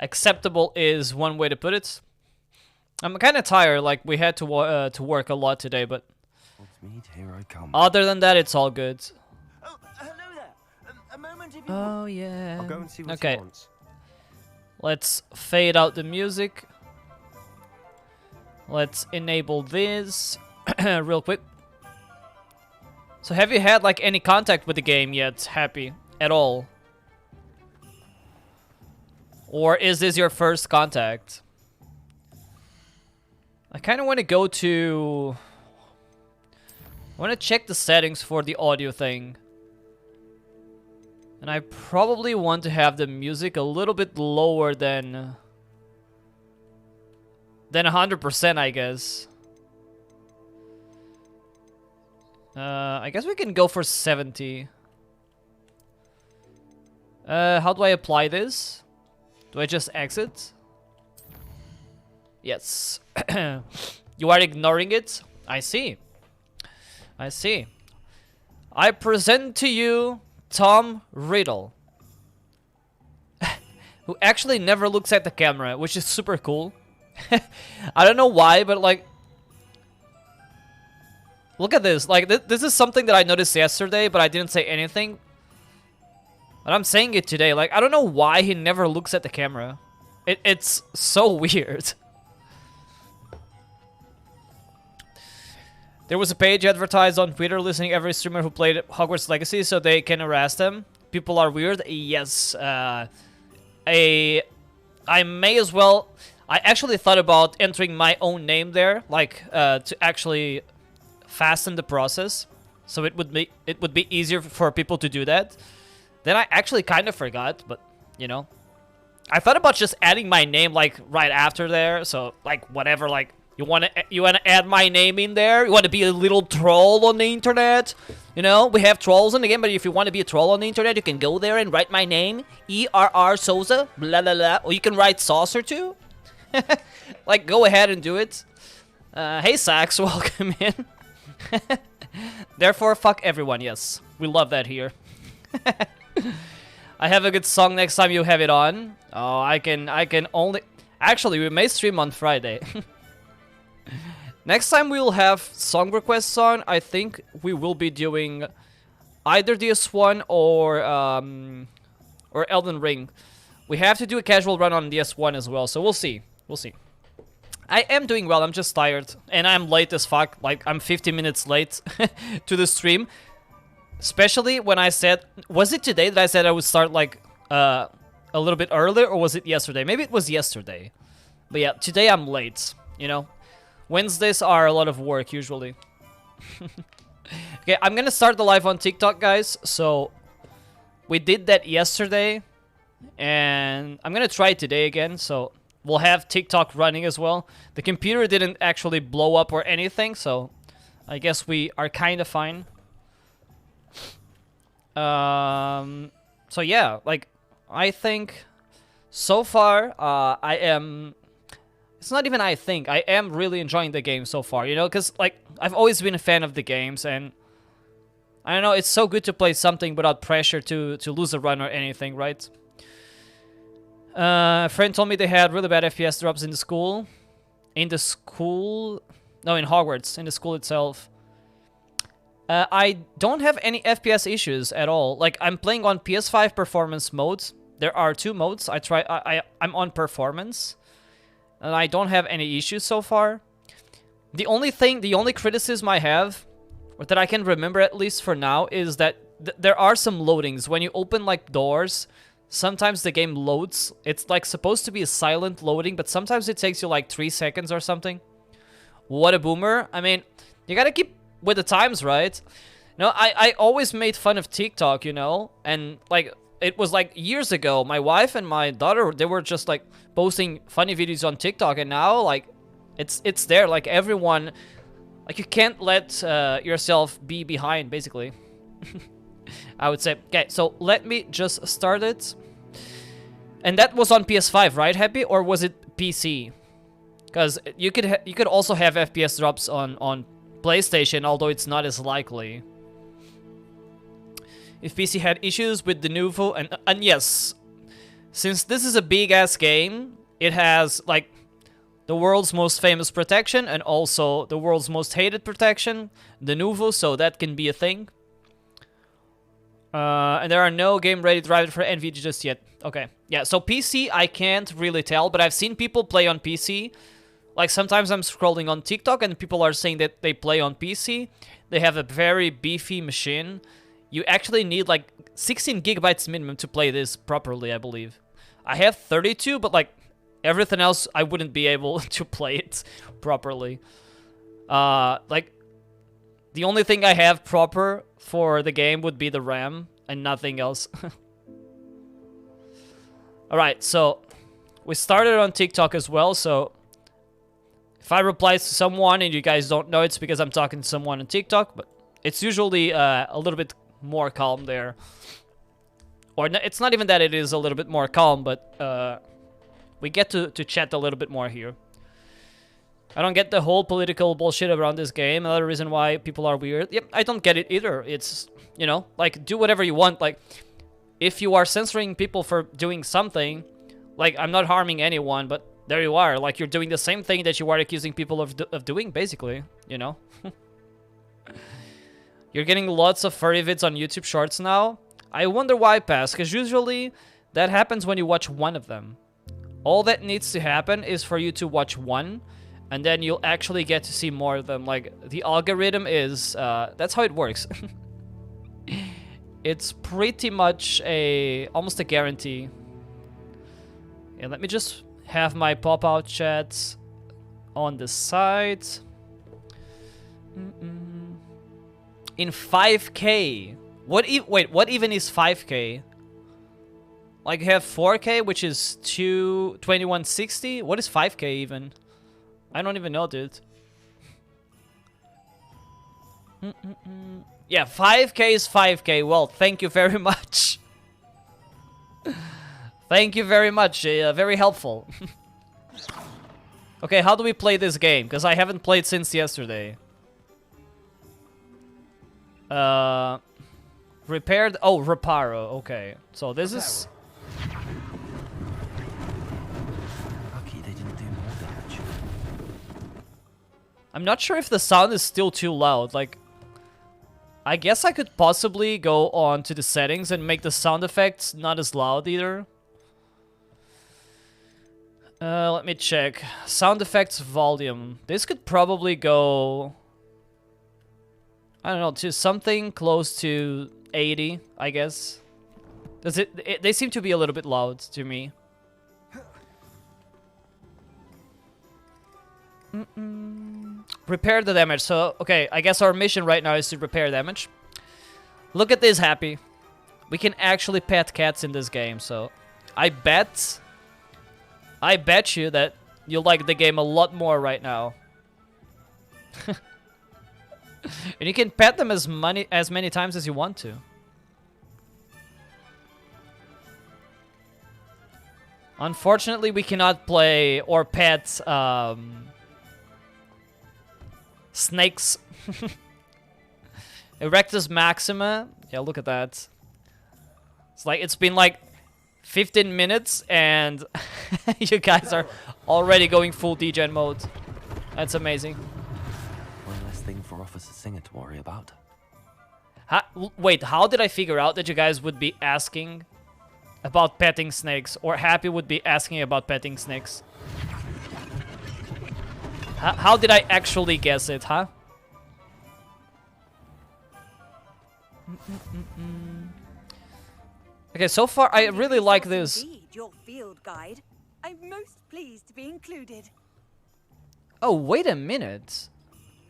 acceptable is one way to put it. I'm kind of tired, like we had to work a lot today, but Here I come. other than that, it's all good. Oh, hello there. A moment if you Oh yeah. I'll go and see what Okay, he wants. let's fade out the music. Let's enable this real quick. So have you had like any contact with the game yet, Happy, at all? Or is this your first contact? I kind of want to go to... I want to check the settings for the audio thing. And I probably want to have the music a little bit lower than 100%, I guess. I guess we can go for 70. How do I apply this? Do I just exit? Yes. You are ignoring it? I see. I see. I present to you Tom Riddle. Who actually never looks at the camera, which is super cool. I don't know why, but like... Look at this. Like, this is something that I noticed yesterday, but I didn't say anything. But I'm saying it today. Like, I don't know why he never looks at the camera. It's so weird. There was a page advertised on Twitter listing every streamer who played Hogwarts Legacy so they can harass them. People are weird. Yes. I may as well... I actually thought about entering my own name there, like, to actually fasten the process. So it would be easier for people to do that. Then I actually kind of forgot, but, you know. I thought about just adding my name, like, right after there. So, like, whatever, like... You wanna add my name in there? You wanna be a little troll on the internet? You know, we have trolls in the game, but if you wanna be a troll on the internet, you can go there and write my name, ERR Souza, blah blah blah. Or you can write Saucer too. Like, go ahead and do it. Hey Sax, welcome in. Therefore, fuck everyone. Yes, we love that here. I have a good song next time you have it on. Oh, I can only. Actually, we may stream on Friday. Next time we'll have song requests on. I think we will be doing either DS1 or Elden Ring. We have to do a casual run on DS1 as well, so we'll see. We'll see. I am doing well. I'm just tired, and I'm late as fuck. Like, I'm 50 minutes late to the stream. Especially when I said, was it today that I said I would start like a little bit earlier, or was it yesterday? Maybe it was yesterday. But yeah, today I'm late. You know. Wednesdays are a lot of work, usually. Okay, I'm gonna start the live on TikTok, guys. So, we did that yesterday. And I'm gonna try it today again. So, we'll have TikTok running as well. The computer didn't actually blow up or anything. So, I guess we are kind of fine. So, yeah. Like, I think... So far, I am... It's not even I think. I am really enjoying the game so far, you know? Because, like, I've always been a fan of the games, and... I don't know, it's so good to play something without pressure to lose a run or anything, right? A friend told me they had really bad FPS drops in the school. In the school... No, in Hogwarts. In the school itself. I don't have any FPS issues at all. Like, I'm playing on PS5 performance mode. There are 2 modes. I'm on performance. And I don't have any issues so far. The only criticism I have, or that I can remember at least for now, is that there are some loadings. When you open, like, doors, sometimes the game loads. It's, like, supposed to be a silent loading, but sometimes it takes you, like, 3 seconds or something. What a boomer. I mean, you gotta keep with the times, right? No, I always made fun of TikTok, you know? And, like... It was like years ago, my wife and my daughter, they were just like posting funny videos on TikTok, and now like it's there, like everyone, like you can't let yourself be behind, basically. I would say. Okay, so let me just start it. And that was on PS5, right, Happy? Or was it PC? Because you could also have FPS drops on PlayStation, although it's not as likely. If PC had issues with the Nuvo, and yes, Since this is a big-ass game, it has, like, the world's most famous protection and also the world's most hated protection, the Nouveau, so that can be a thing. And there are no game-ready drivers for NVIDIA just yet. Okay. Yeah, so PC, I can't really tell, but I've seen people play on PC. Like, sometimes I'm scrolling on TikTok and people are saying that they play on PC. They have a very beefy machine. You actually need, like, 16 gigabytes minimum to play this properly, I believe. I have 32, but, like, everything else, I wouldn't be able to play it properly. Like, the only thing I have proper for the game would be the RAM and nothing else. Alright, so we started on TikTok as well, so if I reply to someone and you guys don't know, it's because I'm talking to someone on TikTok, but it's usually a little bit more calm there. Or it's not even that it is a little bit more calm, but we get to chat a little bit more here. I don't get the whole political bullshit around this game. Another reason why people are weird. Yep, I don't get it either. It's, you know, like, do whatever you want. Like, if you are censoring people for doing something, like, I'm not harming anyone, but there you are. Like, you're doing the same thing that you are accusing people of doing, basically, you know? You're getting lots of furry vids on YouTube Shorts now. I wonder why, Pass, because usually that happens when you watch one of them. All that needs to happen is for you to watch one, and then you'll actually get to see more of them. Like, the algorithm is, that's how it works. It's pretty much almost a guarantee. And let me just have my pop-out chats on the side. In 5K. Wait, what even is 5K? Like, you have 4K, which is 2160? What is 5K even? I don't even know, dude. Yeah, 5K is 5K. Well, thank you very much. Thank you very much. Very helpful. Okay, how do we play this game? Because I haven't played since yesterday. Repaired. Oh, Reparo. Okay. So this is... Lucky they didn't do more damage. I'm not sure if the sound is still too loud. Like, I guess I could possibly go on to the settings and make the sound effects not as loud either. Let me check. Sound effects volume. This could probably go... I don't know, to something close to 80, I guess. Does they seem to be a little bit loud to me. Repair the damage. So, okay, I guess our mission right now is to repair damage. Look at this, Happy. We can actually pet cats in this game, so... I bet you that you'll like the game a lot more right now. And you can pet them as many times as you want to. Unfortunately, we cannot play or pet snakes. Erectus Maxima. Yeah, look at that. It's like it's been like 15 minutes and you guys are already going full degen mode. That's amazing. One less thing for Officer Singer to worry about. Wait, how did I figure out that you guys would be asking about petting snakes? Or Happy would be asking about petting snakes? How did I actually guess it, huh? Okay, so far I really like this. Indeed, your field guide. I'm most pleased to be included. Oh, wait a minute.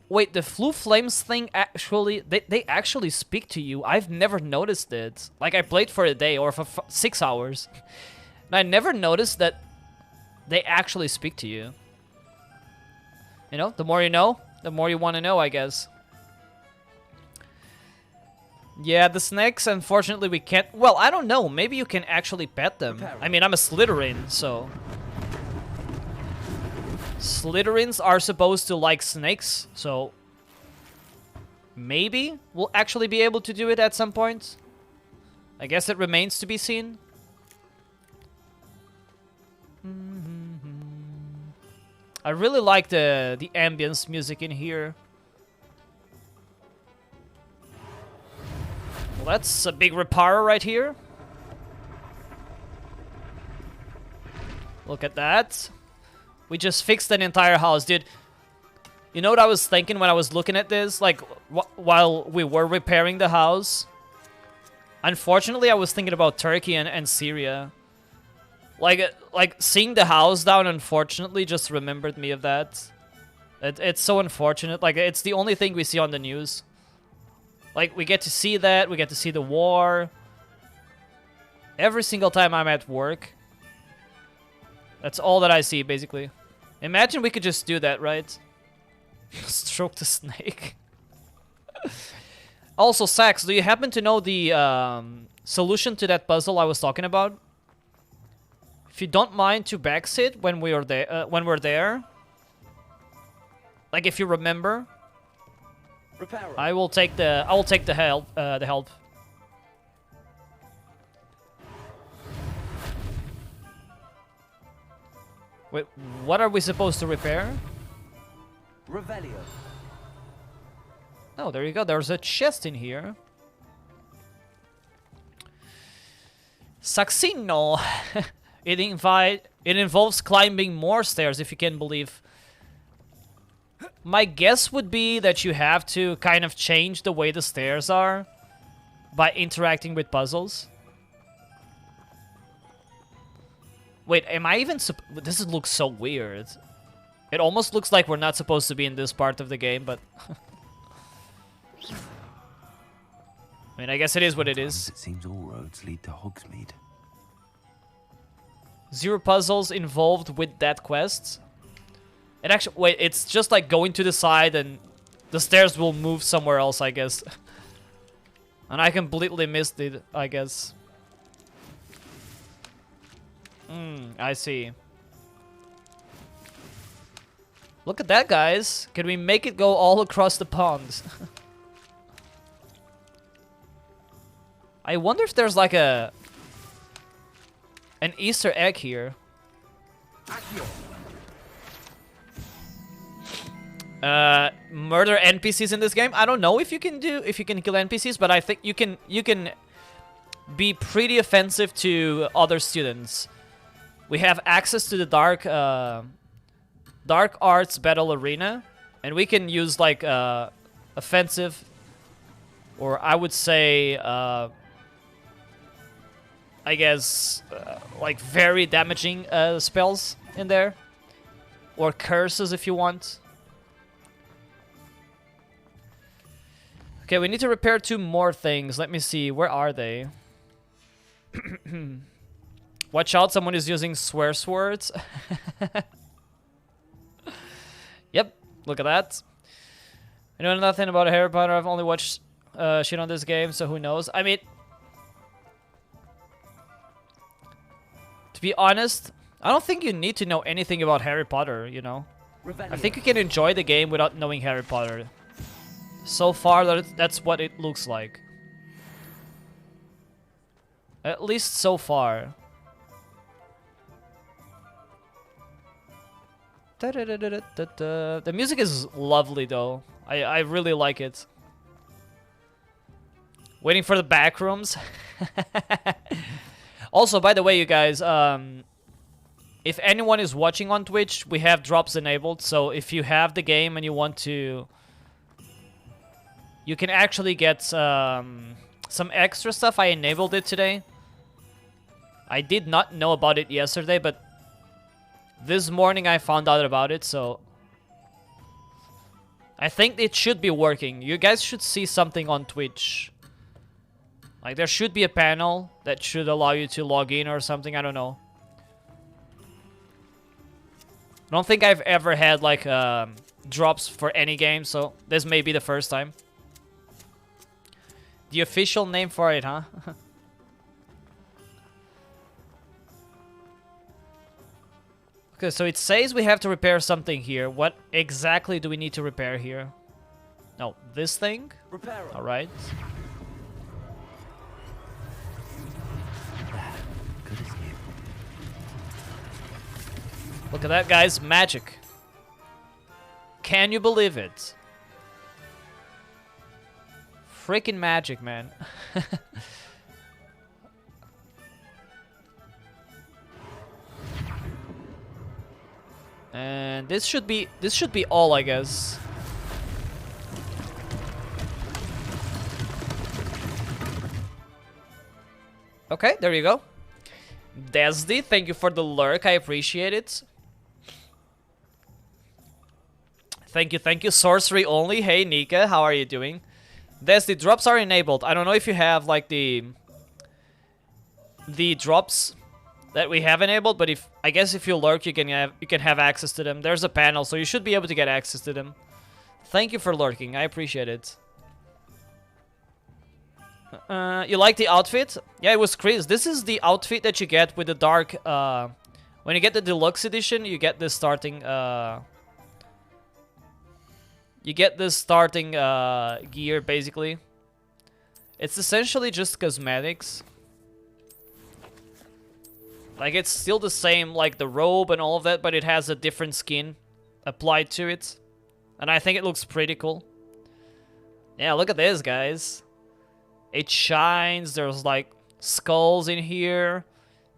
Wait, the Flu Flames thing actually... They actually speak to you. I've never noticed it. Like, I played for a day or for 6 hours. And I never noticed that they actually speak to you. You know, the more you know, the more you want to know, I guess. Yeah, the snakes, unfortunately, we can't... Well, I don't know. Maybe you can actually pet them. I mean, I'm a Slytherin, so... Slytherins are supposed to like snakes, so... Maybe we'll actually be able to do it at some point. I guess it remains to be seen. I really like the ambience music in here. Well, that's a big repair right here. Look at that. We just fixed an entire house, dude. You know what I was thinking when I was looking at this? Like, while we were repairing the house. Unfortunately, I was thinking about Turkey and Syria. Like seeing the house down, unfortunately, just remembered me of that. It's so unfortunate. Like, it's the only thing we see on the news. Like, we get to see that. We get to see the war. Every single time I'm at work. That's all that I see, basically. Imagine we could just do that, right? Stroke the snake. Also, Sax, do you happen to know the solution to that puzzle I was talking about? If you don't mind to backsit when we're there, like if you remember, I will take the help. Wait, what are we supposed to repair? Revelio. Oh, there you go. There's a chest in here. Saxino. It involves climbing more stairs, if you can believe. My guess would be that you have to kind of change the way the stairs are by interacting with puzzles. Wait, am I even this looks so weird. It almost looks like we're not supposed to be in this part of the game, but... I mean, I guess it is what it is. It seems all roads lead to Hogsmeade. 0 puzzles involved with that quest. It actually... Wait, it's just like going to the side and the stairs will move somewhere else, I guess. And I completely missed it, I guess. I see. Look at that, guys. Can we make it go all across the pond? I wonder if there's like an Easter egg here. Murder NPCs in this game. I don't know if you can kill NPCs, but I think you can be pretty offensive to other students. We have access to the dark arts battle arena, and we can use like offensive, or I would say I guess like very damaging spells in there, or curses if you want. Okay, we need to repair 2 more things. Let me see, where are they? Watch out, someone is using swear swords. Yep, look at that. I know nothing about Harry Potter. I've only watched shit on this game, so who knows? I mean, to be honest, I don't think you need to know anything about Harry Potter, you know? I think you can enjoy the game without knowing Harry Potter. So far, that's what it looks like. At least so far. The music is lovely, though. I really like it. Waiting for the back rooms. Also, by the way, you guys, if anyone is watching on Twitch, we have drops enabled. So if you have the game and you want to, you can actually get some extra stuff. I enabled it today. I did not know about it yesterday, but this morning I found out about it, so I think it should be working. You guys should see something on Twitch. Like, there should be a panel that should allow you to log in or something, I don't know. I don't think I've ever had, like, drops for any game, so this may be the first time. The official name for it, huh? Okay, so it says we have to repair something here. What exactly do we need to repair here? No, this thing? Alright. Look at that, guys. Magic. Can you believe it? Freaking magic, man. And this should be all, I guess. Okay, there you go. Desdi, thank you for the lurk. I appreciate it. Thank you. Sorcery only. Hey, Nika, how are you doing? Desdi, drops are enabled. I don't know if you have like the drops that we have enabled, but I guess if you lurk, you can have access to them. There's a panel, so you should be able to get access to them. Thank you for lurking. I appreciate it. You like the outfit? Yeah, it was Chris. This is the outfit that you get with the dark. When you get the deluxe edition, you get this starting. Gear basically. It's essentially just cosmetics. Like, it's still the same, like the robe and all of that, but it has a different skin applied to it. And I think it looks pretty cool. Yeah, look at this, guys. It shines. There's like skulls in here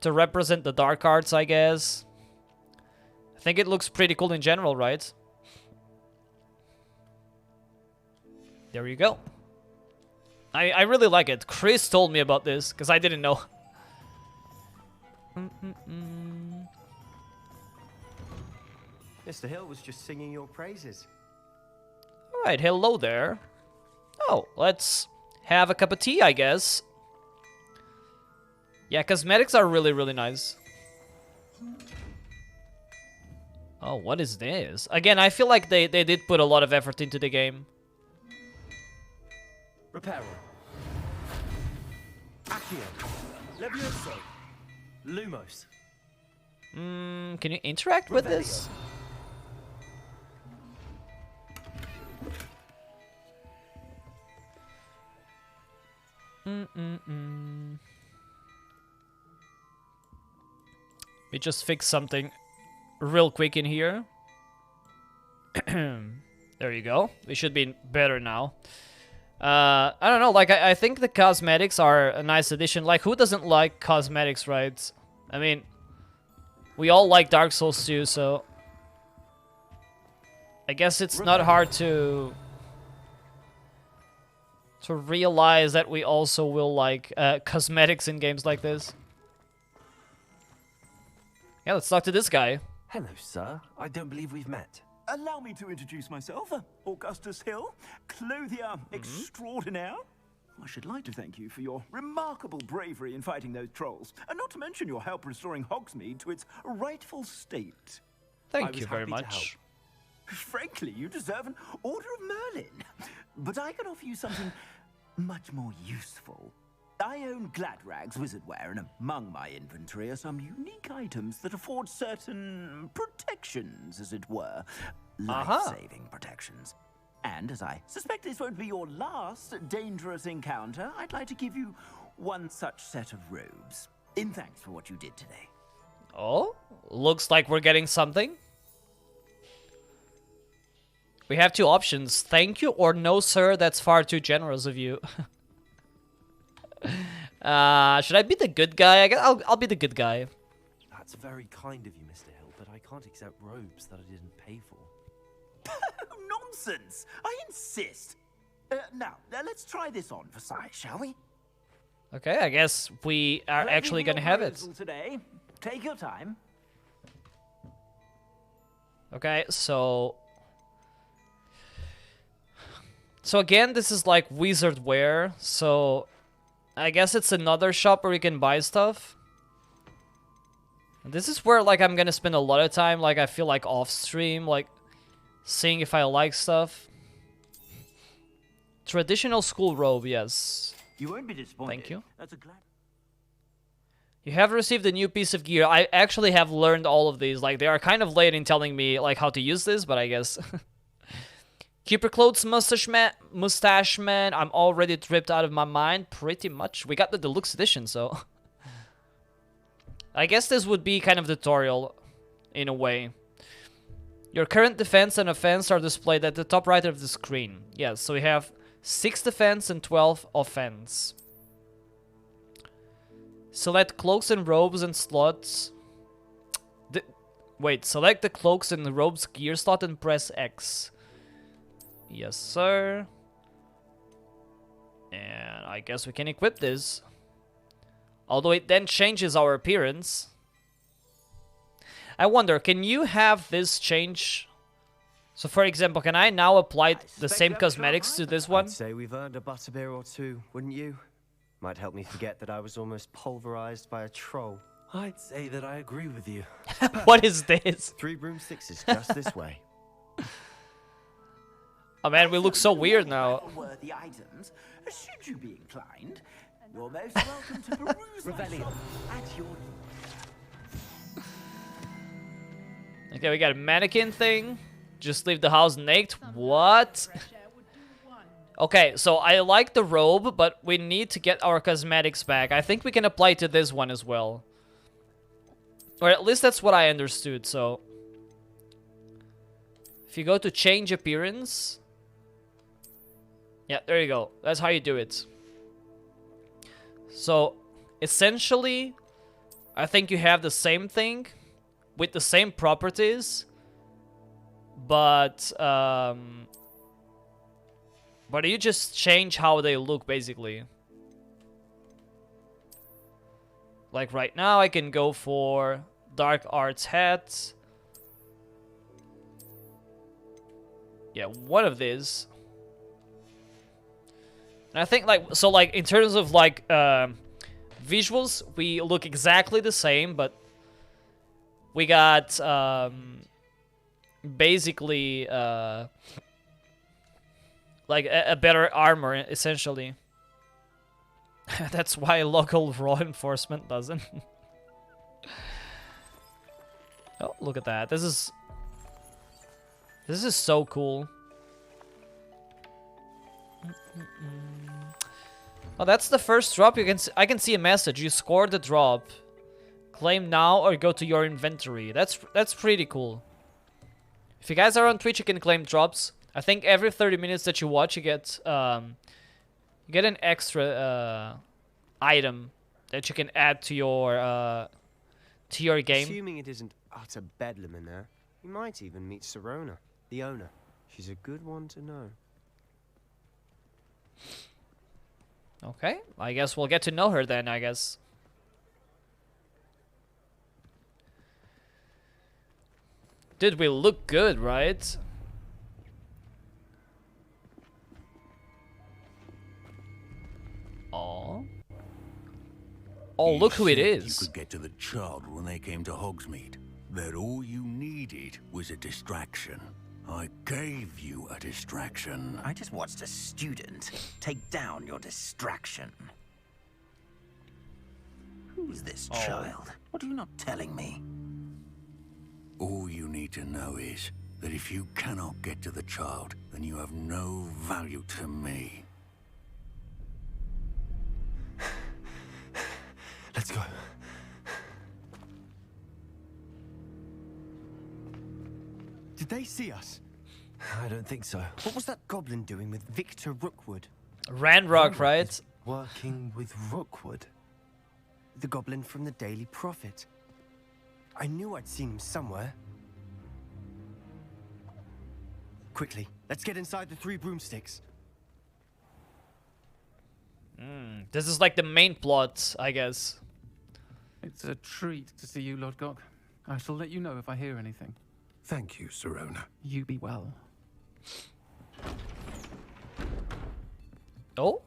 to represent the dark arts, I guess. I think it looks pretty cool in general, right? There you go. I really like it. Chris told me about this because I didn't know. Mr. Hill was just singing your praises. Alright, hello there. Oh, let's have a cup of tea, I guess. Yeah, cosmetics are really, really nice. Oh, what is this? Again, I feel like they did put a lot of effort into the game. Reparo. Accio. Levioso. Lumos. Can you interact with this? We just fix something real quick in here. There you go. We should be better now. I don't know, like, I think the cosmetics are a nice addition. Like, who doesn't like cosmetics, right? I mean, we all like Dark Souls 2, so I guess it's not hard to realize that we also will like cosmetics in games like this. Yeah, let's talk to this guy. Hello, sir. I don't believe we've met. Allow me to introduce myself, Augustus Hill, clothier extraordinaire. I should like to thank you for your remarkable bravery in fighting those trolls, and not to mention your help restoring Hogsmeade to its rightful state. Thank you very much. Frankly, you deserve an Order of Merlin, but I can offer you something much more useful. I own Gladrag's wizardware, and among my inventory are some unique items that afford certain protections, as it were. Life-saving protections. And as I suspect this won't be your last dangerous encounter, I'd like to give you one such set of robes, in thanks for what you did today. Oh, looks like we're getting something. We have two options. Thank you or no, sir. That's far too generous of you. Should I be the good guy? I guess I'll be the good guy. That's very kind of you, Mr. Hill, but I can't accept robes that I didn't pay for. Nonsense! I insist. Now, let's try this on for size, shall we? Okay, I guess we are actually gonna have it. Today. Take your time. Okay, so again, this is like wizard wear, so I guess it's another shop where you can buy stuff. And this is where like I'm gonna spend a lot of time, like I feel like off stream, like seeing if I like stuff. Traditional school robe, yes. You won't be disappointed. Thank you. That's a glad. You have received a new piece of gear. I actually have learned all of these. Like, they are kind of late in telling me like how to use this, but I guess. Keep your clothes, mustache man. I'm already tripped out of my mind, pretty much. We got the deluxe edition, so I guess this would be kind of tutorial in a way. Your current defense and offense are displayed at the top right of the screen. Yes, so we have 6 defense and 12 offense. Select cloaks and robes and slots. Wait, select the cloaks and robes gear slot and press X. Yes, sir. And I guess we can equip this. Although it then changes our appearance. I wonder, can you have this change? So for example, can I now apply the same cosmetics to this one? I'd say we've earned a butterbeer or two, wouldn't you? Might help me forget that I was almost pulverized by a troll. I'd say that I agree with you. What is this? 3 broomsticks is just this way. Oh man, we look so weird now. Worthy items, should you be inclined, you're most welcome to peruse my shop at your. Okay, we got a mannequin thing. Just leave the house naked. What? Okay, so I like the robe, but we need to get our cosmetics back. I think we can apply it to this one as well. Or at least that's what I understood, so... If you go to change appearance... Yeah, there you go. That's how you do it. So, essentially, I think you have the same thing with the same properties, but you just change how they look, basically. Like right now, I can go for dark arts hat. Yeah, one of these. And I think like in terms of like visuals, we look exactly the same, but we got basically like a better armor, essentially. That's why local law enforcement doesn't. Oh, look at that. This is so cool. Oh, that's the first drop. I can see a message. You scored the drop. Claim now or go to your inventory. That's pretty cool. If you guys are on Twitch, you can claim drops. I think every 30 minutes that you watch, you get an extra item that you can add to your game. Assuming it isn't utter bedlam in there, you might even meet Sirona, the owner. She's a good one to know. Okay, I guess we'll get to know her then, I guess. Dude, we look good, right? Oh. Oh, look who it is. You could get to the child when they came to Hogsmeade. That all you needed was a distraction. I gave you a distraction. I just watched a student take down your distraction. Who's this child? What are you not telling me? All you need to know is that if you cannot get to the child, then you have no value to me. Let's go. Did they see us? I don't think so. What was that goblin doing with Victor Rookwood? Ranrock, right? Working with Rookwood. The goblin from the Daily Prophet. I knew I'd seen him somewhere. Quickly, let's get inside the 3 broomsticks. This is like the main plot, I guess. It's a treat to see you, Lodgok. I shall let you know if I hear anything. Thank you, Sirona. You be well. Oh?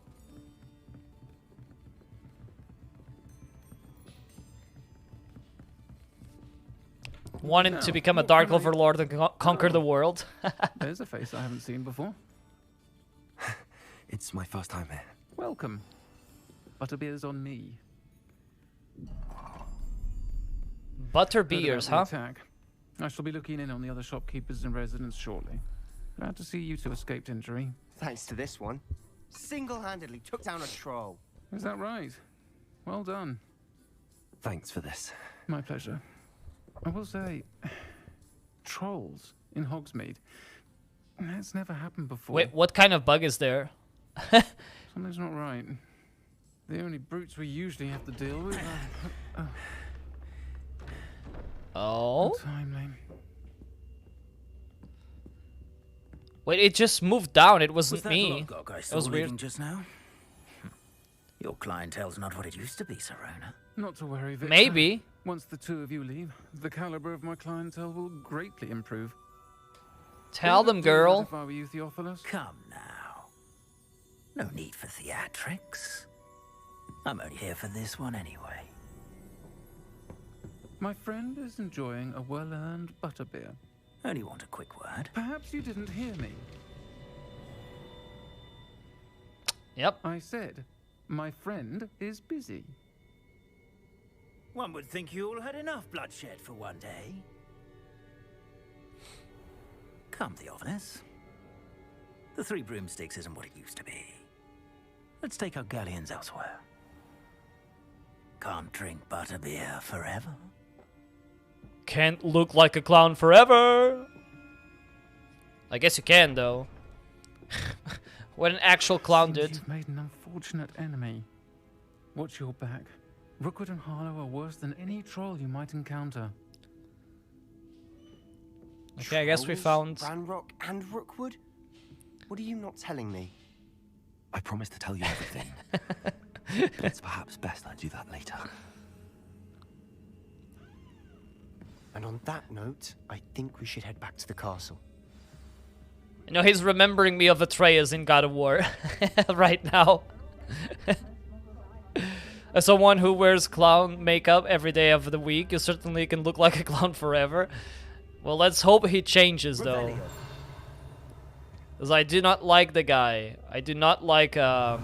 Wanting to become a Dark Overlord and conquer the world. There's a face I haven't seen before. It's my first time here. Welcome. Butterbeer's on me. Butterbeers, huh? Attack. I shall be looking in on the other shopkeepers and residents shortly. Glad to see you two escaped injury. Thanks to this one. Single-handedly took down a troll. Is that right? Well done. Thanks for this. My pleasure. I will say, trolls in Hogsmeade. That's never happened before. Wait, what kind of bug is there? Something's not right. The only brutes we usually have to deal with are... Oh? Untimely. Wait, it just moved down. It wasn't Was that me. Logok I That saw was leaving weird. just now? Your clientele's not what it used to be, Serona. Not to worry, Victor. Maybe. Once the two of you leave, the caliber of my clientele will greatly improve. Tell them, girl. If I were you, Theophilus. Come now. No need for theatrics. I'm only here for this one anyway. My friend is enjoying a well-earned butterbeer. Only want a quick word. Perhaps you didn't hear me. Yep. I said, my friend is busy. One would think you all had enough bloodshed for one day. Come, Theophilus. The Three Broomsticks isn't what it used to be. Let's take our galleons elsewhere. Can't drink butterbeer forever. Can't look like a clown forever. I guess you can, though. What an actual clown Seems did. You've made an unfortunate enemy. Watch your back. Rookwood and Harlow are worse than any troll you might encounter. Okay, I guess we Trolls, found... Ranrock and Rookwood? What are you not telling me? I promised to tell you everything. But it's perhaps best I do that later. And on that note, I think we should head back to the castle. You know, he's remembering me of Atreus in God of War right now. As someone who wears clown makeup every day of the week, you certainly can look like a clown forever. Well, let's hope he changes, though. Because I do not like the guy. I do not like Rockwood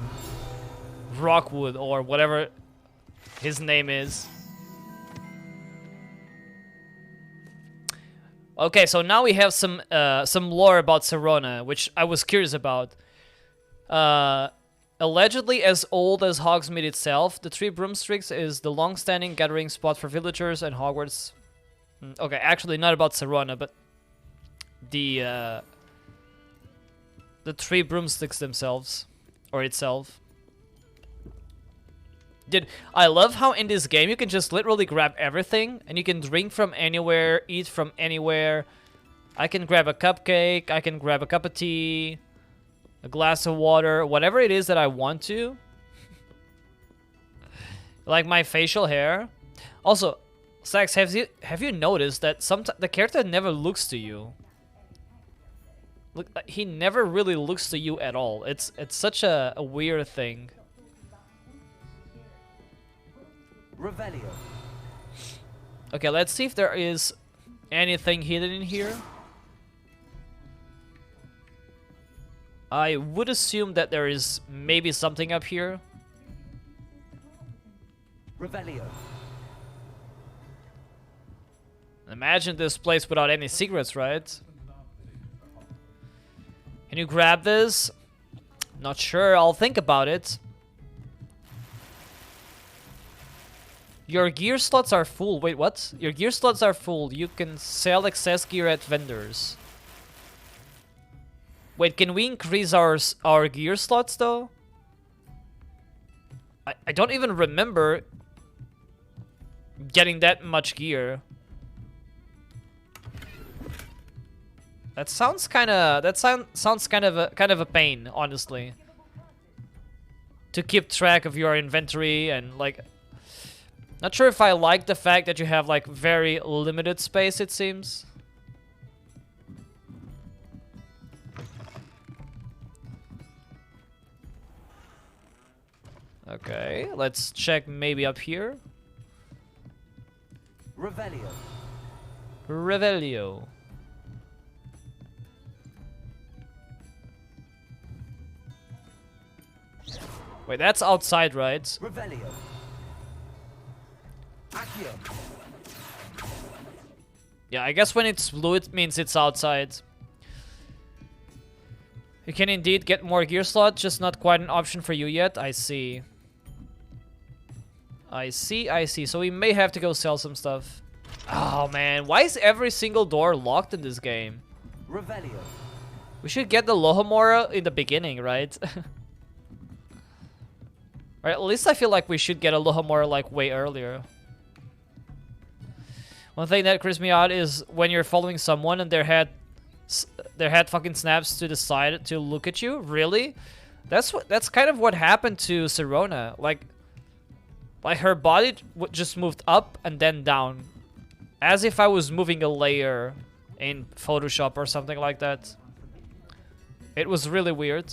or whatever his name is. Okay, so now we have some lore about Serona, which I was curious about. Allegedly as old as Hogsmeade itself, the Three Broomsticks is the long-standing gathering spot for villagers and Hogwarts. Okay, actually not about Serona, but the Three Broomsticks themselves, or itself. Dude, I love how in this game you can just literally grab everything, and you can drink from anywhere, eat from anywhere. I can grab a cupcake, I can grab a cup of tea, a glass of water, whatever it is that I want to. Like my facial hair. Also, Sax, have you noticed that sometimes the character never looks to you? Look, he never really looks to you at all. It's such a weird thing. Revelio. Okay, let's see if there is anything hidden in here. I would assume that there is maybe something up here. Revelio. Imagine this place without any secrets, right? Can you grab this? Not sure, I'll think about it. Your gear slots are full. Wait, what? Your gear slots are full. You can sell excess gear at vendors. Wait, can we increase our gear slots though? I don't even remember getting that much gear. That sounds kind of sounds kind of a pain, honestly. To keep track of your inventory and like. Not sure if I like the fact that you have like very limited space, it seems. Okay, let's check maybe up here. Revelio. Revelio. Wait, that's outside, right? Revelio. Accio. Yeah, I guess when it's blue, it means it's outside. You can indeed get more gear slot, just not quite an option for you yet. I see. I see. So we may have to go sell some stuff. Oh man, why is every single door locked in this game? Revelio. We should get the Lohomora in the beginning, right? Or at least I feel like we should get a Lohomora like way earlier. One thing that creeps me out is when you're following someone and their head fucking snaps to the side to look at you. Really? That's kind of what happened to Sirona. Like her body just moved up and then down, as if I was moving a layer in Photoshop or something like that. It was really weird.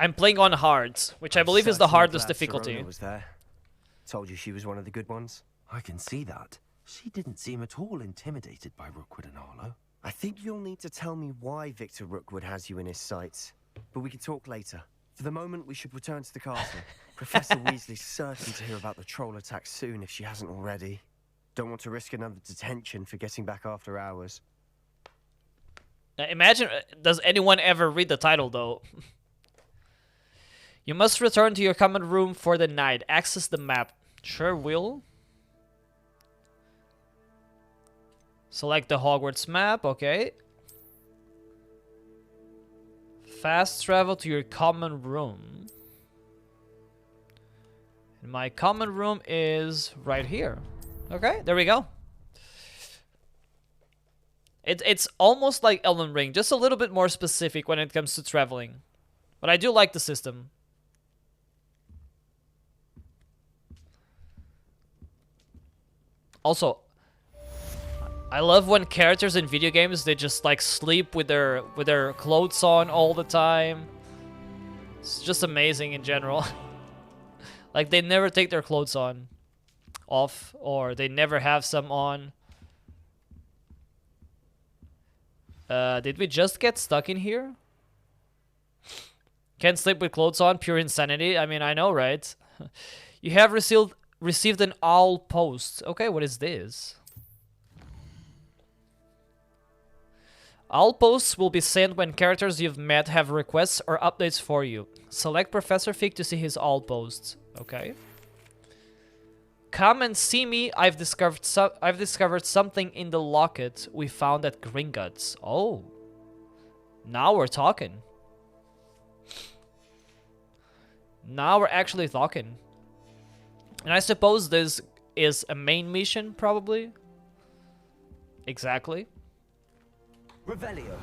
I'm playing on hard, which I believe is the hardest difficulty. Sirona was there. Told you she was one of the good ones. I can see that. She didn't seem at all intimidated by Rookwood and Harlow. I think you'll need to tell me why Victor Rookwood has you in his sights. But we can talk later. For the moment, we should return to the castle. Professor Weasley's certain to hear about the troll attack soon if she hasn't already. Don't want to risk another detention for getting back after hours. Now imagine, does anyone ever read the title though? You must return to your common room for the night. Access the map. Sure will. Select the Hogwarts map, okay. Fast travel to your common room. And my common room is right here. Okay, there we go. It's almost like Elden Ring, just a little bit more specific when it comes to traveling. But I do like the system. Also, I love when characters in video games, they just like sleep with their clothes on all the time. It's just amazing in general. Like they never take their clothes off, or they never have some on. Did we just get stuck in here? Can't sleep with clothes on, pure insanity. I mean, I know, right? You have received an owl post. Okay, what is this? Owl posts will be sent when characters you've met have requests or updates for you. Select Professor Fig to see his owl posts. Okay. Come and see me. I've discovered something in the locket we found at Gringotts. Oh. Now we're talking. Now we're actually talking. And I suppose this is a main mission, probably. Exactly. Revelio.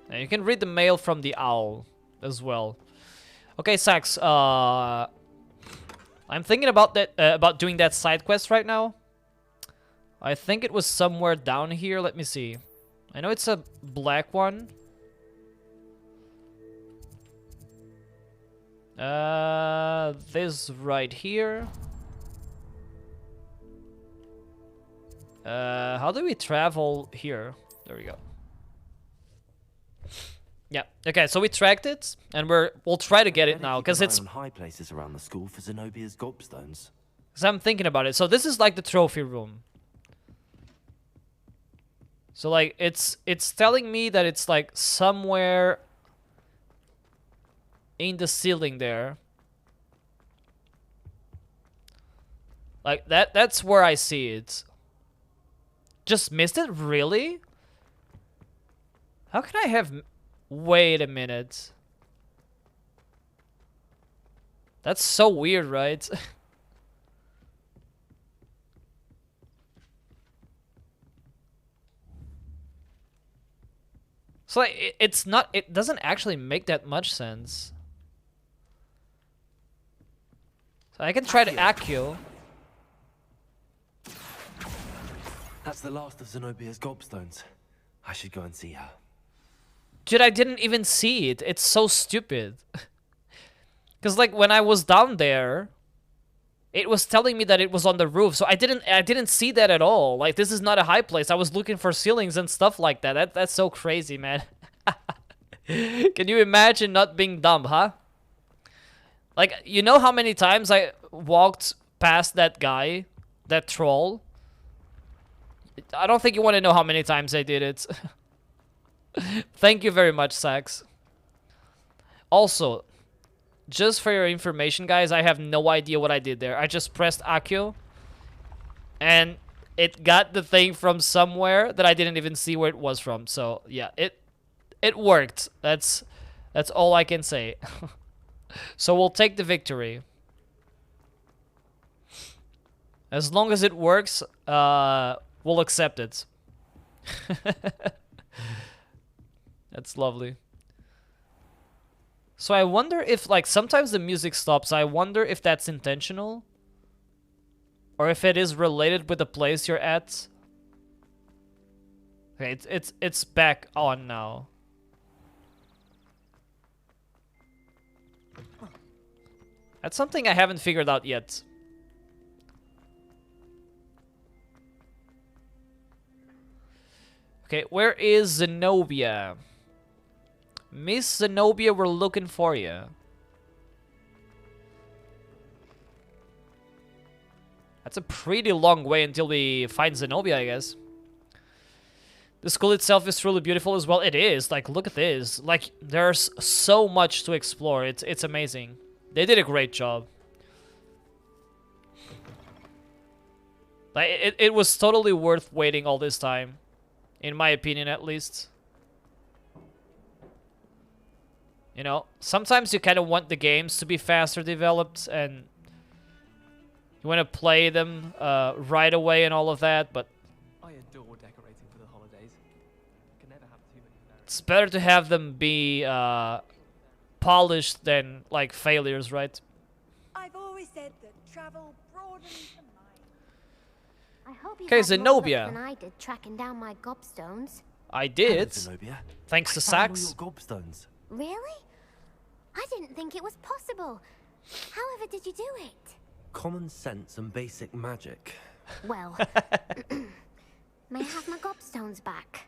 And you can read the mail from the owl as well. Okay, Sax. I'm thinking about that about doing that side quest right now. I think it was somewhere down here. Let me see. I know it's a black one. This right here. How do we travel here? There we go. Yeah. Okay, so we tracked it, and we'll try to get it now because it's on high places around the school for Zenobia's gobstones. Because I'm thinking about it. So this is like the trophy room. So like it's telling me that it's like somewhere in the ceiling there. Like that's where I see it. Just missed it? Really? How can I have... Wait a minute. That's so weird, right? So like, it's not... It doesn't actually make that much sense. So I can try to Accio. That's the last of Zenobia's gobstones. I should go and see her. Dude, I didn't even see it. It's so stupid. Because like when I was down there, it was telling me that it was on the roof. So I didn't see that at all. Like this is not a high place. I was looking for ceilings and stuff like that. That's so crazy, man. Can you imagine not being dumb, huh? Like, you know how many times I walked past that guy, that troll? I don't think you want to know how many times I did it. Thank you very much, Sax. Also, just for your information, guys, I have no idea what I did there. I just pressed Accio, and it got the thing from somewhere that I didn't even see where it was from. So yeah, it worked. That's all I can say. So we'll take the victory. As long as it works, we'll accept it. That's lovely. So I wonder if, like, sometimes the music stops. I wonder if that's intentional. Or if it is related with the place you're at. Okay, it's back on now. That's something I haven't figured out yet. Okay, where is Zenobia? Miss Zenobia, we're looking for you. That's a pretty long way until we find Zenobia, I guess. The school itself is truly beautiful as well. It is. Like, look at this. Like, there's so much to explore. It's amazing. They did a great job. Like, it was totally worth waiting all this time. In my opinion, at least. You know, sometimes you kind of want the games to be faster developed and you want to play them right away and all of that, but I adore decorating for the holidays. Can never have too many fairies. it's better to have them be polished than like failures, right? I've always said that travel broadens the mind. I hope you Okay, had more luck Zenobia. than I did tracking down my gobstones. I did, Zenobia. thanks to I found all Sax. your gobstones. Really? I didn't think it was possible. However did you do it? Common sense and basic magic. Well, may I have my gobstones back?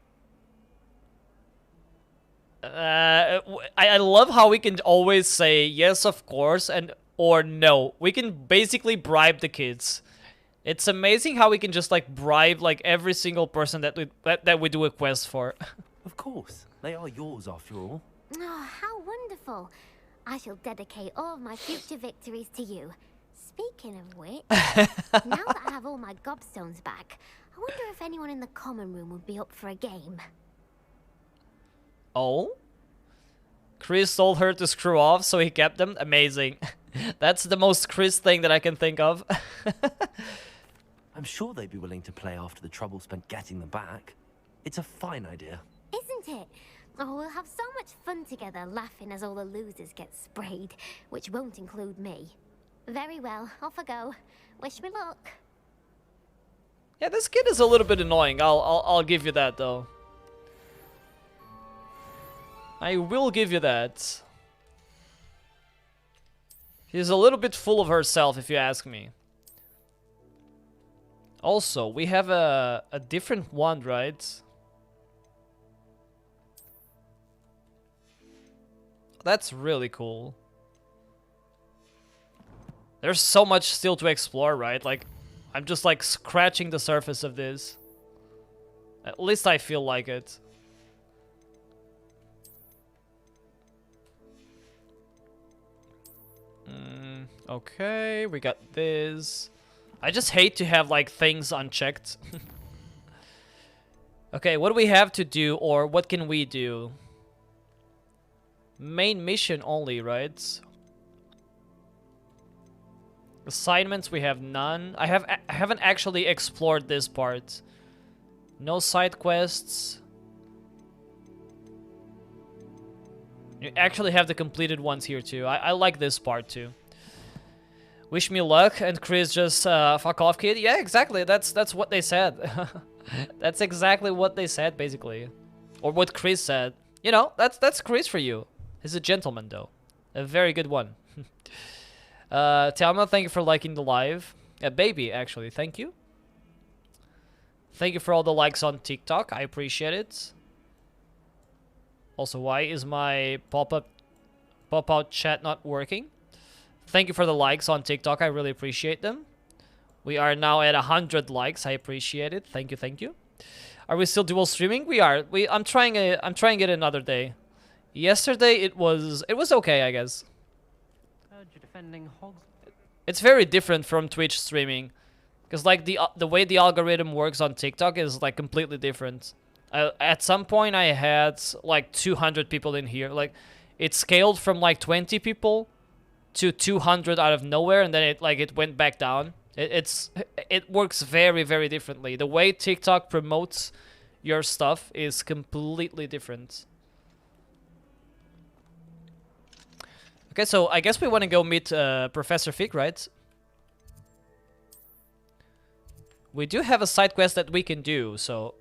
I love how we can always say yes, of course, and or no. We can basically bribe the kids. It's amazing how we can just like bribe like every single person that we do a quest for. Of course. They are yours after all. Oh, how wonderful. I shall dedicate all of my future victories to you. Speaking of which, now that I have all my gobstones back, I wonder if anyone in the common room would be up for a game. Oh? Chris told her to screw off, so he kept them? Amazing. That's the most Chris thing that I can think of. I'm sure they'd be willing to play after the trouble spent getting them back. It's a fine idea. Isn't it? Oh, we'll have so much fun together, laughing as all the losers get sprayed, which won't include me. Very well, off I go. Wish me luck. Yeah, this kid is a little bit annoying. I'll give you that though. I will give you that. She's a little bit full of herself, if you ask me. Also, we have a different wand, right? That's really cool. There's so much still to explore, right? Like, I'm just like scratching the surface of this. At least I feel like it. Okay, we got this. I just hate to have like things unchecked. Okay, what do we have to do, or what can we do? Main mission only, right? Assignments, we have none. I haven't actually explored this part. No side quests. You actually have the completed ones here too. I like this part too. Wish me luck, and Chris just fuck off, kid. Yeah, exactly. That's what they said. That's exactly what they said, basically, or what Chris said. You know, that's Chris for you. He's a gentleman, though, a very good one. Thelma, thank you for liking the live. Baby, actually, thank you. Thank you for all the likes on TikTok. I appreciate it. Also, why is my pop-out chat not working? Thank you for the likes on TikTok. I really appreciate them. We are now at 100 likes. I appreciate it. Thank you, thank you. Are we still dual streaming? We are. I'm trying it another day. Yesterday it was okay, I guess. Heard you're defending Hogs. It's very different from Twitch streaming, because like the way the algorithm works on TikTok is like completely different. At some point I had like 200 people in here. Like it scaled from like 20 people to 200 out of nowhere, and then it went back down. It works very, very differently. The way TikTok promotes your stuff is completely different. Okay, so I guess we want to go meet Professor Fig, right? We do have a side quest that we can do, so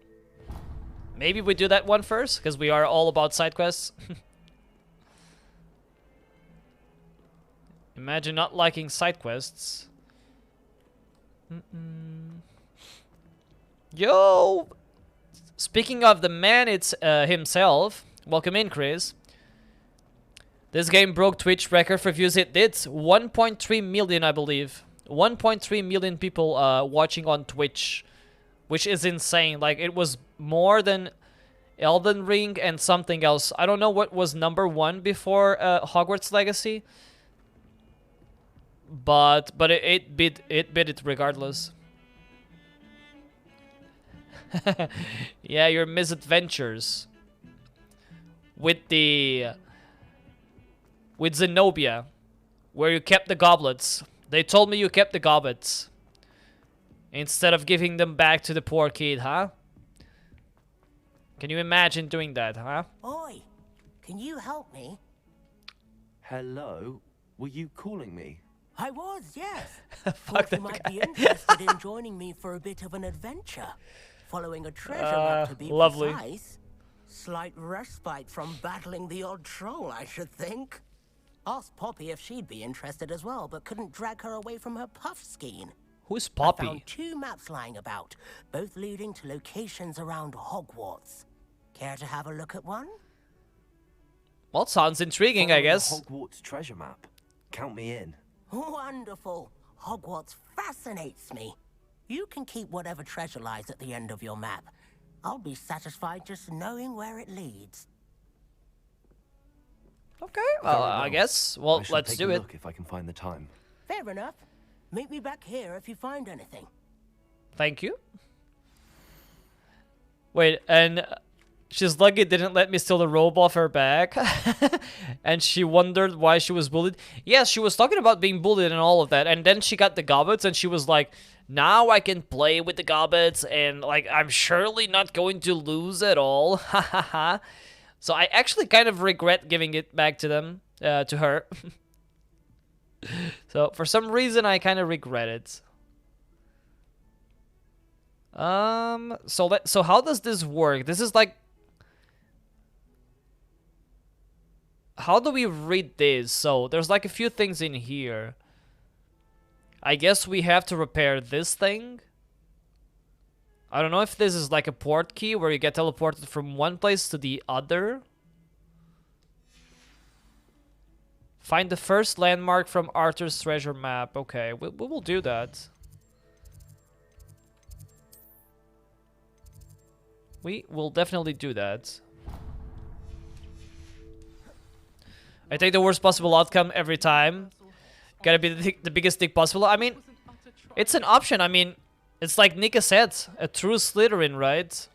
maybe we do that one first, because we are all about side quests. Imagine not liking side quests. Yo! Speaking of the man, it's himself. Welcome in, Chris. This game broke Twitch record for views. It did. 1.3 million, I believe. 1.3 million people watching on Twitch, which is insane. Like, it was more than Elden Ring and something else. I don't know what was number one before Hogwarts Legacy, but it beat it regardless. Yeah, your misadventures with Zenobia, where you kept the goblets. They told me you kept the goblets instead of giving them back to the poor kid, huh? Can you imagine doing that, huh? Oi, can you help me? Hello? Were you calling me? I was, yes. Fuck Thought you that might guy. be interested in joining me for a bit of an adventure. Following a treasure map, to be lovely. precise. Slight respite from battling the odd troll, I should think. Asked Poppy if she'd be interested as well, but couldn't drag her away from her puff skein. Who's I Poppy? found 2 maps lying about, both leading to locations around Hogwarts. Care to have a look at one? Well, it sounds intriguing, I Follow the guess. Hogwarts treasure map. Count me in. Wonderful. Hogwarts fascinates me. You can keep whatever treasure lies at the end of your map. I'll be satisfied just knowing where it leads. Okay, well, I guess. Well, I shall let's take do a it. look if I can find the time. Fair enough. Meet me back here if you find anything. Thank you. Wait, and she's lucky it didn't let me steal the robe off her back. And she wondered why she was bullied. Yes, she was talking about being bullied and all of that. And then she got the goblets and she was like, now I can play with the goblets and like I'm surely not going to lose at all. Ha ha ha. So I actually kind of regret giving it back to them, to her. So for some reason I kind of regret it. So how does this work? This is like, how do we read this? So there's like a few things in here. I guess we have to repair this thing. I don't know if this is like a port key where you get teleported from one place to the other. Find the first landmark from Arthur's treasure map. Okay, we will do that. We will definitely do that. I take the worst possible outcome every time. Gotta be the biggest dick possible. I mean, it's an option. I mean, it's like Nika said, a true Slytherin, right?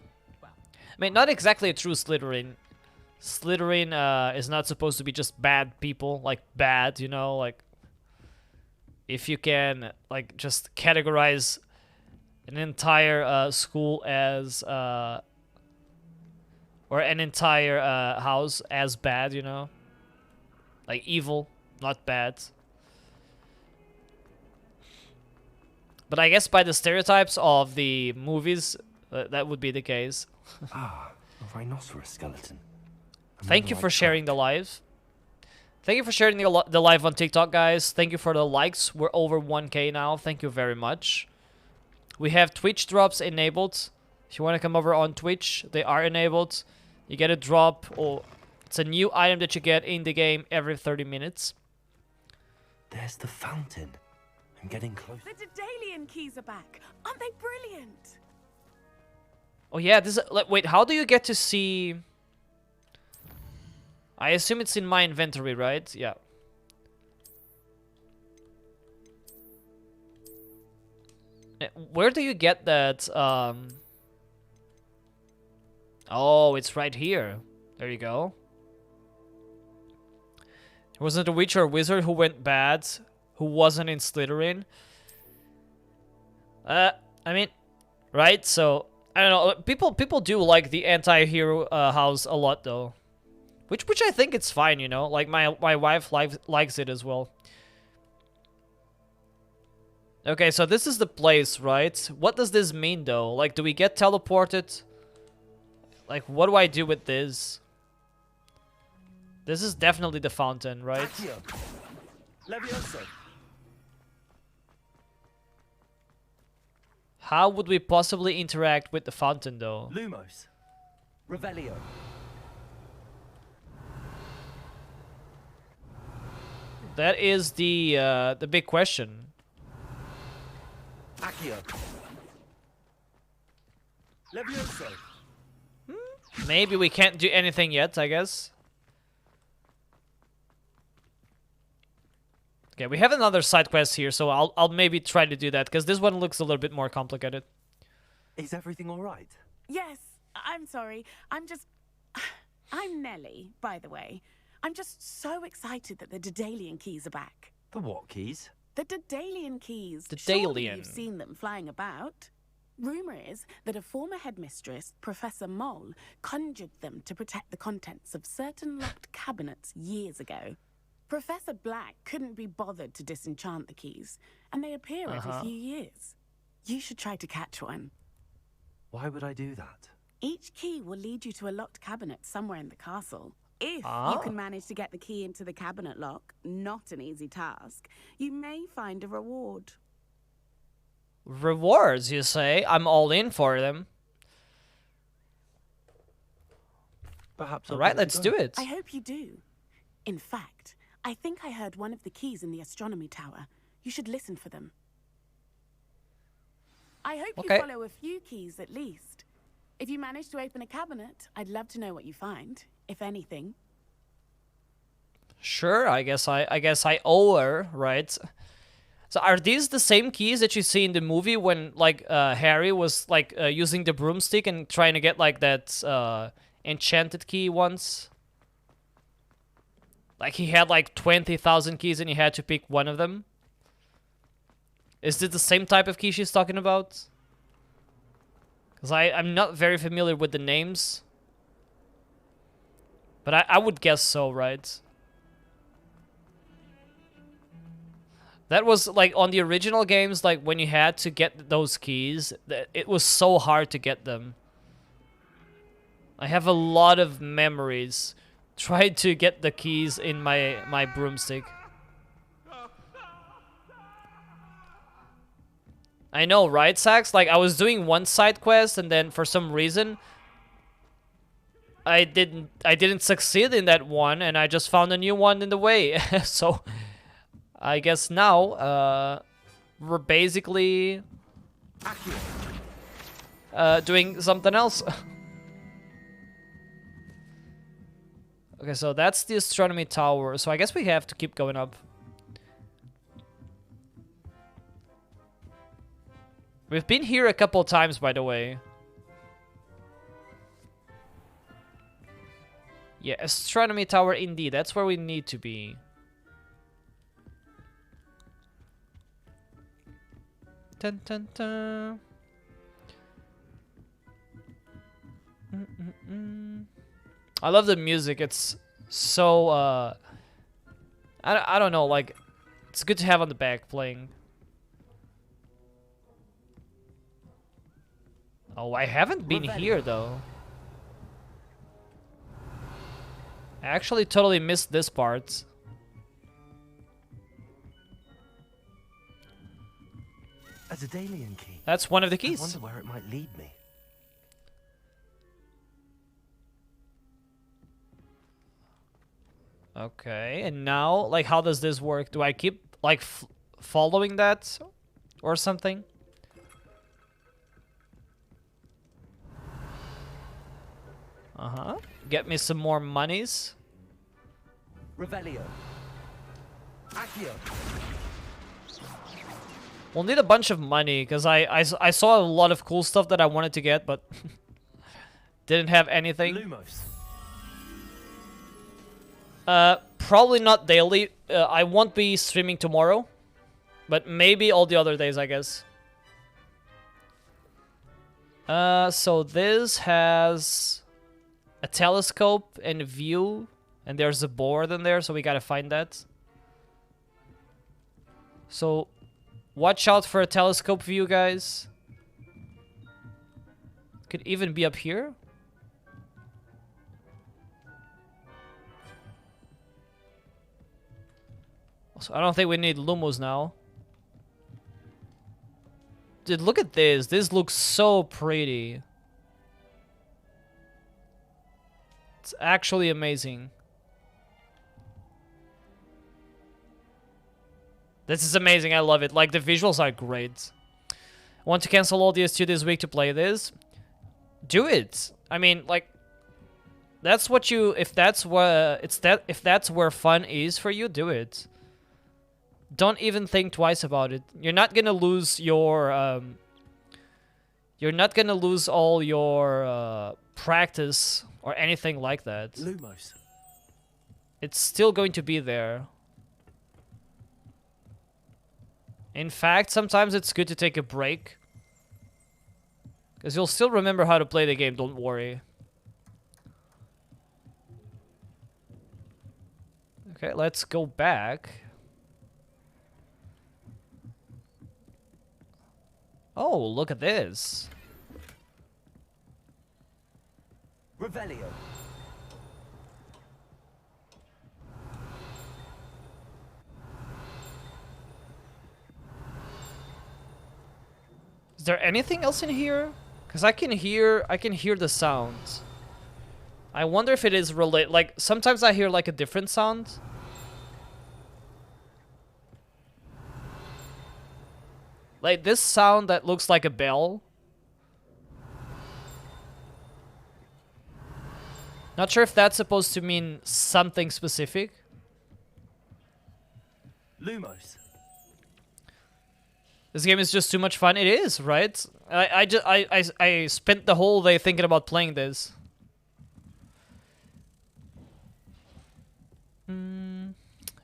I mean, not exactly a true Slytherin. Slytherin is not supposed to be just bad people, like bad, you know, like if you can like just categorize an entire school as or an entire house as bad, you know, like evil, not bad. But I guess by the stereotypes of the movies, that would be the case. Ah, a rhinoceros skeleton. Thank you for sharing the live. Thank you for sharing the live on TikTok, guys. Thank you for the likes. We're over 1K now. Thank you very much. We have Twitch drops enabled. If you want to come over on Twitch, they are enabled. You get a drop, or it's a new item that you get in the game every 30 minutes. There's the fountain. I'm getting close. The Daedalian keys are back. Aren't they brilliant? Oh yeah, this. Wait, how do you get to see? I assume it's in my inventory, right? Yeah. Where do you get that? Oh, it's right here. There you go. Wasn't a witch or wizard who went bad, who wasn't in Slytherin? I mean, right? So I don't know. People do like the anti-hero house a lot, though, which I think it's fine. You know, like my wife likes it as well. Okay, so this is the place, right? What does this mean, though? Like, do we get teleported? Like, what do I do with this? This is definitely the fountain, right? How would we possibly interact with the fountain, though? Lumos. Revelio. That is the big question. Accio. Levioso. Maybe we can't do anything yet, I guess. Okay, we have another side quest here, so I'll maybe try to do that, because this one looks a little bit more complicated. Is everything all right? Yes, I'm sorry. I'm Nellie, by the way. I'm just so excited that the Daedalian keys are back. The what keys? The Daedalian keys. Daedalian. Surely you've seen them flying about. Rumour is that a former headmistress, Professor Moll, conjured them to protect the contents of certain locked cabinets years ago. Professor Black couldn't be bothered to disenchant the keys, and they appear every few years. You should try to catch one. Why would I do that? Each key will lead you to a locked cabinet somewhere in the castle. If you can manage to get the key into the cabinet lock, not an easy task, you may find a reward. Rewards, you say? I'm all in for them. Perhaps. Alright, let's do it. I hope you do. In fact, I think I heard one of the keys in the astronomy tower. You should listen for them. I hope you follow a few keys at least. If you manage to open a cabinet, I'd love to know what you find, if anything. Sure, I guess I owe her, right? So are these the same keys that you see in the movie when like Harry was like using the broomstick and trying to get like that enchanted key once? Like he had like 20,000 keys and he had to pick one of them? Is this the same type of key she's talking about? Because I'm not very familiar with the names. But I would guess so, right? That was like on the original games, like when you had to get those keys, it was so hard to get them. I have a lot of memories trying to get the keys in my broomstick. I know, right, Sax? Like, I was doing one side quest, and then for some reason, I didn't succeed in that one, and I just found a new one in the way. So, I guess now, we're basically doing something else. Okay, so that's the astronomy tower. So I guess we have to keep going up. We've been here a couple times, by the way. Yeah, astronomy tower indeed. That's where we need to be. Dun, dun, dun. I love the music. It's so I don't know, like it's good to have on the back playing. Oh, I haven't been here though. I actually totally missed this part. A Daedalian key. That's one of the keys. I wonder where it might lead me. Okay, and now, like, how does this work? Do I keep, like, following that or something? Uh-huh. Get me some more monies. Revelio. Accio. We'll need a bunch of money, because I saw a lot of cool stuff that I wanted to get, but didn't have anything. Lumos. Probably not daily. I won't be streaming tomorrow, but maybe all the other days, I guess. So this has a telescope and a view, and there's a board in there, so we gotta find that. So, watch out for a telescope view, guys. Could even be up here. So I don't think we need lumos now. Dude, look at this. This looks so pretty. It's actually amazing. This is amazing. I love it. Like, the visuals are great. I want to cancel all DS2 this week to play this. Do it. I mean, like, that's what you... If that's where fun is for you, do it. Don't even think twice about it. You're not gonna lose your... you're not gonna lose all your practice or anything like that. Lumos. It's still going to be there. In fact, sometimes it's good to take a break. Because you'll still remember how to play the game, don't worry. Okay, let's go back. Oh, look at this. Revelio. Is there anything else in here? Because I can hear the sounds. I wonder if it is related. Like, sometimes I hear like a different sound. Like this sound that looks like a bell. Not sure if that's supposed to mean something specific. Lumos. This game is just too much fun. It is, right? I spent the whole day thinking about playing this.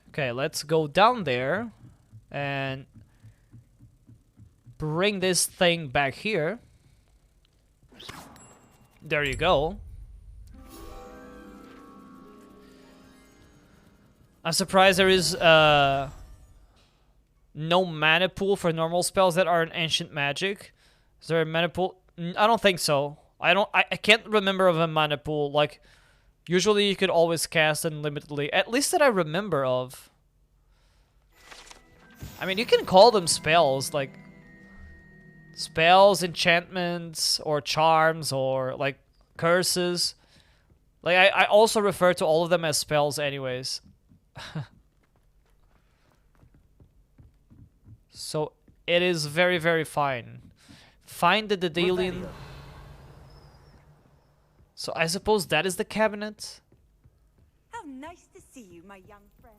Okay, let's go down there and bring this thing back here. There you go. I'm surprised there is no mana pool for normal spells that are in ancient magic. Is there a mana pool? I don't think so. I can't remember of a mana pool. Like, usually you could always cast unlimitedly. At least that I remember of. I mean, you can call them spells, like spells, enchantments, or charms, or like curses. Like, I also refer to all of them as spells anyways. So it is very, very fine. Find the Daedalian. So I suppose that is the cabinet. How nice to see you, my young friend.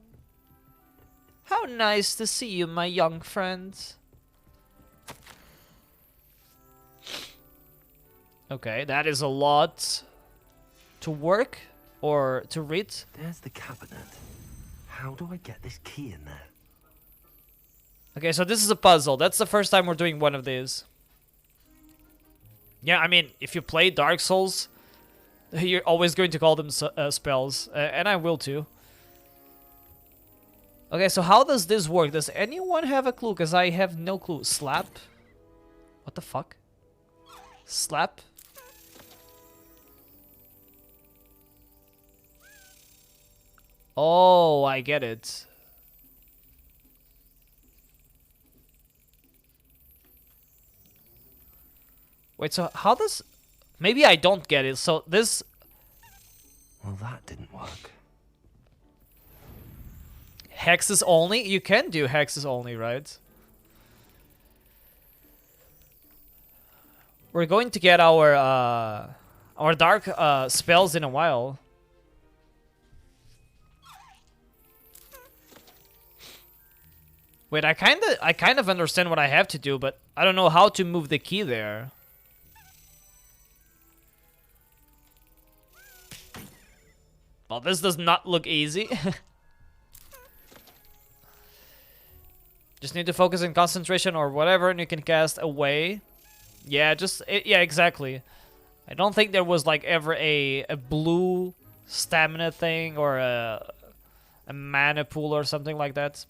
How nice to see you, my young friend. Okay, that is a lot to work or to read. There's the cabinet. How do I get this key in there? Okay, so this is a puzzle. That's the first time we're doing one of these. Yeah, I mean, if you play Dark Souls, you're always going to call them spells. And I will too. Okay, so how does this work? Does anyone have a clue? Because I have no clue. Slap? What the fuck? Slap? Oh, I get it. Wait, so how does... Maybe I don't get it. So this... Well, that didn't work. Hexes only? You can do hexes only, right? We're going to get our or dark spells in a while. Wait, I kind of understand what I have to do, but I don't know how to move the key there. Well, this does not look easy. Just need to focus on concentration or whatever, and you can cast away. Yeah, yeah, exactly. I don't think there was like ever a blue stamina thing or a mana pool or something like that.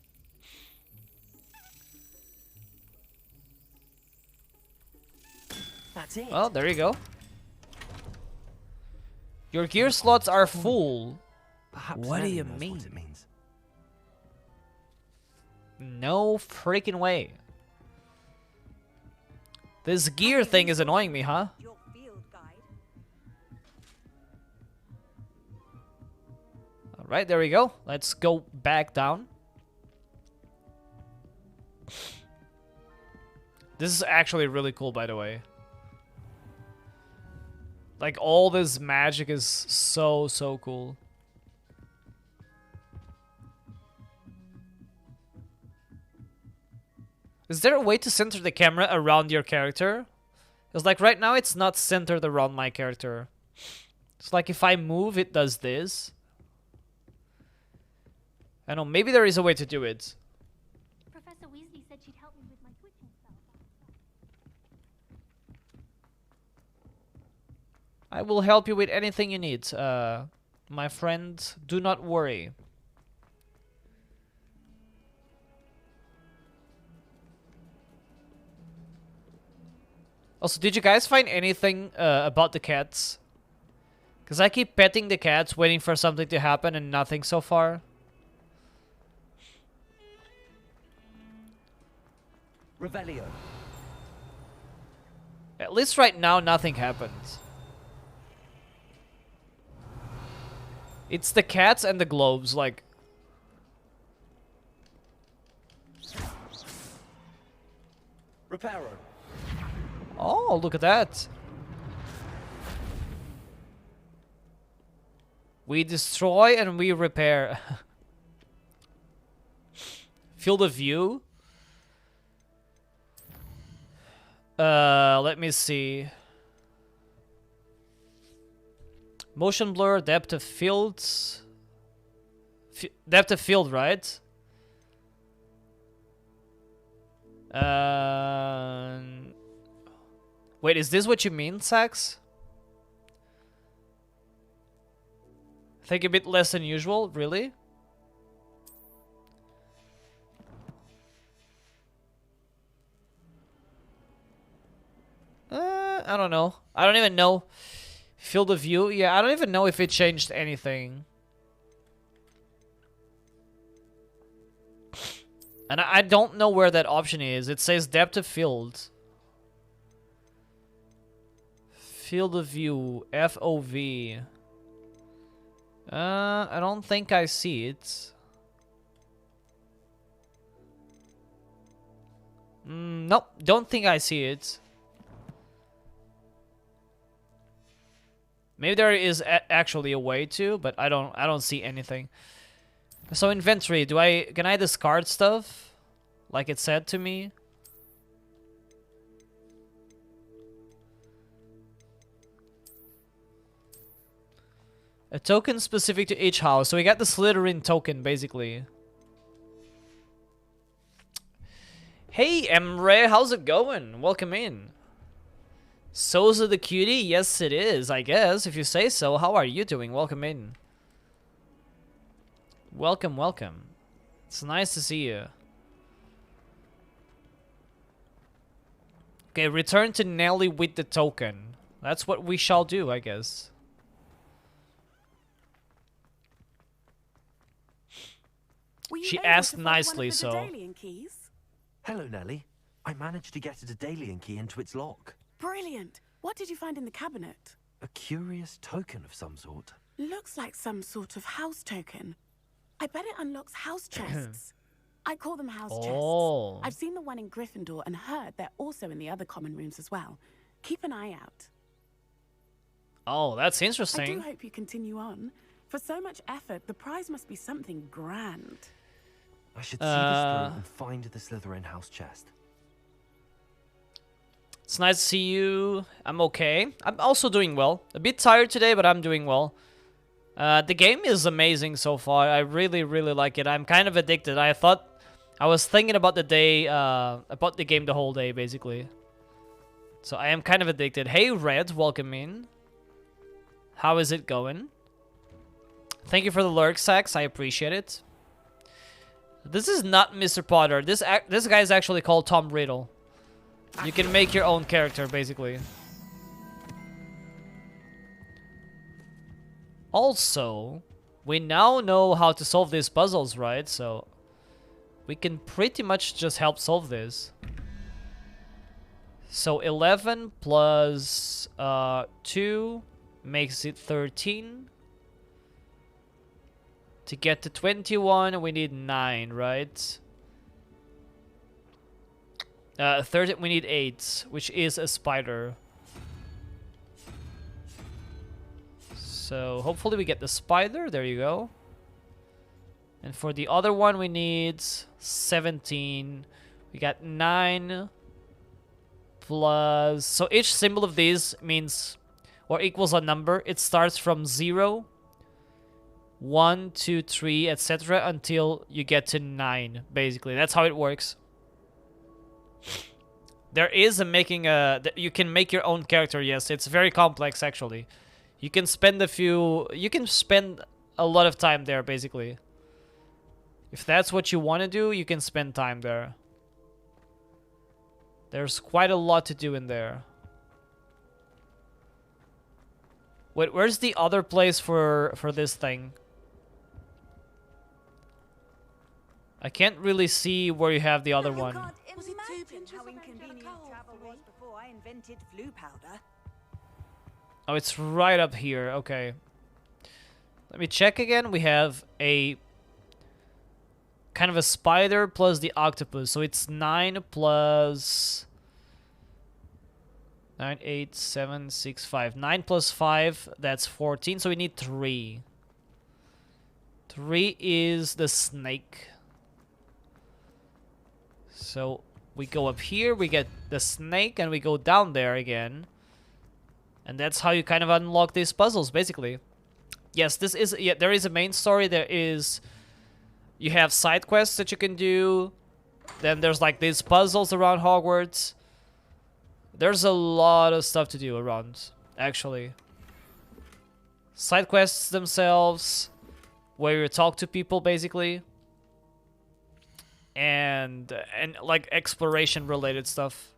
That's it. Well, there you go. Your gear slots are full. Perhaps What do Nellie you knows mean? What it means. No freaking way. This gear thing is annoying me, huh? Your field guide. Alright, there we go. Let's go back down. This is actually really cool, by the way. Like, all this magic is so cool. Is there a way to center the camera around your character? Because, like, right now it's not centered around my character. It's like if I move, it does this. I don't know, maybe there is a way to do it. Professor Weasley said she'd help me with my twitching spell. I will help you with anything you need, my friend. Do not worry. Also, did you guys find anything about the cats? Because I keep petting the cats, waiting for something to happen, and nothing so far. Revelio. At least right now, nothing happens. It's the cats and the globes, like... Reparo. Oh, look at that. We destroy and we repair. Field of view. Let me see. Motion blur, depth of field. Depth of field, right? Wait, is this what you mean, Sax? I think a bit less than usual, really? I don't know. I don't even know. Field of view? Yeah, I don't even know if it changed anything. And I don't know where that option is. It says depth of field. Field of view. FOV. I don't think I see it. Nope, don't think I see it. Maybe there is actually a way to, but I don't see anything. So inventory, can I discard stuff? Like it said to me? A token specific to each house. So we got the Slytherin token, basically. Hey, Emre, how's it going? Welcome in. So's the cutie? Yes, it is, I guess, if you say so. How are you doing? Welcome in. Welcome, welcome. It's nice to see you. Okay, return to Nelly with the token. That's what we shall do, I guess. She asked nicely, so... Hello, Nelly. I managed to get a Daedalian key into its lock. Brilliant. What did you find in the cabinet? A curious token of some sort. Looks like some sort of house token. I bet it unlocks house chests. I call them house chests. I've seen the one in Gryffindor and heard they're also in the other common rooms as well. Keep an eye out. Oh, that's I do interesting. hope you continue on. For so much effort, the prize must be something grand. I should see this through and find the Slytherin house chest. It's nice to see you. I'm okay. I'm also doing well. A bit tired today, but I'm doing well. The game is amazing so far. I really, really like it. I'm kind of addicted. I was thinking about the game the whole day, basically. So I am kind of addicted. Hey, Red, welcome in. How is it going? Thank you for the lurk, Sax. I appreciate it. This is not Mr. Potter. This guy is actually called Tom Riddle. You can make your own character, basically. Also, we now know how to solve these puzzles, right? So we can pretty much just help solve this. So 11 plus 2 makes it 13. To get to 21, we need 9, right? 13, we need 8, which is a spider. So hopefully we get the spider. There you go. And for the other one, we need 17. We got 9 plus... So each symbol of these means or equals a number. It starts from 0, 1, 2, 3, etc. until you get to 9, basically. That's how it works. There is you can make your own character, yes. It's very complex, actually. You can spend a lot of time there, basically. If that's what you want to do, you can spend time there. There's quite a lot to do in there. Wait, where's the other place for this thing? I can't really see where you have the other one. Imagine how inconvenient travel was before I invented blue powder. Oh, it's right up here. Okay. Let me check again. We have a kind of a spider plus the octopus. So it's 9 plus 9, 8, 7, 6, 5. 9 plus 5, that's 14. So we need 3. 3 is the snake. So we go up here, we get the snake, and we go down there again. And that's how you kind of unlock these puzzles, basically. Yes, there is a main story. You have side quests that you can do. Then there's like these puzzles around Hogwarts. There's a lot of stuff to do around, actually. Side quests themselves, where you talk to people, basically. And like exploration related stuff.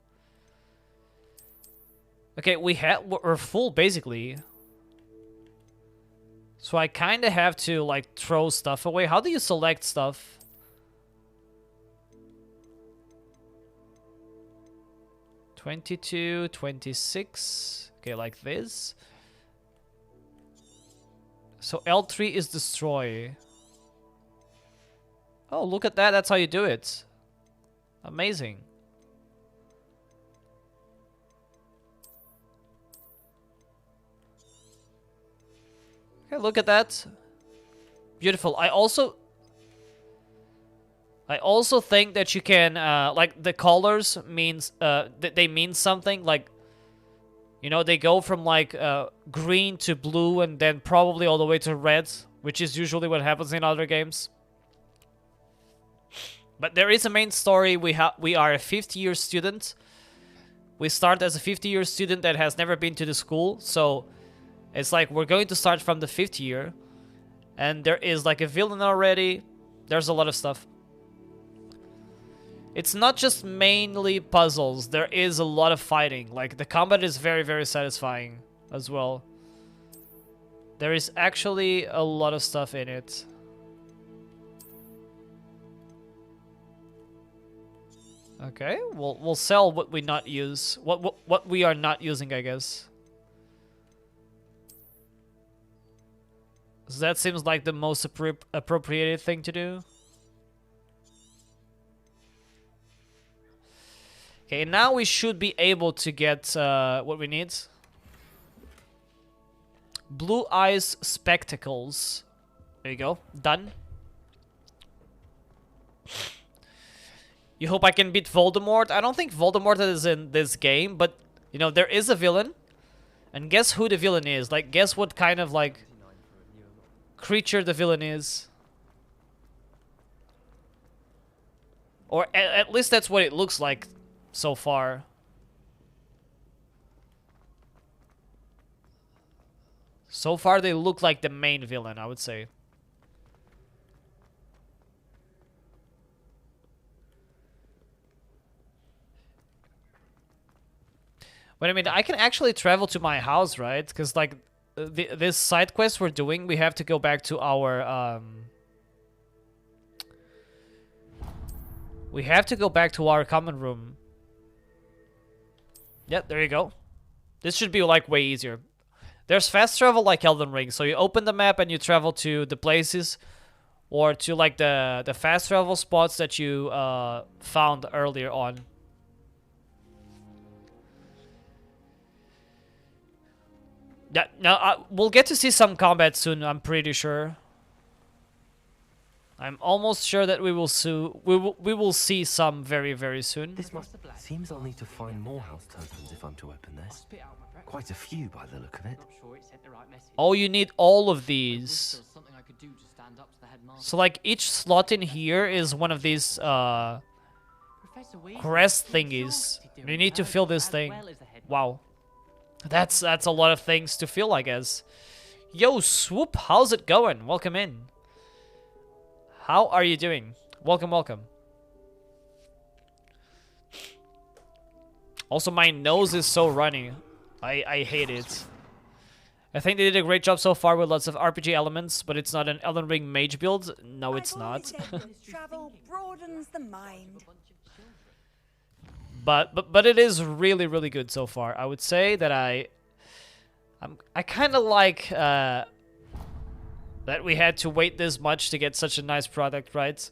Okay, we're full, basically. So I kind of have to, like, throw stuff away. How do you select stuff? $22, $26. Okay, like this. So L3 is destroy. Oh, look at that. That's how you do it. Amazing. Okay, look at that. Beautiful. I also think that you can like the colors means they mean something, like, you know, they go from like green to blue and then probably all the way to red, which is usually what happens in other games. But there is a main story. We are a 50-year student. We start as a 50-year student that has never been to the school, so it's like we're going to start from the 5th year. And there is like a villain already. There's a lot of stuff. It's not just mainly puzzles. There is a lot of fighting. Like, the combat is very, very satisfying as well. There is actually a lot of stuff in it. Okay, we'll sell what we not use. What we are not using, I guess. So that seems like the most appropriated thing to do. Okay, now we should be able to get what we need. Blue eyes spectacles. There you go. Done. You hope I can beat Voldemort? I don't think Voldemort is in this game, but you know, there is a villain. And guess who the villain is? Like, guess what kind of like creature the villain is? Or at least that's what it looks like so far. So far they look like the main villain, I would say. But I mean, I can actually travel to my house, right? Because like this side quest we're doing, we have to go back to our we have to go back to our common room. Yep, there you go. This should be like way easier. There's fast travel like Elden Ring, so you open the map and you travel to the places or to like the fast travel spots that you found earlier on. Yeah, now we'll get to see some combat soon, I'm pretty sure. I'm almost sure that we will see some very soon. This must seems I'll need to find more house tokens if I'm to open this. Quite a few by the look of it. Oh, you need all of these. So like each slot in here is one of these crest thingies. You need to fill this thing. Wow. That's a lot of things to fill, I guess. Yo, Swoop, how's it going? Welcome in. How are you doing? Welcome, welcome. Also, my nose is so runny. I hate it. I think they did a great job so far with lots of RPG elements, but it's not an Elden Ring mage build. No, it's not. Travel broadens the mind. But it is really good so far. I would say that I kind of like that we had to wait this much to get such a nice product, right?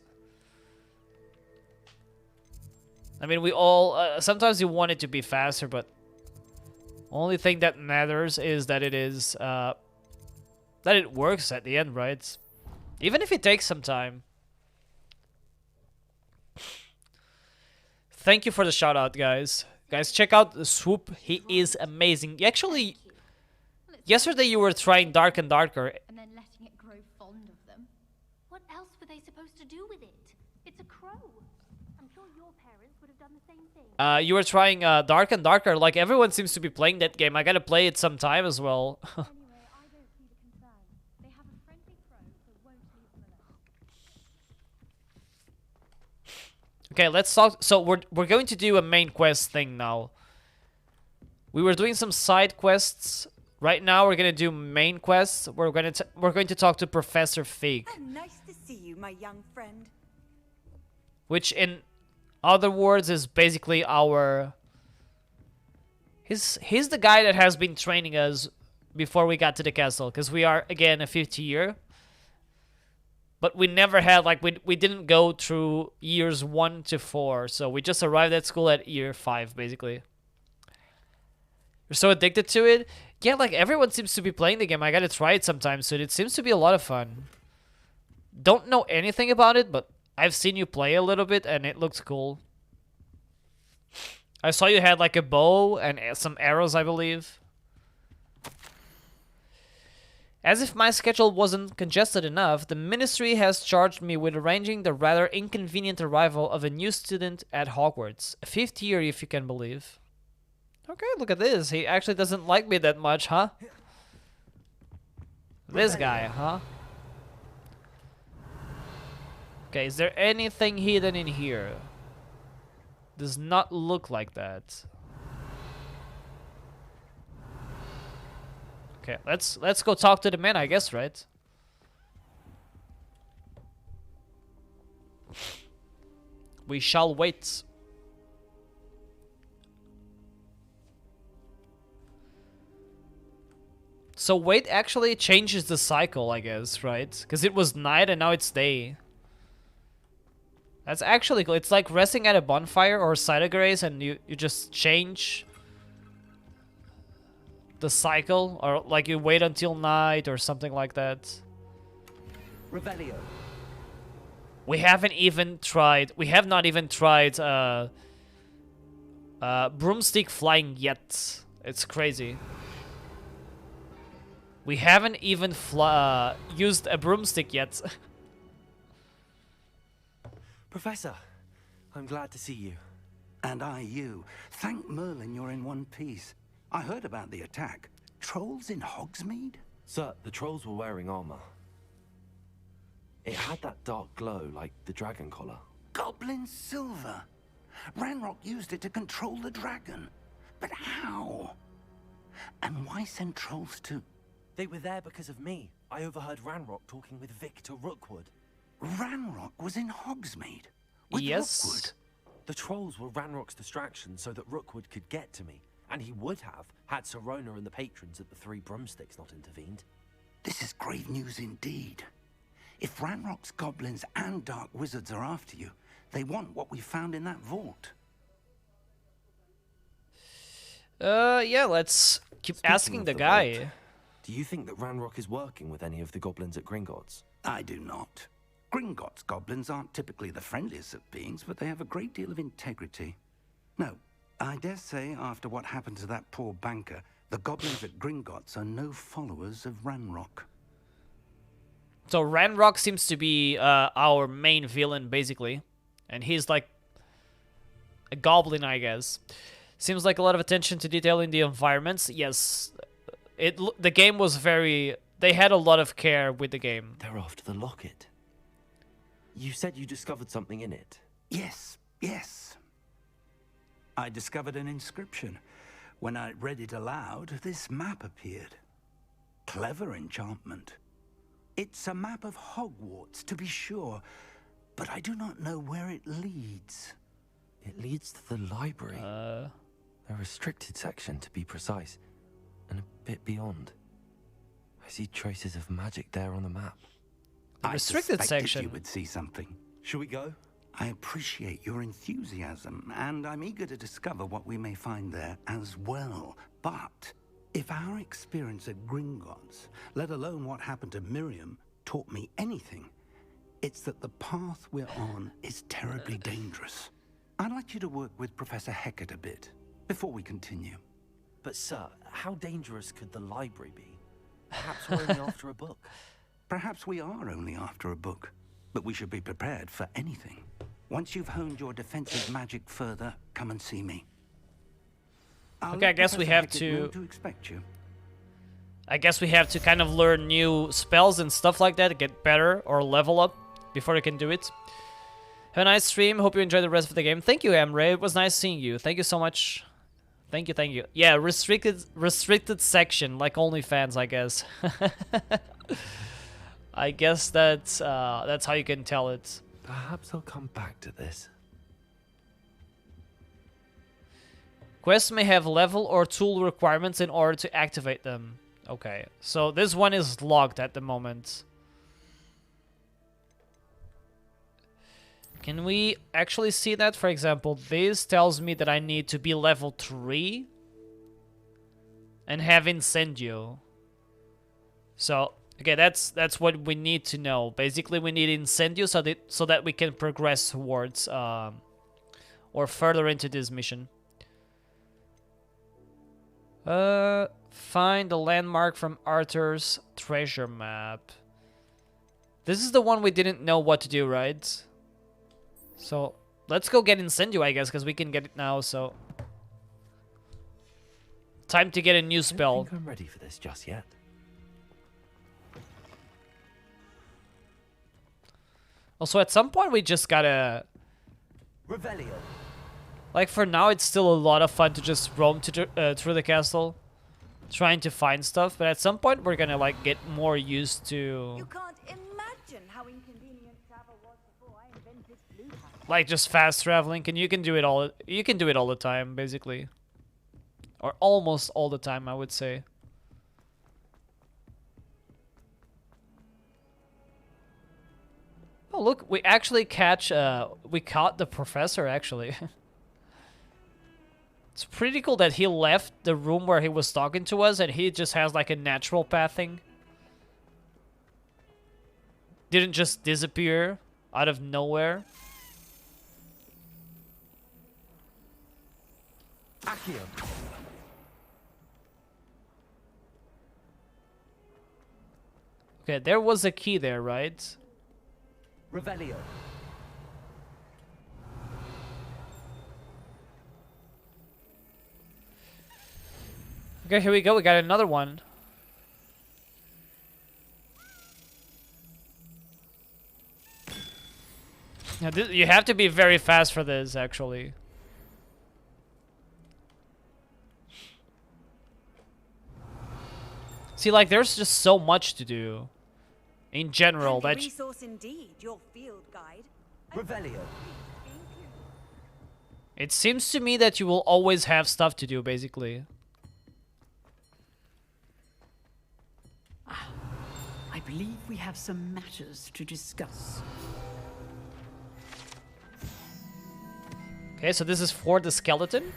I mean, we all sometimes you want it to be faster, but only thing that matters is that it is that it works at the end, right? Even if it takes some time. Thank you for the shout out, guys. Guys, check out the Swoop. He is amazing. Actually, yesterday you were trying Dark and Darker. And then letting it grow fond of them. What else were they supposed to do with it? It's a crow. I'm sure your parents would have done the same thing. You were trying Dark and Darker. Like, everyone seems to be playing that game. I gotta play it sometime as well. Okay, let's talk. So we're going to do a main quest thing now. We were doing some side quests. Right now we're gonna do main quests. We're going to talk to Professor Fig. Nice to see you, my young friend. Which, in other words, is basically our. He's the guy that has been training us before we got to the castle, because we are again a 50 year. But we never had, like, we didn't go through years 1 to 4, so we just arrived at school at year 5, basically. You're so addicted to it? Yeah, like, everyone seems to be playing the game. I gotta try it sometime soon. It seems to be a lot of fun. Don't know anything about it, but I've seen you play a little bit, and it looks cool. I saw you had, like, a bow and some arrows, I believe. As if my schedule wasn't congested enough, the ministry has charged me with arranging the rather inconvenient arrival of a new student at Hogwarts. A 5th year, if you can believe. Okay, look at this. He actually doesn't like me that much, huh? This guy, huh? Okay, is there anything hidden in here? Does not look like that. Okay, let's go talk to the man, I guess, right? We shall wait. So wait actually changes the cycle, I guess, right? Because it was night and now it's day. That's actually cool. It's like resting at a bonfire or cider grace and you just change the cycle, or like you wait until night or something like that. Revelio. We haven't even tried. We have not even tried broomstick flying yet. It's crazy. We haven't even used a broomstick yet. Professor, I'm glad to see you. And I you. Thank Merlin you're in one piece. I heard about the attack. Trolls in Hogsmeade? Sir, the trolls were wearing armor. It had that dark glow like the dragon collar. Goblin silver. Ranrock used it to control the dragon. But how? And why send trolls to... They were there because of me. I overheard Ranrock talking with Victor Rookwood. Ranrock was in Hogsmeade? With yes. Rookwood? The trolls were Ranrock's distraction so that Rookwood could get to me. And he would have, had Sirona and the patrons at the Three Broomsticks not intervened. This is grave news indeed. If Ranrock's goblins and dark wizards are after you, they want what we found in that vault. Yeah, let's keep asking the guy. Vault, do you think that Ranrock is working with any of the goblins at Gringotts? I do not. Gringotts goblins aren't typically the friendliest of beings, but they have a great deal of integrity. No, I dare say after what happened to that poor banker, the goblins at Gringotts are no followers of Ranrock. So Ranrock seems to be our main villain, basically. And he's like a goblin, I guess. Seems like a lot of attention to detail in the environments. Yes, the game was very... They had a lot of care with the game. They're after the locket. You said you discovered something in it. Yes, yes. I discovered an inscription. When I read it aloud, this map appeared. Clever enchantment. It's a map of Hogwarts, to be sure, but I do not know where it leads. It leads to the library. A restricted section, to be precise, and a bit beyond. I see traces of magic there on the map. The restricted section. You would see something. Shall we go? I appreciate your enthusiasm, and I'm eager to discover what we may find there as well. But if our experience at Gringotts, let alone what happened to Miriam, taught me anything, it's that the path we're on is terribly dangerous. I'd like you to work with Professor Hecat a bit before we continue. But sir, how dangerous could the library be? Perhaps we're only after a book. Perhaps we are only after a book, but we should be prepared for anything. Once you've honed your defensive magic further, come and see me. Okay, I guess we have to expect you. I guess we have to kind of learn new spells and stuff like that to get better or level up before we can do it. Have a nice stream. Hope you enjoy the rest of the game. Thank you, Emre. It was nice seeing you. Thank you so much. Thank you, thank you. Yeah, restricted section, like OnlyFans, I guess. I guess that's how you can tell it. Perhaps I'll come back to this. Quests may have level or tool requirements in order to activate them. Okay, so this one is locked at the moment. Can we actually see that? For example, this tells me that I need to be level 3 and have Incendio. So, okay, that's what we need to know. Basically, we need Incendio so that we can progress towards or further into this mission. Find the landmark from Arthur's treasure map. This is the one we didn't know what to do, right? So, let's go get Incendio, I guess, because we can get it now, so... Time to get a new spell. I don't think I'm ready for this just yet. Also, at some point, we just gotta... Revelio. Like, for now, it's still a lot of fun to just roam through the castle. Trying to find stuff, but at some point, we're gonna, like, get more used to... You can't imagine how inconvenient travel was before I invented blue pack. Like, just fast traveling, and you can do it all the time, basically. Or almost all the time, I would say. Oh, look, we actually we caught the professor, actually. It's pretty cool that he left the room where he was talking to us and he just has like a natural pathing. Didn't just disappear out of nowhere. Accio. Okay, there was a key there, right? Revelio. Okay, here we go. We got another one. Now, you have to be very fast for this, actually. See, like, there's just so much to do. In general, that... resource indeed, your field guide. Revelio. It seems to me that you will always have stuff to do, basically. I believe we have some matters to discuss. Okay, so this is for the skeleton.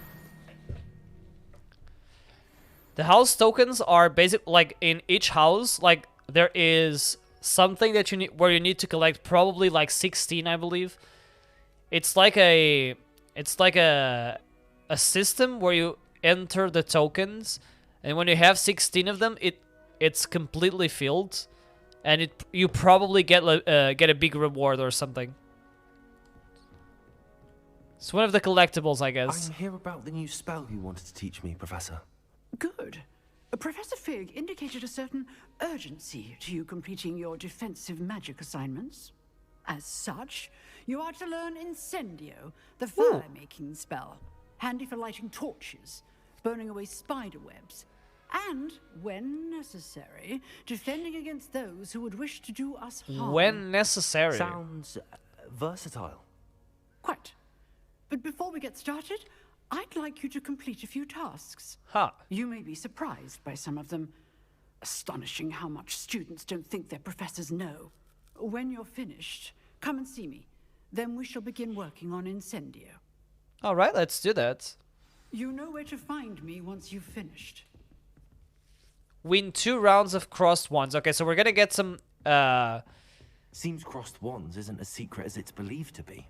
The house tokens are basic, like in each house, like there is something that you need, where you need to collect probably like 16, I believe. It's like a system where you enter the tokens, and when you have 16 of them, it's completely filled, and you probably get a big reward or something. It's one of the collectibles, I guess. I'm here about the new spell you wanted to teach me, Professor. Good. Professor Fig indicated a certain urgency to you completing your defensive magic assignments. As such, you are to learn Incendio, the fire-making spell, handy for lighting torches, burning away spider webs, and, when necessary, defending against those who would wish to do us harm. When necessary. Sounds versatile. Quite. But before we get started, I'd like you to complete a few tasks. Huh. You may be surprised by some of them. Astonishing how much students don't think their professors know. When you're finished, come and see me. Then we shall begin working on Incendio. All right, let's do that. You know where to find me once you've finished. Win 2 rounds of crossed ones. Okay, so we're gonna get some... Seems crossed wands isn't as secret as it's believed to be.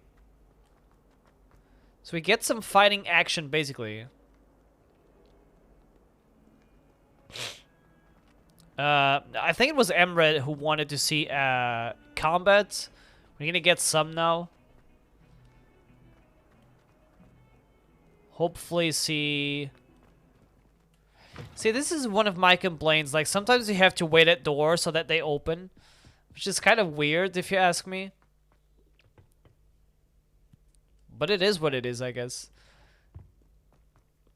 So we get some fighting action, basically. I think it was Emred who wanted to see combat. We're gonna get some now. Hopefully see... See, this is one of my complaints. Like, sometimes you have to wait at doors so that they open. Which is kind of weird, if you ask me. But it is what it is, I guess.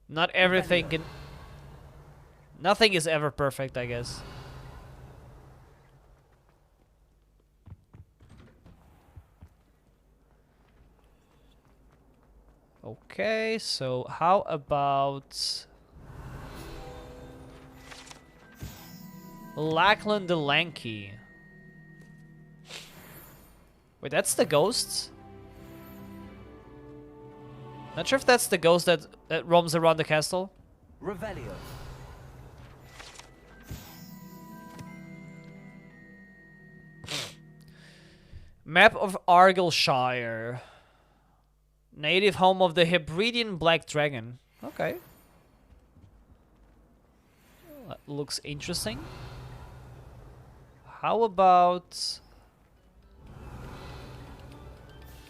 Not everything can... Nothing is ever perfect, I guess. Okay, so how about... Lackland the Lanky. Wait, that's the ghosts? Not sure if that's the ghost that roams around the castle. Revelio. Map of Argyllshire. Native home of the Hebridean Black Dragon. Okay. That looks interesting. How about...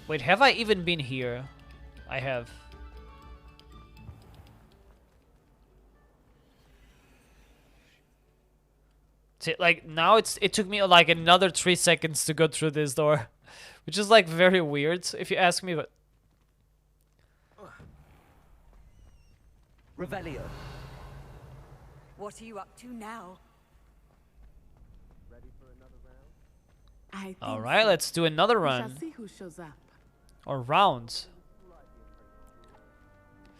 Wait, have I even been here? I have. See, like, now it took me like another 3 seconds to go through this door. Which is like very weird, if you ask me, but... Revelio. What are you up to now? Ready for another round? Alright, let's do another We shall run. see who shows up. Or rounds.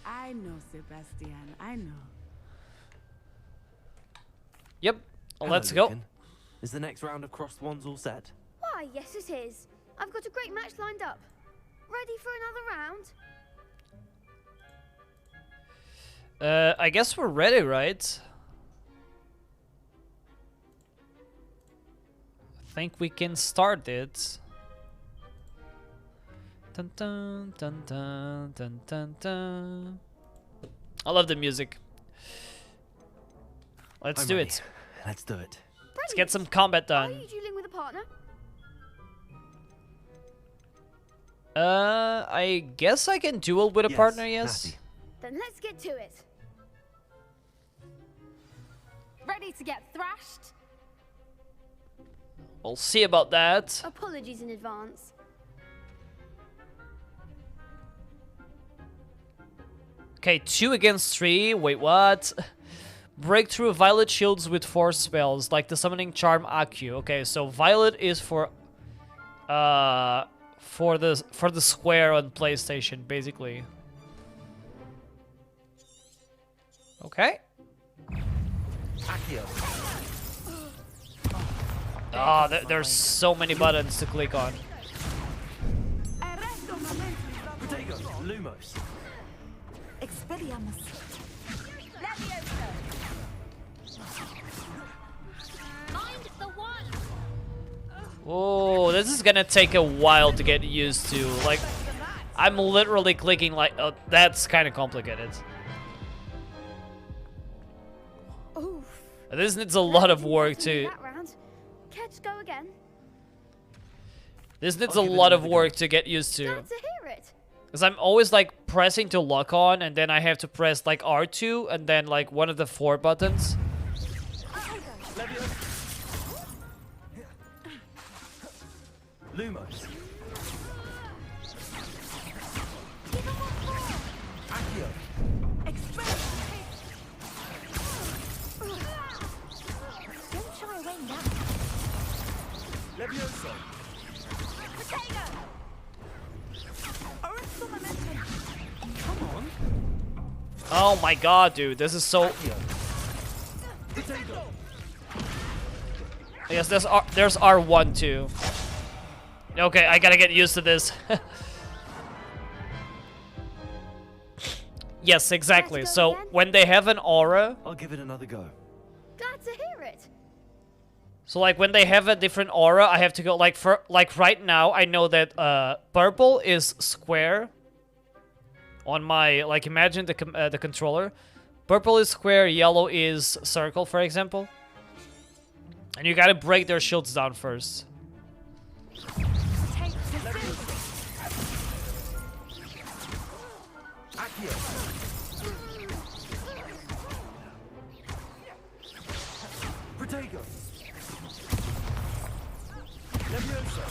I know, Sebastian. I know. Yep, Hello, let's go. Lucan. Is the next round of crossed wands all set? Why, yes it is. I've got a great match lined up. Ready for another round? I guess we're ready, right? I think we can start it. Dun dun dun dun dun dun dun. I love the music. Let's do it. Let's do it. Let's get some combat done. Are you dueling with a partner? I guess I can duel with a partner, yes. Natty. Then let's get to it. Ready to get thrashed? We'll see about that. Apologies in advance. Okay, 2 against 3. Wait, what? Break through violet shields with force spells, like the summoning charm Akku. Okay, so violet is for the square on PlayStation, basically. Okay. Ah, there's so many buttons to click on. Lumos. Expelliarmus. Oh, this is gonna take a while to get used to. Like, I'm literally clicking like, oh, that's kind of complicated. Oof. This needs a lot of work too. That round. Care to go again? This needs a lot of work to get used to. Glad to hear it. Because I'm always like pressing to lock on, and then I have to press like R2 and then like one of the 4 buttons. Lumos. Don't shy away now. Levioso. Come on. Oh my god, dude, this is so... Yes, there's R1 too. Okay, I gotta get used to this. Yes, exactly. So when they have an aura, I'll give it another go. Glad to hear it. so like when they have a different aura, I have to go like for like right now. I know that purple is square. On my like, imagine the controller. Purple is square, yellow is circle, for example. And you gotta break their shields down first. Protego. Levioso.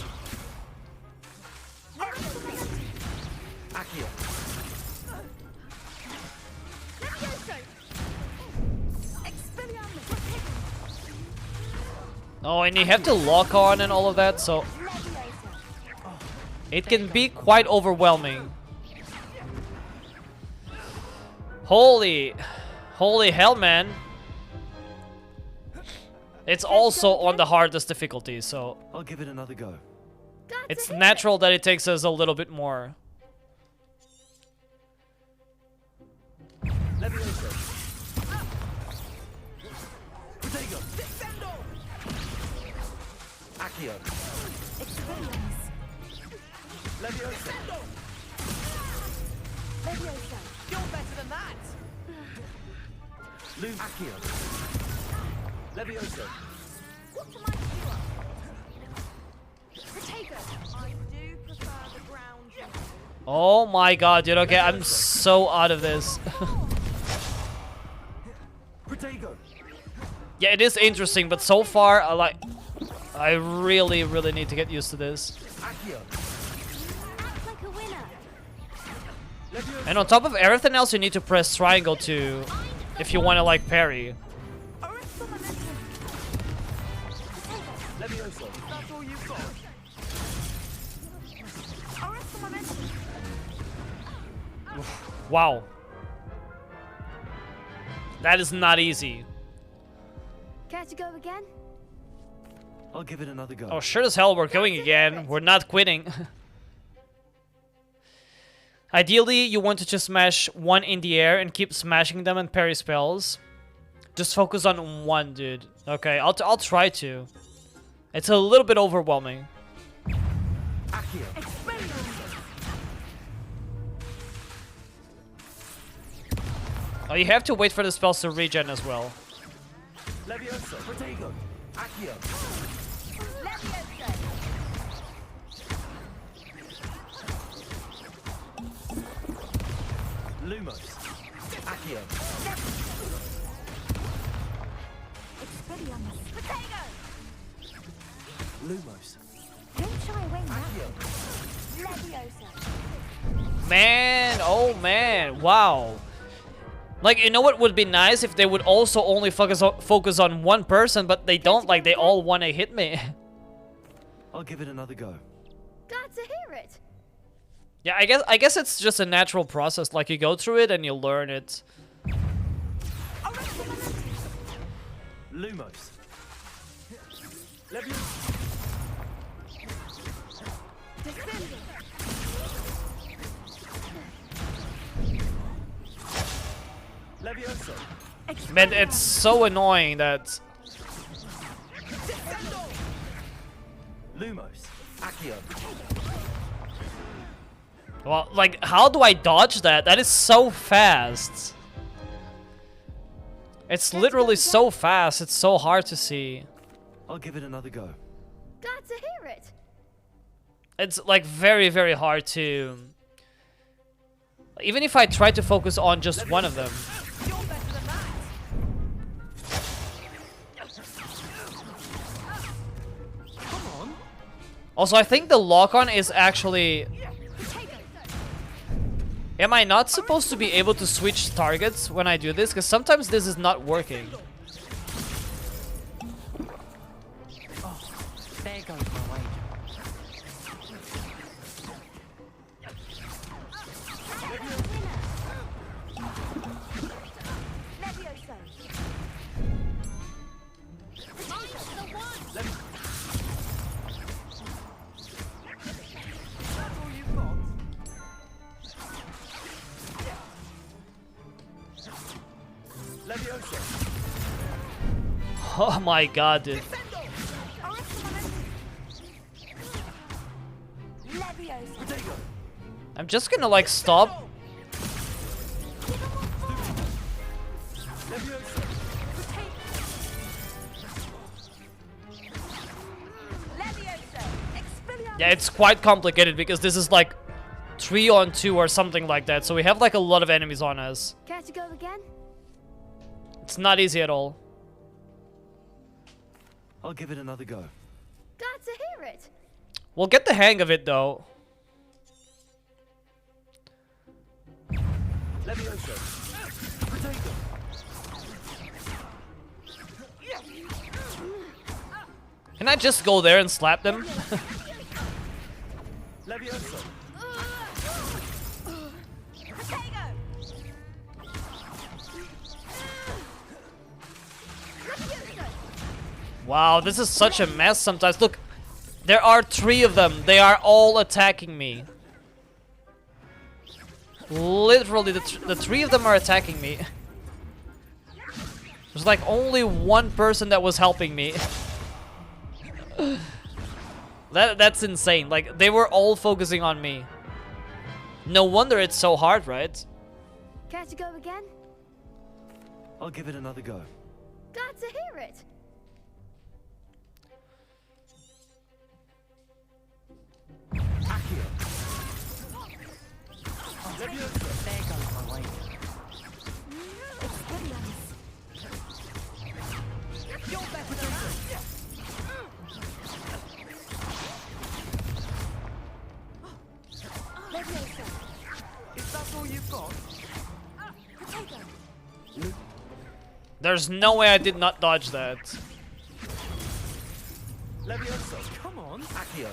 Accio. Oh, and you have to lock on and all of that, so it can be quite overwhelming. Holy hell, man. It's also on the hardest difficulty, so I'll give it another go. it's natural that it takes us a little bit more. Levioso. Protego. Accio. Levioso. Levioso. You're better than that. Accio. Levioso. What am I to do? Protego. I do prefer the ground. Oh my god, dude. Okay, I'm so out of this. Protego. Yeah, it is interesting, but so far, I really need to get used to this. Accio. Act like a winner. And on top of everything else, you need to press triangle too, if you want to like parry. Levioso. That's all you've got. Wow. That is not easy. Care to go again? I'll give it another go. Oh, sure as hell we're going again. We're not quitting. Ideally, you want to just smash one in the air and keep smashing them and parry spells. Just focus on one, dude. Okay, I'll try to. It's a little bit overwhelming. Oh, you have to wait for the spells to regen as well. Levioso, Protego, Accio. Lumos, Accio. Lumos. Don't shy away now. Leviosa. Man, oh man, wow. Like, you know what would be nice if they would also only focus on one person, but they don't. Like, they all want to hit me. I'll give it another go. Glad to hear it. Yeah, I guess it's just a natural process. Like, you go through it and you learn it. Lumos. Levioso. Levioso. Man, it's so annoying that... Lumos. Accio. Well, like, how do I dodge that? That is so fast. It's literally so fast. It's so hard to see. I'll give it another go. Glad to hear it. It's like very, very hard to... Even if I try to focus on just one of them. Also, I think the lock-on is actually... Am I not supposed to be able to switch targets when I do this? Because sometimes this is not working. Oh, there goes my wager. Oh my god, dude. I'm just gonna like stop. Yeah, it's quite complicated because this is like 3-on-2 or something like that. So we have like a lot of enemies on us. Care to go again? It's not easy at all. I'll give it another go. Glad to hear it. We'll get the hang of it though. Levioso. Protego. Can I just go there and slap them? Levioso. Wow, this is such a mess sometimes. Look, there are 3 of them. They are all attacking me. Literally, the 3 of them are attacking me. There's like only one person that was helping me. That's insane. Like, they were all focusing on me. No wonder it's so hard, right? Care to go again? I'll give it another go. Glad to hear it. There goes my wager. Is that all you've got? There's no way I did not dodge that. Levioso, come on. Accio.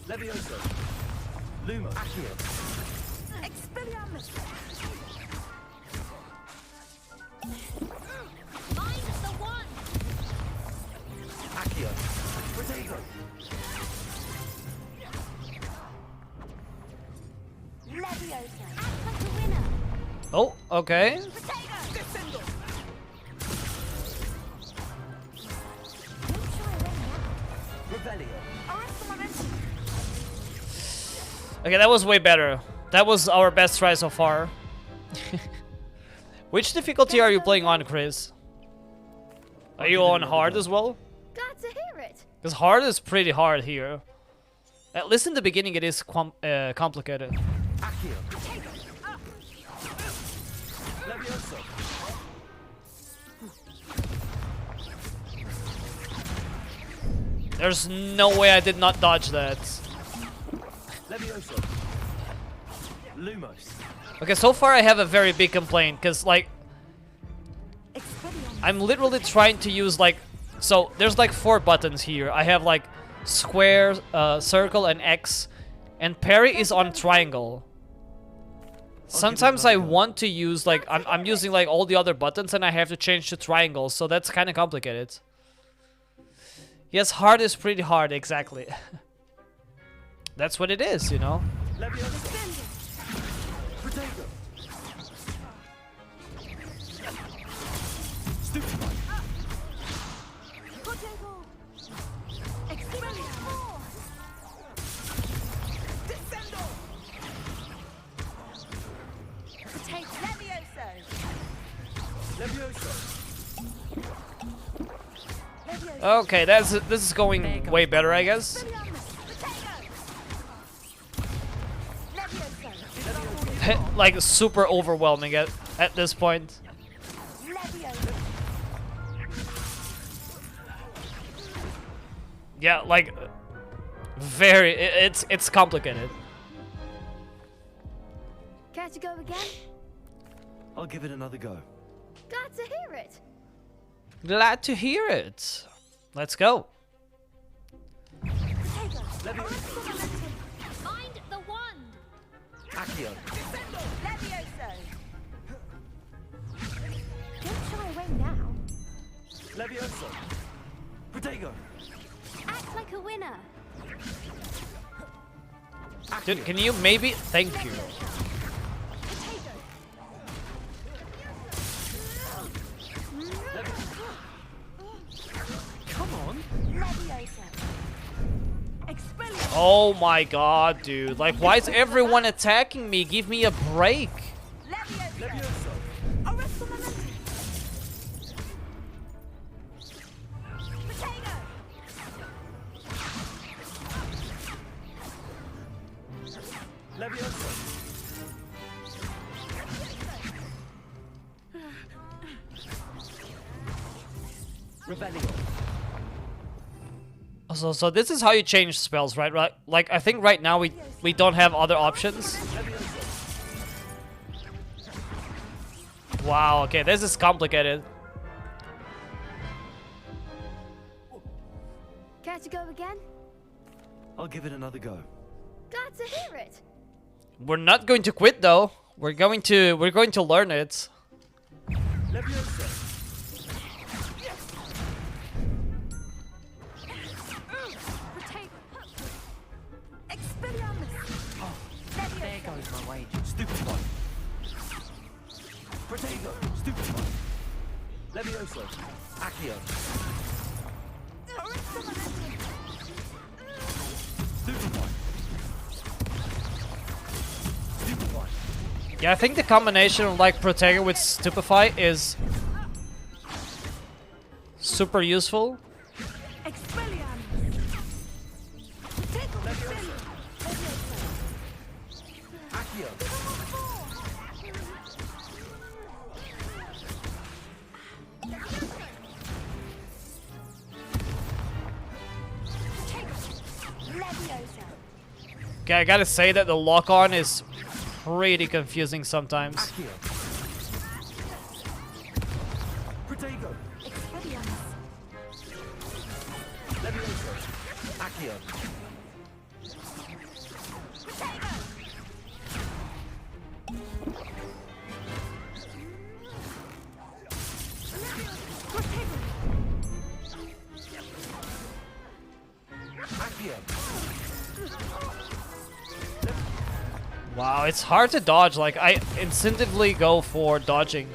Levioso. Luma. Accio. Expelliarmus. Mine's the one. Oh, okay. Okay, that was way better. That was our best try so far. Which difficulty are you playing on, Chris? Are you on hard as well? Glad to hear it. Because hard is pretty hard here. At least in the beginning it is complicated. There's no way I did not dodge that. Lumos. Okay, so far I have a very big complaint, because, like, I'm literally trying to use, like, so there's, like, 4 buttons here. I have, like, square, circle, and X, and parry is on triangle. Sometimes I want to use, like, I'm using, like, all the other buttons, and I have to change to triangle, so that's kind of complicated. Yes, hard is pretty hard, exactly. That's what it is, you know? Okay, this is going way better, I guess. Like super overwhelming at this point. Yeah, like very. It's complicated. Care to go again? I'll give it another go. Glad to hear it. Glad to hear it. Let's go. Find the wand. Accio. Levioso. Don't shy away now. Levioso. Protego. Act like a winner. Dude, can you maybe? Thank you. Come on. Oh my god, dude. Like, why is everyone attacking me? Give me a break. So this is how you change spells, right? Right? Like, I think right now we don't have other options. Wow, okay, this is complicated. Care to go again? I'll give it another go. Glad to hear it. We're not going to quit though. We're going to learn it. There goes my wages. Stupefy. Protego. Stupefy. Levioso. Accio. Stupefy. Stupefy. Yeah, I think the combination of like Protego with Stupefy is super useful. Okay, I gotta say that the lock-on is pretty confusing sometimes. Protego. Levioso. Accio. Wow, it's hard to dodge. Like, I instinctively go for dodging.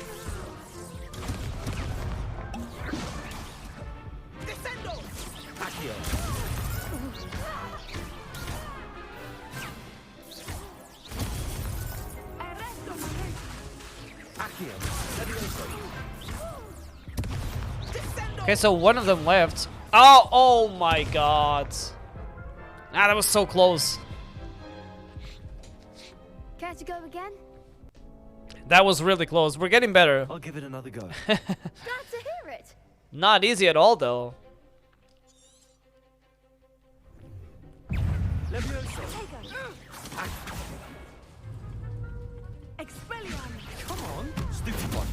Okay, so one of them left. Oh my god. Ah, that was so close. Care to go again? That was really close. We're getting better. I'll give it another go. Glad to hear it. Not easy at all, though. Expelliarmus! Come on, stupid one.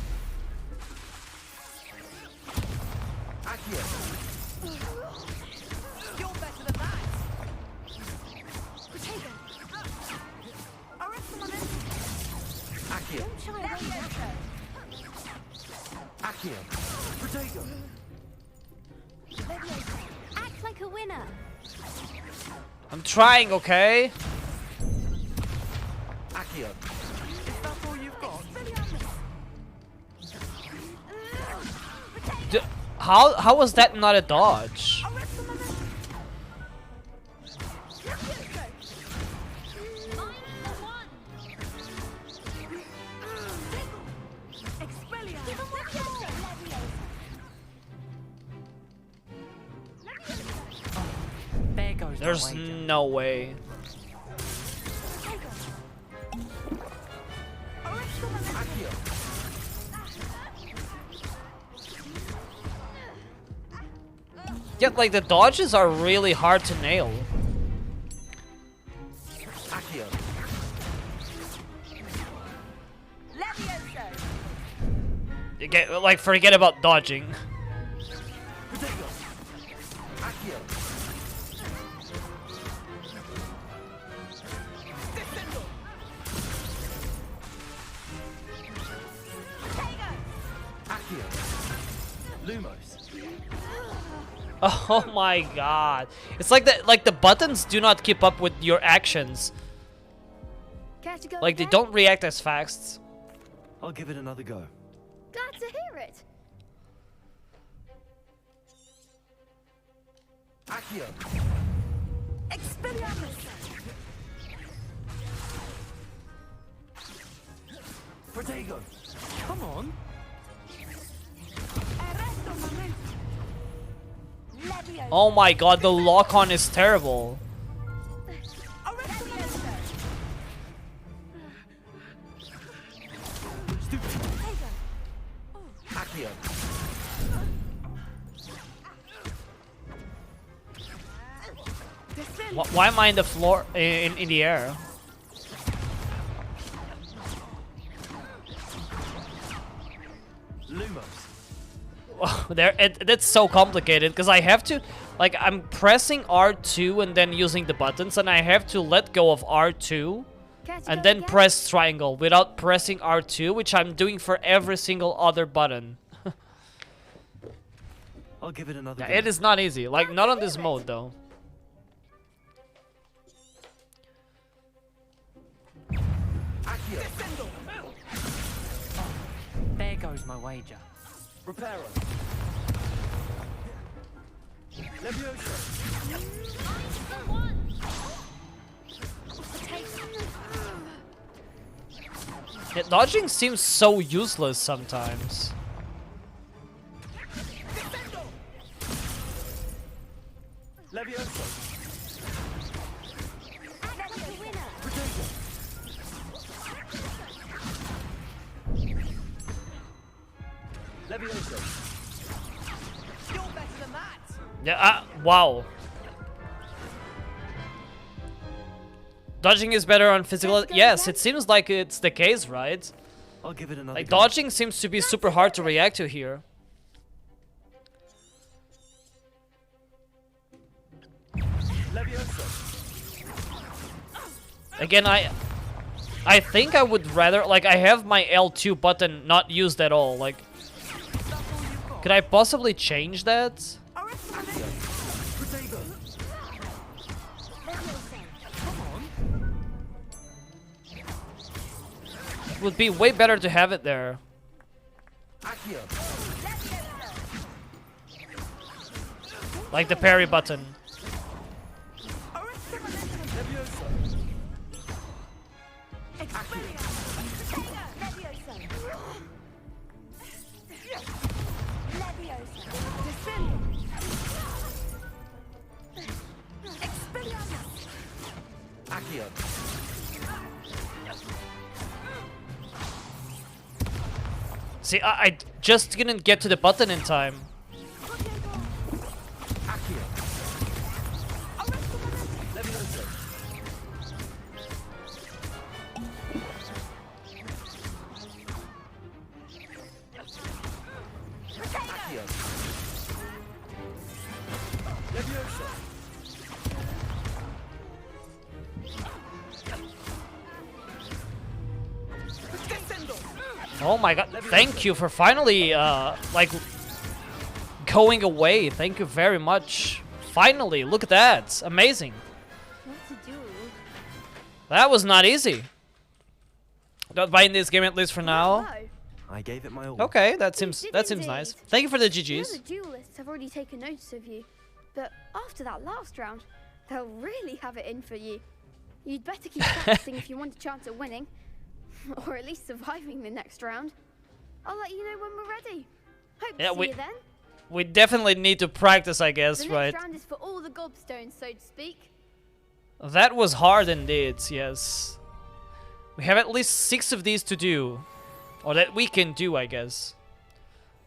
Accio! You're better than that. Potato. Accio! Don't shy away. Accio! Protego! Act like a winner. I'm trying, okay? Accio! Is that all you've got? How was that not a dodge? There goes There's my wager. no way. Yeah, like the dodges are really hard to nail. Accio! You get, like, forget about dodging. Protego! Accio! Accio! Lumos! Oh my god. It's like the buttons do not keep up with your actions. Care to go Like they again? don't react as fast. I'll give it another go. Glad to hear it. Accio! Expelliarmus! Protego! Come on! Oh my god, the lock-on is terrible. Accio! Why am I in the floor in the air? Lumos! That's so complicated because I have to, like, I'm pressing R2 and then using the buttons, and I have to let go of R2 and then press triangle without pressing R2, which I'm doing for every single other button. I'll give it another Yeah, go. it is not easy. Like, not on this mode though. Accio! There goes my wager. Reparo! Levioso! Yeah, dodging seems so useless sometimes. Levioso! Levioso! You're better than that. Yeah, wow. Dodging is better on physical. Yes, it seems like it's the case, right? I'll give it another Like, go. dodging seems to be super hard to react to here. Levioso! Again, I think I would rather, like, I have my L2 button not used at all. Like, could I possibly change that? Protego! It would be way better to have it there. Like the parry button. See, I just didn't get to the button in time. Oh my god, thank you for finally, like, going away. Thank you very much. Finally, look at that. Amazing. What to do? That was not easy. Not buying this game, at least for now. I gave it my all. Okay, that seems nice. Thank you for the The GGs. other duelists have already taken notice of you, but after that last round, they'll really have it in for you. You'd better keep practicing if you want a chance at winning, or at least surviving the next round. I'll let you know when we're ready. Hope to see you then. We definitely need to practice, I guess, The right? next round is for all the gobstones, so to speak. That was hard indeed, yes. We have at least 6 of these to do. Or that we can do, I guess.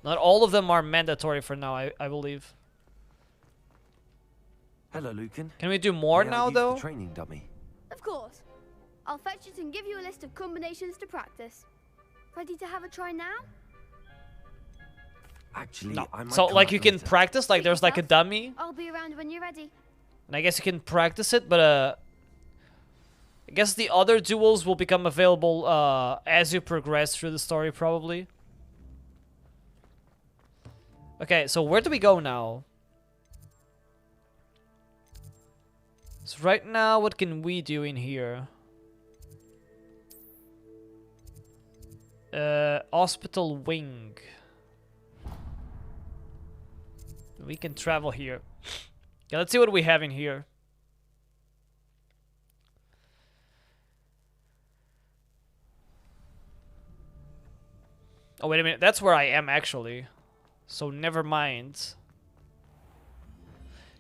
Not all of them are mandatory for now, I believe. Hello, Lucan. Can we do more May I now, use though? the training dummy. Of course. I'll fetch it and give you a list of combinations to practice. Ready to have a try now? Actually, No. I might So, come like, back you can later. practice, like, there's like a dummy. I'll be around when you're ready. And I guess you can practice it, but, I guess the other duels will become available, as you progress through the story, probably. Okay, so where do we go now? So right now, what can we do in here? Hospital wing. We can travel here. Yeah, let's see what we have in here. Oh, wait a minute. That's where I am, actually. So, never mind.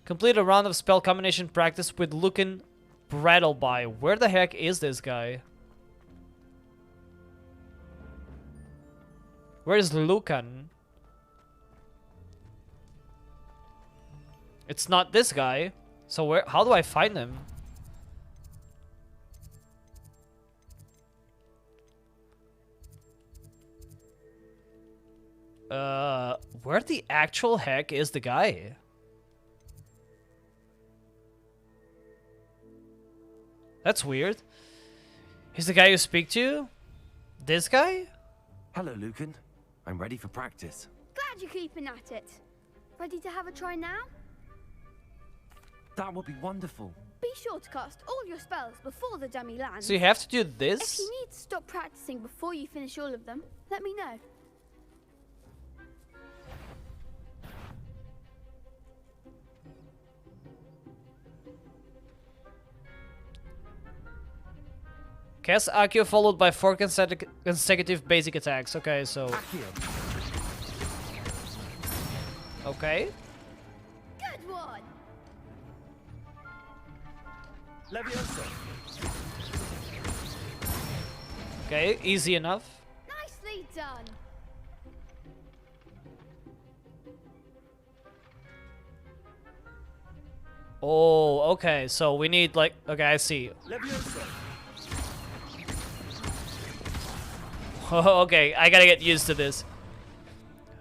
Complete a round of spell combination practice with Lucan Brattleby. Where the heck is this guy? Where is Lucan? It's not this guy. So where? How do I find him? Where the actual heck is the guy? That's weird. He's the guy you speak to? This guy? Hello, Lucan. I'm ready for practice. Glad you're keeping at it. Ready to have a try now? That would be wonderful. Be sure to cast all your spells before the dummy lands. So you have to do If this? you need to stop practicing before you finish all of them, let me know. Cast Accio followed by 4 consecutive basic attacks. Okay, so... Okay. Good one. Leviosa. Okay, easy enough. Nicely done. Oh, okay, so we need like... Okay, I see. Leviosa. Okay, I gotta get used to this.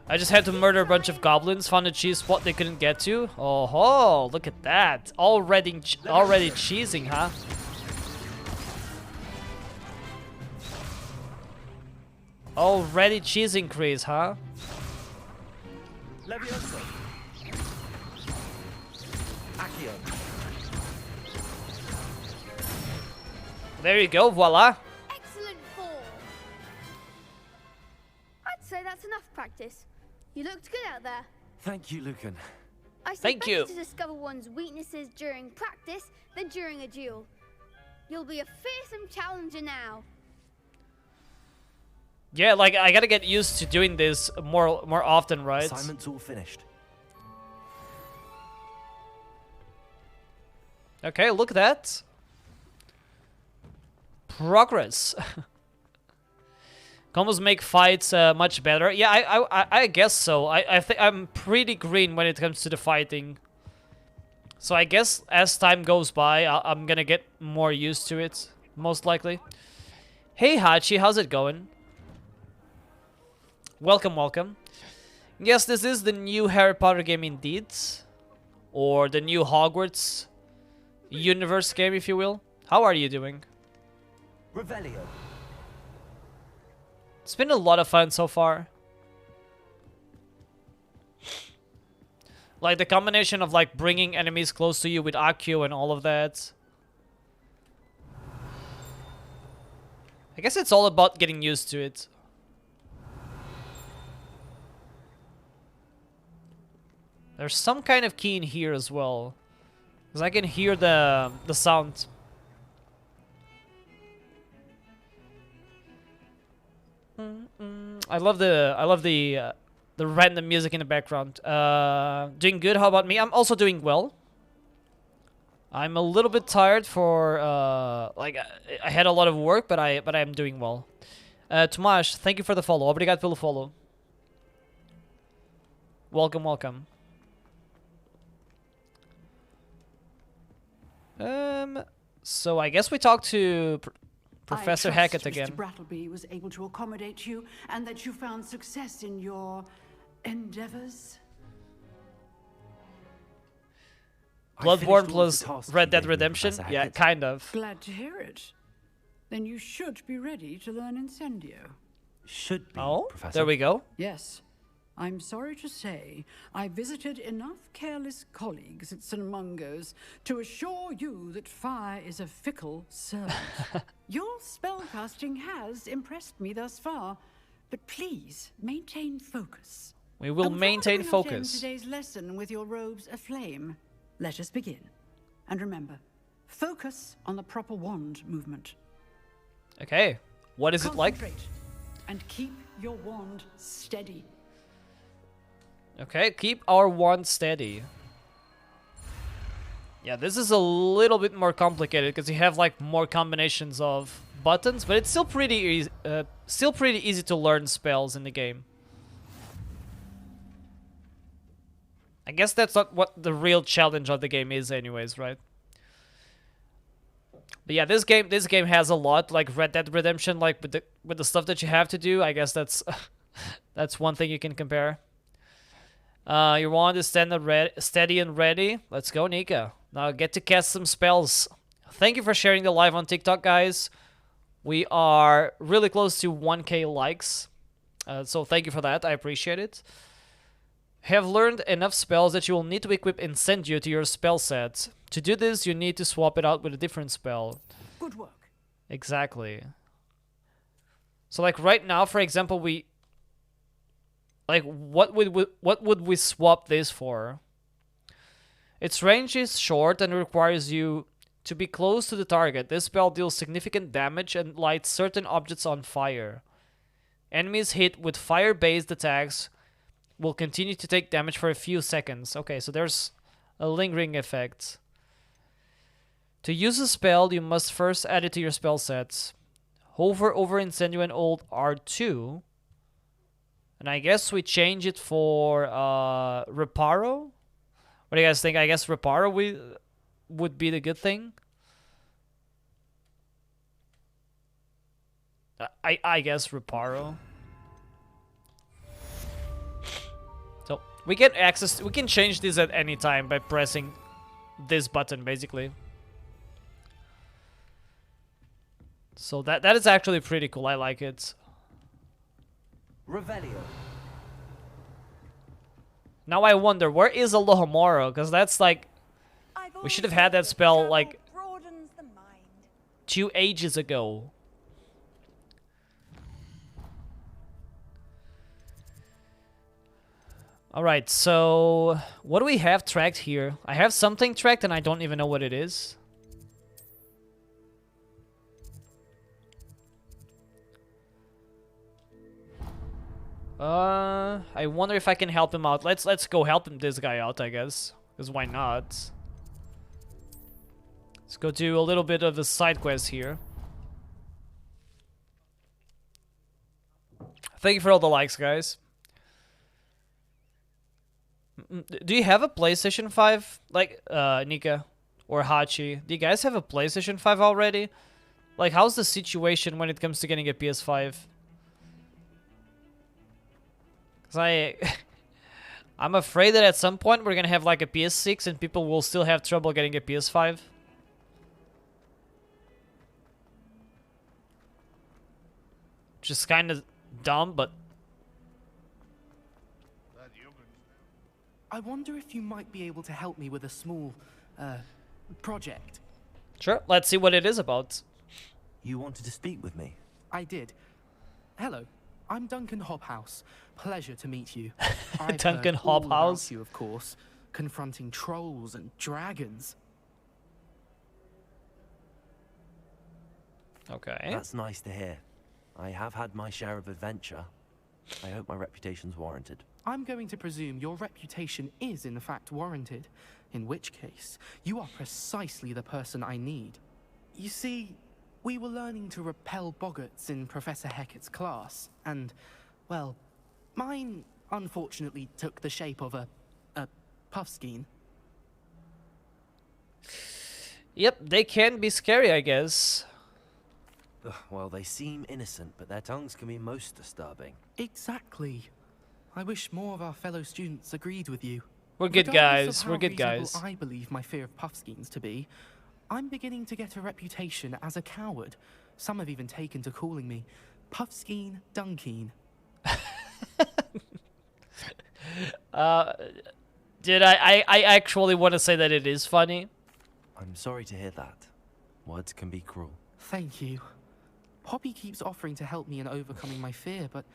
I just had to murder a bunch of goblins, found a cheese spot they couldn't get to. Oh ho, look at that. Already cheesing, huh? Already cheese increase, huh? Leviosa. Accio. There you go, voila. Excellent fall. practice. You looked good out there. Thank you, Lucan. I say Thank better you. to discover one's weaknesses during practice than during a duel. You'll be a fearsome challenger now. Yeah, like I gotta get used to doing this more often, right? Assignment's all finished. Okay, look at that. Progress. Combos make fights much better. Yeah, I guess so. I think I'm pretty green when it comes to the fighting. So I guess as time goes by, I'm gonna get more used to it, most likely. Hey Hachi, how's it going? Welcome, welcome. Yes, this is the new Harry Potter game indeed. Or the new Hogwarts universe game, if you will. How are you doing? Revelio. It's been a lot of fun so far. Like the combination of like bringing enemies close to you with Accio and all of that. I guess it's all about getting used to it. There's some kind of key in here as well, because I can hear the sound. I love the random music in the background. Doing good. How about me? I'm also doing well. I'm a little bit tired for like I had a lot of work, but I'm doing well. Tomasz, thank you for the follow. Obrigado pelo follow. Welcome, welcome. So I guess we talked to Professor Hackett again. Mr. Brattleby was able to accommodate you, and that you found success in your endeavors. Bloodborne plus Red Dead Redemption? Yeah, kind of. Glad to hear it. Then you should be ready to learn Incendio. Should be, Oh, Professor. there we go. Yes. I'm sorry to say, I visited enough careless colleagues at St. Mungo's to assure you that fire is a fickle servant. Your spellcasting has impressed me thus far, but please maintain focus. We will maintain focus. Today's lesson with your robes aflame. Let us begin. And remember, focus on the proper wand movement. Okay, what is it like? Concentrate and keep your wand steady. Okay, keep our wand steady. Yeah, this is a little bit more complicated because you have like more combinations of buttons, but it's still pretty easy to learn spells in the game. I guess that's not what the real challenge of the game is anyways, right? But yeah, this game has a lot, like Red Dead Redemption, like with the stuff that you have to do. I guess that's that's one thing you can compare. Your wand is steady and ready. Let's go, Nika. Now get to cast some spells. Thank you for sharing the live on TikTok, guys. We are really close to 1K likes. So thank you for that. I appreciate it. Have learned enough spells that you will need to equip Incendio to your spell set. To do this, you need to swap it out with a different spell. Good work. Exactly. So like right now, for example, what would we swap this for? Its range is short and requires you to be close to the target. This spell deals significant damage and lights certain objects on fire. Enemies hit with fire-based attacks will continue to take damage for a few seconds. Okay, so there's a lingering effect. To use a spell, you must first add it to your spell sets. Hover over Incendio and hold R2. And I guess we change it for Reparo. What do you guys think? I guess Reparo would be the good thing. I guess Reparo. So we get access. We can change this at any time by pressing this button, basically. So that is actually pretty cool. I like it. Revelio. Now I wonder, where is Alohomora? Because that's like... We should have had that spell like 2 ages ago. Alright, so what do we have tracked here? I have something tracked and I don't even know what it is. I wonder if I can help him out. Let's go help this guy out, I guess. Because why not? Let's go do a little bit of a side quest here. Thank you for all the likes, guys. Do you have a PlayStation 5? Like, Nika or Hachi? Do you guys have a PlayStation 5 already? Like, how's the situation when it comes to getting a PS5? Because I'm afraid that at some point we're gonna have like a PS6 and people will still have trouble getting a PS5. Just kind of dumb, but... I wonder if you might be able to help me with a small, project. Sure, let's see what it is about. You wanted to speak with me? I did. Hello, I'm Duncan Hobhouse. Pleasure to meet you. Duncan Hobhouse? You, of course, confronting trolls and dragons. Okay. That's nice to hear. I have had my share of adventure. I hope my reputation's warranted. I'm going to presume your reputation is in fact warranted, in which case, you are precisely the person I need. You see, we were learning to repel boggarts in Professor Hecat's class, and, well, mine unfortunately took the shape of a puffskein. Yep, they can be scary, I guess. Ugh, well, they seem innocent, but their tongues can be most disturbing. Exactly. I wish more of our fellow students agreed with you. We're good guys. We're good guys. I believe my fear of puffskeins to be, I'm beginning to get a reputation as a coward. Some have even taken to calling me Puffskeen Dunkeen. Did I actually want to say that it is funny. I'm sorry to hear that. Words can be cruel. Thank you. Poppy keeps offering to help me in overcoming my fear, but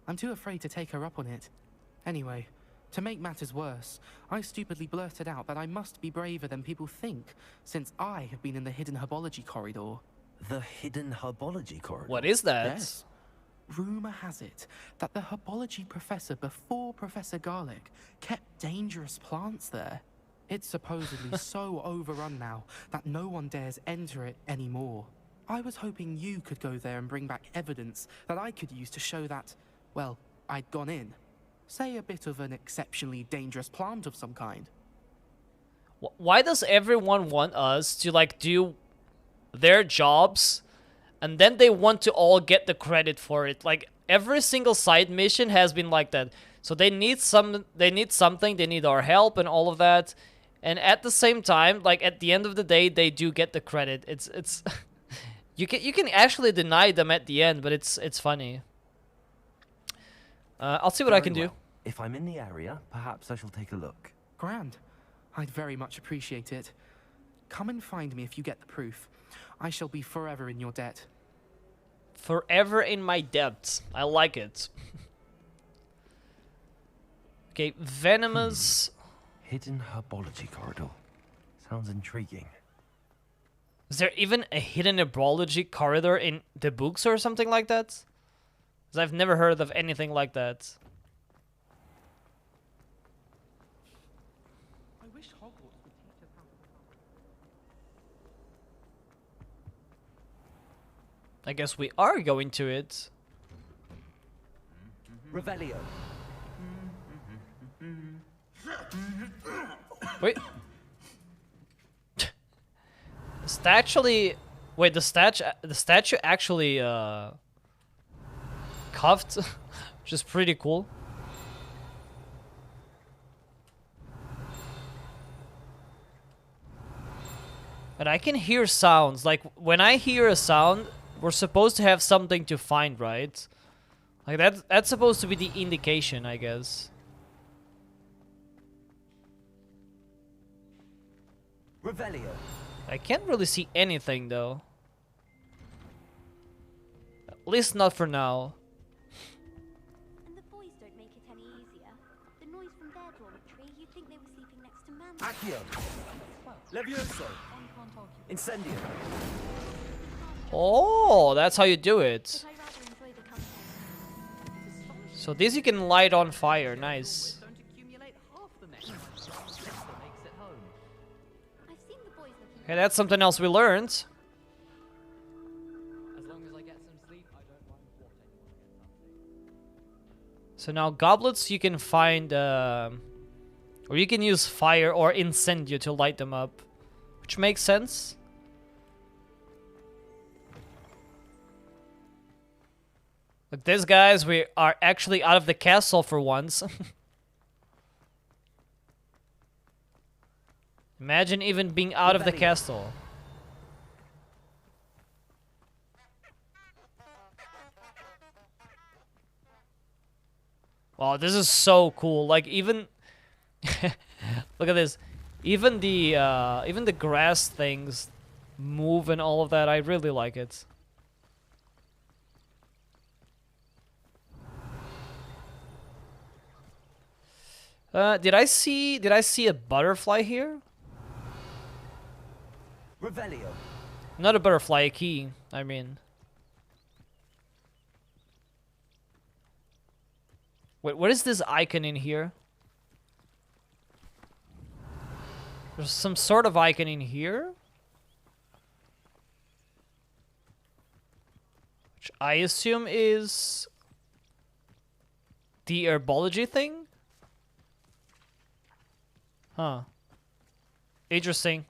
I'm too afraid to take her up on it. Anyway, to make matters worse, I stupidly blurted out that I must be braver than people think, since I have been in the hidden herbology corridor. The hidden herbology corridor? What is that? Yes. Rumor has it that the herbology professor before Professor Garlic kept dangerous plants there. It's supposedly so overrun now that no one dares enter it anymore. I was hoping you could go there and bring back evidence that I could use to show that, well, I'd gone in. Say a bit of an exceptionally dangerous plant of some kind. Why does everyone want us to, like, do their jobs and then they want to all get the credit for it? Like, every single side mission has been like that. So they need something, they need our help and all of that. And at the same time, like, at the end of the day, they do get the credit. It's you can actually deny them at the end, but it's funny. I'll see what I can do. If I'm in the area, perhaps I shall take a look. Grand. I'd very much appreciate it. Come and find me if you get the proof. I shall be forever in your debt. Forever in my debt. I like it. Okay, venomous... Hidden herbology corridor. Sounds intriguing. Is there even a hidden herbology corridor in the books or something like that? Because I've never heard of anything like that. I wish Hogwarts would teach us how. I guess we are going to it. Revelio. Wait. The statue actually cuffed, which is pretty cool. But I can hear sounds. Like, when I hear a sound, we're supposed to have something to find, right? Like, that's supposed to be the indication, I guess. Revelio. I can't really see anything, though. At least not for now. And the boys don't make it any easier. The noise from dormitory, you'd think they were sleeping next to man. Accio. Levioso. Incendio. Oh, that's how you do it. So this you can light on fire. Nice. Okay, that's something else we learned. As long as I get some sleep, I don't mind what anyone gets up to. So now goblets you can find, or you can use fire or incendio to light them up, which makes sense. Look, this guys, we are actually out of the castle for once. Imagine even being out of the castle. Wow, this is so cool. Like even look at this. Even the grass things move and all of that. I really like it. Did I see a butterfly here? Revelio. Not a butterfly, a key, I mean. Wait, what is this icon in here? There's some sort of icon in here? Which I assume is the herbology thing? Huh. Interesting.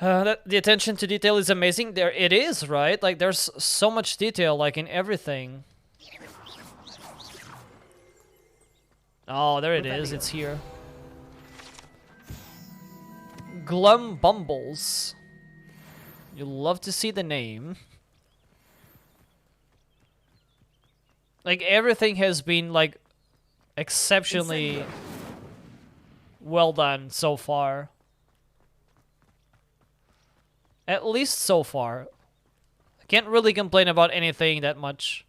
The attention to detail is amazing. There it is, right? Like there's so much detail, like in everything. Oh, there it is. It's here. Glum Bumbles. You love to see the name. Like everything has been like exceptionally well done so far. At least so far. I can't really complain about anything that much.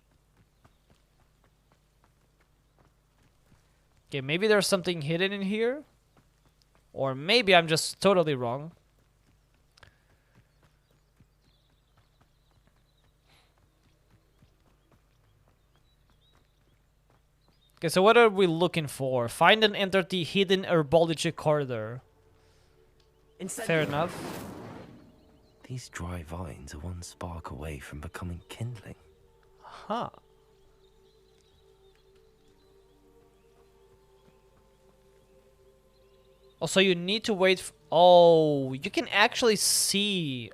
Okay, maybe there's something hidden in here. Or maybe I'm just totally wrong. Okay, so what are we looking for? Find and enter the hidden herbology corridor. Fair enough. These dry vines are one spark away from becoming kindling. Huh. Also, you need to wait. Oh, you can actually see.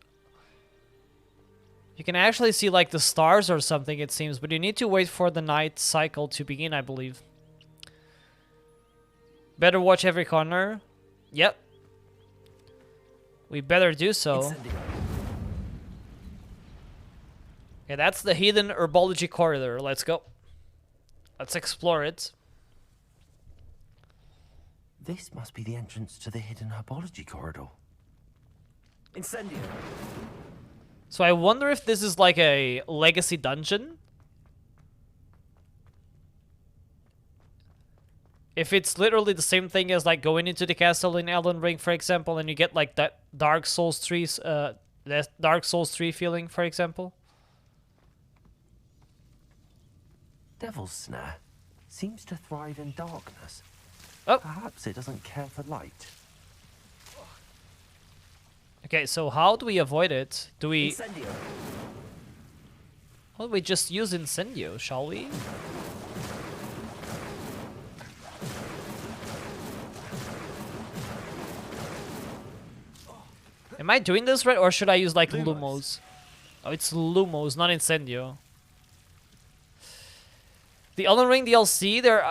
You can actually see like the stars or something, it seems, but you need to wait for the night cycle to begin, I believe. Better watch every corner. Yep. We better do so. Okay, that's the hidden herbology corridor. Let's go. Let's explore it. This must be the entrance to the hidden herbology corridor. Incendio. So I wonder if this is like a legacy dungeon. If it's literally the same thing as like going into the castle in Elden Ring, for example, and you get like that Dark Souls 3 feeling, for example. Devil's Snare seems to thrive in darkness. Oh. Perhaps it doesn't care for light. Okay, so how do we avoid it? Do we... Incendio. Well, we just use Incendio, shall we? Am I doing this right, or should I use like Lumos? Oh, it's Lumos, not Incendio. The Elden Ring DLC, there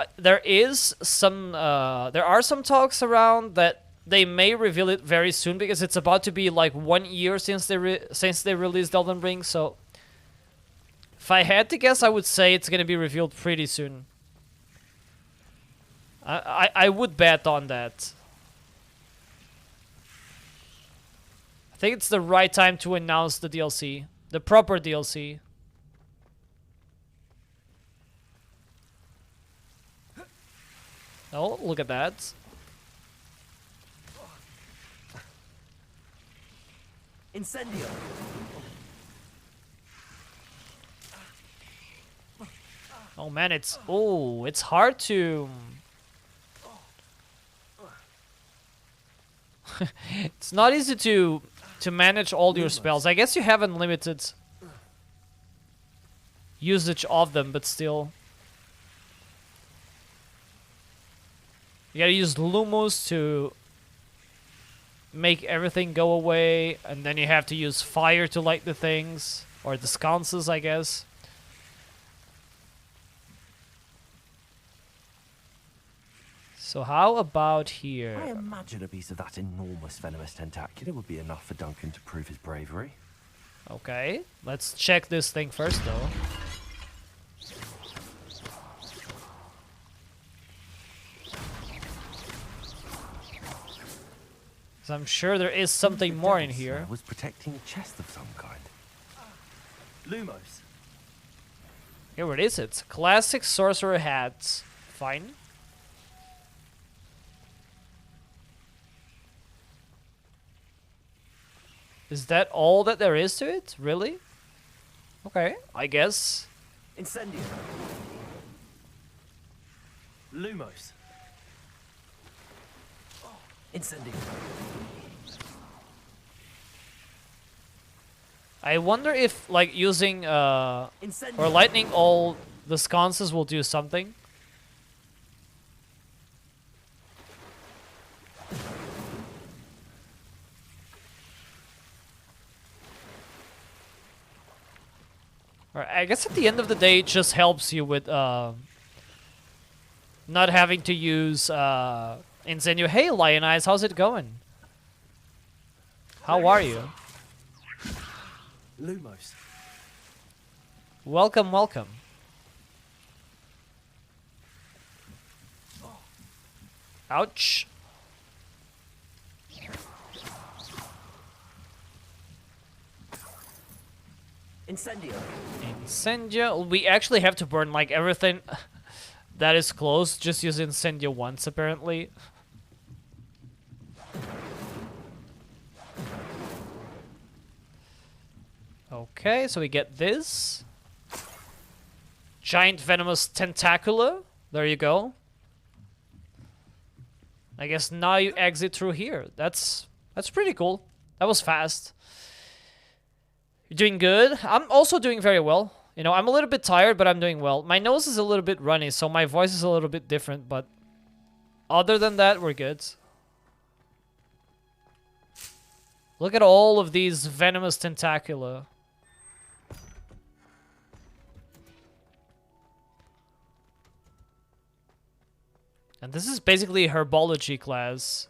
are some talks around that they may reveal it very soon, because it's about to be like 1 year since they released Elden Ring. So if I had to guess, I would say it's gonna be revealed pretty soon. I would bet on that. I think it's the right time to announce the DLC, the proper DLC. Oh, look at that. Incendio. Oh man, it's hard to. It's not easy to manage all your spells. I guess you have unlimited usage of them, but still. You gotta use Lumos to make everything go away, and then you have to use fire to light the things, or the sconces, I guess. So how about here? I imagine a piece of that enormous venomous tentacular would be enough for Duncan to prove his bravery. Okay, let's check this thing first, though. So I'm sure there is something more in here. Was protecting a chest of some kind. Lumos. Here, what is it? Classic sorcerer hats. Fine. Is that all that there is to it? Really? Okay, I guess. Incendio. Lumos. Incendio. I wonder if, like, using, or lightning all the sconces will do something. Or I guess at the end of the day, it just helps you with, not having to use, Incendio. Hey, Lion Eyes, how's it going? How are you? Lumos. Welcome, welcome. Ouch. Incendio. Incendio. We actually have to burn like everything that is close. Just use Incendio once, apparently. Okay, so we get this. Giant venomous tentacula. There you go. I guess now you exit through here. That's pretty cool. That was fast. You're doing good. I'm also doing very well. You know, I'm a little bit tired, but I'm doing well. My nose is a little bit runny, so my voice is a little bit different, but other than that, we're good. Look at all of these venomous tentacula. And this is basically a herbology class.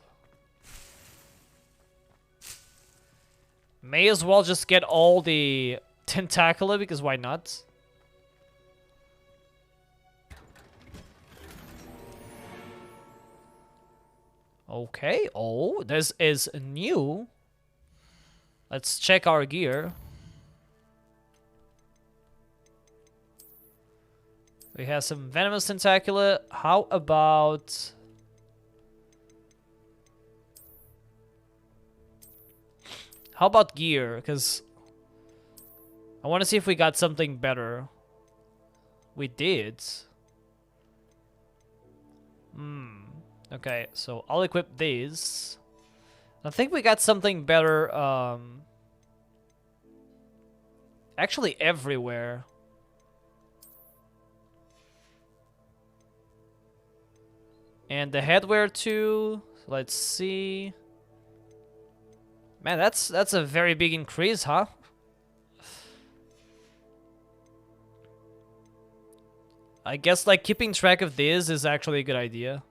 May as well just get all the tentacula, because why not? Okay, oh, this is new. Let's check our gear. We have some venomous tentacula. How about... How about gear? Because I want to see if we got something better. We did. Okay, so I'll equip these. I think we got something better, actually everywhere. And the headwear too. Let's see. Man, that's a very big increase, huh? I guess like keeping track of this is actually a good idea.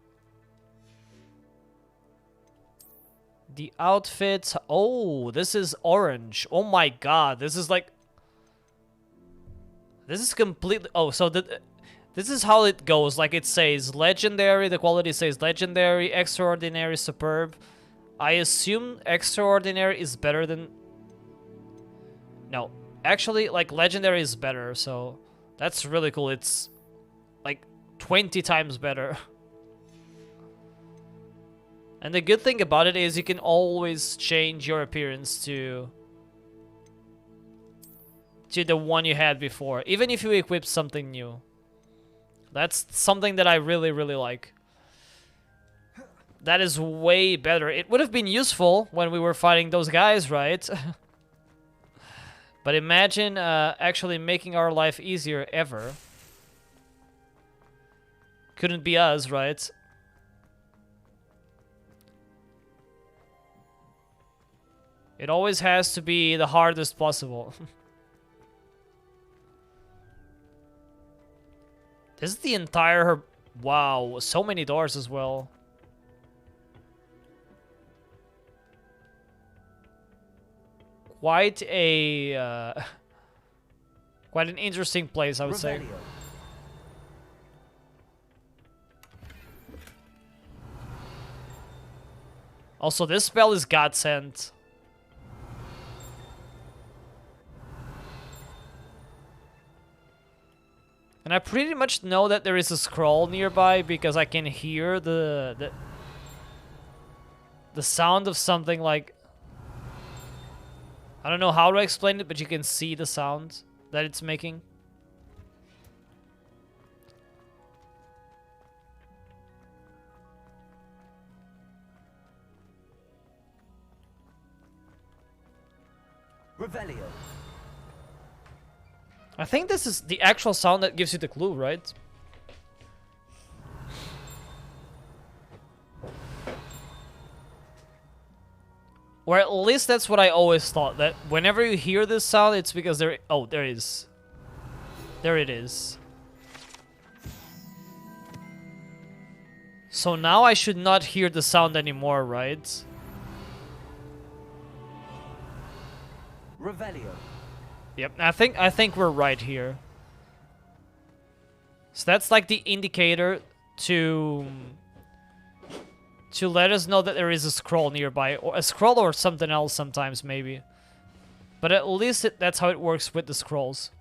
The outfit. Oh, this is orange. Oh my god, this is like... This is completely... Oh, so this is how it goes. Like it says legendary, the quality says legendary, extraordinary, superb. I assume extraordinary is better than... No, actually like legendary is better, so that's really cool. It's like 20 times better. And the good thing about it is you can always change your appearance to the one you had before, even if you equip something new. That's something that I really, really like. That is way better. It would have been useful when we were fighting those guys, right? But imagine actually making our life easier ever. Couldn't be us, right? It always has to be the hardest possible. This is the entire... Wow, so many doors as well. Quite a... quite an interesting place, I would say. Also, this spell is God sent. And I pretty much know that there is a scroll nearby because I can hear the sound of something like... I don't know how to explain it, but you can see the sound that it's making. Revelio. I think this is the actual sound that gives you the clue, right? Or at least that's what I always thought, that whenever you hear this sound, it's because there... Oh, there it is. There it is. So now I should not hear the sound anymore, right? Revelio. Yep, I think we're right here. So that's like the indicator to let us know that there is a scroll nearby, or a scroll or something else sometimes maybe. But at least that's how it works with the scrolls.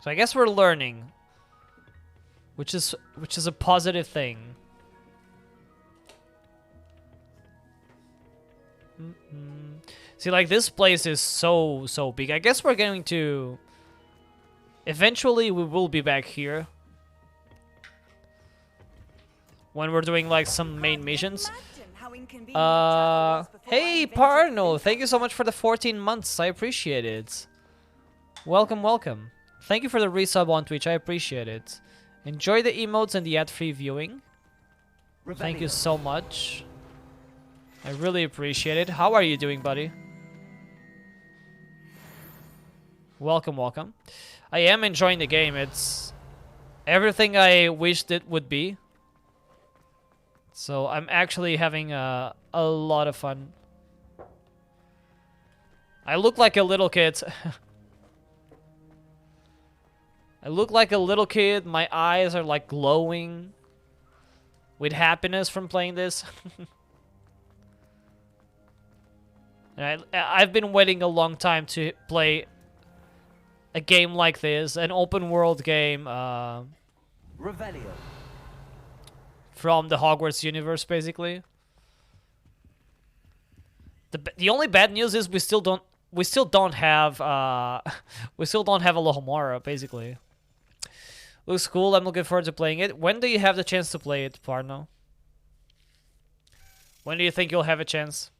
So I guess we're learning, which is a positive thing. See, like, this place is so big. I guess we're going to... Eventually, we will be back here. When we're doing, like, some main missions. Hey, Parno! Thank you so much for the 14 months. I appreciate it. Welcome, welcome. Thank you for the resub on Twitch. I appreciate it. Enjoy the emotes and the ad-free viewing. Thank you so much. I really appreciate it. How are you doing, buddy? Welcome, welcome. I am enjoying the game. It's everything I wished it would be. So I'm actually having a lot of fun. I look like a little kid. I look like a little kid. My eyes are like glowing with happiness from playing this. And I've been waiting a long time to play a game like this, an open world game Revelio. From the Hogwarts universe, basically. The only bad news is we still don't have a Lohomora, basically. Looks cool. I'm looking forward to playing it. When do you have the chance to play it, Parno? When do you think you'll have a chance?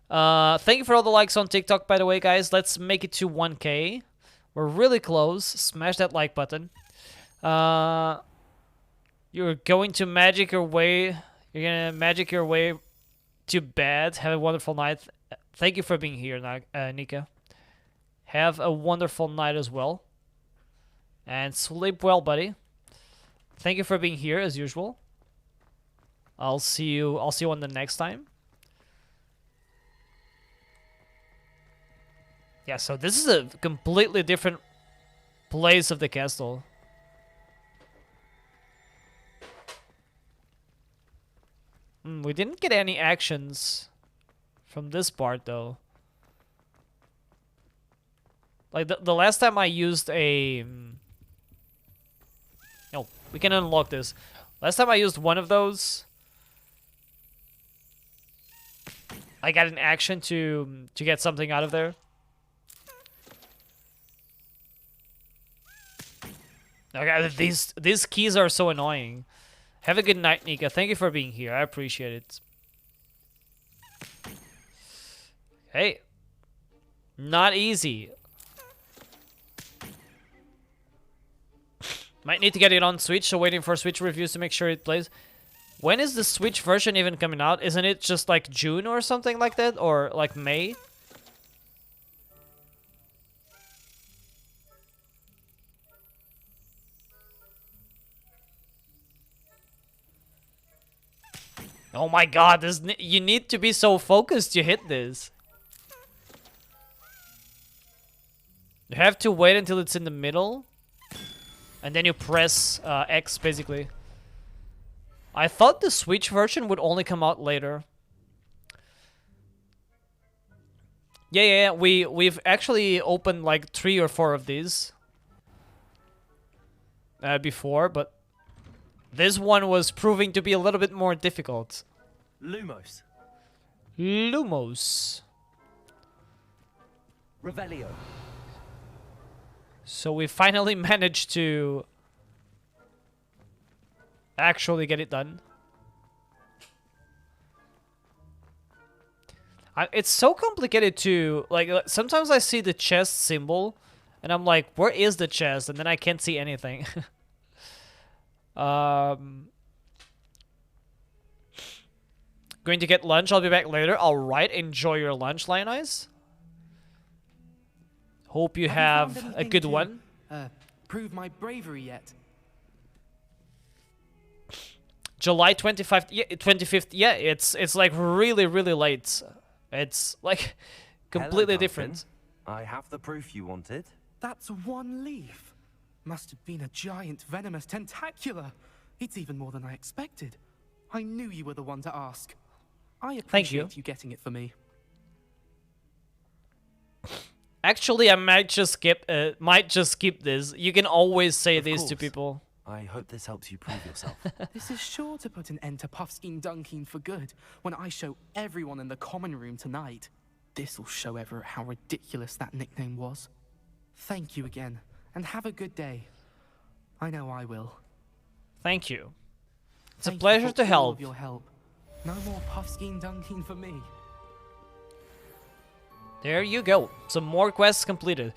Thank you for all the likes on TikTok, by the way, guys. Let's make it to 1K. We're really close. Smash that like button. You're going to magic your way. You're gonna magic your way to bed. Have a wonderful night. Thank you for being here, Nika. Have a wonderful night as well. And sleep well, buddy. Thank you for being here as usual. I'll see you on the next time. Yeah, so this is a completely different place of the castle. We didn't get any actions from this part, though. Like, the last time I used a... Oh, we can unlock this. Last time I used one of those, I got an action to get something out of there. Okay, these keys are so annoying. Have a good night, Nika. Thank you for being here. I appreciate it. Hey. Not easy. Might need to get it on Switch, so waiting for Switch reviews to make sure it plays. When is the Switch version even coming out? Isn't it just like June or something like that? Or like May? Oh my god, you need to be so focused to hit this. You have to wait until it's in the middle. And then you press X, basically. I thought the Switch version would only come out later. Yeah. We've actually opened like 3 or 4 of these before, but this one was proving to be a little bit more difficult. Lumos. Lumos. Revelio. So we finally managed to actually get it done. It's so complicated to, like, sometimes I see the chest symbol and I'm like, where is the chest? And then I can't see anything. Going to get lunch. I'll be back later. Alright, enjoy your lunch, Lion Eyes. Hope you have a good one. Prove my bravery yet? July 25th. Yeah, 25th. Yeah, it's like really late. It's like completely Hello, different. I have the proof you wanted. That's one leaf. Must have been a giant venomous tentacula. It's even more than I expected. I knew you were the one to ask. I appreciate you getting it for me. Actually, I might just skip this. You can always say this to people. I hope this helps you prove yourself. This is sure to put an end to Puffskein Dunkin for good when I show everyone in the common room tonight. This'll show Everett how ridiculous that nickname was. Thank you again, and have a good day. I know I will. Thank you. It's Thank a pleasure you for to all help. of your help. No more Puffskein Dunkin for me. There you go. Some more quests completed.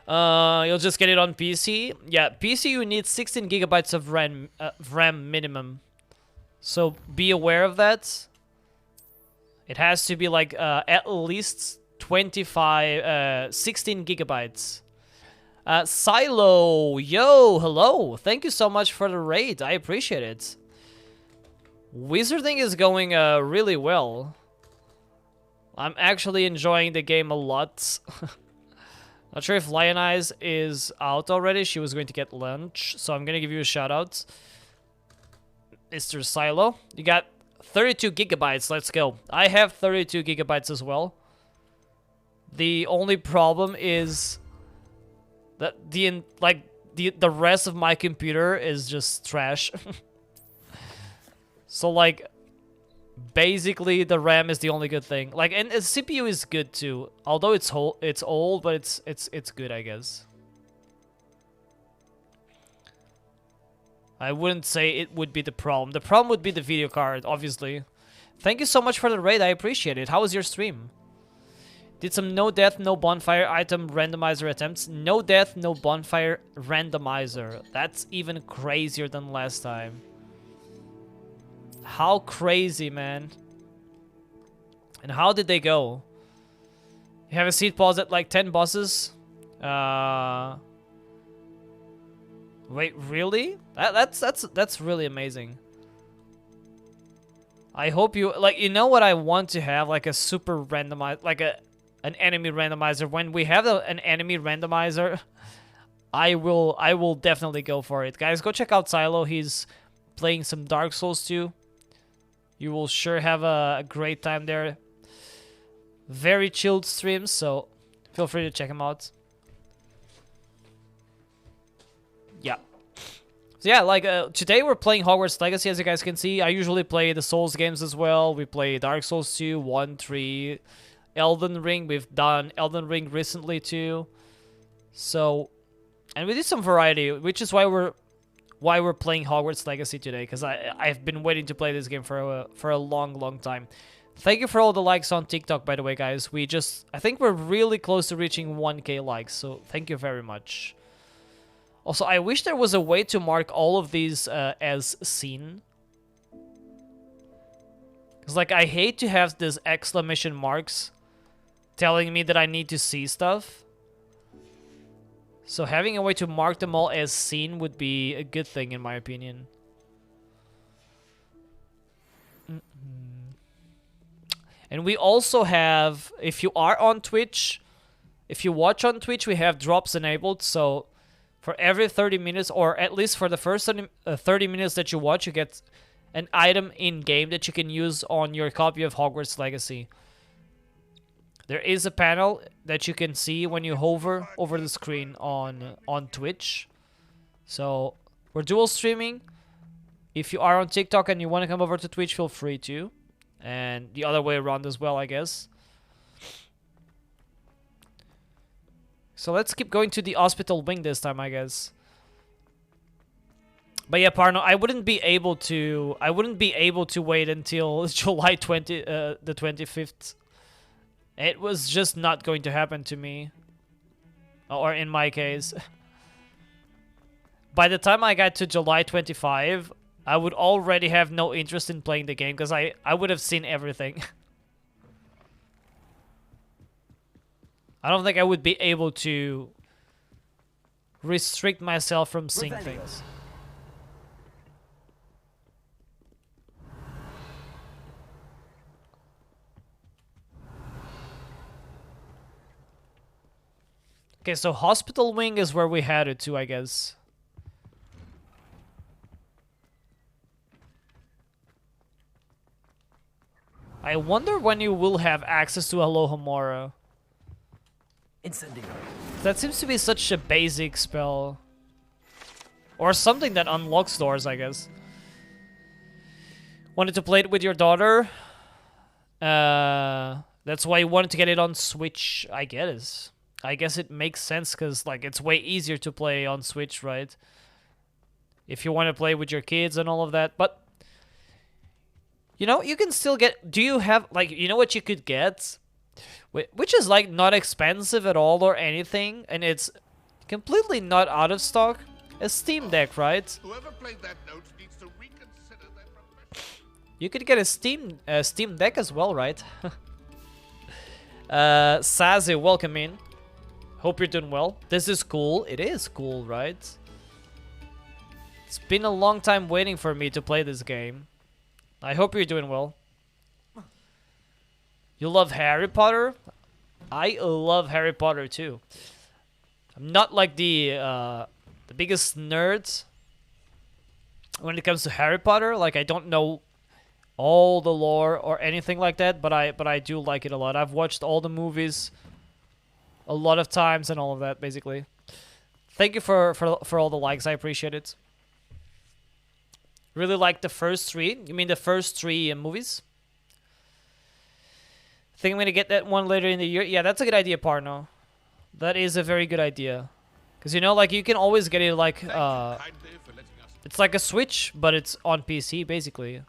You'll just get it on PC. Yeah, PC you need 16 gigabytes of RAM minimum. So be aware of that. It has to be like at least 16 gigabytes. Silo, yo, hello. Thank you so much for the raid. I appreciate it. Wizarding is going really well. I'm actually enjoying the game a lot. Not sure if Lion Eyes is out already. She was going to get lunch, so I'm gonna give you a shout out. Mr. Silo, you got 32 gigabytes. Let's go. I have 32 gigabytes as well. The only problem is that the rest of my computer is just trash. So like, basically the RAM is the only good thing. Like, and the CPU is good too. Although it's old, but it's good, I guess. I wouldn't say it would be the problem. The problem would be the video card, obviously. Thank you so much for the raid. I appreciate it. How was your stream? Did some no death, no bonfire item randomizer attempts. No death, no bonfire randomizer. That's even crazier than last time. How crazy, man. And how did they go? You have a seat pause at like 10 bosses? Wait, really? That's really amazing. I hope you like, you know what I want to have, like a super randomized, like an enemy randomizer. When we have an enemy randomizer, I will definitely go for it. Guys, go check out Silo. He's playing some Dark Souls 2. You will sure have a great time there. Very chilled streams, so feel free to check him out. Yeah. So yeah, like today we're playing Hogwarts Legacy, as you guys can see. I usually play the Souls games as well. We play Dark Souls 2, 1, 3, Elden Ring. We've done Elden Ring recently too. So, and we did some variety, which is why we're playing Hogwarts Legacy today, because I've been waiting to play this game for a long time. Thank you for all the likes on TikTok, by the way, guys. I think we're really close to reaching 1K likes, so thank you very much. Also, I wish there was a way to mark all of these as seen. Because, like, I hate to have these exclamation marks telling me that I need to see stuff. So having a way to mark them all as seen would be a good thing, in my opinion. And we also have, if you are on Twitch, if you watch on Twitch, we have drops enabled. So for every 30 minutes, or at least for the first 30 minutes that you watch, you get an item in-game that you can use on your copy of Hogwarts Legacy. There is a panel that you can see when you hover over the screen on Twitch. So we're dual streaming. If you are on TikTok and you want to come over to Twitch, feel free to. And the other way around as well, I guess. So let's keep going to the hospital wing this time, I guess. But yeah, Parno, I wouldn't be able to wait until July the 25th. It was just not going to happen to me. Or in my case. By the time I got to July 25, I would already have no interest in playing the game because I would have seen everything. I don't think I would be able to restrict myself from seeing things. Okay, so hospital wing is where we headed to, I guess. I wonder when you will have access to Alohomora. Incendio. That seems to be such a basic spell. Or something that unlocks doors, I guess. Wanted to play it with your daughter? That's why you wanted to get it on Switch, I guess. I guess it makes sense because, like, it's way easier to play on Switch, right? If you want to play with your kids and all of that. But, you know, you can still get... Do you have, like, you know what you could get? Which is, like, not expensive at all or anything. And it's completely not out of stock. A Steam Deck, right? Whoever played that note needs to reconsider their profession. You could get a Steam Deck as well, right? Sazi, welcome in. Hope you're doing well. This is cool. It is cool, right? It's been a long time waiting for me to play this game. I hope you're doing well. You love Harry Potter? I love Harry Potter too. I'm not like the biggest nerd when it comes to Harry Potter. Like, I don't know all the lore or anything like that, but I do like it a lot. I've watched all the movies a lot of times and all of that, basically. Thank you for all the likes. I appreciate it. Really like the first three. You mean the first three movies? Think I'm gonna get that one later in the year. Yeah, that's a good idea, Parno. That is a very good idea. Because, you know, like, you can always get it, like, it's like a Switch, but it's on PC, basically.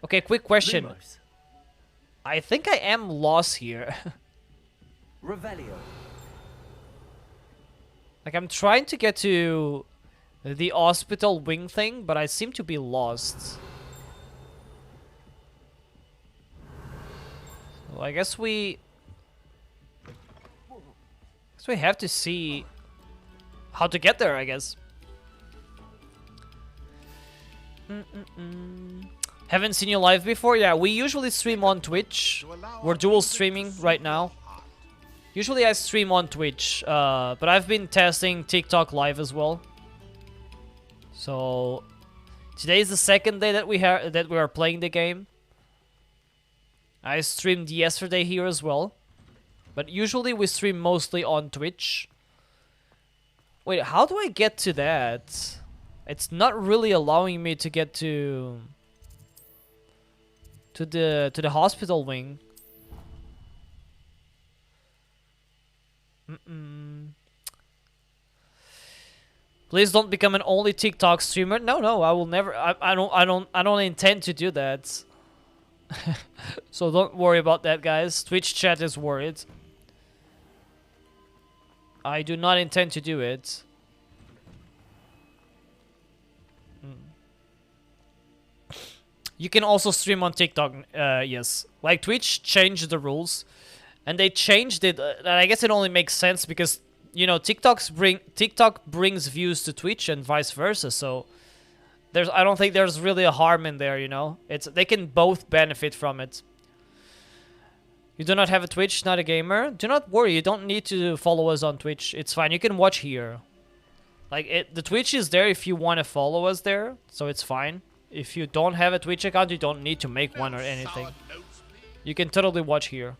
Okay, quick question. Lumos. I think I am lost here. Revelio. Like, I'm trying to get to the hospital wing thing, but I seem to be lost. So I guess we have to see how to get there, I guess. Haven't seen you live before? Yeah, we usually stream on Twitch. We're dual streaming right now. Usually I stream on Twitch, but I've been testing TikTok live as well. So today is the second day that we are playing the game. I streamed yesterday here as well, but usually we stream mostly on Twitch. Wait, how do I get to that? It's not really allowing me to get to the hospital wing. Please don't become an only TikTok streamer. No, I will never. I don't intend to do that. So don't worry about that, guys. Twitch chat is worried. I do not intend to do it. You can also stream on TikTok, yes. Like, Twitch changed the rules, and they changed it, and I guess it only makes sense because, you know, TikTok brings views to Twitch and vice versa, so I don't think there's really a harm in there, you know? They can both benefit from it. You do not have a Twitch, not a gamer? Do not worry, you don't need to follow us on Twitch. It's fine, you can watch here. Like, the Twitch is there if you want to follow us there, so it's fine. If you don't have a Twitch account, you don't need to make one or anything. You can totally watch here.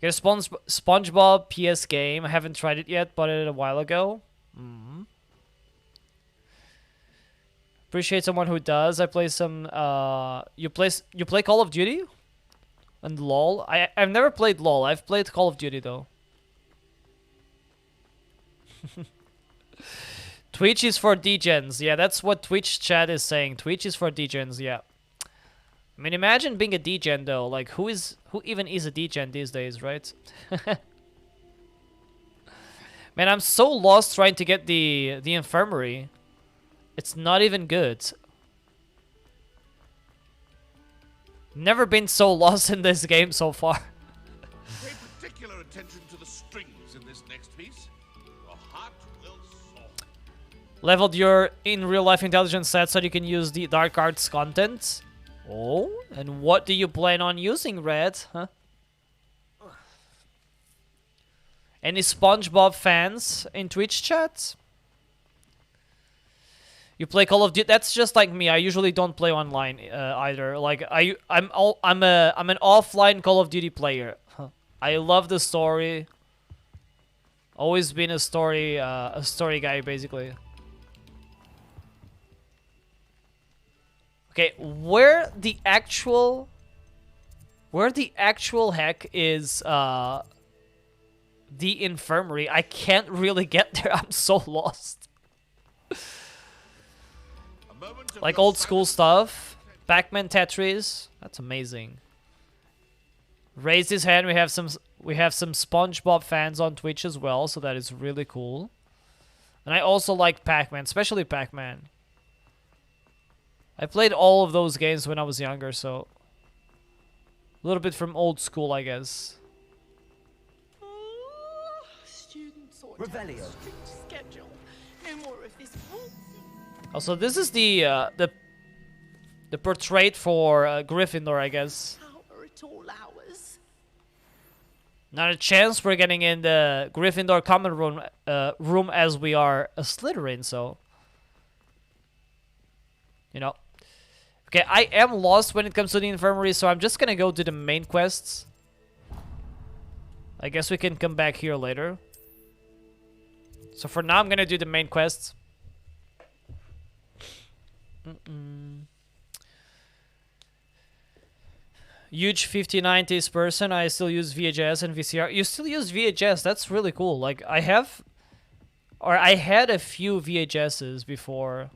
Get a SpongeBob PS game. I haven't tried it yet, bought it a while ago. Appreciate someone who does. I play some. You play Call of Duty? And LOL. I've never played LOL. I've played Call of Duty though. Twitch is for degens. Yeah, that's what Twitch chat is saying. Twitch is for degens, yeah. I mean, imagine being a degen though. Like, who even is a degen these days, right? Man, I'm so lost trying to get the infirmary. It's not even good. Never been so lost in this game so far. Pay particular attention to the strings in this next piece. Your heart will soar. Leveled your in real life intelligence set so you can use the Dark Arts content. Oh, and what do you plan on using, Red? Huh? Any SpongeBob fans in Twitch chat? You play Call of Duty? That's just like me. I usually don't play online either. Like I'm an offline Call of Duty player. I love the story. Always been a story guy basically. Okay, where the actual heck is the infirmary? I can't really get there. I'm so lost. Like old school stuff. Pac-Man, Tetris. That's amazing. Raise his hand. We have some SpongeBob fans on Twitch as well, so that is really cool. And I also like Pac-Man, especially Pac-Man. I played all of those games when I was younger, so a little bit from old school, I guess. Revelio. Schedule. No more of this. Also, this is the portrait for Gryffindor, I guess. How are it all ours? Not a chance we're getting in the Gryffindor common room as we are a Slytherin, so you know. Okay, I am lost when it comes to the infirmary, so I'm just gonna go to the main quests. I guess we can come back here later. So for now, I'm gonna do the main quests. Huge 5090s person. I still use VHS and VCR. You still use VHS? That's really cool. Like I had a few VHSs before.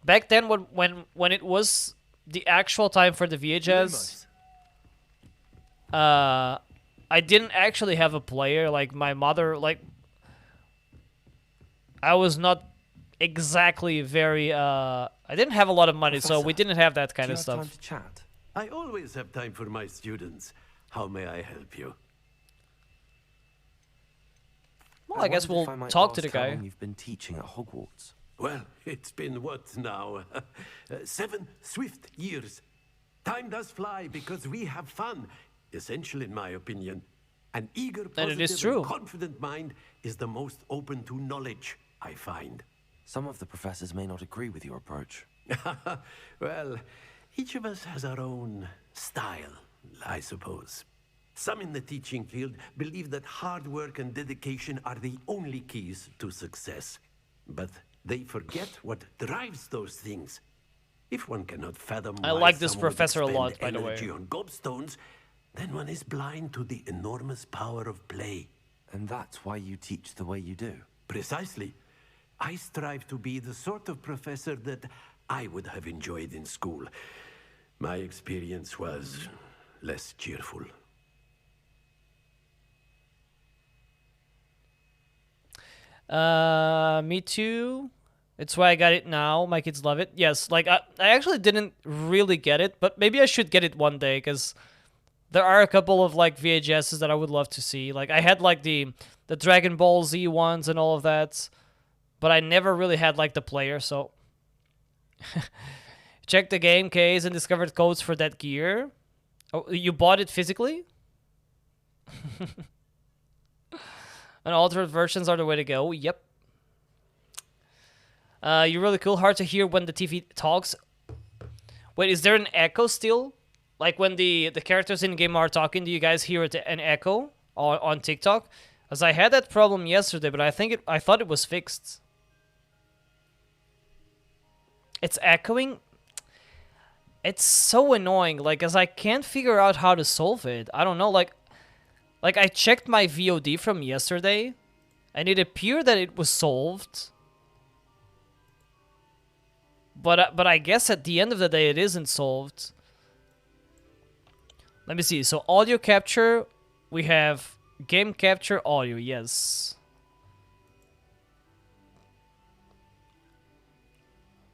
Back then, when it was the actual time for the VHS, I didn't actually have a player. Like my mother, like I was not exactly very. I didn't have a lot of money, so we didn't have that kind of stuff. Time to chat? I always have time for my students. How may I help you? Well, I guess we'll talk to the guy. How long you've been teaching at Hogwarts? Well, it's been what now? 7 swift years. Time does fly because we have fun. Essential, in my opinion. An eager, positive, and confident mind is the most open to knowledge, I find. Some of the professors may not agree with your approach. Well, each of us has our own style, I suppose. Some in the teaching field believe that hard work and dedication are the only keys to success. But they forget what drives those things. If one cannot fathom I why like this someone would professor a expend lot, by the way. energy on gobstones, then one is blind to the enormous power of play. And that's why you teach the way you do. Precisely. I strive to be the sort of professor that I would have enjoyed in school. My experience was less cheerful. Me too. It's why I got it now. My kids love it. Yes, like I actually didn't really get it, but maybe I should get it one day because there are a couple of like VHSs that I would love to see. Like I had like the Dragon Ball Z ones and all of that, but I never really had like the player. So check the game case and discovered codes for that gear. Oh, you bought it physically? And altered versions are the way to go. Yep. You're really cool. Hard to hear when the TV talks. Wait, is there an echo still? Like when the characters in game are talking, do you guys hear an echo on TikTok? As I had that problem yesterday, but I thought it was fixed. It's echoing. It's so annoying. Like, as I can't figure out how to solve it. I don't know. Like I checked my VOD from yesterday, and it appeared that it was solved. But I guess at the end of the day, it isn't solved. Let me see. So audio capture, we have game capture audio. Yes.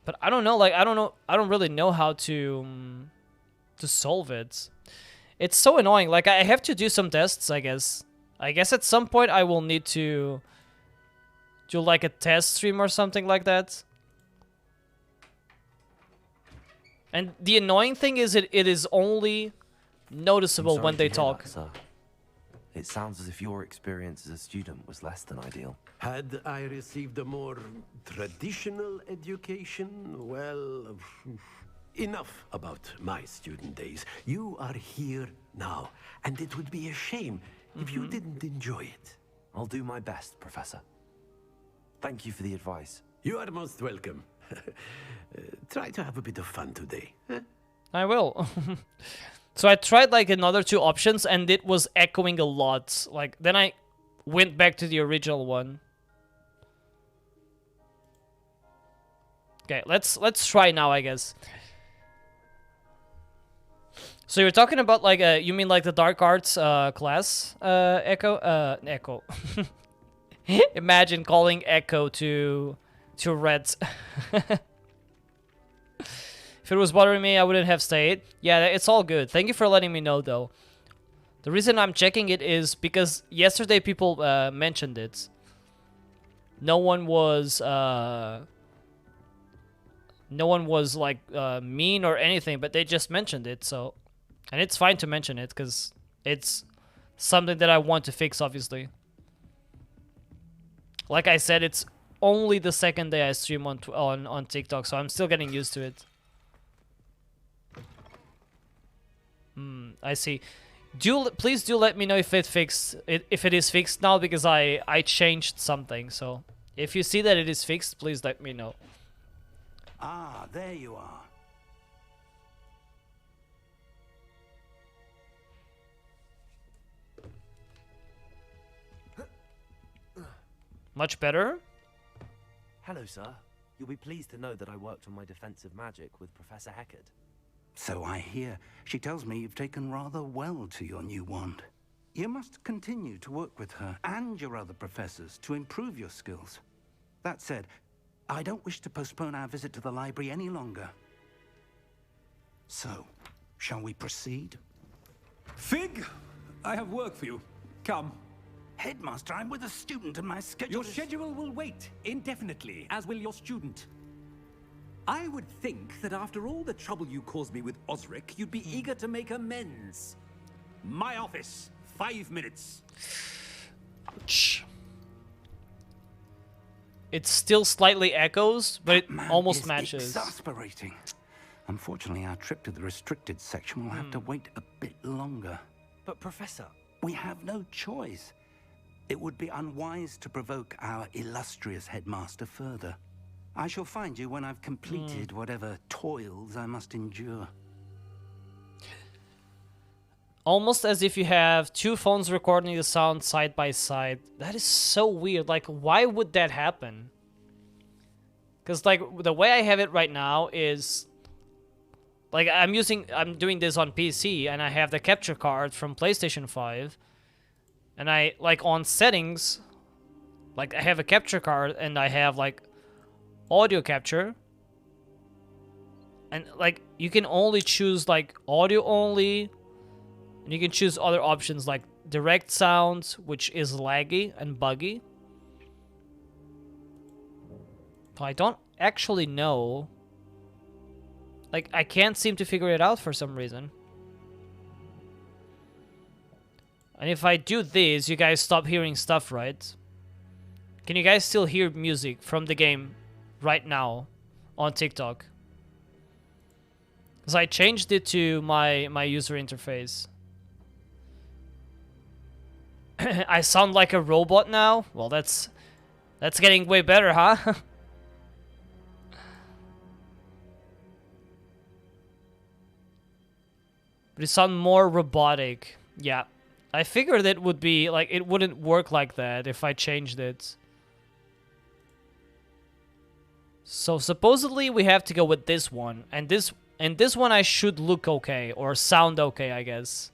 But I don't know. Like I don't really know how to solve it. It's so annoying. Like I have to do some tests. I guess at some point I will need to do like a test stream or something like that. And the annoying thing is it is only noticeable when they talk. That, sir. It sounds as if your experience as a student was less than ideal. Had I received a more traditional education, well, enough about my student days. You are here now, and it would be a shame if you didn't enjoy it. I'll do my best, Professor. Thank you for the advice. You are most welcome. Try to have a bit of fun today. Huh? I will. So I tried like another two options and it was echoing a lot. Like then I went back to the original one. Okay, let's try now, I guess. So you're talking about like you mean like the dark arts class Echo? Imagine calling Echo to Red. If it was bothering me, I wouldn't have stayed. Yeah, it's all good. Thank you for letting me know, though. The reason I'm checking it is because yesterday people mentioned it. No one was like mean or anything, but they just mentioned it. So, and it's fine to mention it because it's something that I want to fix, obviously. Like I said, it's only the second day I stream on TikTok, so I'm still getting used to it. I see. Please do let me know if if it is fixed now, because I changed something. So if you see that it is fixed, please let me know. Ah, there you are. Much better? Hello, sir. You'll be pleased to know that I worked on my defensive magic with Professor Heckard. So I hear. She tells me you've taken rather well to your new wand. You must continue to work with her and your other professors to improve your skills. That said, I don't wish to postpone our visit to the library any longer. So, shall we proceed? Fig, I have work for you. Come. Headmaster, I'm with a student and my schedule Your schedule will wait indefinitely, as will your student. I would think that after all the trouble you caused me with Osric, you'd be eager to make amends. My office, 5 minutes. Ouch. It still slightly echoes, but it almost matches. Exasperating. Unfortunately, our trip to the restricted section will have to wait a bit longer. But, Professor, we have no choice. It would be unwise to provoke our illustrious headmaster further. I shall find you when I've completed whatever toils I must endure. Almost as if you have two phones recording the sound side by side. That is so weird. Like, why would that happen? Because, like, the way I have it right now is... Like, I'm doing this on PC, and I have the capture card from PlayStation 5. And I, like, on settings, like, I have a capture card, and I have, like, audio capture. And, like, you can only choose, like, audio only. And you can choose other options, like direct sounds, which is laggy and buggy. I don't actually know. Like, I can't seem to figure it out for some reason. And if I do this, you guys stop hearing stuff, right? Can you guys still hear music from the game right now on TikTok? Because I changed it to my user interface. I sound like a robot now? Well, that's getting way better, huh? But it sounds more robotic. Yeah. I figured it would be, like, it wouldn't work like that if I changed it. So supposedly we have to go with this one. And this one I should look okay, or sound okay, I guess.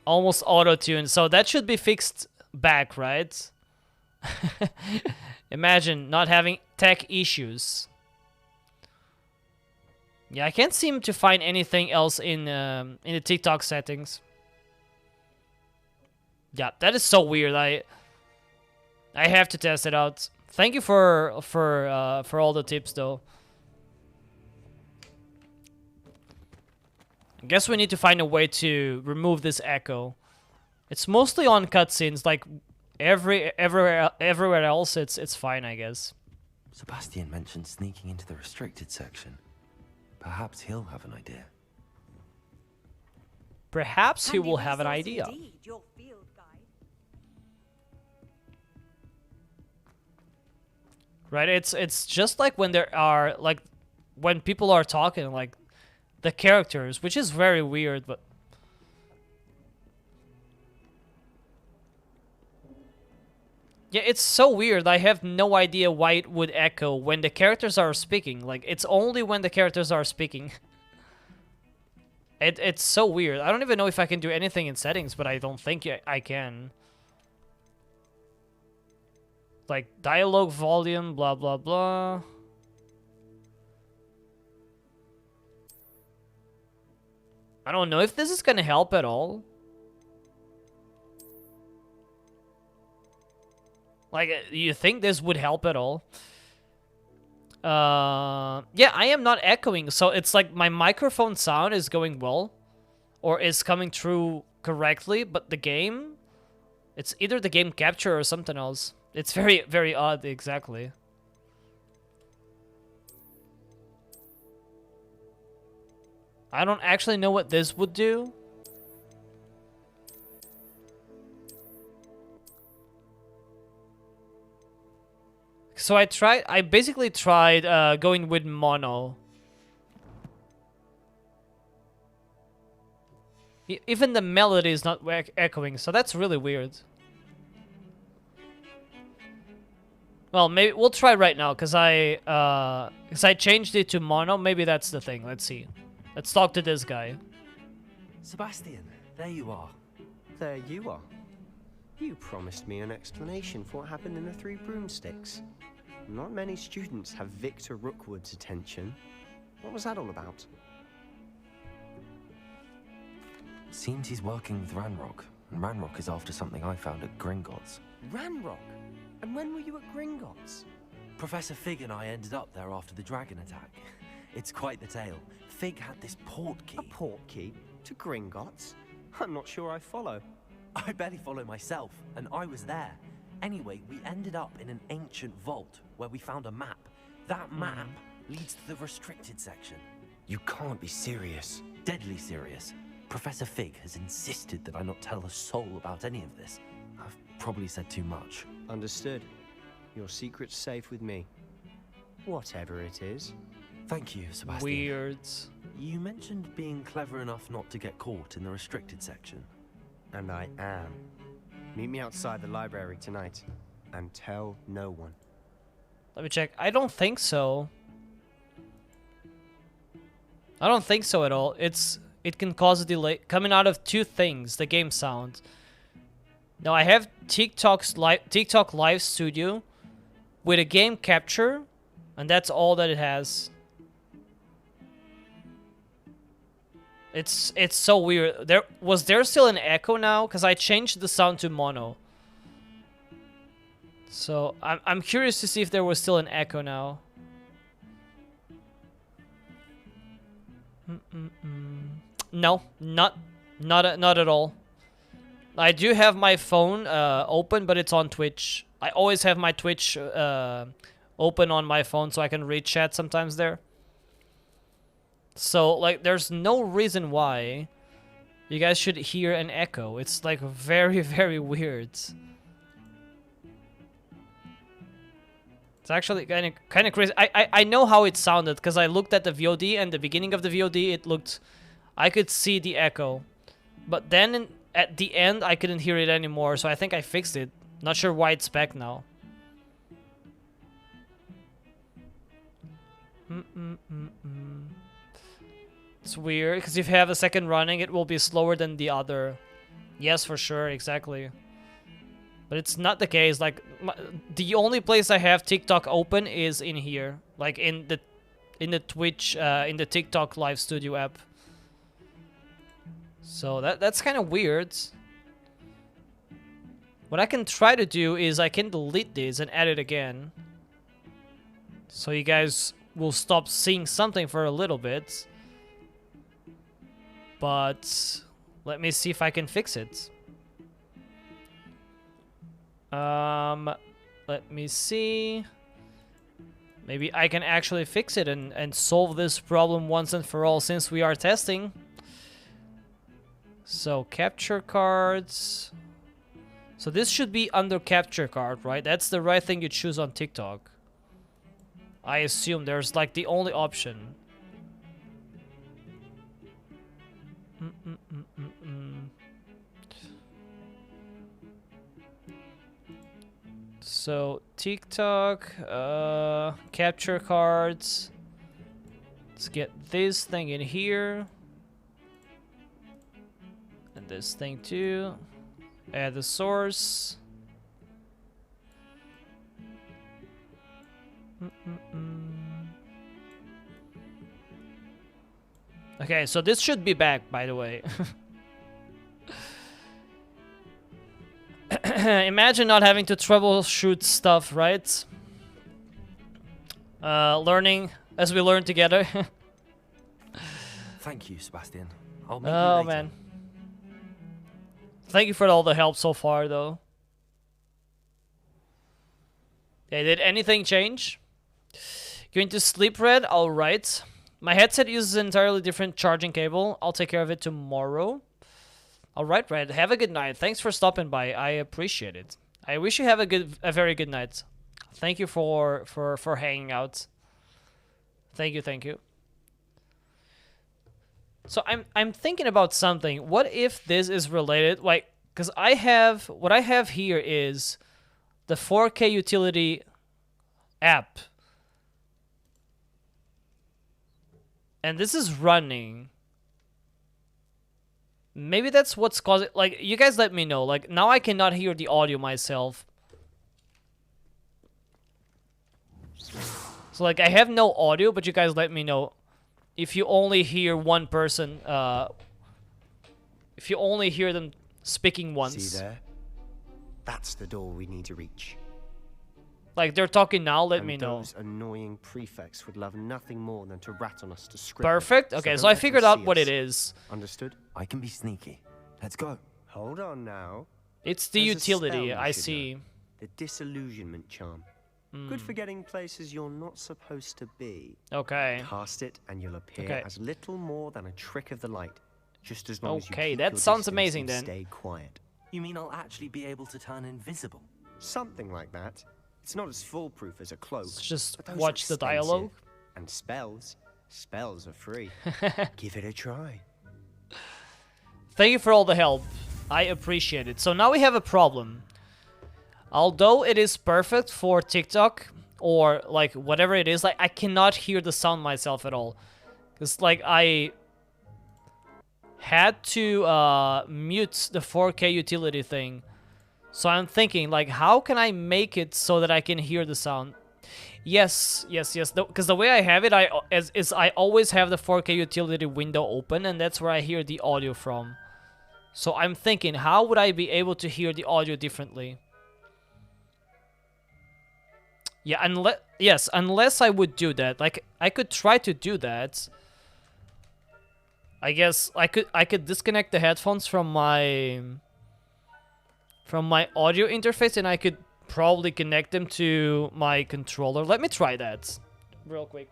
Almost auto-tuned, so that should be fixed back, right? Imagine not having tech issues. Yeah, I can't seem to find anything else in the TikTok settings. Yeah, that is so weird. I have to test it out. Thank you for all the tips, though. I guess we need to find a way to remove this echo. It's mostly on cutscenes, like everywhere else it's fine, I guess. Sebastian mentioned sneaking into the restricted section. Perhaps he'll have an idea. Perhaps he will have an idea. Indeed, your field guide. Right, it's just like when there are, like, when people are talking, like, the characters, which is very weird, but... Yeah, it's so weird. I have no idea why it would echo when the characters are speaking. Like, it's only when the characters are speaking. It's so weird. I don't even know if I can do anything in settings, but I don't think I can. Like, dialogue volume, blah, blah, blah. I don't know if this is gonna help at all. Like, you think this would help at all? Yeah, I am not echoing, so it's like my microphone sound is going well, or is coming through correctly, but the game, it's either the game capture or something else. It's very, very odd, exactly. I don't actually know what this would do. So I basically tried going with mono. Even the melody is not echoing, so that's really weird. Well, maybe we'll try right now, cause I changed it to mono. Maybe that's the thing. Let's see. Let's talk to this guy. Sebastian, there you are. There you are. You promised me an explanation for what happened in the Three Broomsticks. Not many students have Victor Rookwood's attention. What was that all about? Seems he's working with Ranrock, and Ranrock is after something I found at Gringotts. Ranrock? And when were you at Gringotts? Professor Fig and I ended up there after the dragon attack. It's quite the tale. Fig had this port key. A port key? To Gringotts? I'm not sure I follow. I barely follow myself, and I was there. Anyway, we ended up in an ancient vault where we found a map. That map leads to the restricted section. You can't be serious. Deadly serious. Professor Fig has insisted that I not tell a soul about any of this. I've probably said too much. Understood. Your secret's safe with me. Whatever it is. Thank you, Sebastian. Weird. You mentioned being clever enough not to get caught in the restricted section. And I am. Meet me outside the library tonight. And tell no one. Let me check. I don't think so. I don't think so at all. It can cause a delay coming out of two things, the game sound. Now I have TikTok Live Studio with a game capture, and that's all that it has. It's so weird. Was there still an echo now? Because I changed the sound to mono. So I'm curious to see if there was still an echo now. No, not at all. I do have my phone open, but it's on Twitch. I always have my Twitch open on my phone so I can read chat sometimes there. So, like, there's no reason why you guys should hear an echo. It's, like, very, very weird. It's actually kind of crazy. I know how it sounded because I looked at the VOD, and the beginning of the VOD, it looked... I could see the echo. But then at the end, I couldn't hear it anymore, so I think I fixed it. Not sure why it's back now. It's weird, because if you have a second running, it will be slower than the other. Yes, for sure, exactly. But it's not the case. Like, the only place I have TikTok open is in here. Like, in the Twitch, in the TikTok Live Studio app. So that's kind of weird. What I can try to do is I can delete this and add it again. So you guys will stop seeing something for a little bit. But let me see if I can fix it. Let me see. Maybe I can actually fix it and solve this problem once and for all since we are testing. So, capture cards. So this should be under capture card, right? That's the right thing you choose on TikTok. I assume there's like the only option. So TikTok, capture cards. Let's get this thing in here. And this thing too. Add the source. Okay, so this should be back, by the way. Imagine not having to troubleshoot stuff, right? Learning as we learn together. Thank you, Sebastian. I'll meet you Oh, later. man. Thank you for all the help so far, though. Okay, did anything change? Going to sleep, Red? Alright. My headset uses an entirely different charging cable. I'll take care of it tomorrow. Alright, Red. Have a good night. Thanks for stopping by. I appreciate it. I wish you have a very good night. Thank you for hanging out. Thank you. So I'm thinking about something. What if this is related? Like, because what I have here is the 4K utility app. And this is running. Maybe that's what's causing... Like, you guys let me know. Like, now I cannot hear the audio myself. So, like, I have no audio, but you guys let me know. If you only hear one person, if you only hear them speaking once. See there? That's the door we need to reach. Like, they're talking now, let And me know. those annoying prefects would love nothing more than to rat on us to scribble. Perfect. Okay, so I figured out what it is. Understood? I can be sneaky. Let's go. Hold on now. It's the There's a spell utility, you I should see. know. The disillusionment charm. Good for getting places you're not supposed to be. Okay. Cast it and you'll appear Okay. as little more than a trick of the light. Just as long as you Okay, keep that your sounds distance amazing and then. stay quiet. You mean I'll actually be able to turn invisible? Something like that. It's not as foolproof as a cloak. Let's just but those are watch the expensive. dialogue. And spells are free. Give it a try. Thank you for all the help. I appreciate it. So now we have a problem. Although it is perfect for TikTok or like whatever it is, like I cannot hear the sound myself at all. Cause like I had to mute the 4K utility thing. So I'm thinking like how can I make it so that I can hear the sound? Yes. Because the way I have it, I always have the 4K utility window open, and that's where I hear the audio from. So I'm thinking, how would I be able to hear the audio differently? Yeah, unless I would do that. Like I could try to do that. I guess I could disconnect the headphones from my audio interface, and I could probably connect them to my controller. Let me try that real quick.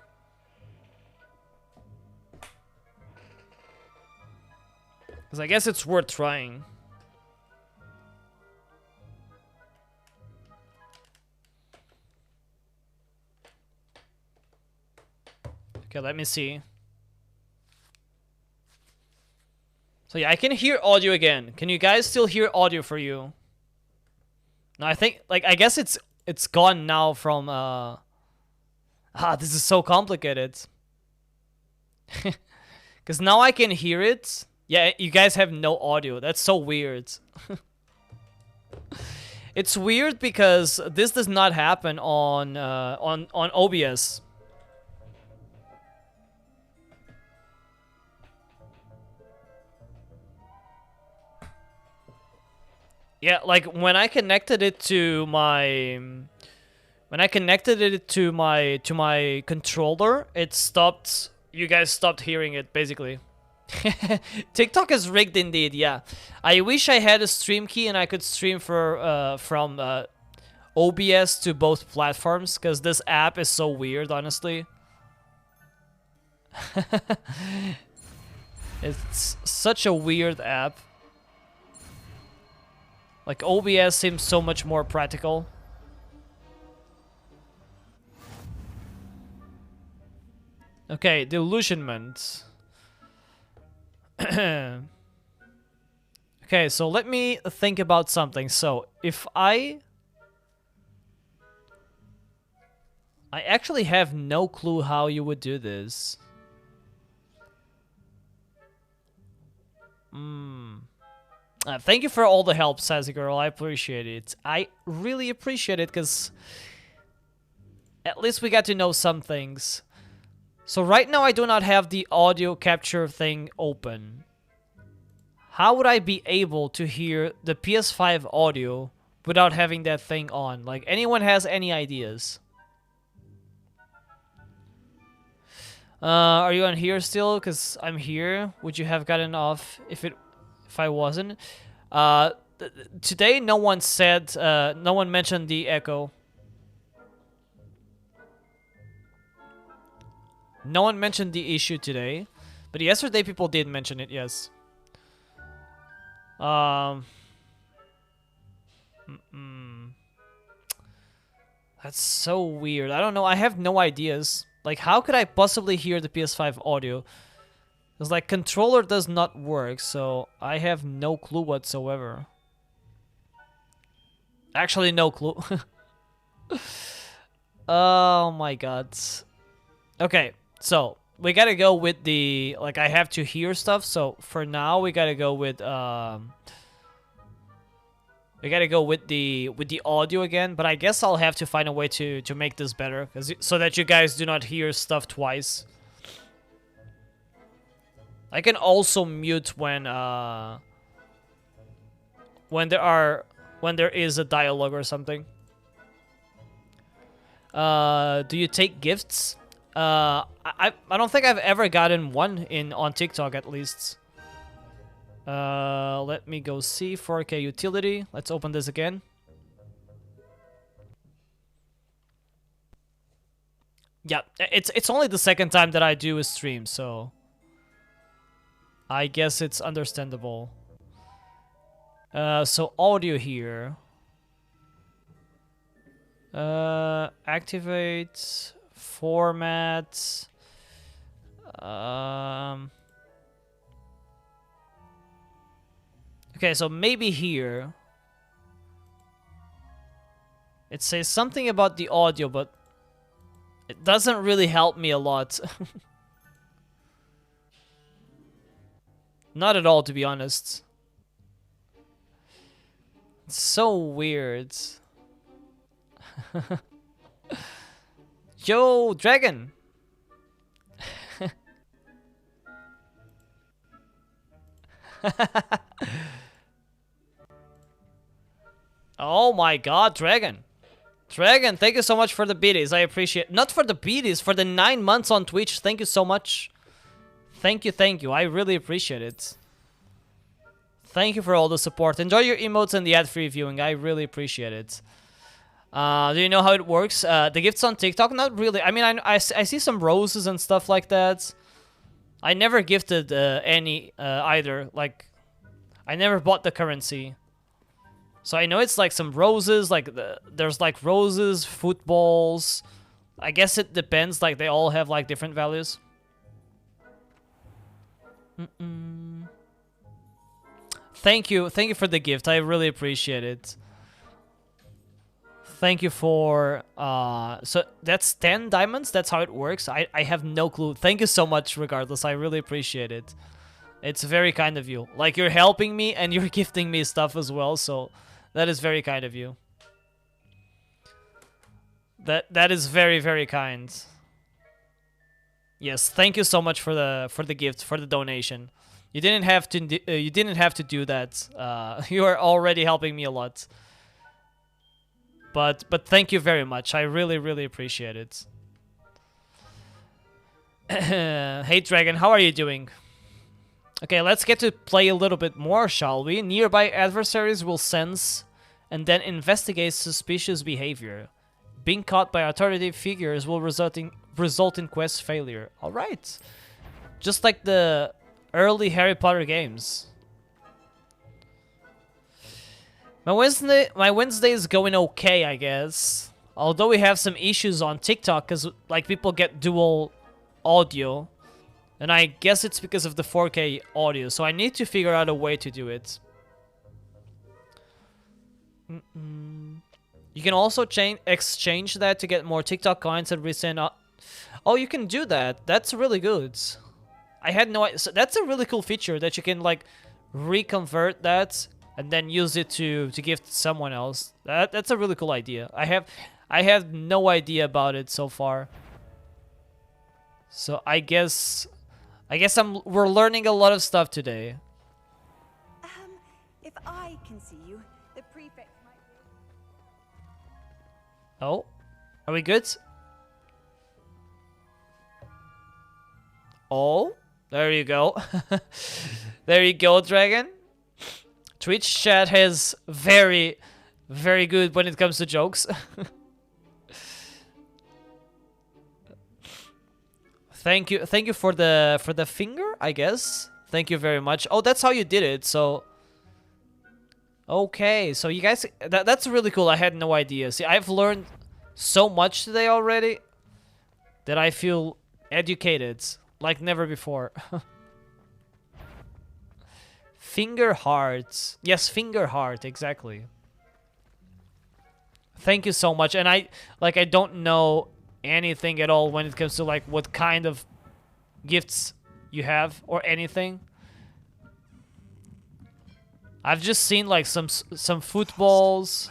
Because I guess it's worth trying. Okay, let me see. So yeah, I can hear audio again. Can you guys still hear audio for you? No, I think, like, I guess it's gone now from, this is so complicated. Because now I can hear it. Yeah, you guys have no audio. That's so weird. It's weird because this does not happen on OBS. Yeah, like when I connected it to my controller, it stopped. You guys stopped hearing it basically. TikTok is rigged indeed. Yeah, I wish I had a stream key and I could stream from OBS to both platforms, because this app is so weird, honestly. It's such a weird app. Like, OBS seems so much more practical. Okay, delusionment. Okay, so let me think about something. So, if I actually have no clue how you would do this. Thank you for all the help, Sassy Girl. I appreciate it. I really appreciate it, because at least we got to know some things. So right now I do not have the audio capture thing open. How would I be able to hear the PS5 audio without having that thing on? Like, anyone has any ideas? Are you on here still? Because I'm here. Would you have gotten off if I wasn't? Today no one said, no one mentioned the echo. No one mentioned the issue today, but yesterday people did mention it, yes. That's so weird. I don't know. I have no ideas. Like, how could I possibly hear the PS5 audio? Because, like, controller does not work, so I have no clue whatsoever. Actually, no clue. Oh my god. Okay, so we gotta go with the, like, I have to hear stuff, so for now we gotta go with the audio again, but I guess I'll have to find a way to make this better, so that you guys do not hear stuff twice. I can also mute when there is a dialogue or something. Do you take gifts? I don't think I've ever gotten one on TikTok, at least. Let me go see 4K utility. Let's open this again. Yeah, it's only the second time that I do a stream, so I guess it's understandable. So audio here. Activate format. Okay, so maybe here it says something about the audio, but it doesn't really help me a lot. Not at all, to be honest. It's so weird. Yo, dragon! Oh my god, dragon! Dragon, thank you so much for the biddies. I appreciate. Not for the biddies, for the 9 months on Twitch. Thank you so much. Thank you, thank you. I really appreciate it. Thank you for all the support. Enjoy your emotes and the ad-free viewing. I really appreciate it. Do you know how it works? The gifts on TikTok? Not really. I mean, I see some roses and stuff like that. I never gifted any either. Like, I never bought the currency. So I know it's like some roses, like there's like roses, footballs. I guess it depends, like they all have like different values. Thank you for the gift. I really appreciate it. Thank you for so that's 10 diamonds. That's how it works. I have no clue. Thank you so much regardless. I really appreciate it. It's very kind of you. Like, you're helping me and you're gifting me stuff as well, so that is very kind of you. That is very, very kind. Yes, thank you so much for the gift, for the donation. You didn't have to do that. You are already helping me a lot. But thank you very much. I really, really appreciate it. Hey Dragon, how are you doing? Okay, let's get to play a little bit more, shall we? Nearby adversaries will sense and then investigate suspicious behavior. Being caught by authoritative figures will result in quest failure. Alright. Just like the early Harry Potter games. My Wednesday is going okay, I guess. Although we have some issues on TikTok, because like people get dual audio. And I guess it's because of the 4K audio, so I need to figure out a way to do it. You can also exchange that to get more TikTok coins and resend out. Oh, you can do that. That's really good. I had no idea. So that's a really cool feature that you can like reconvert that and then use it to gift someone else. That's a really cool idea. I have no idea about it so far. So I guess we're learning a lot of stuff today. If I can see you, the prefect might... Oh, are we good? Oh, there you go. There you go, Dragon. Twitch chat has very, very good when it comes to jokes. Thank you for the finger, I guess. Thank you very much. Oh, that's how you did it. So, okay, so you guys, that's really cool. I had no idea. See, I've learned so much today already that I feel educated like never before. Finger hearts. Yes, finger heart, exactly. Thank you so much. And I don't know anything at all when it comes to like what kind of gifts you have or anything. I've just seen like some footballs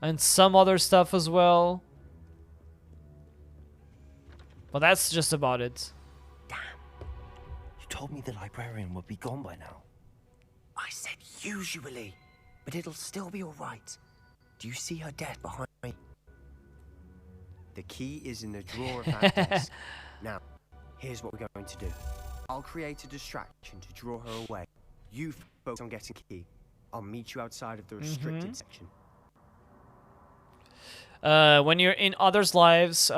and some other stuff as well. Well, that's just about it. Damn. You told me the librarian would be gone by now. I said usually, but it'll still be all right. Do you see her desk behind me? The key is in the drawer of that desk. Now, here's what we're going to do. I'll create a distraction to draw her away. You focus on getting the key. I'll meet you outside of the restricted section. When you're in others' lives,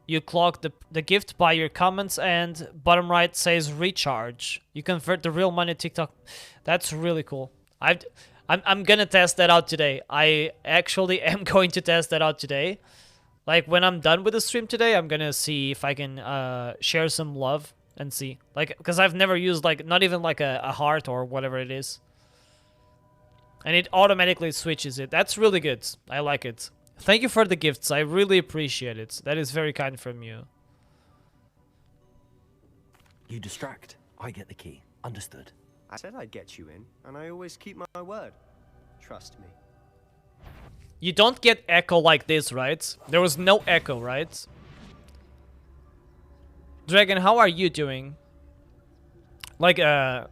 you clock the gift by your comments, and bottom right says recharge. You convert the real money TikTok. That's really cool. I'm gonna test that out today. I actually am going to test that out today. Like, when I'm done with the stream today, I'm gonna see if I can share some love and see. Like, because I've never used, like, not even like a heart or whatever it is. And it automatically switches it. That's really good. I like it. Thank you for the gifts. I really appreciate it. That is very kind from you. You distract. I get the key. Understood. I said I'd get you in, and I always keep my word. Trust me. You don't get echo like this, right? There was no echo, right? Dragon, how are you doing? Like, I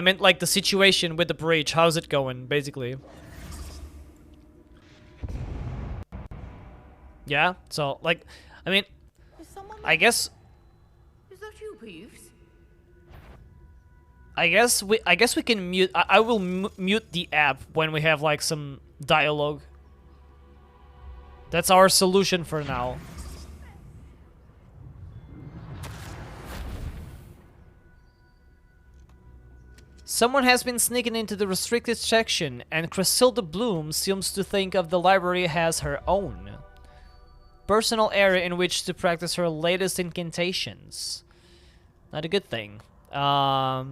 meant like the situation with the bridge. How's it going, basically? Yeah, so, like, I mean, I guess... Is that you, Peeves? I guess we can mute... I will mute the app when we have, like, some dialogue. That's our solution for now. Someone has been sneaking into the restricted section, and Cressilda Bloom seems to think of the library as her own personal area in which to practice her latest incantations. Not a good thing. I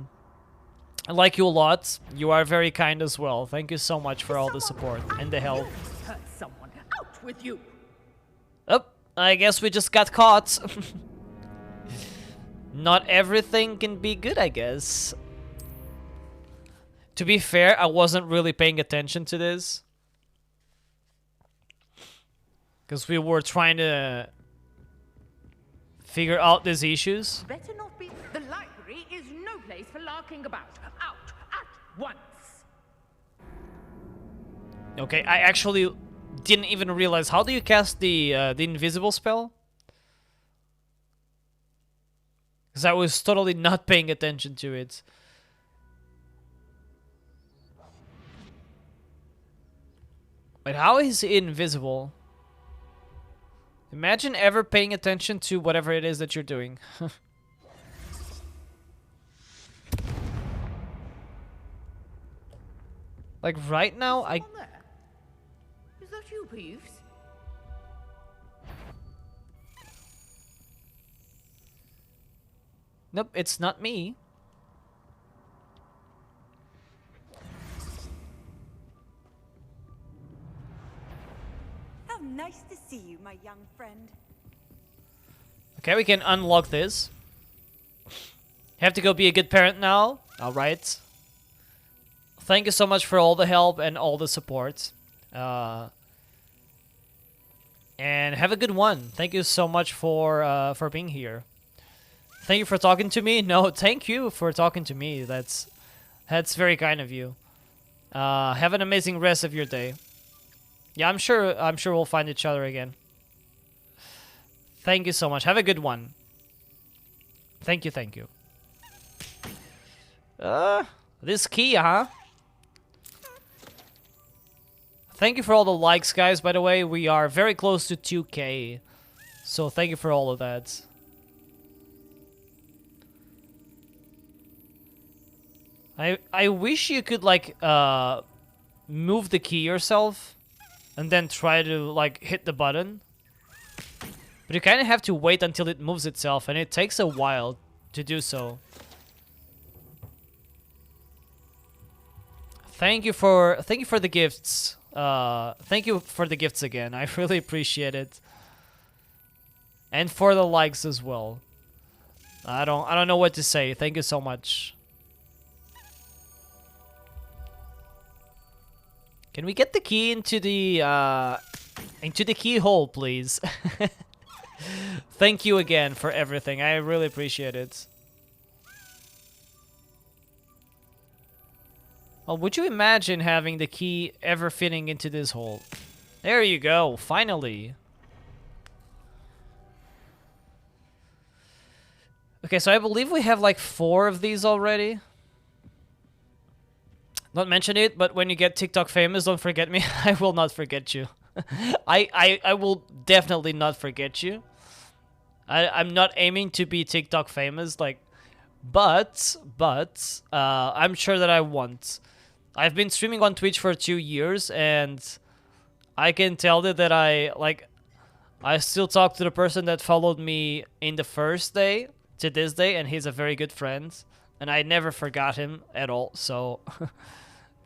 like you a lot. You are very kind as well. Thank you so much for all the support and the help. Hurt someone. Out with you. Oh, I guess we just got caught. Not everything can be good, I guess. To be fair, I wasn't really paying attention to this. Because we were trying to figure out these issues. Better not be. The library is no place for larking about. Out at once. Okay, I actually didn't even realize. How do you cast the invisible spell? Because I was totally not paying attention to it. Wait, how is he invisible? Imagine ever paying attention to whatever it is that you're doing. Like right now, Is that you, Peeves? Nope, it's not me. How nice to see you, my young friend. Okay, we can unlock this. Have to go be a good parent now. Alright. Thank you so much for all the help and all the support. And have a good one. Thank you so much for being here. Thank you for talking to me. No, thank you for talking to me. That's very kind of you. Have an amazing rest of your day. Yeah, I'm sure we'll find each other again. Thank you so much. Have a good one. Thank you, thank you. This key, huh? Thank you for all the likes, guys, by the way. We are very close to 2K. So thank you for all of that. I wish you could, like, move the key yourself and then try to, like, hit the button. But you kind of have to wait until it moves itself, and it takes a while to do so. Thank you for the gifts. Thank you for the gifts again. I really appreciate it. And for the likes as well. I don't know what to say. Thank you so much. Can we get the key into the keyhole, please? Thank you again for everything. I really appreciate it. Well, would you imagine having the key ever fitting into this hole? There you go, finally. Okay, so I believe we have like 4 of these already. not mention it, but when you get TikTok famous, don't forget me. I will not forget you. I will definitely not forget you. I'm not aiming to be TikTok famous, like, but I'm sure that I won't. I've been streaming on Twitch for 2 years, and I can tell you that I still talk to the person that followed me in the first day to this day, and he's a very good friend, and I never forgot him at all. So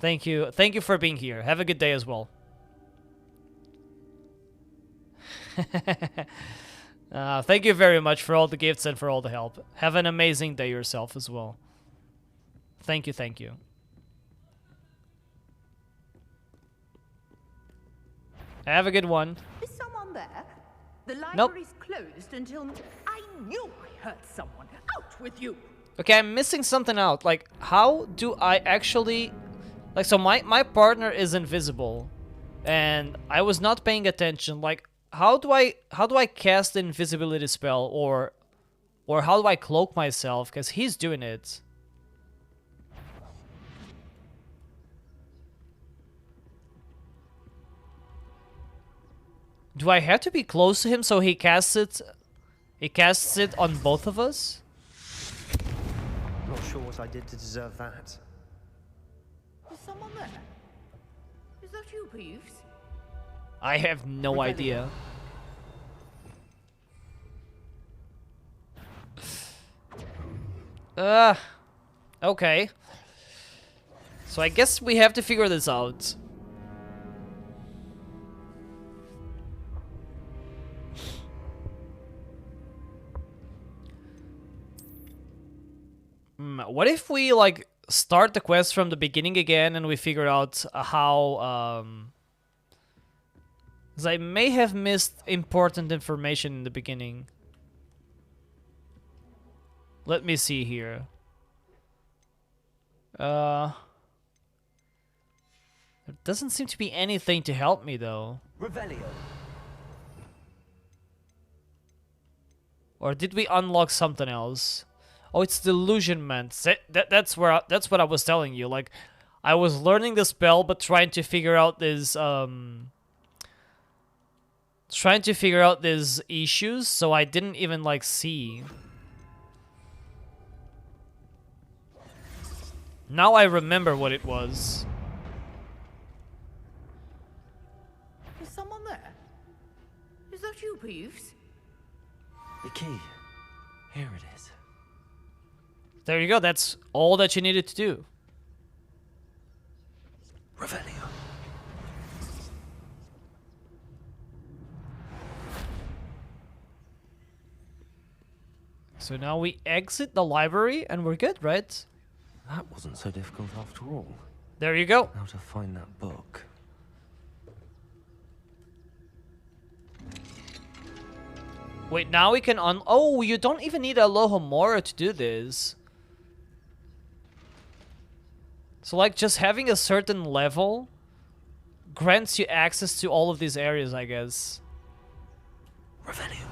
thank you for being here. Have a good day as well. Thank you very much for all the gifts and for all the help. Have an amazing day yourself as well. Thank you, thank you. Have a good one. Is someone there? The Nope. library's closed until... I knew I heard someone. Out with you! Okay, I'm missing something out. Like, how do I actually... Like, so my partner is invisible, and I was not paying attention. Like, how do I cast the invisibility spell, or how do I cloak myself? Because he's doing it. Do I have to be close to him so he casts it? He casts it on both of us? Not sure what I did to deserve that. Is someone there? Is that you, Peeves? I have no idea. Okay. So I guess we have to figure this out. What if we, like, start the quest from the beginning again and we figure out how, 'cause I may have missed important information in the beginning. Let me see here. There doesn't seem to be anything to help me, though. Revelio. Or did we unlock something else? Oh, it's delusionment. That's what I was telling you. Like, I was learning the spell, but trying to figure out this issues, so I didn't even, like, see. Now I remember what it was. Is someone there? Is that you, Peeves? The key. Here it is. There you go. That's all that you needed to do. Revelio. So now we exit the library and we're good, right? That wasn't so difficult after all. There you go. How to find that book. Wait, now we can oh, you don't even need Alohomora to do this. So, like, just having a certain level grants you access to all of these areas, I guess. Revelio.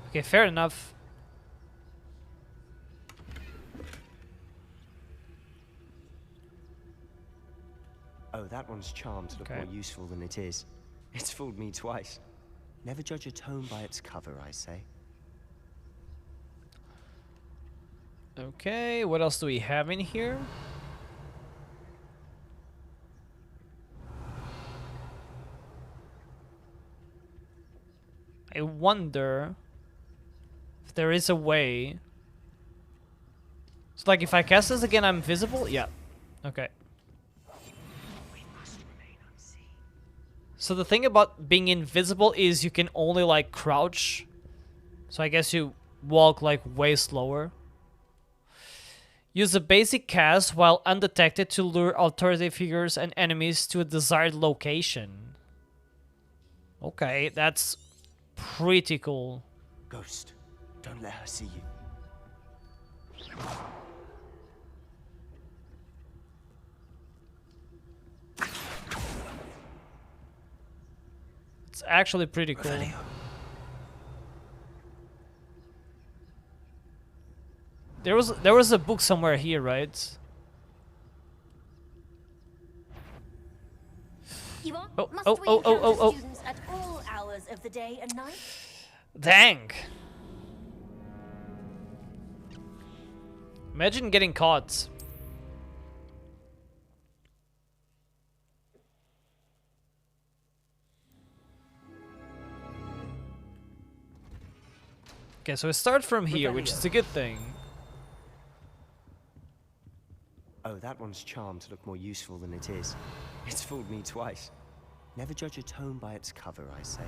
Okay, fair enough. Oh, that one's charmed to look more useful than it is. It's fooled me twice. Never judge a tome by its cover, I say. Okay, what else do we have in here? I wonder if there is a way. So, like, if I cast this again, I'm visible? Yeah. Okay. So the thing about being invisible is you can only, like, crouch. So I guess you walk, like, way slower. Use a basic cast while undetected to lure authority figures and enemies to a desired location. Okay, that's pretty cool. Ghost, don't let her see you. It's actually pretty cool. There was a book somewhere here, right? You are? Oh, Must oh, we oh, oh, encounter oh, oh. students at all hours of the day and night? Dang. Imagine getting caught. Okay, so we start from here, which is a good thing. Oh, that one's charmed to look more useful than it is. It's fooled me twice. Never judge a tome by its cover, I say.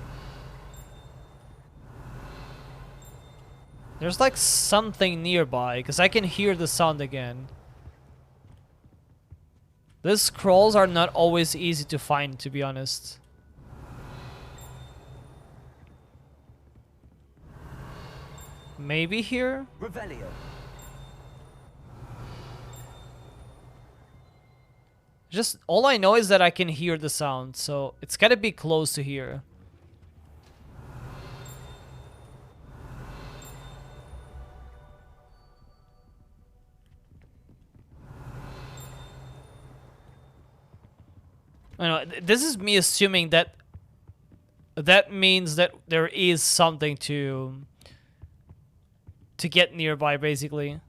There's like something nearby, because I can hear the sound again. These scrolls are not always easy to find, to be honest. Maybe here? Revelio. Just all I know is that I can hear the sound, so it's gotta be close to here. I know, this is me assuming that that means that there is something to get nearby, basically.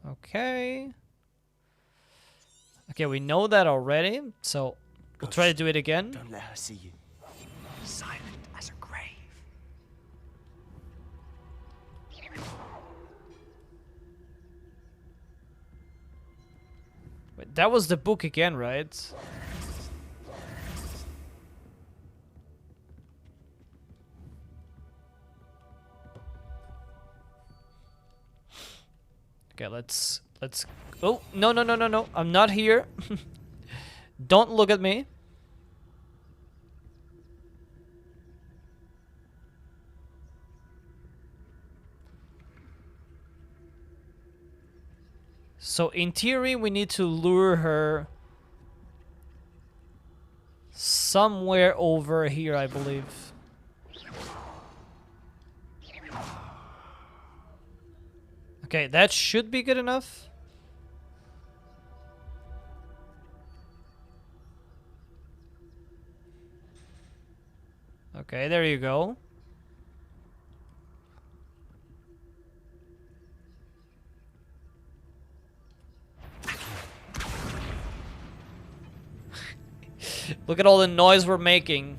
Okay. Okay, we know that already, so we'll try to do it again. Don't let her see you. Silent as a grave. Wait, that was the book again, right? Okay, let's oh, no, no, no, no, no. I'm not here. Don't look at me. So in theory, we need to lure her somewhere over here, I believe. Okay, that should be good enough. Okay, there you go. Look at all the noise we're making.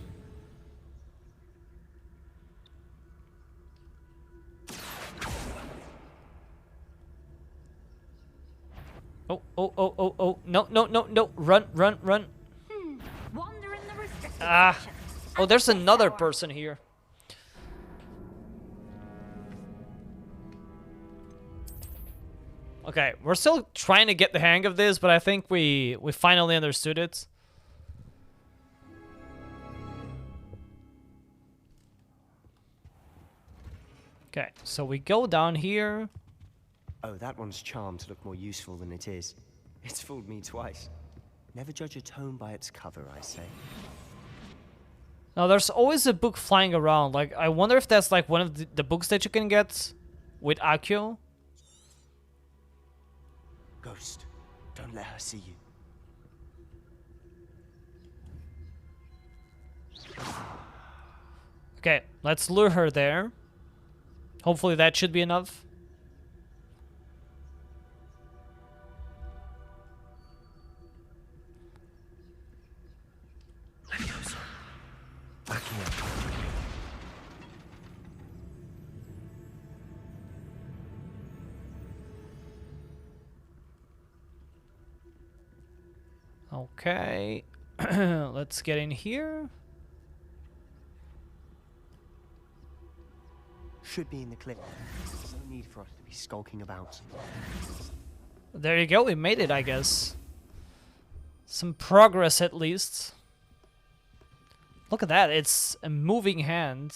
Oh, oh, oh, oh, oh. No, no, no, no. Run, run, run. Wander in the restricted Ah. section. Oh, there's another person here. Okay, we're still trying to get the hang of this, but I think we finally understood it. Okay, so we go down here. Oh, that one's charmed to look more useful than it is. It's fooled me twice. Never judge a tome by its cover, I say. Now, there's always a book flying around. Like, I wonder if that's like one of the books that you can get with Akio. Ghost, don't let her see you. Okay, let's lure her there. Hopefully that should be enough. Okay, let's get in here. Should be in the clip. No need for us to be skulking about. There you go, we made it, I guess. Some progress at least. Look at that, it's a moving hand.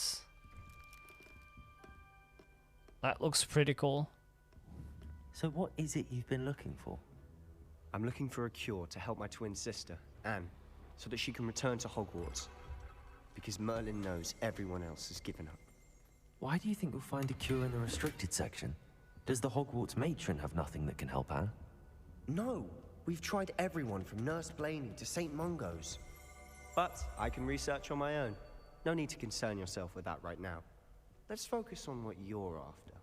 That looks pretty cool. So what is it you've been looking for? I'm looking for a cure to help my twin sister, Anne, so that she can return to Hogwarts. Because Merlin knows everyone else has given up. Why do you think we'll find a cure in the restricted section? Does the Hogwarts matron have nothing that can help Anne? No, we've tried everyone from Nurse Blaney to St. Mungo's. But I can research on my own. No need to concern yourself with that right now. Let's focus on what you're after.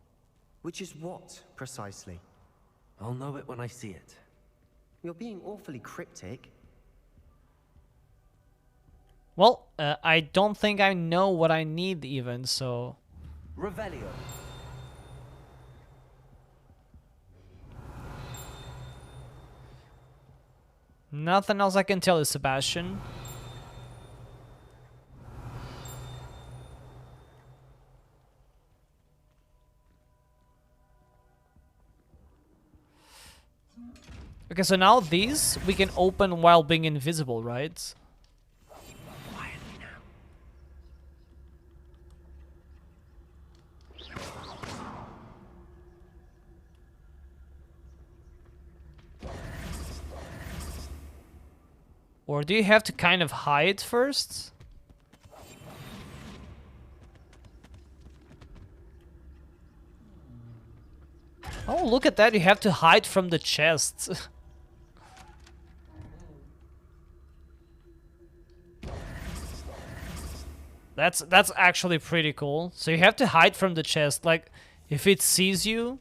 Which is what, precisely? I'll know it when I see it. You're being awfully cryptic. Well, I don't think I know what I need even, so... Revelio. Nothing else I can tell you, Sebastian. Okay, so now these we can open while being invisible, right? Or do you have to kind of hide first? Oh, look at that, you have to hide from the chest. That's actually pretty cool. So you have to hide from the chest. Like, if it sees you,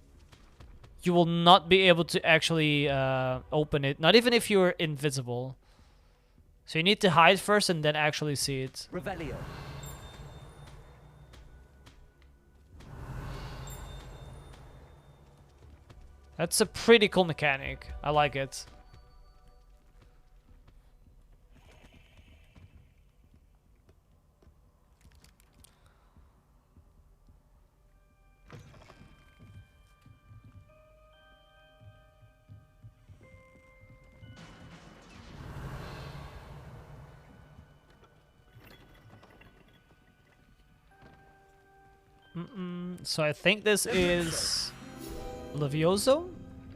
you will not be able to actually open it. Not even if you're invisible. So you need to hide first and then actually see it. Revelio. That's a pretty cool mechanic. I like it. So I think this is Levioso,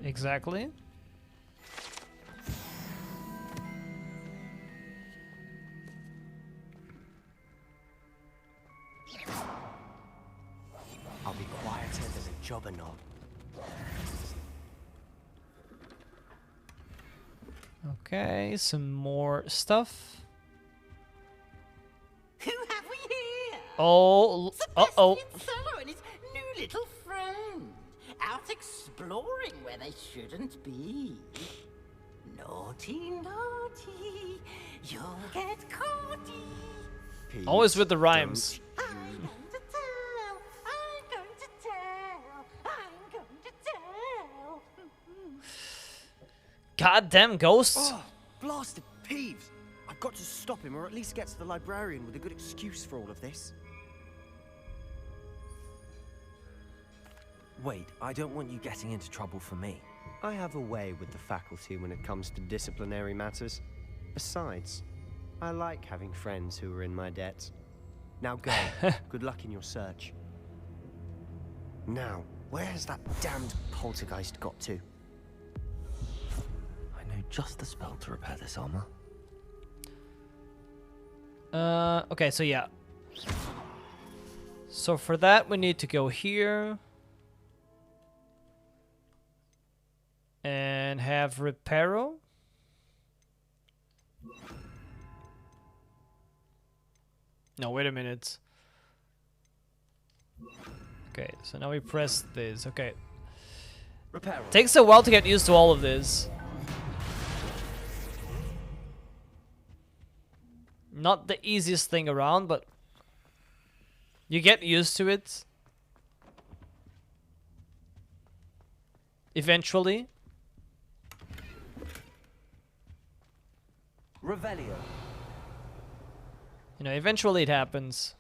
exactly. I'll be quieter than a jobberknob. Okay, some more stuff. Who have we here? Oh, uh-oh. Solo and his new little friend. Out exploring where they shouldn't be. Naughty, naughty. You'll get caughty. Always with the rhymes. I'm going to tell. I'm going to tell. I'm going to tell. Goddamn ghosts. Oh, blasted Peeves! I've got to stop him, or at least get to the librarian with a good excuse for all of this. Wait, I don't want you getting into trouble for me. I have a way with the faculty when it comes to disciplinary matters. Besides, I like having friends who are in my debt. Now go. Good luck in your search. Now, where has that damned poltergeist got to? I know just the spell to repair this armor. Okay, so yeah. So for that, we need to go here. And have Reparo. No, wait a minute. Okay, so now we press this. Okay. Reparo. Takes a while to get used to all of this. Not the easiest thing around, but you get used to it. Eventually. Revelio. You know, eventually it happens.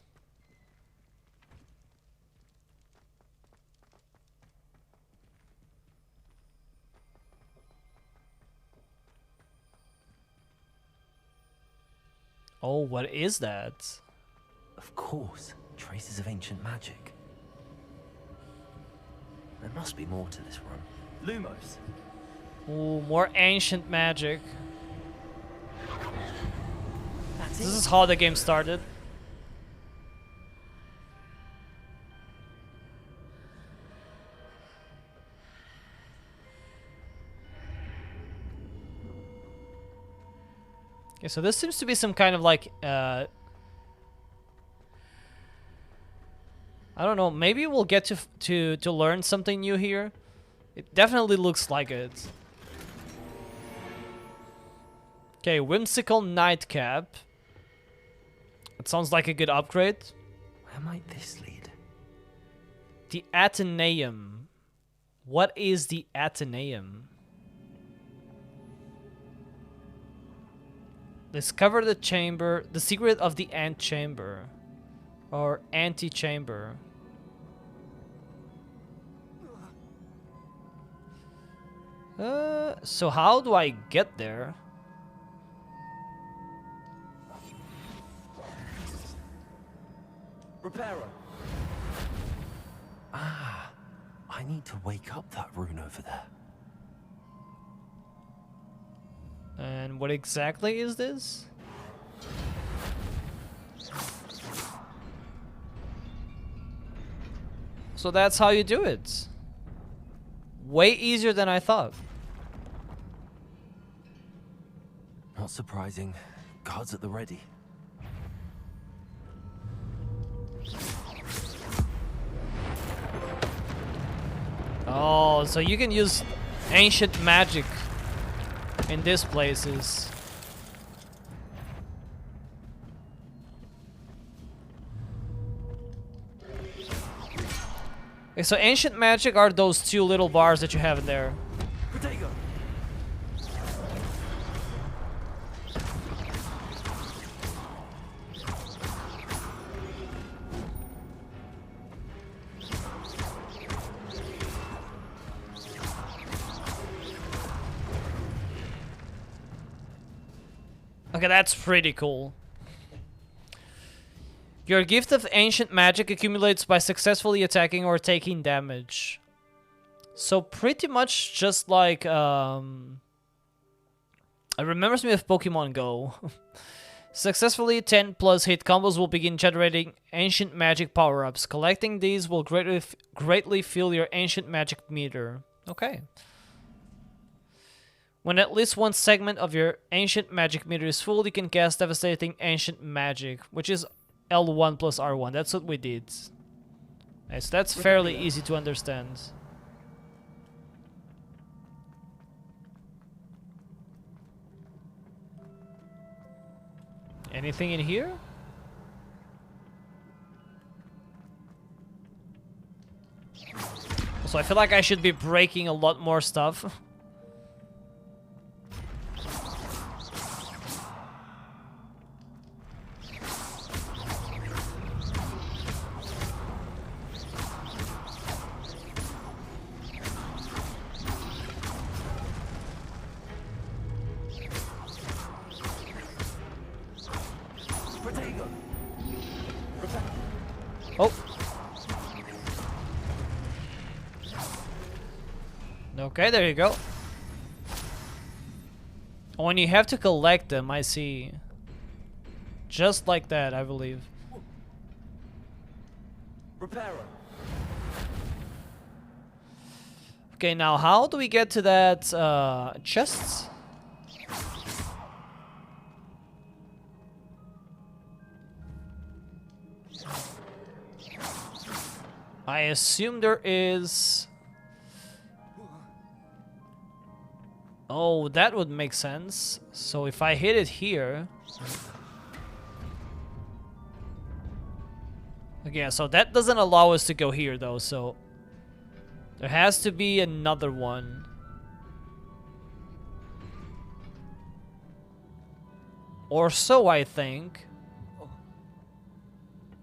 Oh, what is that? Of course, traces of ancient magic. There must be more to this room. Lumos. Ooh, more ancient magic. This is how the game started. Okay, so this seems to be some kind of like, I don't know, maybe we'll get to learn something new here. It definitely looks like it. Okay, whimsical nightcap. It sounds like a good upgrade. Where might this lead? The Athenaeum. What is the Athenaeum? Discover the chamber, the secret of the antechamber, or antechamber. So how do I get there? Repairer. Ah, I need to wake up that rune over there. And what exactly is this? So that's how you do it. Way easier than I thought. Not surprising. Guards at the ready. Oh, so you can use ancient magic in these places. Okay, so ancient magic are those two little bars that you have in there. Okay, that's pretty cool. Your gift of ancient magic accumulates by successfully attacking or taking damage. So pretty much just like, it remembers me of Pokemon Go. Successfully 10 plus hit combos will begin generating ancient magic power-ups. Collecting these will greatly fill your ancient magic meter. Okay. When at least one segment of your ancient magic meter is full, you can cast devastating ancient magic, which is L1 plus R1. That's what we did. Okay, so that's fairly easy to understand. Anything in here? So I feel like I should be breaking a lot more stuff. Oh. Okay, there you go. Oh, and you have to collect them, I see. Just like that, I believe. Repairer. Okay, now how do we get to that chests? I assume there is... Oh, that would make sense. So if I hit it here... Okay, so that doesn't allow us to go here though, so... There has to be another one. Or so, I think.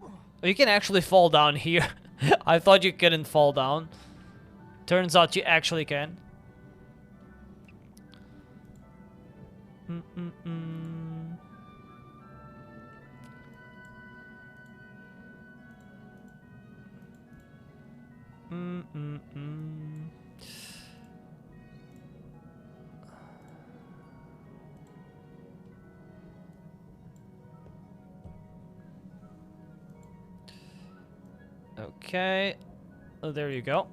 Oh, you can actually fall down here. I thought you couldn't fall down. Turns out you actually can. Okay. Oh, there you go.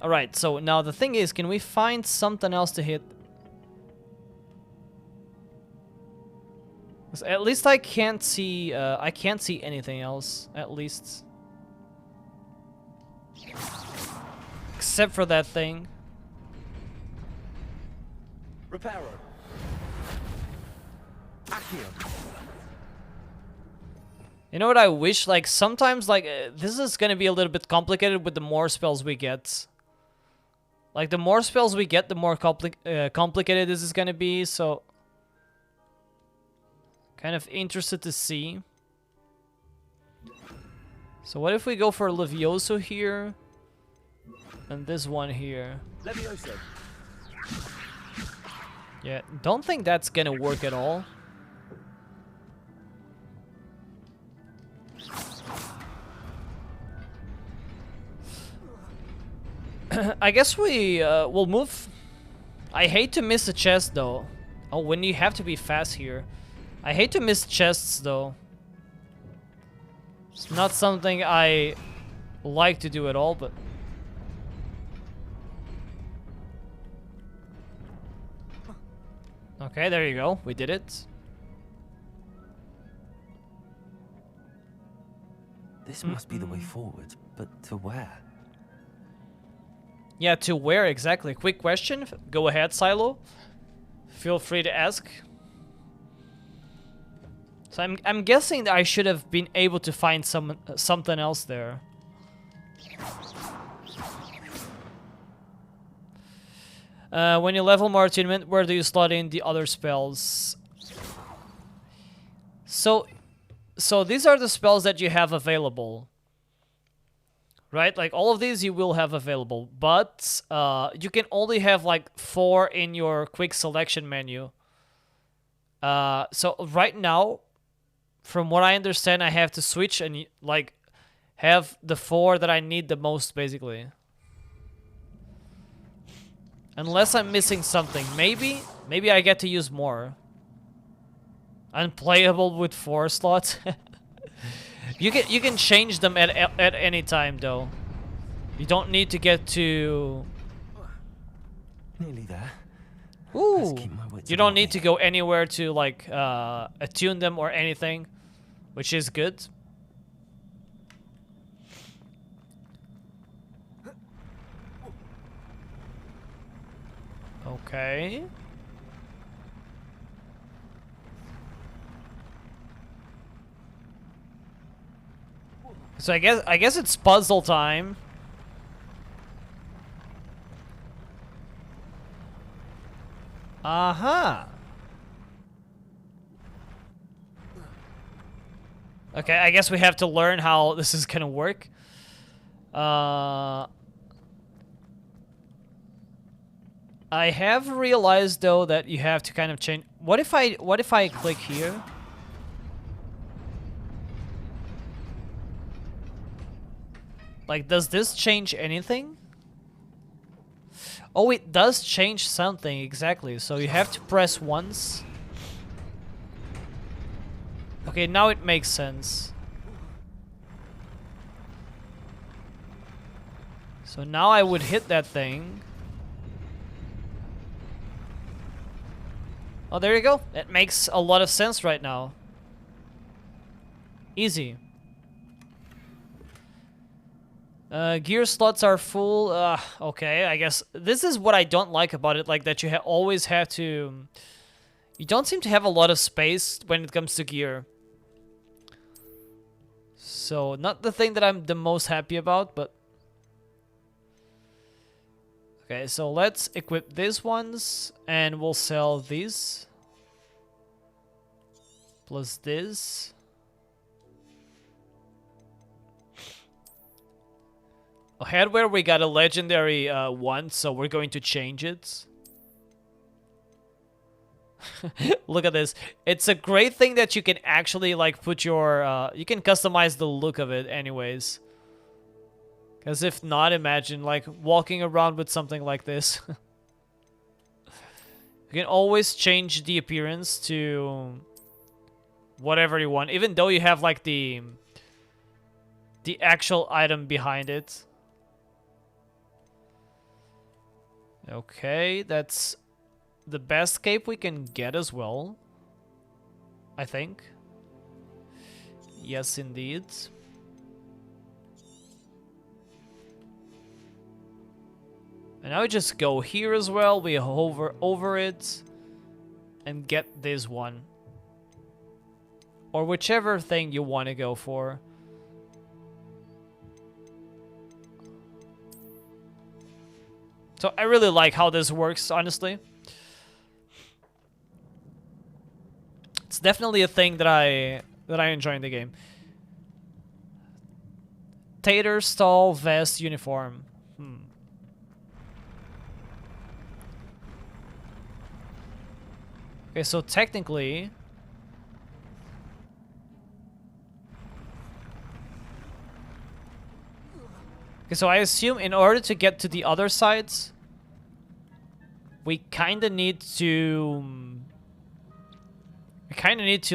Alright, so now the thing is, can we find something else to hit? 'Cause at least I can't see anything else, at least. Except for that thing. Reparo. Accio. You know what I wish? Like, sometimes, like, this is gonna be a little bit complicated with the more spells we get. Like, the more spells we get, the more complicated this is gonna be, so... Kind of interested to see. So what if we go for Levioso here? And this one here. Levioso. Yeah, don't think that's gonna work at all. I guess we will move. I hate to miss a chest though. Oh, when you have to be fast here. I hate to miss chests though. It's not something I like to do at all, but... Okay, there you go. We did it. This must be the way forward, but to where? Yeah, to where exactly? Quick question. Go ahead, Silo. Feel free to ask. So I'm guessing that I should have been able to find something else there. When you level more attunement, where do you slot in the other spells? So these are the spells that you have available. Right? Like, all of these you will have available. But you can only have, like, 4 in your quick selection menu. So right now, from what I understand, I have to switch and, like, have the 4 that I need the most, basically. Unless I'm missing something. Maybe I get to use more. Unplayable with 4 slots. You can change them at any time though. You don't need to get to... Nearly there. Ooh. You don't need to go anywhere to like attune them or anything, which is good. Okay. So I guess it's puzzle time. Uh-huh. Okay, I guess we have to learn how this is gonna work. I have realized though that you have to kind of change. What if I click here? Like, does this change anything? Oh, it does change something, exactly. So you have to press once. Okay, now it makes sense. So now I would hit that thing. Oh, there you go. It makes a lot of sense right now. Easy. Gear slots are full. Okay, I guess this is what I don't like about it, like that you always have to... You don't seem to have a lot of space when it comes to gear. So, not the thing that I'm the most happy about, but... Okay, so let's equip these ones, and we'll sell these. Plus this. Headwear, we got a legendary one, so we're going to change it. Look at this. It's a great thing that you can actually, like, put your... you can customize the look of it anyways. Because if not, imagine, like, walking around with something like this. You can always change the appearance to whatever you want, even though you have, like, the actual item behind it. Okay, that's the best cape we can get as well. I think. Yes, indeed. And now we just go here as well. We hover over it and get this one. Or whichever thing you want to go for. So I really like how this works, honestly. It's definitely a thing that I enjoy in the game. Tater stall vest uniform. Okay, so technically okay, so I assume in order to get to the other sides, we kind of need to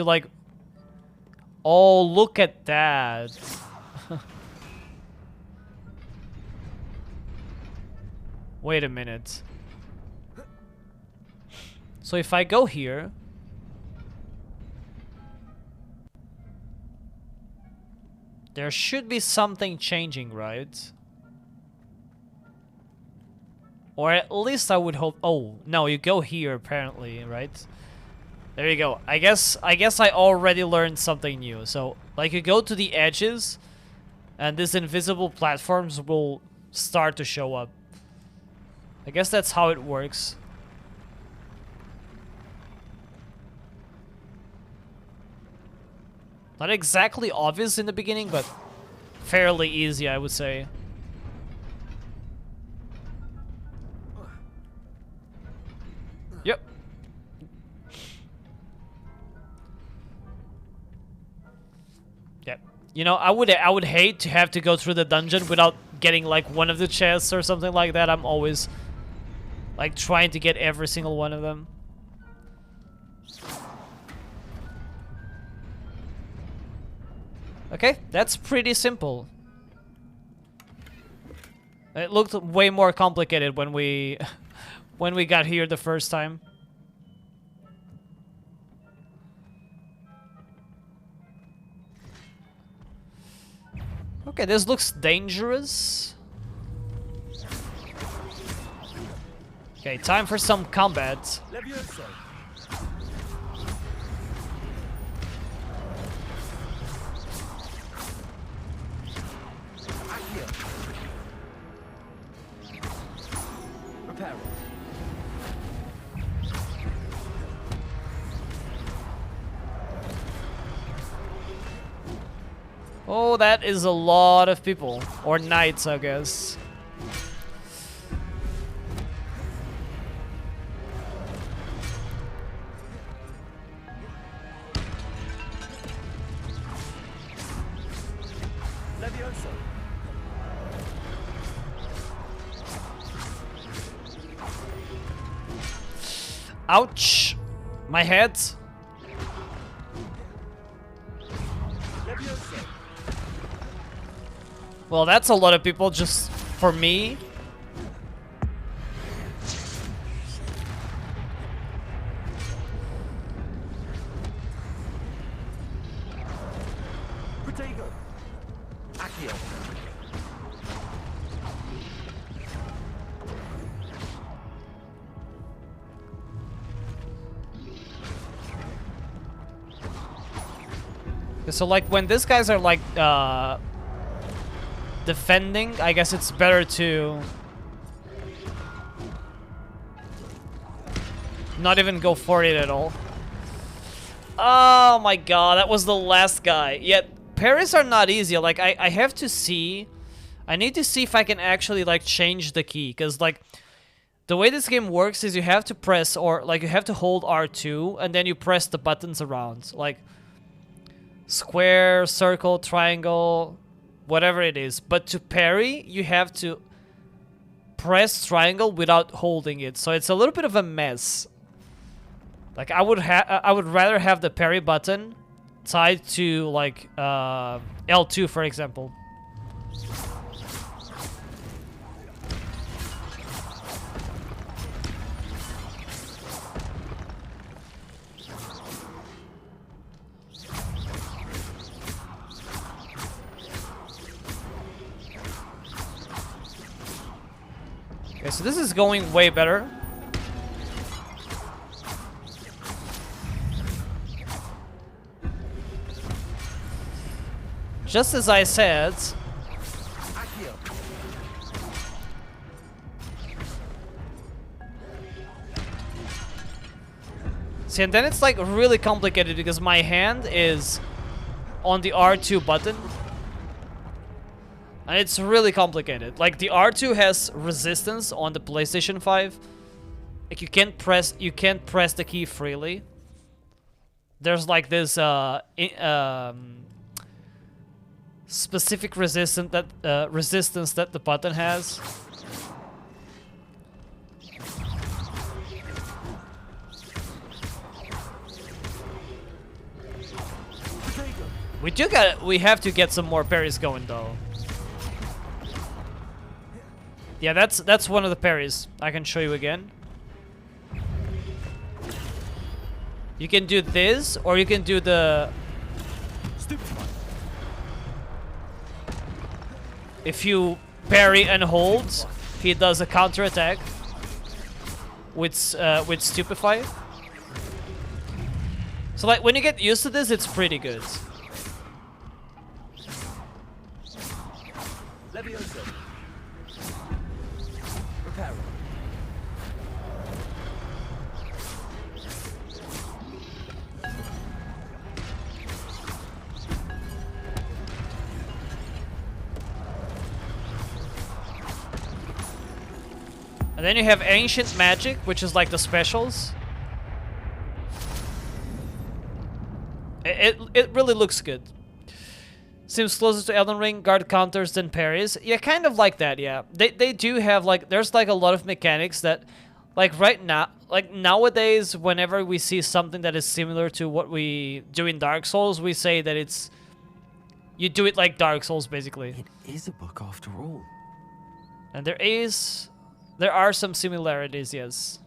like, oh, look at that. Wait a minute. So if I go here, there should be something changing, right? Or at least I would hope. Oh, no, you go here apparently, right? There you go. I guess I already learned something new. So, like, you go to the edges and these invisible platforms will start to show up. I guess that's how it works. Not exactly obvious in the beginning, but fairly easy, I would say. Yep. Yep. You know, I would hate to have to go through the dungeon without getting like one of the chests or something like that. I'm always like trying to get every single one of them. Okay, that's pretty simple. It looked way more complicated when we when we got here the first time. Okay, this looks dangerous. Okay, time for some combat. Oh, that is a lot of people. Or knights, I guess. Ouch! My head. Well, that's a lot of people just for me. So like when these guys are like defending, I guess it's better to not even go for it at all. Oh my god, that was the last guy. Yet parries are not easy. Like I have to see, I need to see if I can actually like change the key, because like the way this game works is you have to press, or like you have to hold R2 and then you press the buttons around, like square, circle, triangle, whatever it is. But to parry, you have to press triangle without holding it. So it's a little bit of a mess. Like I would rather have the parry button tied to like L2, for example. Okay, so this is going way better. Just as I said. See, and then it's like really complicated because my hand is on the R2 button. And it's really complicated. Like the R2 has resistance on the PlayStation 5. Like you can't press the key freely. There's like this specific resistance that the button has. We have to get some more parries going though. Yeah, that's one of the parries. I can show you again. You can do this, or you can do the... If you parry and hold, he does a counter attack with Stupefy. So like when you get used to this, it's pretty good. And then you have Ancient Magic, which is like the specials. It really looks good. Seems closer to Elden Ring, guard counters than parries. Yeah, kind of like that, yeah. They do have like, there's like a lot of mechanics that, like right now, like nowadays, whenever we see something that is similar to what we do in Dark Souls, we say that it's, you do it like Dark Souls, basically. It is a book after all. And there are some similarities, yes.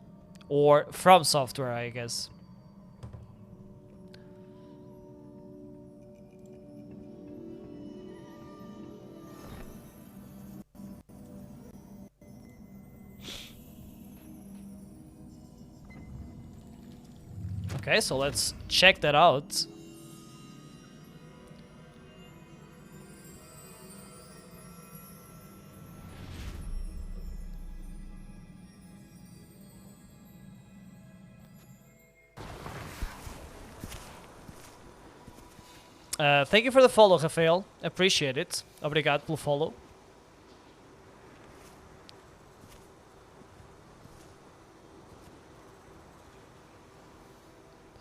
Or from software, I guess. Okay, so let's check that out. Thank you for the follow, Rafael. Appreciate it. Obrigado pelo follow.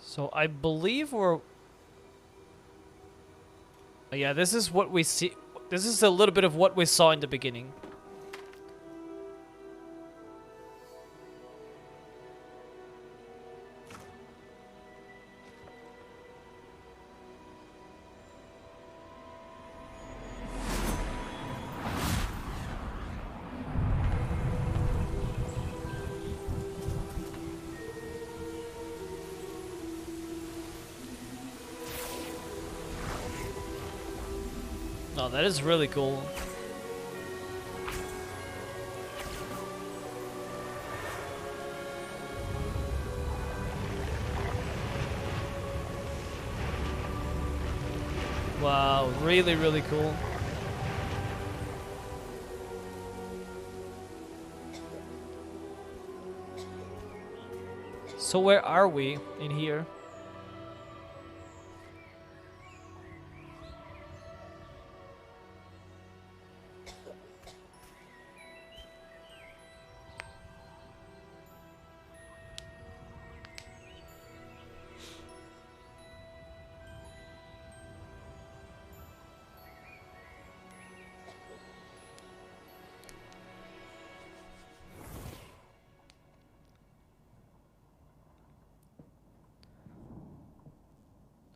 So I believe we're... Yeah, this is what we see. This is a little bit of what we saw in the beginning. Oh, that is really cool. Wow, really, really cool. So where are we in here?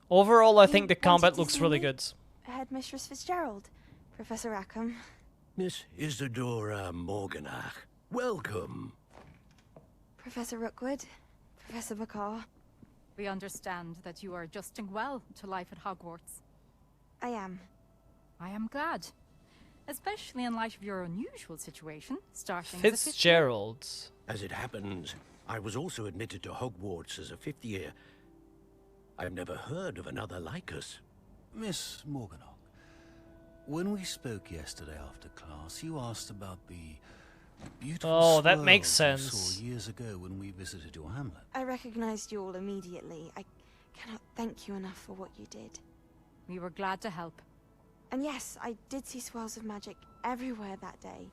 Overall, I think the combat looks really good. Headmistress Fitzgerald, Professor Rackham. Miss Isadora Morganach, welcome. Professor Rookwood, Professor McCaw. We understand that you are adjusting well to life at Hogwarts. I am. I am glad. especially in light of your unusual situation, starting as a fifth year. Fitzgerald. As it happens, I was also admitted to Hogwarts as a fifth year. I've never heard of another like us. Miss Morganach, when we spoke yesterday after class, you asked about the beautiful Oh, that makes swirls you sense. saw years ago when we visited your hamlet. I recognized you all immediately. I cannot thank you enough for what you did. We were glad to help. And yes, I did see swirls of magic everywhere that day.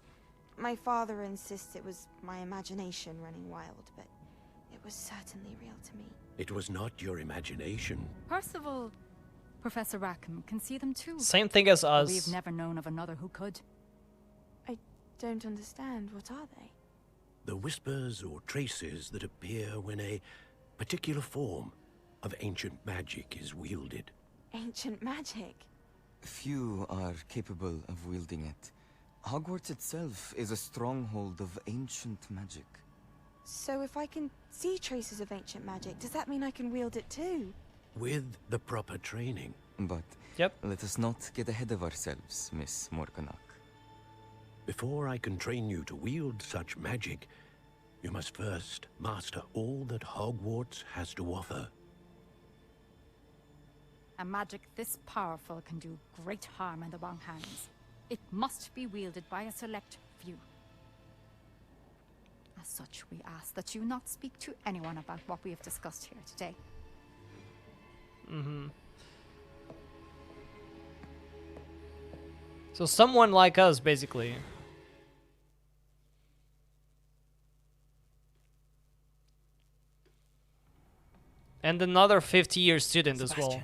My father insists it was my imagination running wild, but it was certainly real to me. It was not your imagination. Percival, Professor Rackham can see them too. Same thing as us. We've never known of another who could. I don't understand. What are they? The whispers or traces that appear when a particular form of ancient magic is wielded. Ancient magic? Few are capable of wielding it. Hogwarts itself is a stronghold of ancient magic. So if I can see traces of ancient magic, does that mean I can wield it too? With the proper training. But let us not get ahead of ourselves, Miss Morganach. Before I can train you to wield such magic, you must first master all that Hogwarts has to offer. A magic this powerful can do great harm in the wrong hands. It must be wielded by a select few. As such, we ask that you not speak to anyone about what we have discussed here today. So someone like us, basically. And another 50-year student as well.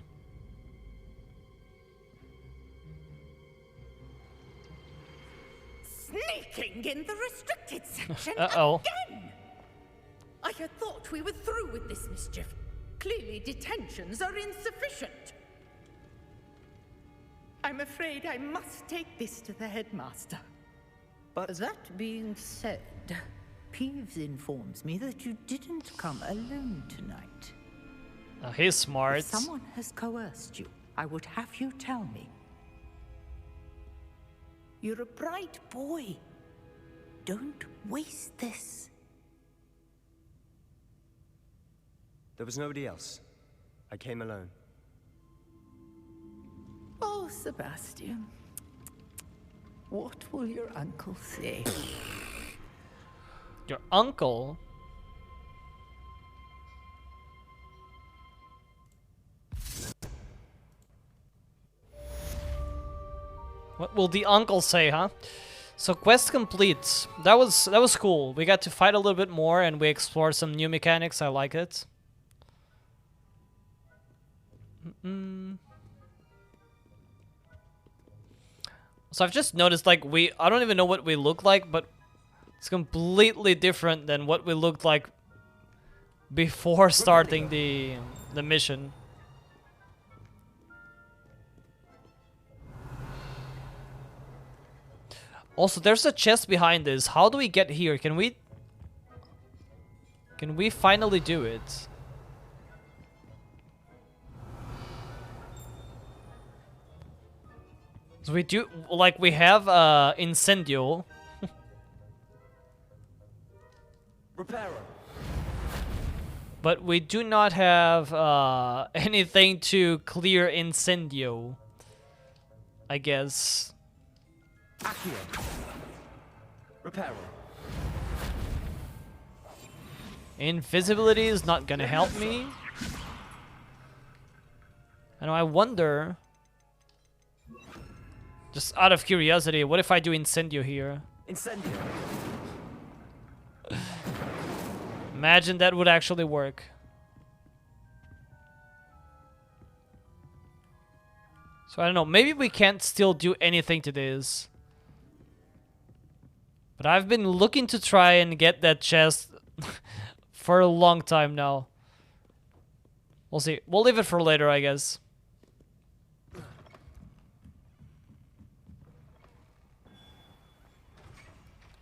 Sneaking in the restricted section Uh-oh. again! I had thought we were through with this mischief. Clearly detentions are insufficient. I'm afraid I must take this to the headmaster. But that being said, Peeves informs me that you didn't come alone tonight. He's smart. If someone has coerced you, I would have you tell me. You're a bright boy. Don't waste this. There was nobody else. I came alone. Oh, Sebastian. What will your uncle say? Your uncle? What will the uncle say, huh? So quest complete. That was cool. We got to fight a little bit more and we explored some new mechanics. I like it. So I've just noticed, like, I don't even know what we look like, but it's completely different than what we looked like before starting the mission. Also, there's a chest behind this. How do we get here? Can we finally do it? So we do, like, we have Incendio. Repairer. But we do not have anything to clear Incendio, I guess. Accio. Repairer. Invisibility is not gonna help me. And I wonder, just out of curiosity, what if I do Incendio here? Incendio. Imagine that would actually work. So I don't know, maybe we can't still do anything to this. But I've been looking to try and get that chest for a long time now. We'll see. We'll leave it for later, I guess.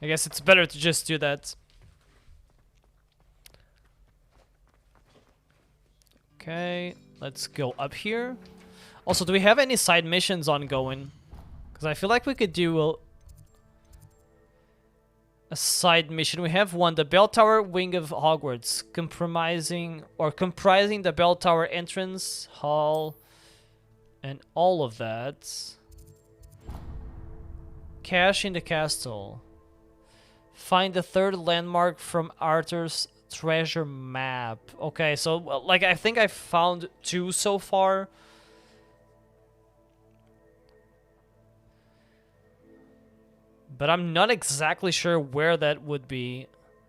I guess it's better to just do that. Okay, let's go up here. Also, do we have any side missions ongoing? Because I feel like we could do a side mission. We have one, the Bell Tower Wing of Hogwarts, comprising the Bell Tower entrance, hall, and all of that. Cache in the castle. Find the third landmark from Arthur's treasure map. Okay, so like I think I found 2 so far. But I'm not exactly sure where that would be.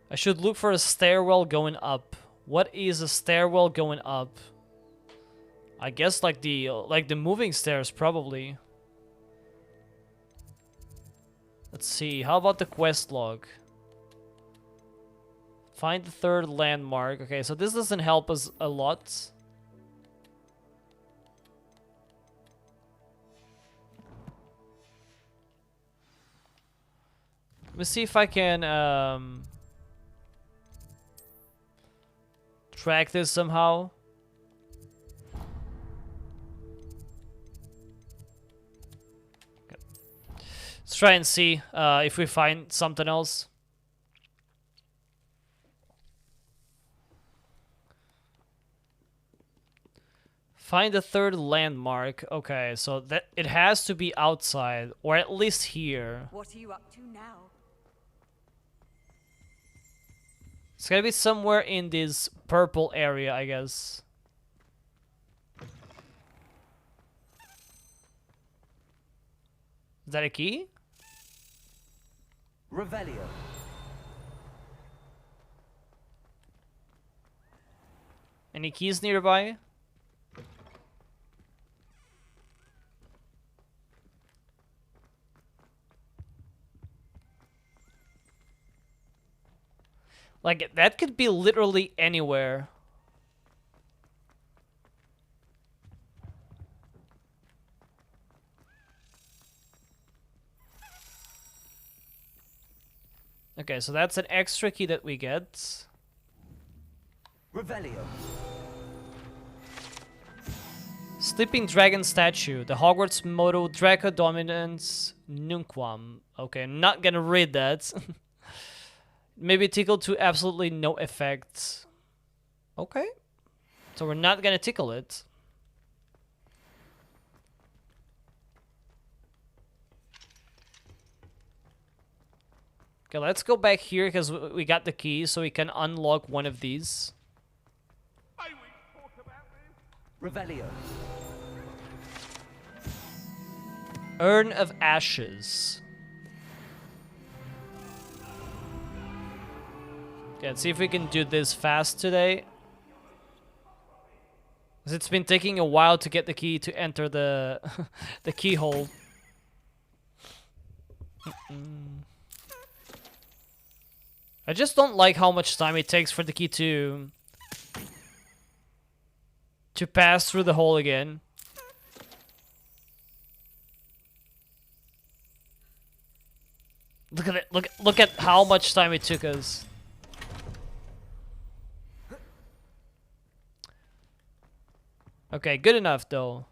I should look for a stairwell going up. What is a stairwell going up? I guess like the moving stairs probably. Let's see. How about the quest log? Find the third landmark. Okay, so this doesn't help us a lot. Let me see if I can track this somehow. Okay. Let's try and see if we find something else. Find the third landmark. Okay, so that it has to be outside, or at least here. What are you up to now? It's gotta be somewhere in this purple area, I guess. Is that a key? Revelio. Any keys nearby? Like, that could be literally anywhere. Okay, so that's an extra key that we get. Revelio. Sleeping Dragon Statue. The Hogwarts motto, Draco Dominans Nunquam. Okay, I'm not gonna read that. Maybe tickle to absolutely no effect. Okay. So we're not gonna tickle it. Okay, let's go back here because we got the key so we can unlock one of these. Revelio. Urn of Ashes. Okay, let's see if we can do this fast today. 'Cause it's been taking a while to get the key to enter the the keyhole. I just don't like how much time it takes for the key to pass through the hole again. Look at it. Look at how much time it took us. Okay, good enough though.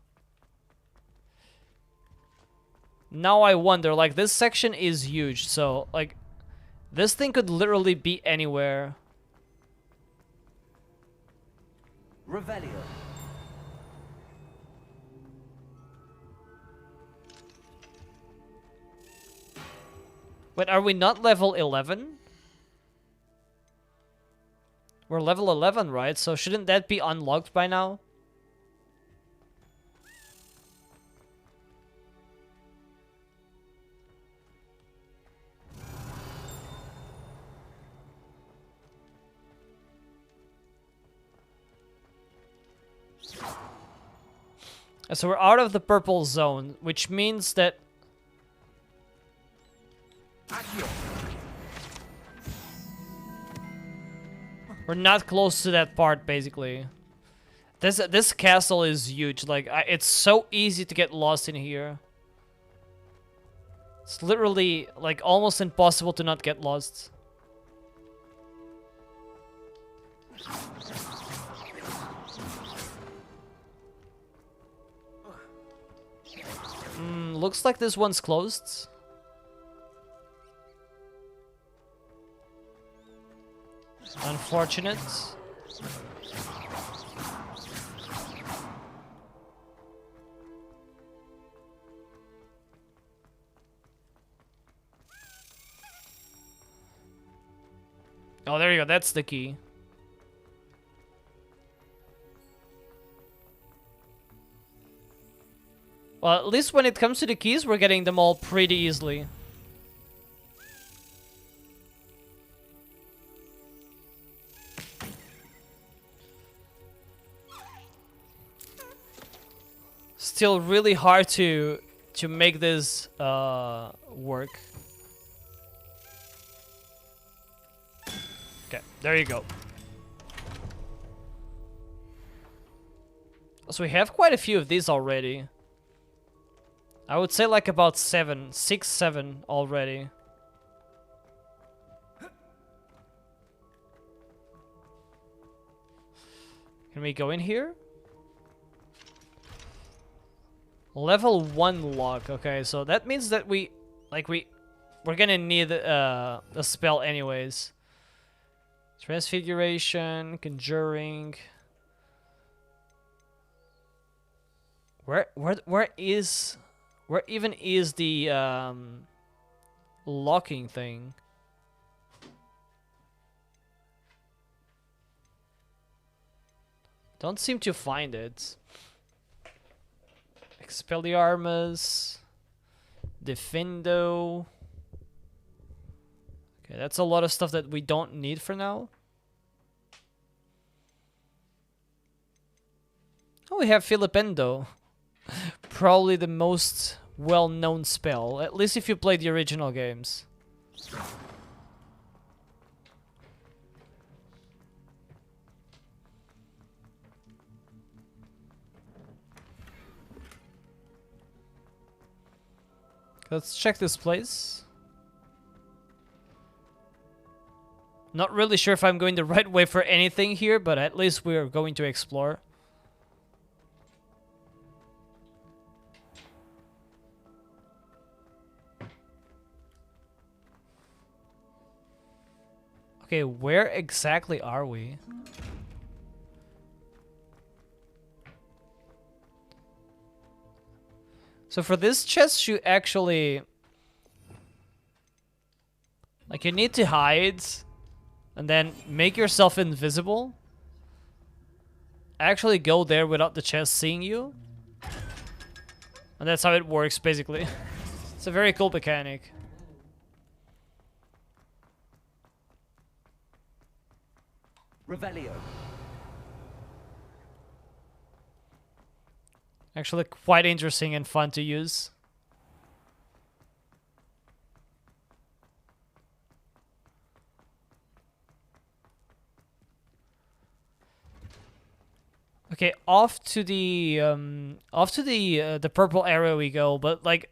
Now I wonder, like, this section is huge, so like this thing could literally be anywhere. Revelio. Wait, are we not level 11? We're level 11, right? So shouldn't that be unlocked by now? So we're out of the purple zone, which means that we're not close to that part, basically. This castle is huge. Like, it's so easy to get lost in here. It's literally, like, almost impossible to not get lost. Looks like this one's closed. Unfortunate. Oh, there you go. That's the key. Well, at least when it comes to the keys, we're getting them all pretty easily. Still really hard to make this work. Okay, there you go. So we have quite a few of these already. I would say like about 6, 7 already. Can we go in here? Level 1 lock. Okay, so that means that we're gonna need a spell anyways. Transfiguration, conjuring. Where even is the locking thing? Don't seem to find it. Expelliarmus, Defendo. Okay, that's a lot of stuff that we don't need for now. Oh, we have Filipendo. Probably the most well-known spell, at least if you play the original games. Let's check this place. Not really sure if I'm going the right way for anything here, but at least we're going to explore. Okay, where exactly are we? So for this chest, you actually... like, you need to hide and then make yourself invisible. Actually go there without the chest seeing you. And that's how it works, basically. It's a very cool mechanic. Revelio. Actually quite interesting and fun to use. Okay, off to the purple area we go, but like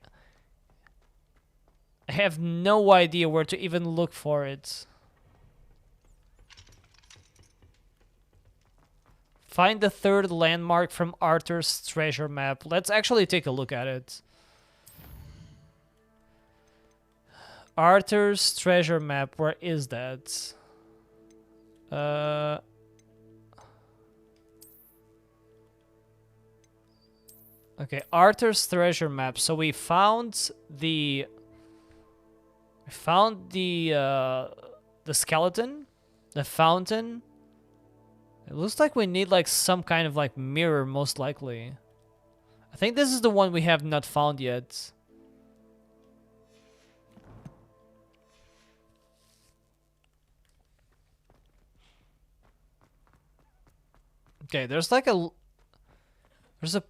I have no idea where to even look for it. Find the third landmark from Arthur's treasure map. Let's actually take a look at it. Arthur's treasure map, where is that? Okay, Arthur's treasure map. So we found the skeleton, the fountain. It looks like we need like some kind of like mirror, most likely. I think this is the one we have not found yet. Okay, there's like a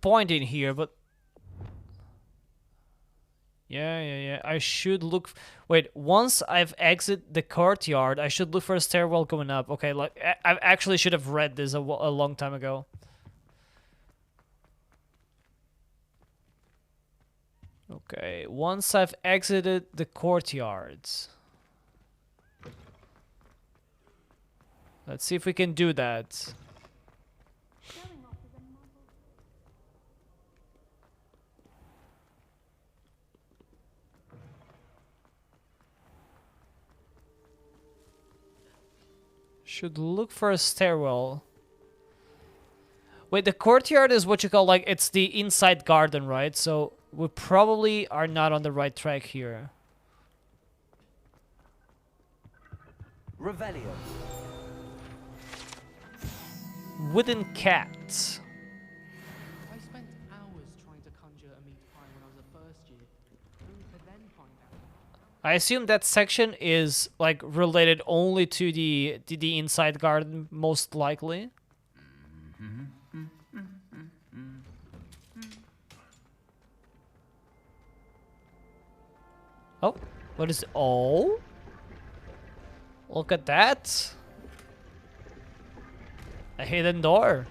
point in here, but yeah. I should look. Wait, once I've exited the courtyard, I should look for a stairwell going up. Okay, like I actually should have read this a long time ago. Okay, once I've exited the courtyards. Let's see if we can do that. Should look for a stairwell. Wait, the courtyard is what you call, like, it's the inside garden, right? So we probably are not on the right track here. Revelio. Wooden cat. I spent hours trying to conjure a meat pie when I was a first year. Only to then find out. I assume that section is like related only to the inside garden, most likely. Oh, what is? Oh, look at that! A hidden door.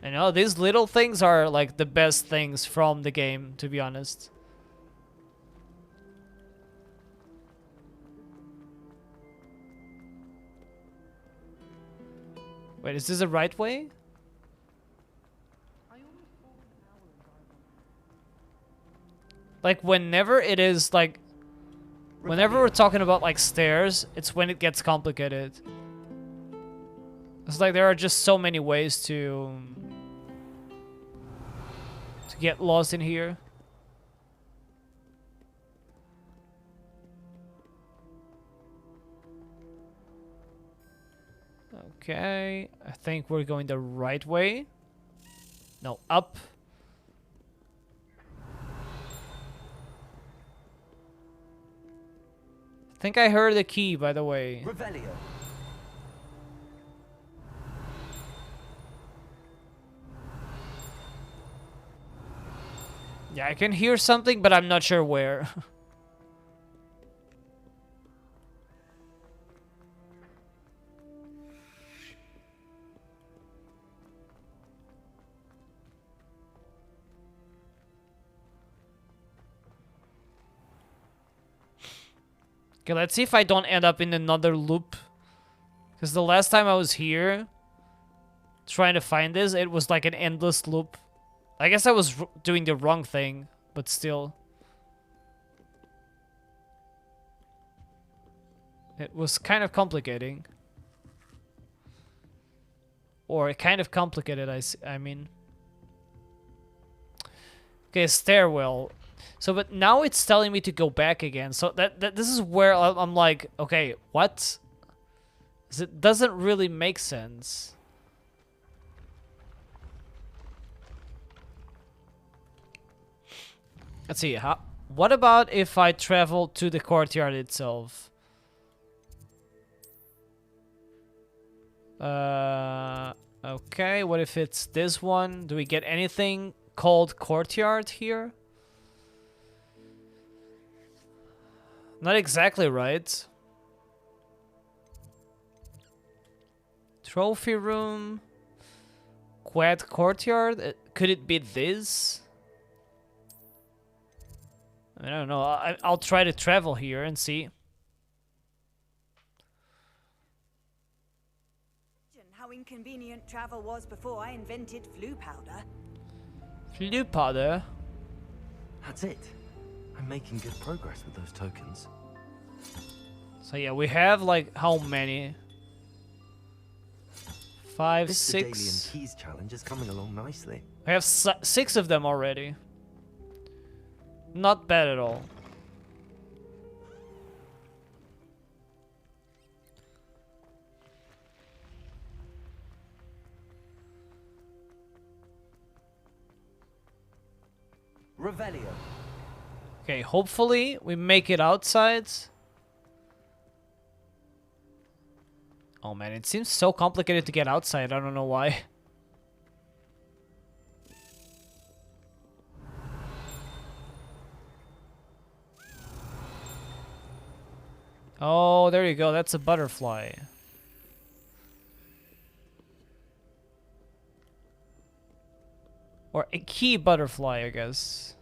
I know these little things are like the best things from the game, to be honest. Wait, is this the right way? Like whenever it is like, whenever we're talking about like stairs, it's when it gets complicated. It's like there are just so many ways to get lost in here. Okay, I think we're going the right way. No, up. I think I heard the key, by the way. Revelio. Yeah, I can hear something, but I'm not sure where. Okay, let's see if I don't end up in another loop. Because the last time I was here trying to find this, it was like an endless loop. I guess I was doing the wrong thing, but still. It was kind of complicating. Or kind of complicated, I mean. Okay, stairwell. So, but now it's telling me to go back again. So that this is where I'm like, okay, what? It doesn't really make sense. Let's see. What about if I travel to the courtyard itself? Okay. What if it's this one? Do we get anything called courtyard here? Not exactly right. Trophy room. Quad courtyard. Could it be this? I don't know. I'll try to travel here and see. How inconvenient travel was before I invented flu powder. Flu powder? That's it. I'm making good progress with those tokens. So yeah, we have like how many? 5, This 6. Daily and Keys challenge is coming along nicely. We have 6 of them already. Not bad at all. Revelio. Okay, hopefully we make it outside. Oh man, it seems so complicated to get outside. I don't know why. Oh, there you go. That's a butterfly. Or a key butterfly, I guess.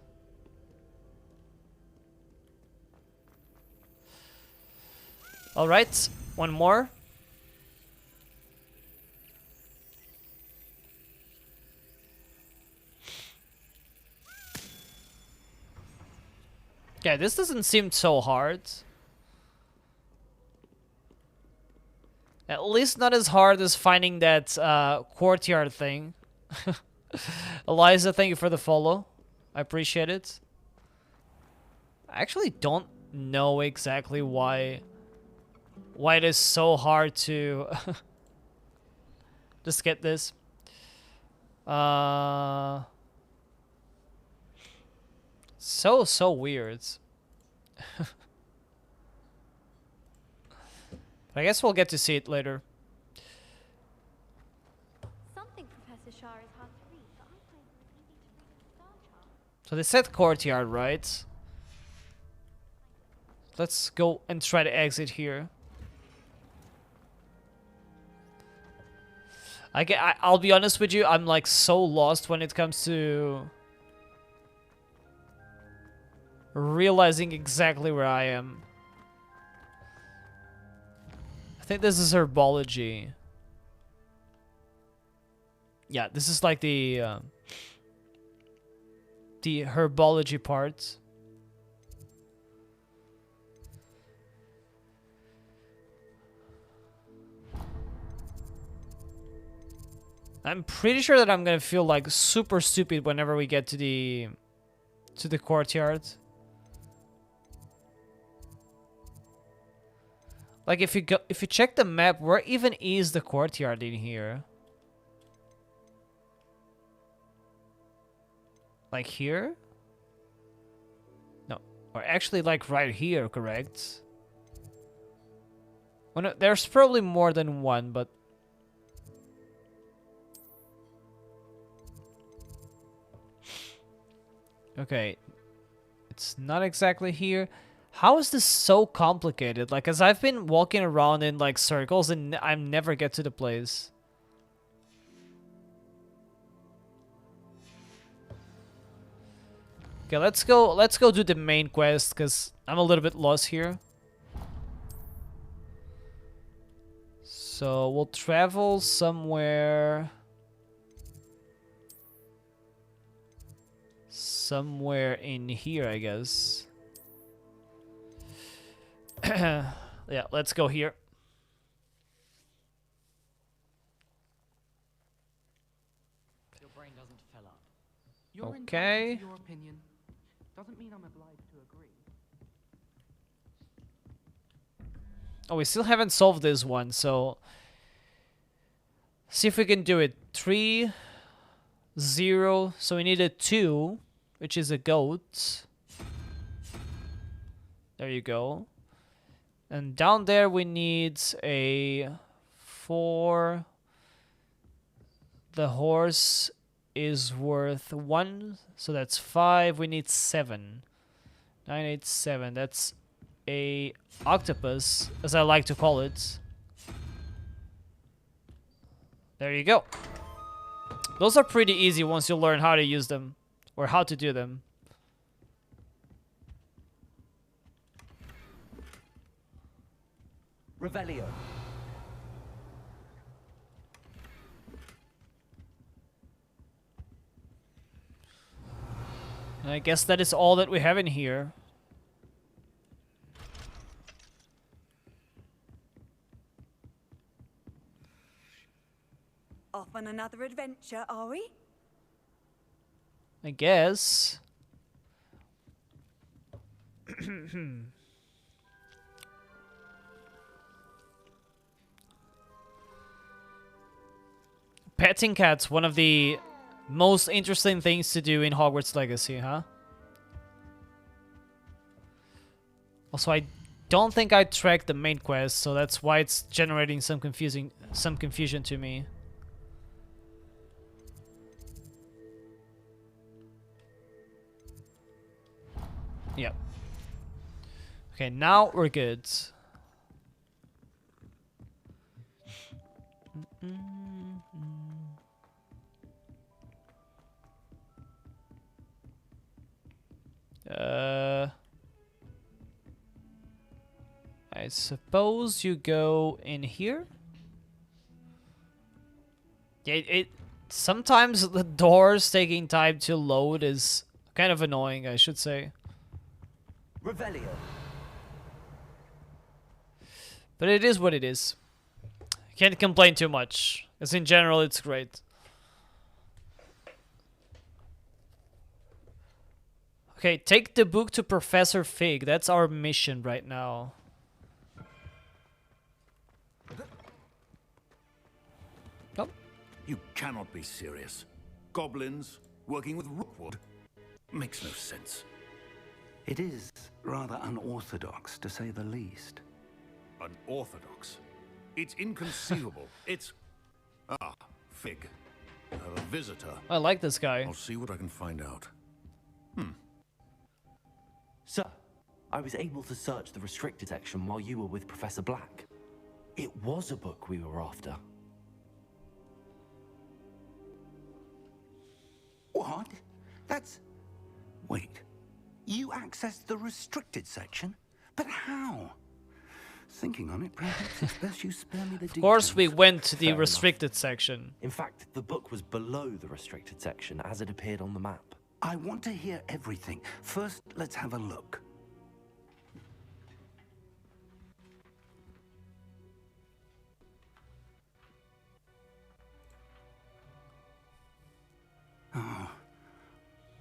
Alright, one more. Yeah, this doesn't seem so hard. At least not as hard as finding that courtyard thing. Eliza, thank you for the follow. I appreciate it. I actually don't know exactly why it is so hard to just get this. So weird. I guess we'll get to see it later. Something Professor Shah is hard to read, but I find it easy to read the star chart. So they said courtyard, right? Let's go and try to exit here. I'll be honest with you, I'm like so lost when it comes to realizing exactly where I am. I think this is herbology. Yeah, this is like the herbology part. I'm pretty sure that I'm gonna feel like super stupid whenever we get to the courtyard. Like if you check the map, where even is the courtyard in here? Like here? No, or actually like right here, correct? Well, no, there's probably more than one, but okay, it's not exactly here. How is this so complicated? Like, as I've been walking around in like circles and I never get to the place. Okay, let's go do the main quest because I'm a little bit lost here. So we'll travel somewhere in here, I guess. Yeah, let's go here. Your brain doesn't fill up. You're Okay. entitled to your opinion. Doesn't mean I'm obliged to agree. Oh, we still haven't solved this one, so see if we can do it. 3, 0. So we need a 2, which is a goat. There you go. And down there we need a 4. The horse is worth 1, so that's 5. We need 7. 9, 8, 7. That's a octopus, as I like to call it. There you go. Those are pretty easy once you learn how to use them, or how to do them. Revelio. And I guess that is all that we have in here. Off on another adventure, are we? I guess. Petting cats, one of the most interesting things to do in Hogwarts Legacy, huh? Also, I don't think I tracked the main quest, so that's why it's generating some confusion to me. Yep. Okay, now we're good. I suppose you go in here. Yeah, sometimes the doors taking time to load is kind of annoying, I should say. Revelio. But it is what it is. Can't complain too much, because in general it's great. Okay, take the book to Professor Fig. That's our mission right now. Oh. You cannot be serious. Goblins working with Rookwood makes no sense. It is rather unorthodox, to say the least. Unorthodox? It's inconceivable. It's... Ah, Fig. I have a visitor. I like this guy. I'll see what I can find out. Sir, I was able to search the restricted section while you were with Professor Black. It was a book we were after. What? That's... Wait. You accessed the restricted section? But how? Thinking on it, perhaps it's best you spare me the details. Of course we went to the Fair restricted section. In fact, the book was below the restricted section as it appeared on the map. I want to hear everything. First, let's have a look.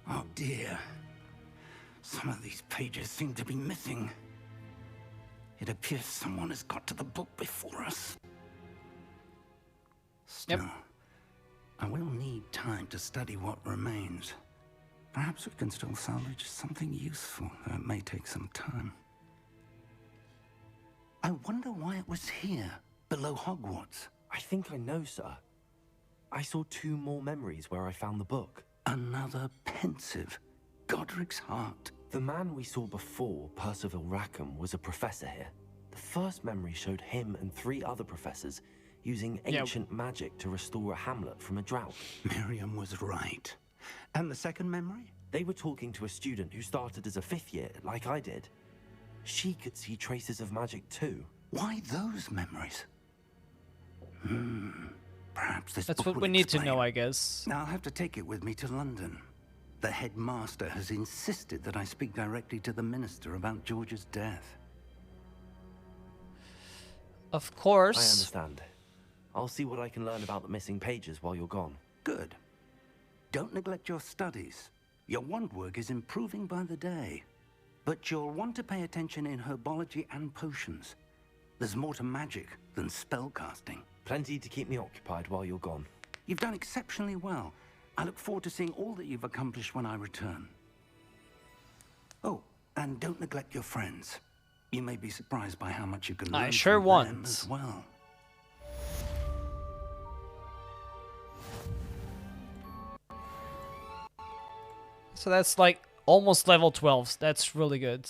Oh dear. Some of these pages seem to be missing. It appears someone has got to the book before us. Still, I will need time to study what remains. Perhaps we can still salvage something useful, though it may take some time. I wonder why it was here, below Hogwarts. I think I know, sir. I saw 2 more memories where I found the book. Another pensive. Godric's heart. The man we saw before, Percival Rackham, was a professor here. The first memory showed him and 3 other professors using ancient magic to restore a hamlet from a drought. Miriam was right. And the second memory? They were talking to a student who started as a 5th year, like I did. She could see traces of magic too. Why those memories? Perhaps this That's book what we will need to explain. know, I guess. I'll have to take it with me to London. The headmaster has insisted that I speak directly to the minister about George's death. Of course. I understand. I'll see what I can learn about the missing pages while you're gone. Good. Don't neglect your studies. Your wand work is improving by the day. But you'll want to pay attention in herbology and potions. There's more to magic than spellcasting. Plenty to keep me occupied while you're gone. You've done exceptionally well. I look forward to seeing all that you've accomplished when I return. Oh, and don't neglect your friends. You may be surprised by how much you can learn I sure from them won't. as well. So that's like almost level 12. That's really good.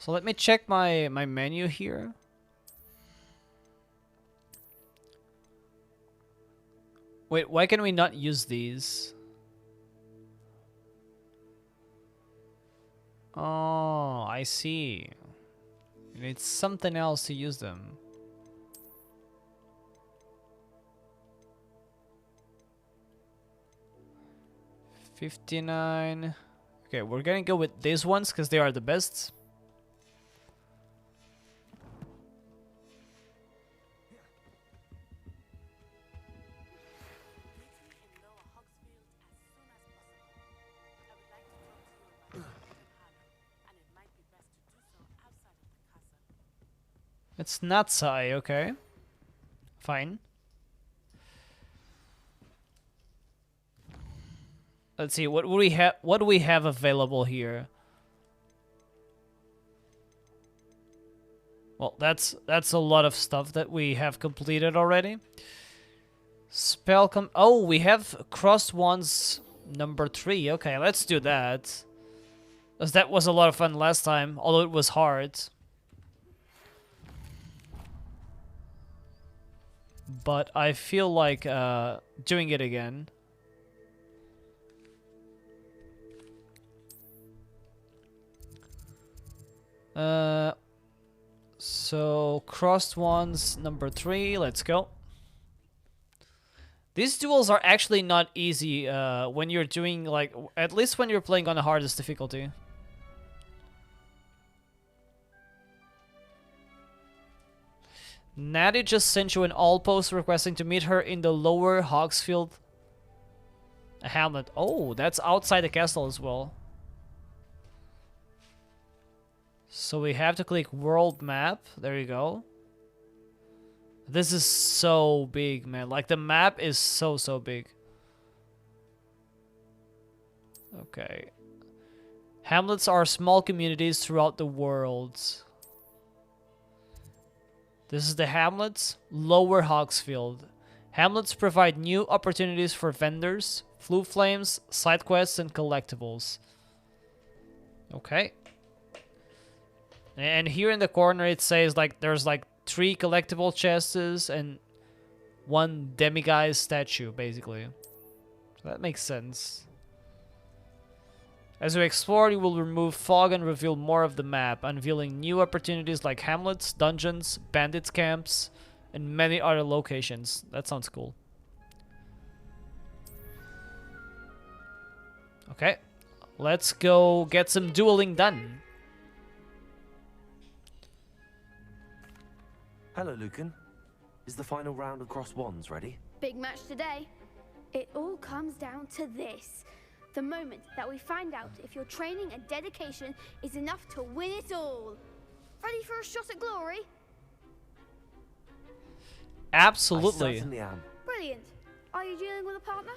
So let me check my menu here. Wait, why can we not use these? Oh, I see. You need something else to use them. $59. Okay, we're gonna go with these ones because they are the best. It's not Sai, okay. Fine. Let's see, what do we have available here? Well, that's a lot of stuff that we have completed already. Oh, we have crossed wands number 3. Okay, let's do that. Because that was a lot of fun last time, although it was hard. But I feel like doing it again. So crossed wands number 3, let's go. These duels are actually not easy when you're doing, like, at least when you're playing on the hardest difficulty. Natty just sent you an all post requesting to meet her in the lower Hogsfield hamlet. Oh, that's outside the castle as well. So we have to click world map. There you go. This is so big, man. Like, the map is so big. Okay. Hamlets are small communities throughout the world. This is the hamlets, Lower Hogsfield. Hamlets provide new opportunities for vendors, flue flames, side quests, and collectibles. Okay. And here in the corner it says like there's like 3 collectible chests and 1 demiguise statue, basically. So that makes sense. As we explore, you will remove fog and reveal more of the map, unveiling new opportunities like hamlets, dungeons, bandits camps, and many other locations. That sounds cool. Okay, let's go get some dueling done. Hello, Lucan. Is the final round across wands ready? Big match today. It all comes down to this. The moment that we find out if your training and dedication is enough to win it all. Ready for a shot at glory? Absolutely. I certainly am. Brilliant. Are you dealing with a partner?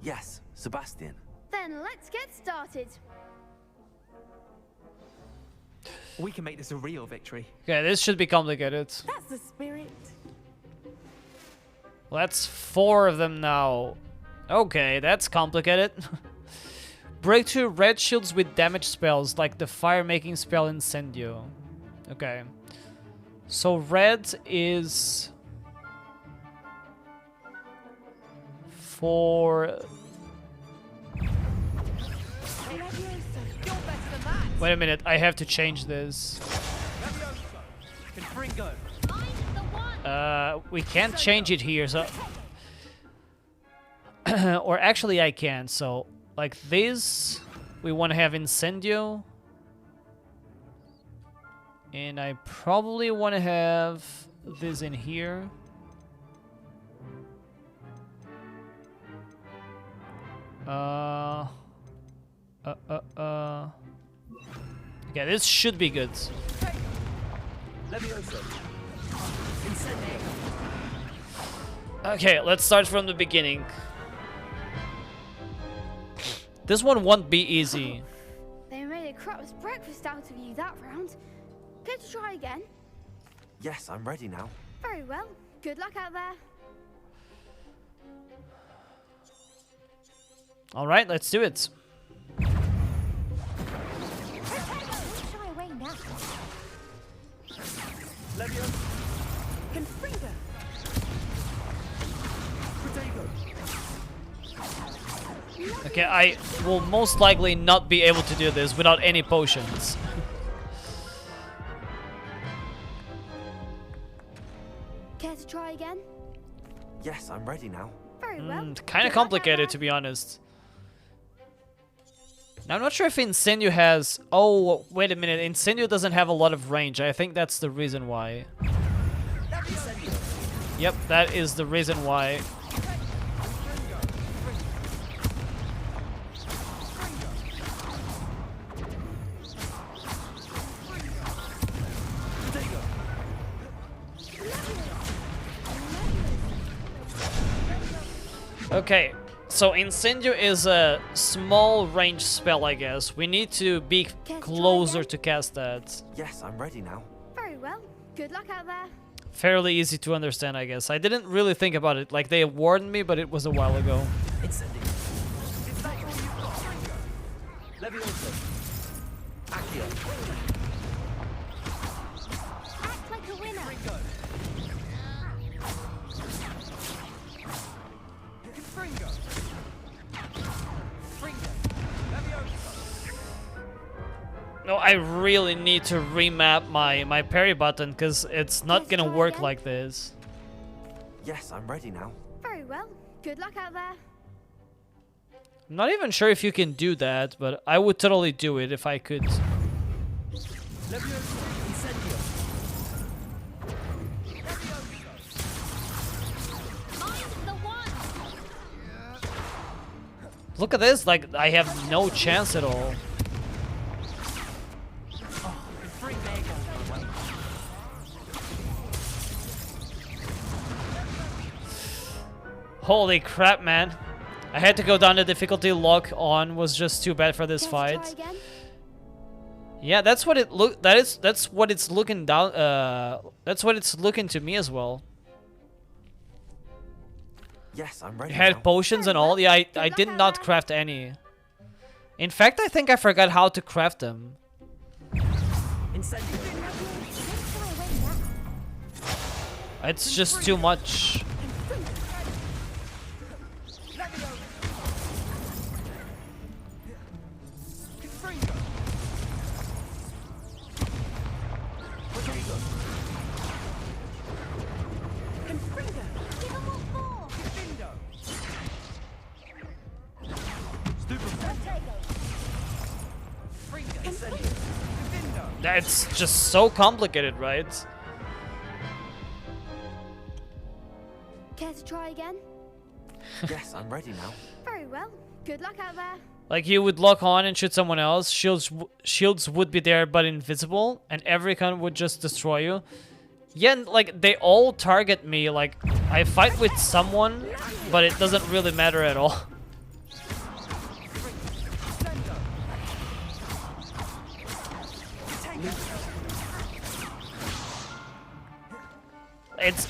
Yes, Sebastian. Then let's get started. We can make this a real victory. Okay, this should be complicated. That's the spirit. Well, that's 4 of them now. Okay, that's complicated. Breakthrough red shields with damage spells, like the fire-making spell Incendio. Okay. So red is... for... Wait a minute, I have to change this. We can't change it here, so... or actually I can, so... Like this, we want to have Incendio. And I probably want to have this in here. Okay, this should be good. Okay, let's start from the beginning. This one won't be easy. They made a crap's breakfast out of you that round. Care to try again? Yes, I'm ready now. Very well. Good luck out there. All right, let's do it. Okay, I will most likely not be able to do this without any potions. Care to try again? Yes, I'm ready now. Very well. Kind of complicated, to be honest. Now, I'm not sure if Incendio has... Oh, wait a minute. Incendio doesn't have a lot of range. I think that's the reason why. Yep, that is the reason why. Okay, so Incendio is a small range spell, I guess. We need to be closer to cast that. Yes, I'm ready now. Very well. Good luck out there. Fairly easy to understand, I guess. I didn't really think about it. Like, they warned me, but it was a while ago. Act like a winner. No, I really need to remap my parry button because it's not gonna work like this. Yes, I'm ready now. Very well. Good luck out there. I'm not even sure if you can do that, but I would totally do it if I could. Look at this, like, I have no chance at all. Holy crap, man. I had to go down the difficulty lock on, was just too bad for this fight. Yeah, that's what it that's what it's looking down that's what it's looking to me as well. Yes, I'm ready. You had potions and all? Yeah, I did not craft any. In fact, I think I forgot how to craft them. It's just too much. That's just so complicated, right? Care to try again? Yes, I'm ready now. Very well. Good luck out there. Like, you would lock on and shoot someone else, shields would be there but invisible, and every gun would just destroy you. Yeah, and, like, they all target me, like, I fight with someone, but it doesn't really matter at all.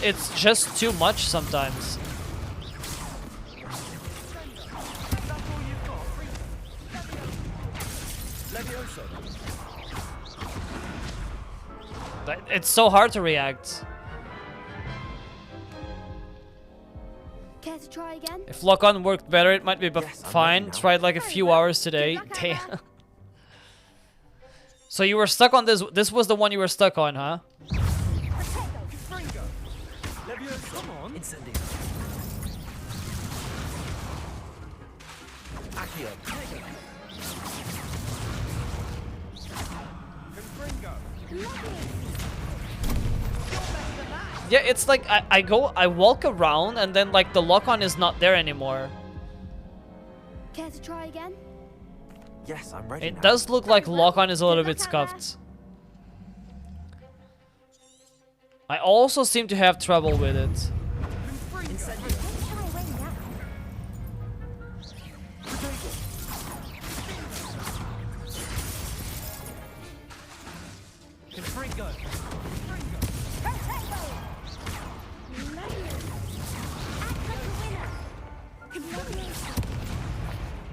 It's just too much sometimes. It's so hard to react. Care to try again? If lock-on worked better, it might be fine. Tried like a few hours today. Damn. So you were stuck on this. This was the one you were stuck on, huh? Come on. Incendio. Accio. Yeah, it's like I walk around and then like the lock-on is not there anymore. Care to try again? Yes, I'm ready. It does look like lock-on is a little bit scuffed. I also seem to have trouble with it.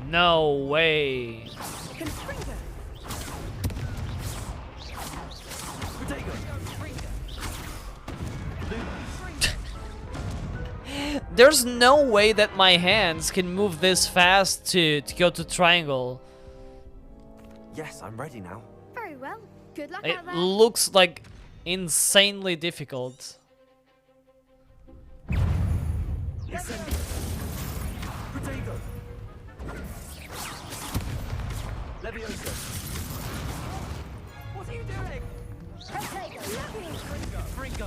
No way. There's no way that my hands can move this fast to go to triangle. Yes, I'm ready now. Very well. Good luck It out there. looks like insanely difficult. Levioso. What are you doing? Fringo.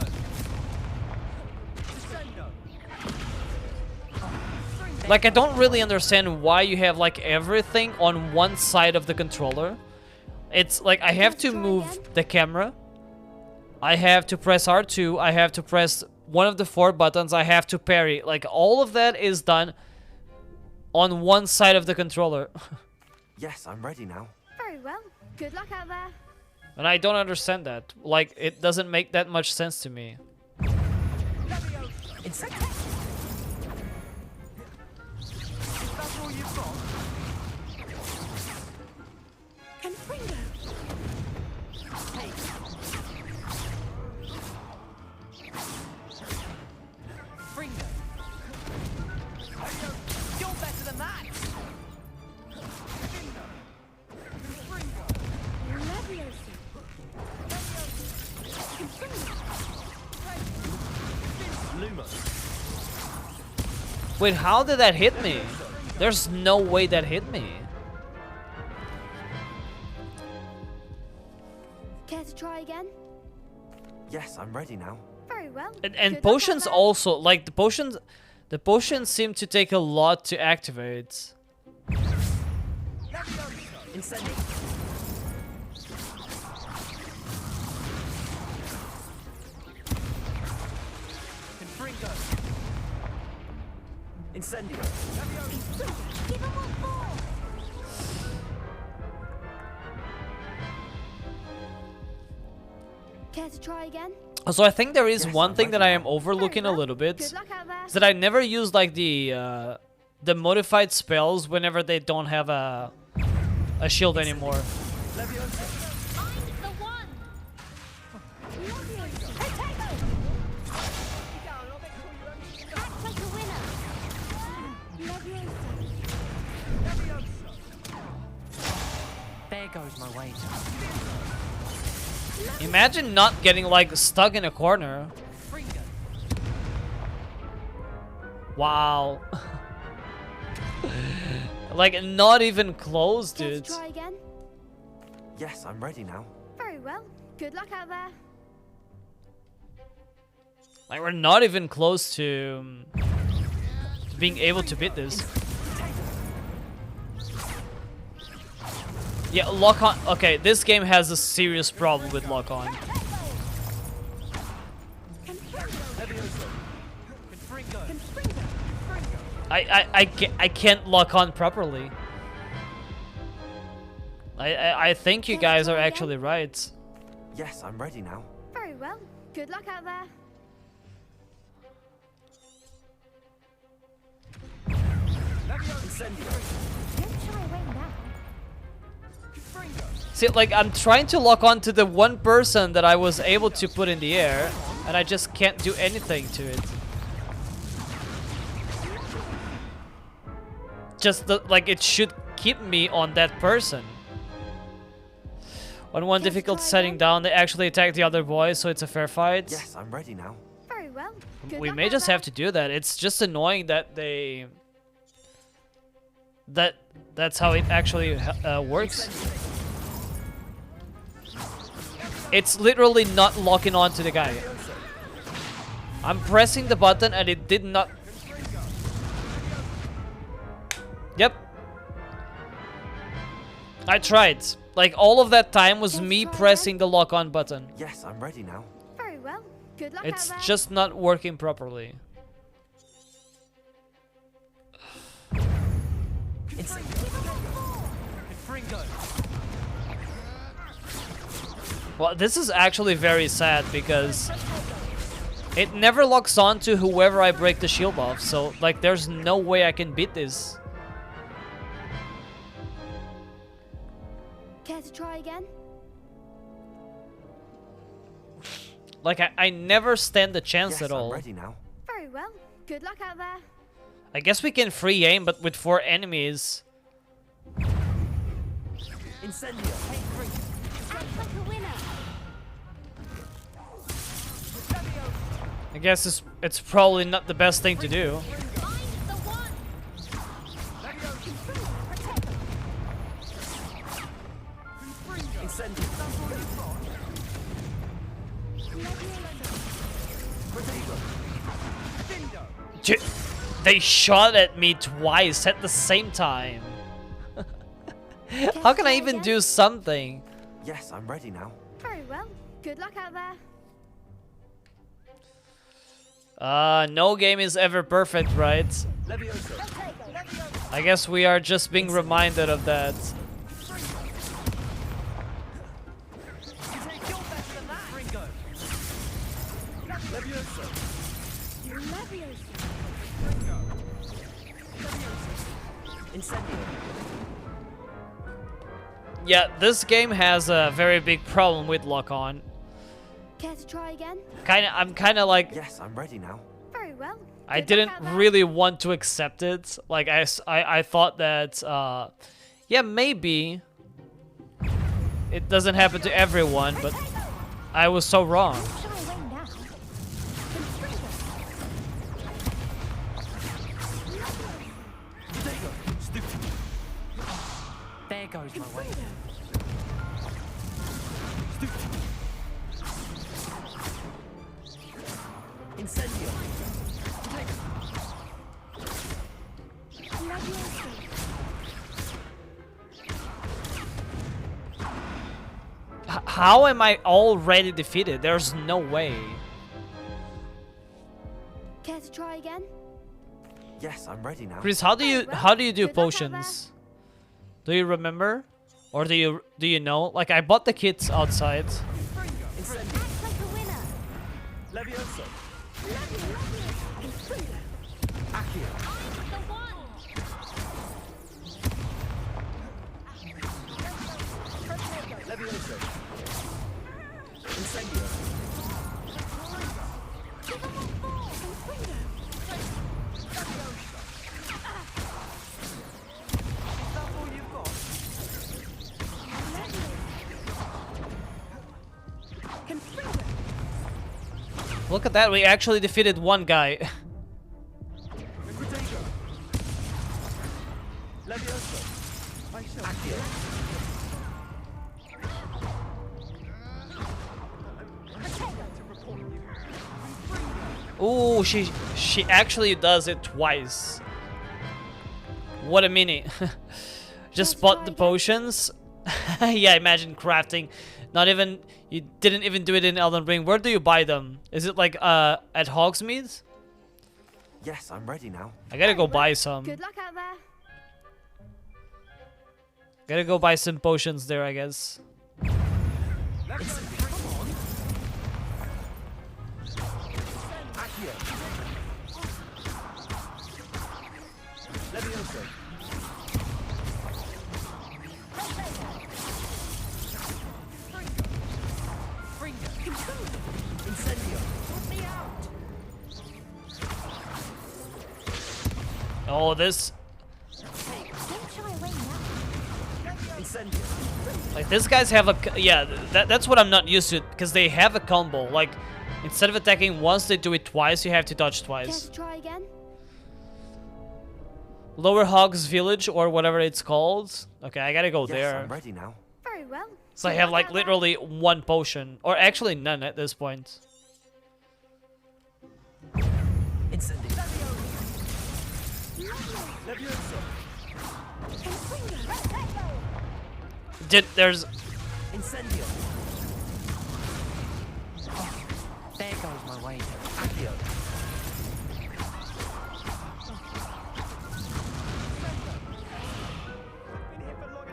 Like, I don't really understand why you have like everything on one side of the controller. It's like I have to move the camera. I have to press R2. I have to press one of the 4 buttons. I have to parry. Like, all of that is done on one side of the controller. Yes, I'm ready now. Very well. Good luck out there. And I don't understand that. Like, it doesn't make that much sense to me. You're better than that. Wait, how did that hit me? There's no way that hit me. Care to try again? Yes, I'm ready now. Very well. And potions also, like the potions seem to take a lot to activate. Incendio. Confringo. Incendio. Give him what for! Care to try again? So I think there is one thing that I am overlooking a little bit. Good luck out there. Is that I never use like the modified spells whenever they don't have a shield anymore. There goes my wager. Imagine not getting like stuck in a corner. Wow. Like not even close, dude. Try again? Yes, I'm ready now. Very well. Good luck out there. Like we're not even close to being able to beat this. Yeah, lock on. Okay, this game has a serious problem with lock on. I can't lock on properly. I think you guys are actually right. Yes, I'm ready now. Very well. Good luck out there. See, like, I'm trying to lock on to the one person that I was able to put in the air, and I just can't do anything to it. Just, like, it should keep me on that person. On one difficult setting down, they actually attack the other boy, so it's a fair fight. Yes, I'm ready now. Very well. Good We luck may out just there. have to do that. It's just annoying that they... That's how it actually works. It's literally not locking on to the guy. I'm pressing the button and it did not... Yep. I tried. Like, all of that time was me pressing the lock on button. Yes, I'm ready now. Very well. Good luck It's out there. just not working properly. Well, this is actually very sad because it never locks on to whoever I break the shield off. So, like, there's no way I can beat this. Care to try again? Like, I never stand a chance at all. I'm ready now. Very well. Good luck out there. I guess we can free aim, but with 4 enemies. Incendio. Like a winner. I guess it's probably not the best thing to do. They shot at me twice at the same time. How can I even do something? Yes, I'm ready now. Very well. Good luck out there. No game is ever perfect, right? I guess we are just being reminded of that. Yeah, this game has a very big problem with lock-on. Care to try again? I'm kind of like... Yes, I'm ready now. Very well. I didn't really want to accept it. Like, I thought that, yeah, maybe it doesn't happen to everyone, but I was so wrong. There goes my way. Incendio. how am I already defeated? There's no way. Care to try again? Yes, I'm ready now. Chris, how do you do potions? Do you remember? Or do you know? Like, I bought the kits outside. Levioso. Levioso. Incendio. Look at that, we actually defeated one guy. Levioso. Ooh, she actually does it twice. What a mini. Just bought the potions. Yeah, imagine crafting. Not even, you didn't even do it in Elden Ring. Where do you buy them? Is it like at Hogsmeade? Yes, I'm ready now. I gotta go buy some. Good luck out there. Gotta go buy some potions there, I guess. Levioso. Incendio. Oh, this... Like, these guys have a... Yeah, that's what I'm not used to, because they have a combo. Like, instead of attacking once, they do it twice. You have to dodge twice. Try again? Lower Hogs Village, or whatever it's called. Okay, I gotta go there. I'm ready now. Very well. So I have, like, literally one potion. Or actually none at this point. Incendio. Levioso. There's... Incendio. Oh, there goes my wager. Accio.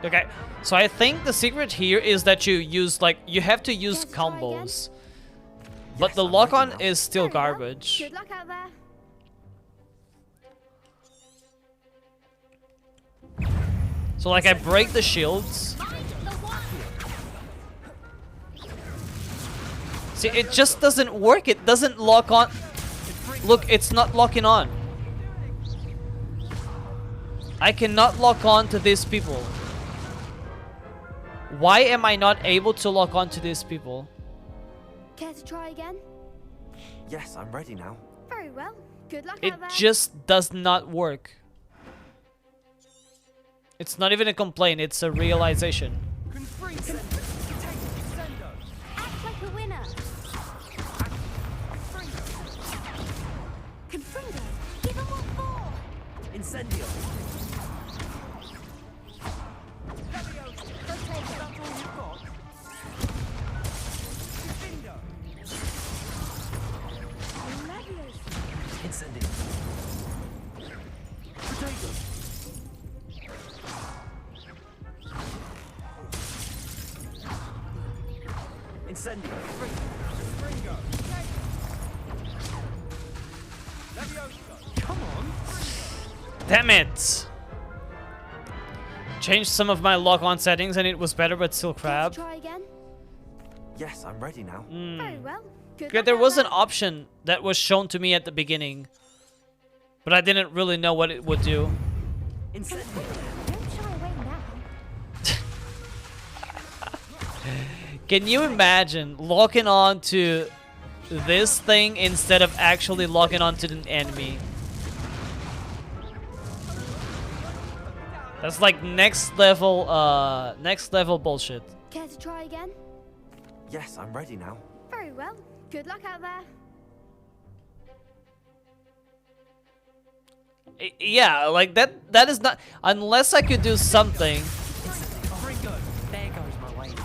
Okay, so I think the secret here is that you use, like, you have to use combos. But the lock-on is still garbage. Good luck out there. So, like, I break the shields. See, it just doesn't work. It doesn't lock on. Look, it's not locking on. I cannot lock on to these people. Why am I not able to lock on to these people? Care to try again? Yes, I'm ready now. Very well. Good luck It out there. just does not work. It's not even a complaint, it's a realization. Act like a winner. Confringo. Give him what for. Incendio. Incendio. Potato. Incendio. Fringo. Levioso. Come on. Damn it! Changed some of my lock-on settings and it was better, but still crap. Try again. Yes, I'm ready now. Very well. Good Yeah, luck there out was an there. option that was shown to me at the beginning, but I didn't really know what it would do. Incendio. Don't shy away now. Can you imagine locking on to this thing instead of actually locking on to an enemy? That's like next level bullshit. Care to try again? Yes, I'm ready now. Very well. Good luck out there. Yeah, like that is not, unless I could do something. Fringo. There goes my wager.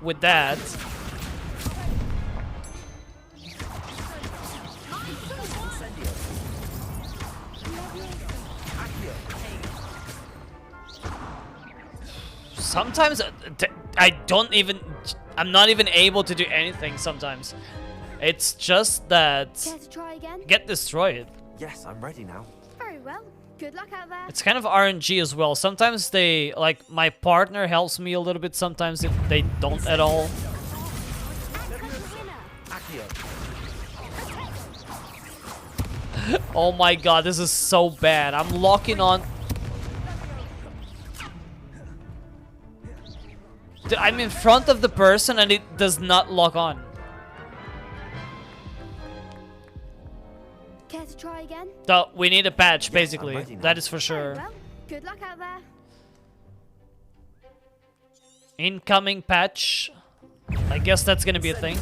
with that. Sometimes I'm not even able to do anything sometimes. It's just that Care to try again? get destroyed. Yes, I'm ready now. Very well. Good luck out there. It's kind of RNG as well. Sometimes they, like, my partner helps me a little bit, sometimes if they don't at all. Oh my god, this is so bad. I'm locking on. I'm in front of the person and it does not lock on. Care to try again? So we need a patch, basically. That is for sure. Very well. Good luck out there. Incoming patch. I guess that's gonna be a thing.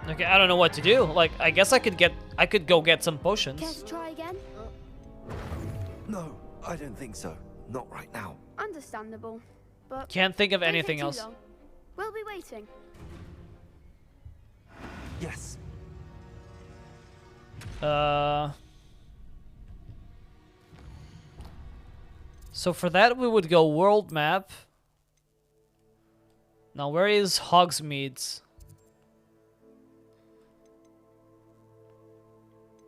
Okay, I don't know what to do. Like, I guess I could go get some potions. Care to try again? No, I don't think so. Not right now. Understandable, but Can't think of don't anything take too else. long. We'll be waiting. Yes. So for that we would go world map. Now where is Hogsmeade?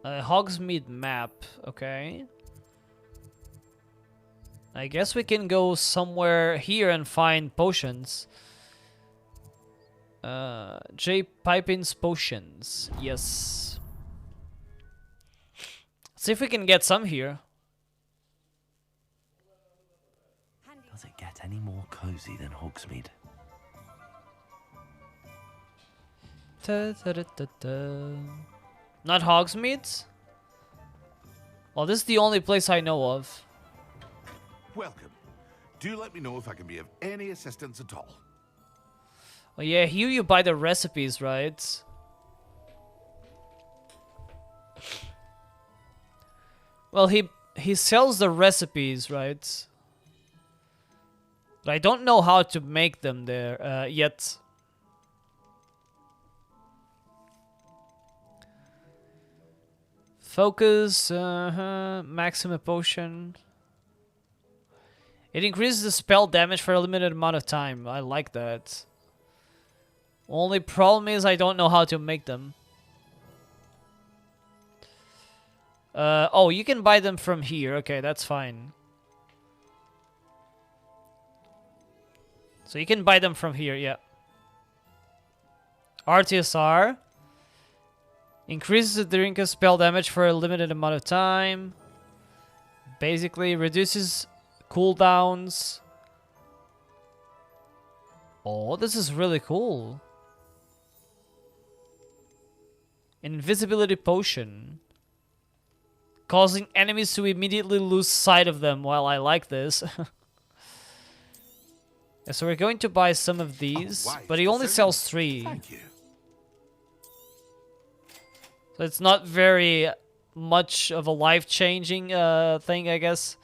Hogsmeade map, okay. I guess we can go somewhere here and find potions. J. Pipin's potions, yes. See if we can get some here. Does it get any more cozy than Hogsmeade? Not Hogsmeade? Well, this is the only place I know of. Welcome. Do let me know if I can be of any assistance at all. Oh yeah, here you buy the recipes, right? Well, he sells the recipes, right? But I don't know how to make them there yet. Focus, maximum potion. It increases the spell damage for a limited amount of time. I like that. Only problem is I don't know how to make them. Oh, you can buy them from here. Okay, that's fine. So you can buy them from here, yeah. RTSR. Increases the drinker's spell damage for a limited amount of time. Basically, reduces cooldowns. Oh, this is really cool. Invisibility potion. Causing enemies to immediately lose sight of them. Well, I like this. Yeah, so we're going to buy some of these, but he only sells 3. Thank you. So it's not very much of a life-changing thing, I guess.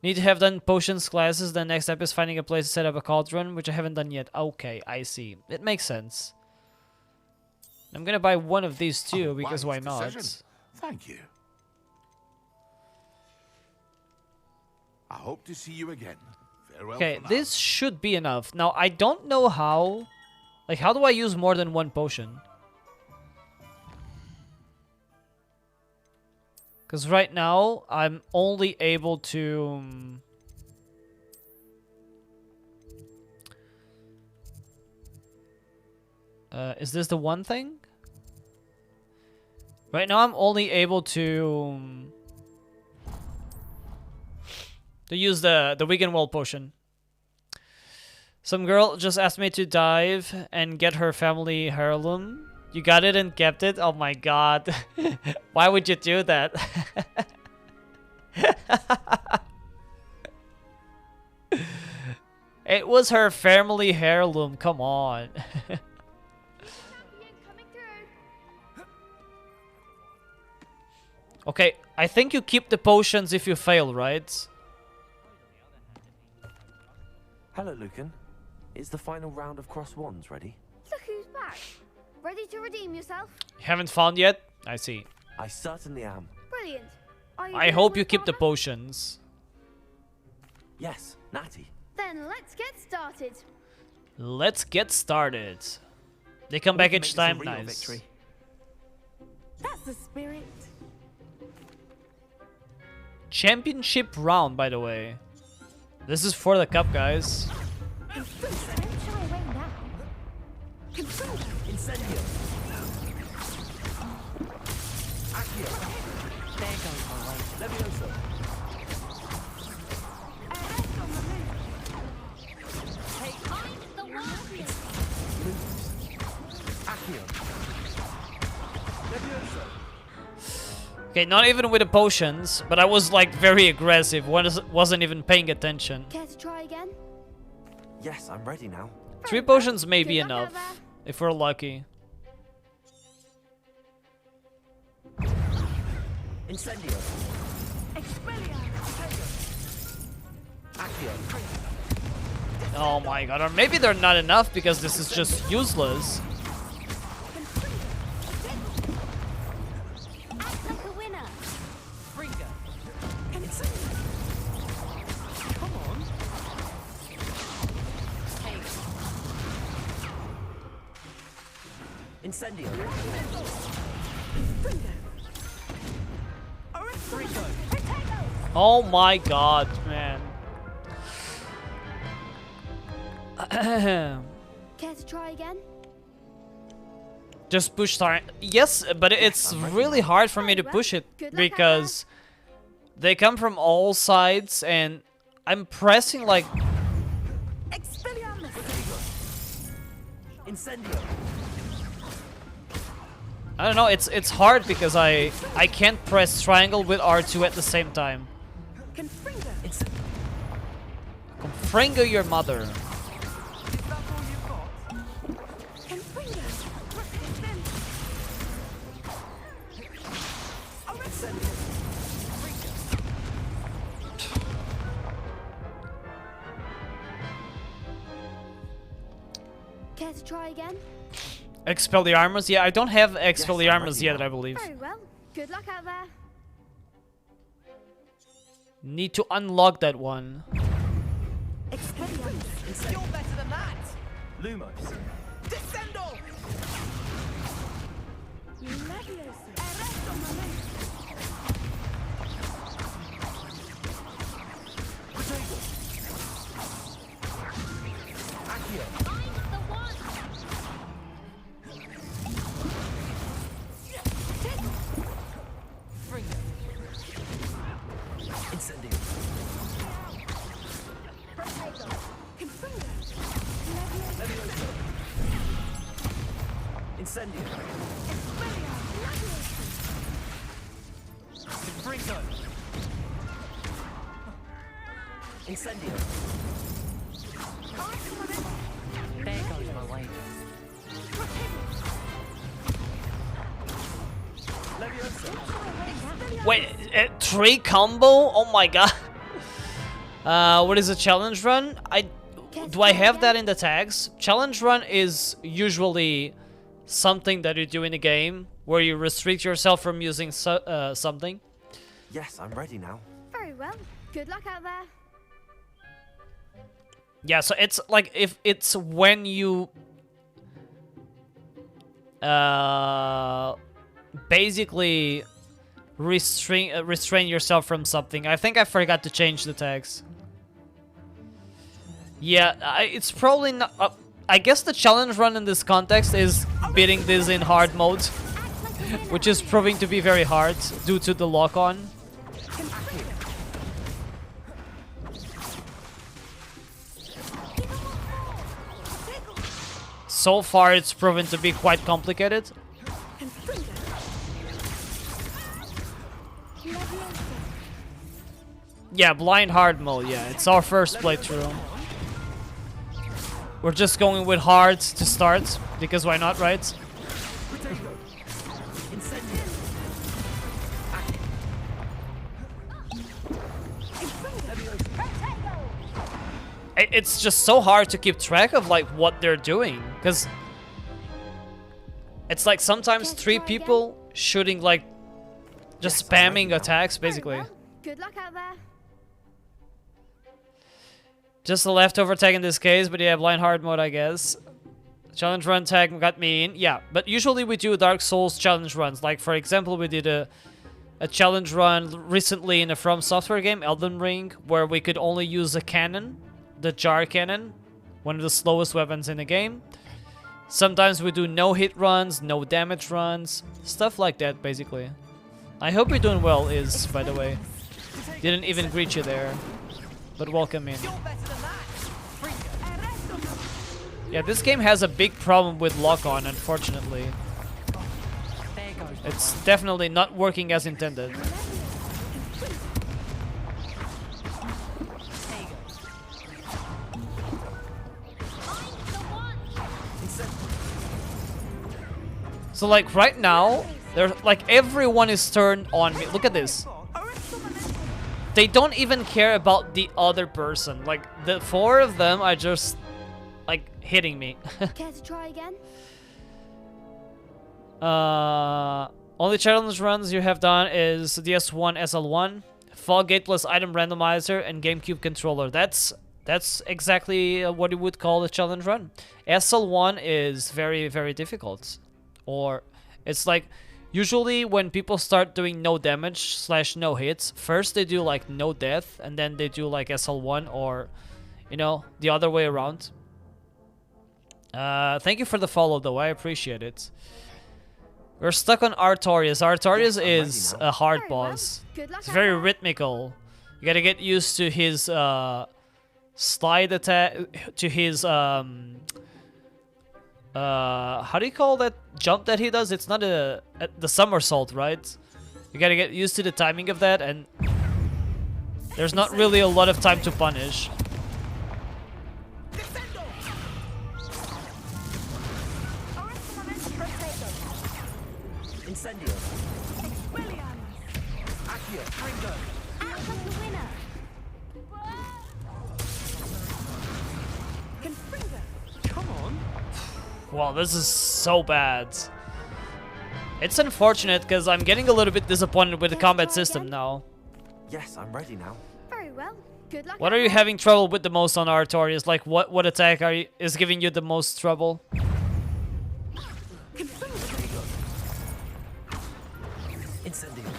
Need to have done potions classes. The next step is finding a place to set up a cauldron, which I haven't done yet. Okay, I see. It makes sense. I'm gonna buy one of these too, because why not? Thank you. I hope to see you again. Farewell. Okay, this should be enough. Now, I don't know how... Like, how do I use more than one potion? Because right now, I'm only able to... is this the one thing? Right now, I'm only able to use the weekend world potion. Some girl just asked me to dive and get her family heirloom. You got it and kept it? Oh my god. Why would you do that? It was her family heirloom. Come on. Okay, I think you keep the potions if you fail, right? Hello, Lucan. Is the final round of cross wands ready? Look who's back. Ready to redeem yourself? You haven't found yet? I see. I certainly am. Brilliant. Are you I doing hope with you keep the Father? potions. Yes, Natty. Then let's get started. Let's get started. They come back each time. Nice. Victory. That's the spirit. Championship round, by the way. This is for the cup, guys. Incendio. Accio. There goes my way. Levioso. Accio. Levioso. Okay, not even with the potions, but I was like very aggressive. Wasn't even paying attention. Care to try again? Yes, I'm ready now. 3 potions may be enough, if we're lucky. Incendio. Expelliarmus. Accio. Oh my god, or maybe they're not enough because this is just useless. Act like a winner. Fringa. Come on. Incendio. Fringo. Oh my god, man. Care to try again? Just push start. Yes, but it's really hard for me to push it because they come from all sides and I'm pressing like... Incendio. I don't know, it's hard because I can't press triangle with R2 at the same time. Confringo your mother. Care to try again? Expelliarmus? Yeah, I don't have Expelliarmus yet, I believe. Very well. Good luck out there. Need to unlock that one. You're better than that. Lumos. Descendo. Potato. Accio. Fringo. Incendio. Levioso. Incendio. Confringo. Incendio. There goes my way. Levioso. Wait, 3 combo? Oh my god. What is a challenge run? Do I have that in the tags? Challenge run is usually something that you do in a game where you restrict yourself from using something. Yes, I'm ready now. Very well. Good luck out there. Yeah, so it's like if it's when you basically restrain yourself from something. I think I forgot to change the tags. Yeah, it's probably not... I guess the challenge run in this context is beating this in hard mode, which is proving to be very hard due to the lock-on. So far, it's proven to be quite complicated. Yeah, blind hard mode, yeah, it's our first playthrough. We're just going with hard to start, because why not, right? It's just so hard to keep track of like what they're doing, because it's like sometimes 3 people shooting like just spamming attacks basically. Good luck out there. Just a leftover tag in this case, but yeah, blind hard mode I guess. Challenge run tag got me in, yeah. But usually we do Dark Souls challenge runs. Like for example, we did a challenge run recently in a From Software game, Elden Ring, where we could only use a cannon. The jar cannon, one of the slowest weapons in the game. Sometimes we do no hit runs, no damage runs, stuff like that basically. I hope you're doing well, Is, by the way. Didn't even greet you there, but welcome in. Yeah, this game has a big problem with lock-on, unfortunately. It's definitely not working as intended. So like right now, they're like everyone is turned on me. Look at this. They don't even care about the other person. Like the 4 of them are just like hitting me. Care to try again? Only challenge runs you have done is DS1, SL1, Fall Gate plus item randomizer, and GameCube controller. That's exactly what you would call a challenge run. SL1 is very, very difficult. Or it's like usually when people start doing no damage / no hits, first they do like no death and then they do like SL1, or you know, the other way around. Thank you for the follow though, I appreciate it. We're stuck on Artorias. Artorias is a hard boss. It's very rhythmical. You gotta get used to his slide attack, to his how do you call that jump that he does? It's not the somersault, right? You gotta get used to the timing of that, and there's not really a lot of time to punish. Incendio. Come on. Wow, this is so bad. It's unfortunate because I'm getting a little bit disappointed with the combat system now. Yes, I'm ready now. Very well. Good luck. What are you having trouble with the most on Artorias? Like what attack is giving you the most trouble? Incendio.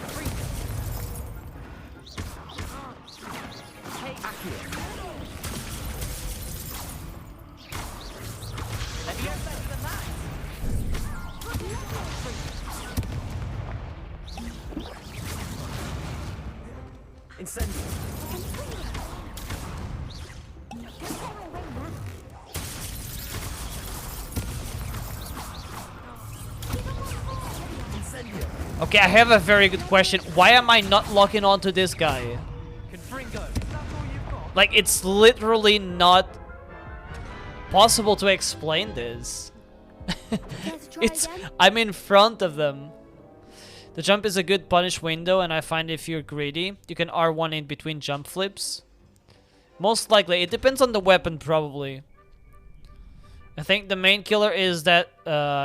Incendio. Okay, I have a very good question. Why am I not locking onto this guy? Like, it's literally not possible to explain this. I'm in front of them. The jump is a good punish window, and I find if you're greedy, you can R1 in between jump flips. Most likely. It depends on the weapon, probably. I think the main killer is that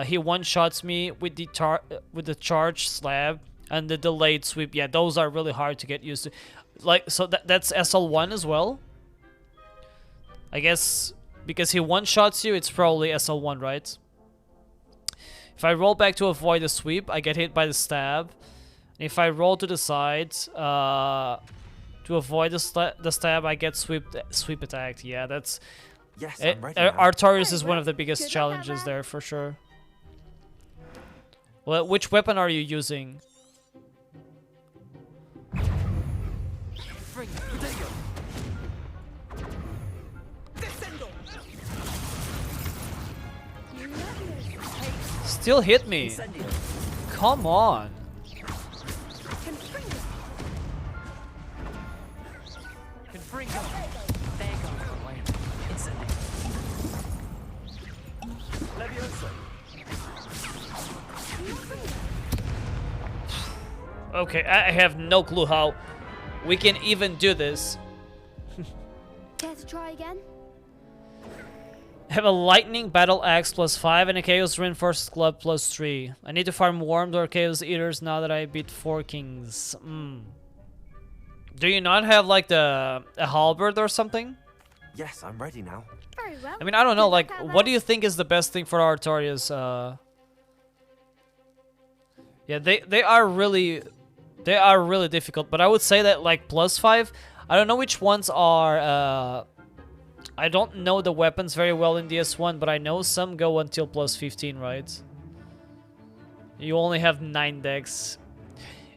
he one-shots me with the charge slab and the delayed sweep. Yeah, those are really hard to get used to. Like, so that's SL1 as well. I guess because he one-shots you, it's probably SL1, right? If I roll back to avoid the sweep, I get hit by the stab. And if I roll to the side to avoid the stab, I get sweep attacked. Yeah, that's... Yes, I'm ready now. Artorias is one of the biggest challenges there, for sure. Well, which weapon are you using? Still hit me. Come on. Okay, I have no clue how we can even do this. Care to try again? Have a lightning battle axe +5 and a chaos reinforced club +3. I need to farm worms or chaos eaters now that I beat 4 kings. Do you not have like a halberd or something? Yes, I'm ready now. Very well. I mean, I don't know. Like, what do you think is the best thing for Artorias? Yeah, they are really difficult. But I would say that like +5. I don't know which ones are. I don't know the weapons very well in DS1, but I know some go until +15, right? You only have 9 decks.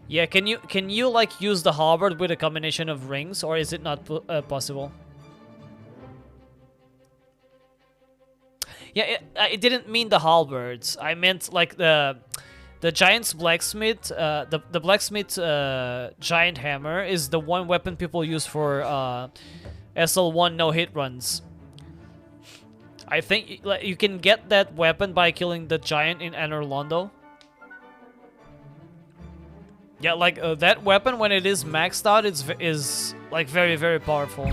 Yeah, can you like use the halberd with a combination of rings, or is it not possible? Yeah, it didn't mean the halberds. I meant like the giant's blacksmith. The blacksmith giant hammer is the one weapon people use for SL1 no hit runs. I think you can get that weapon by killing the giant in Anor Londo. Yeah, like that weapon when it is maxed out, is like very, very powerful.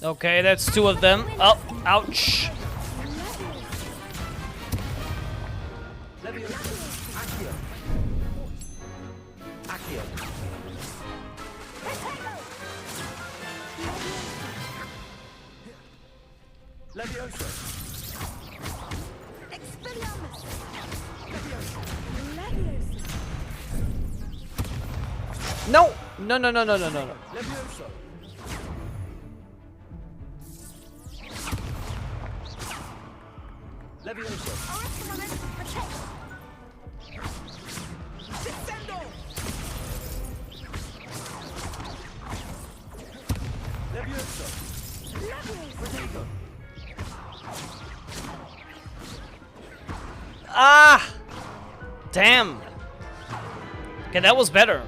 Okay, that's 2 of them. Oh, ouch. No! No, no, no, no, no, no, no. Ah! Damn. Okay, that was better.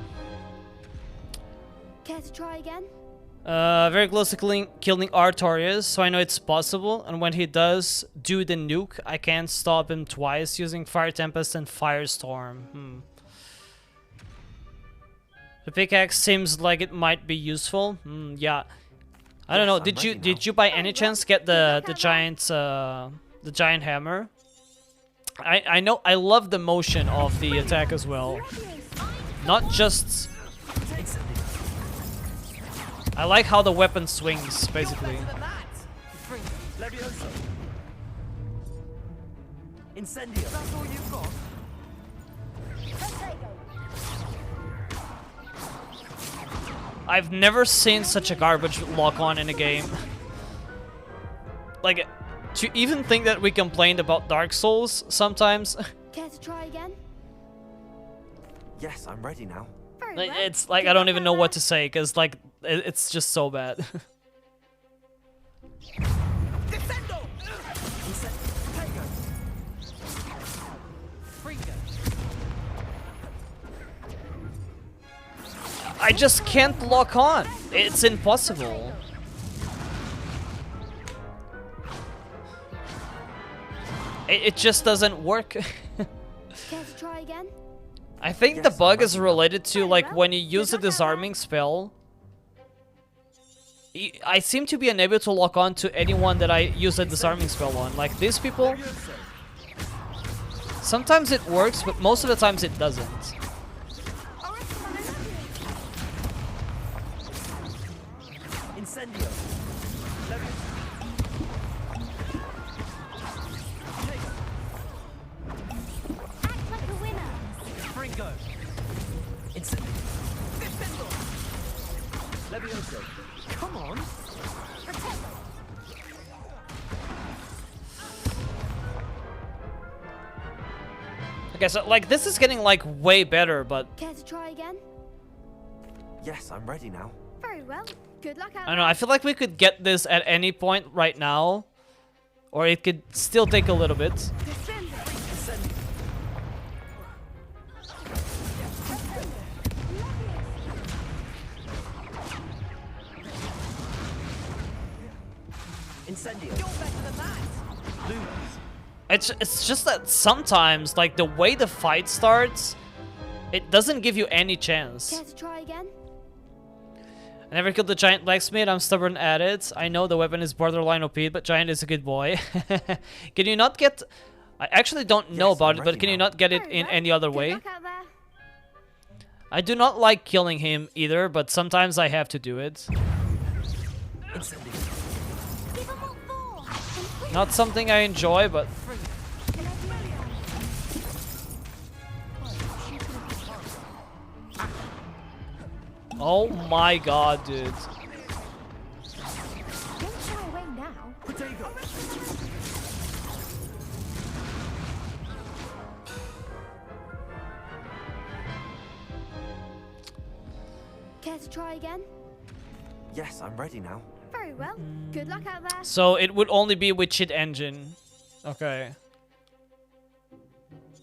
Care to try again? Very close to killing Artorias, so I know it's possible. And when he does do the nuke, I can stop him twice using Fire Tempest and Firestorm. The pickaxe seems like it might be useful. Yeah. I don't know. Did you by any chance get the giant hammer? I know. I love the motion of the attack as well. Not just. I like how the weapon swings, basically. Incendio. That's all you've got. I've never seen such a garbage lock-on in a game. Like, to even think that we complained about Dark Souls sometimes. Care to try again? Yes, I'm ready now. It's like I don't even know what to say, because like it's just so bad. I just can't lock on. It's impossible. It just doesn't work. Care to try again? I think the bug is related to like when you use a disarming spell. I seem to be unable to lock on to anyone that I use a disarming spell on. Like these people. Sometimes it works, but most of the times it doesn't. Springo. Instantly. Levioso. Come on. Okay, so like this is getting like way better, but Care to try again? Yes, I'm ready now. Very well. Good luck out I don't know. I feel like we could get this at any point right now, or it could still take a little bit. Incendio. It's just that sometimes, like the way the fight starts, it doesn't give you any chance. Care to try again? I never killed the giant blacksmith. I'm stubborn at it. I know the weapon is borderline OP, but giant is a good boy. Can you not get? I actually don't know about it, but can you not get it in any other way? I do not like killing him either, but sometimes I have to do it. Not something I enjoy, but oh my god, dude. Care to try again? Yes, I'm ready now. Very well. Good luck out there. So it would only be with cheat engine. Okay.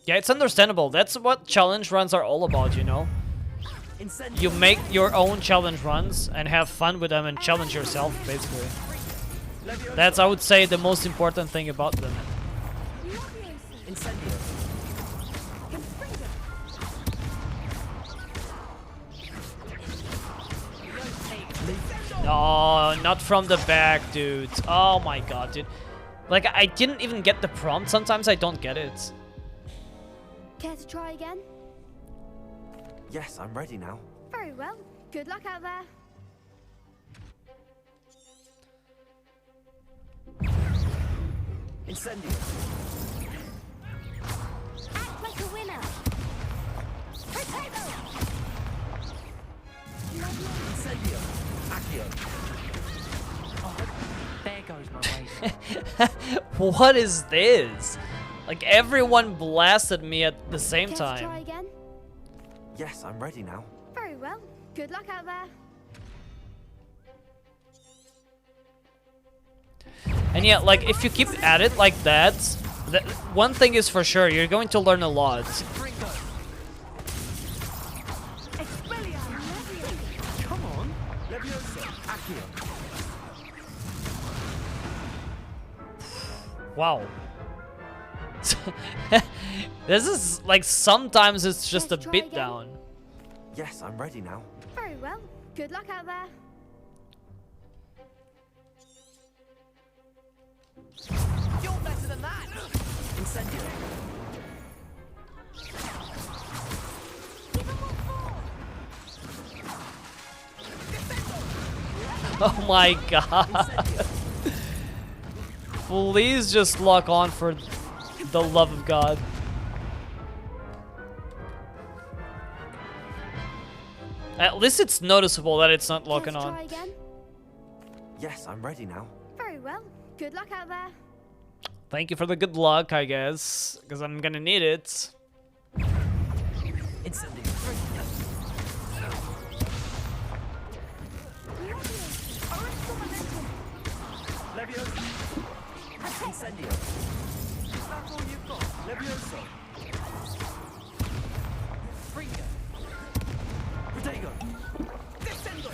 Yeah, it's understandable. That's what challenge runs are all about, you know? You make your own challenge runs and have fun with them and challenge yourself, basically. That's, I would say, the most important thing about them. No, not from the back, dude. Oh my god, dude. Like, I didn't even get the prompt. Sometimes I don't get it. Care to try again? Yes, I'm ready now. Very well. Good luck out there. Incendio. Act like a winner. Potato. Incendio. Accio. Oh, there goes my waist. What is this? Like, everyone blasted me at the same Care to try time. again? Yes, I'm ready now. Very well. Good luck out there. And yeah, like, if you keep at it like that, one thing is for sure, you're going to learn a lot. Come on. Levioso. Accio. Wow. This is, like, sometimes it's just a bit down. Yes, I'm ready now. Very well. Good luck out there. You're better than that. Incendio. Oh my god. Please just lock on for the love of God. At least it's noticeable that it's not locking on. Try again? Yes, I'm ready now. Very well. Good luck out there. Thank you for the good luck, I guess, because I'm gonna need it. Instantly. Levioso. Incendio. Is that all you've got? Levioso. Springo. Protego. Descendo.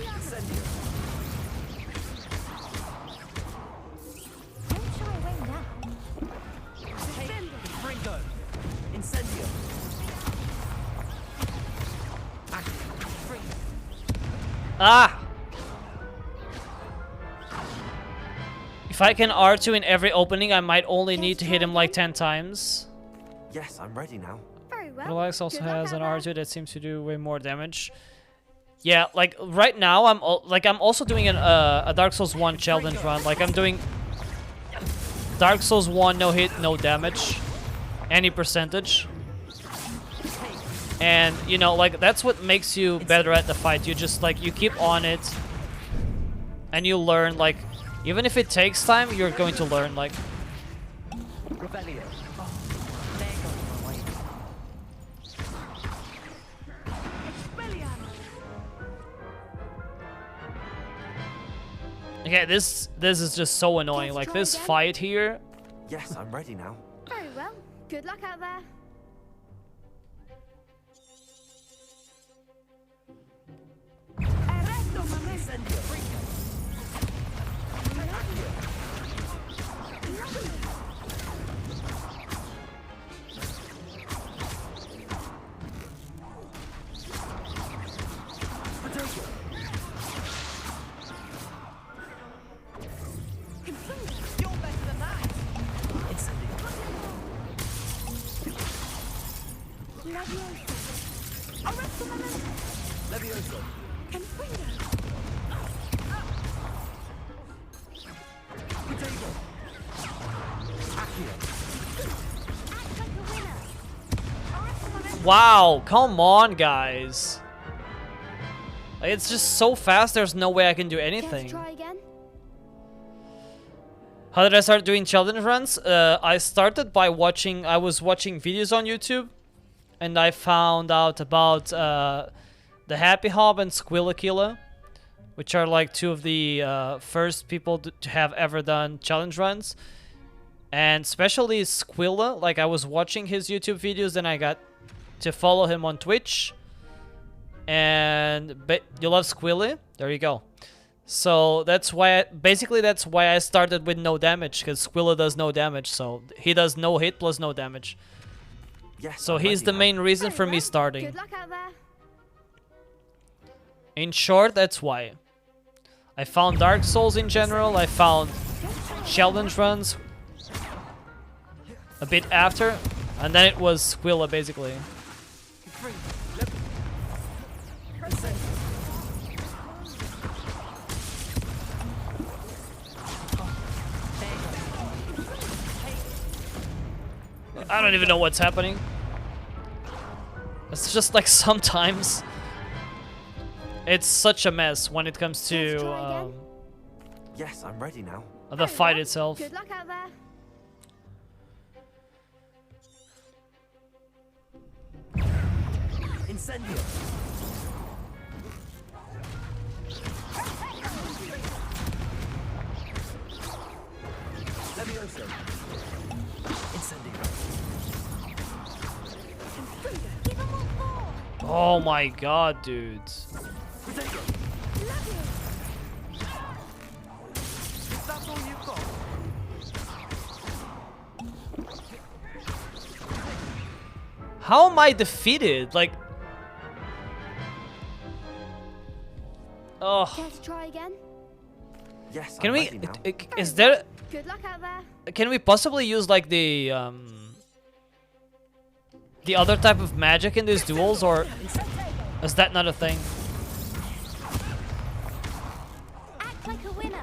Incendio. Don't shy away now. Springo. Incendio. Ah! If I can R2 in every opening, I might only need to hit him like 10 times. Yes, I'm ready now. Very well. Relax also has an R2 that seems to do way more damage. Yeah, like right now I'm also doing a Dark Souls 1 challenge run. Like I'm doing Dark Souls 1 no hit, no damage. any percentage. And, you know, like, that's what makes you better at the fight. You just, like, you keep on it. And you learn, like, even if it takes time, you're going to learn, like... Rebellion. Oh, there goes my way. Okay, this is just so annoying. Like, this fight here... Yes, I'm ready now. Very well. Good luck out there. Wow, come on, guys. Like, it's just so fast, there's no way I can do anything. Try again. How did I start doing challenge runs? I started by watching, I was watching videos on YouTube, and I found out about the Happy Hob and Squilla, which are like two of the first people to have ever done challenge runs. And especially Squilla, like I was watching his YouTube videos, and I got to follow him on Twitch. And you love Squilla? There you go. So that's why, basically that's why I started with no damage, because Squilla does no damage, so he does no hit plus no damage. Yes, so he's the main reason for me starting. Good luck out there. In short, that's why. I found Dark Souls in general, I found challenge runs a bit after, and then it was Squilla basically. I don't even know what's happening. It's just like sometimes it's such a mess when it comes to yes, I'm ready now. The fight itself. Good luck out there. Incendio. Levioso. Incendio. Oh my god, dudes. That's all you've got. How am I defeated? Like, oh. Care to try again? Yes. Can I'm we? ready now. Is there? Good luck out there. Can we possibly use like the other type of magic in these duels, or is that not a thing? Act like a winner.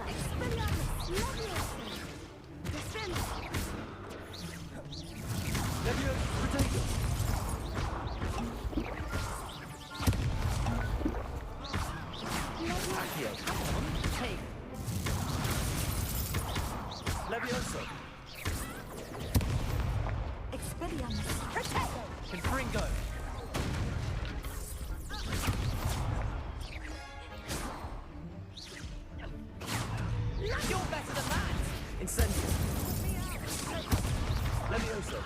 Levioso. Confringo. You're better than that. Incendio. Levioso.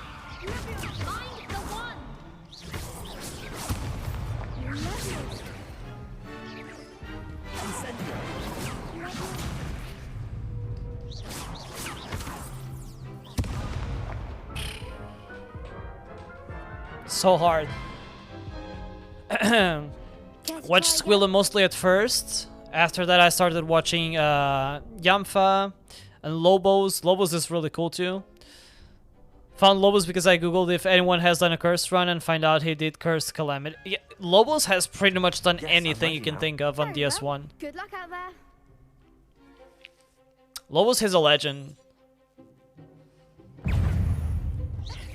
Find the one. Incendio. So hard. Watched Squilla mostly at first. After that, I started watching Yamfa and Lobos. Lobos is really cool too. Found Lobos because I googled if anyone has done a cursed run and find out he did Cursed Calamity. Yeah, Lobos has pretty much done anything you can think of on DS1. Good luck out there. Lobos is a legend.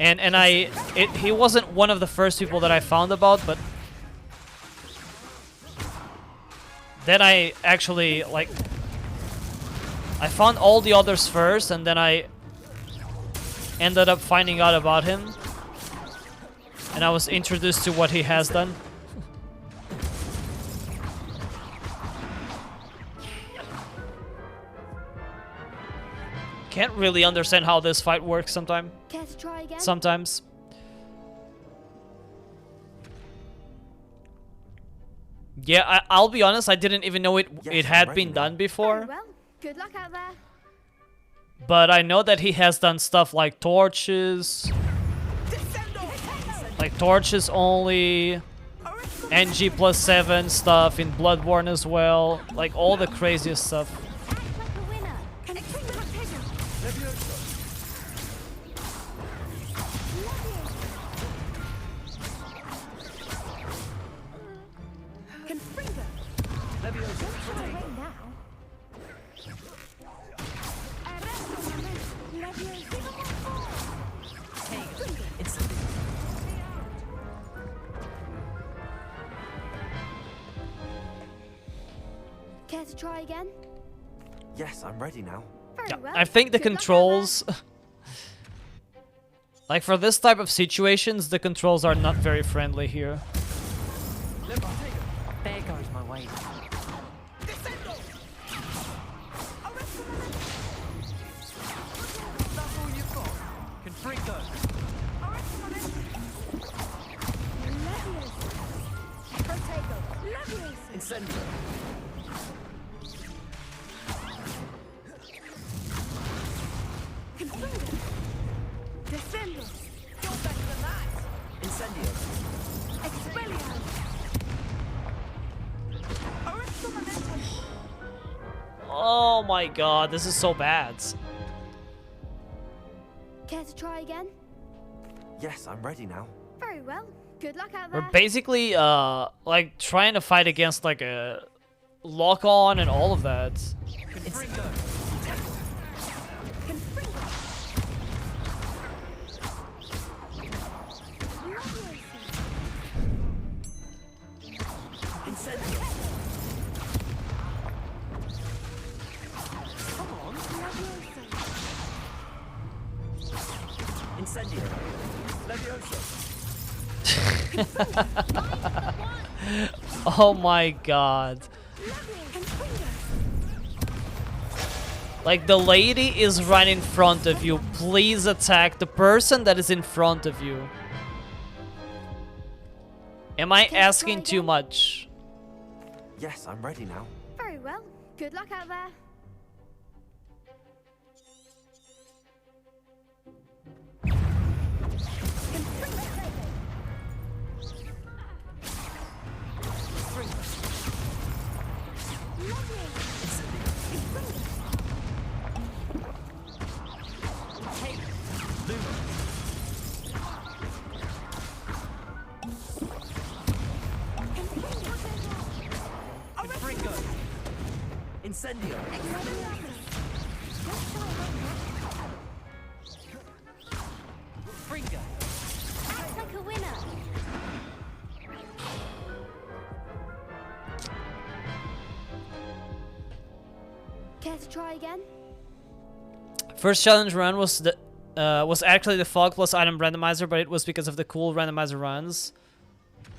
he wasn't one of the first people that I found about, but then I actually like I found all the others first, and then I ended up finding out about him, and I was introduced to what he has done. Can't really understand how this fight works sometimes. Care to try again? Sometimes. Yeah, I'll be honest, I didn't even know it had been done before. Well, good luck out there. But I know that he has done stuff like torches. Like torches only. NG +7 stuff in Bloodborne as well. Like all the craziest stuff. Care to try again? Yes, I'm ready now. Very well. I think the Good luck out controls... like for this type of situations, the controls are not very friendly here. There goes my way. That's all you've got. Confringo. Incendio. Descendo. Go back to the light. Incendio. Expelliarmus. Arresto momentum. Oh my god, this is so bad. Care to try again? Yes, I'm ready now. Very well. Good luck out there. We're basically like trying to fight against like a lock-on and all of that. Confringo. Incendio. Come on. Incendio. Levioso. Oh my god. Like the lady is right in front of you. Please attack the person that is in front of you. Am I asking too much? Yes, I'm ready now. Very well. Good luck out there. Incendio. Fringo. Act like a winner. Care to try again? First challenge run was actually the Fog plus item randomizer, but it was because of the cool randomizer runs.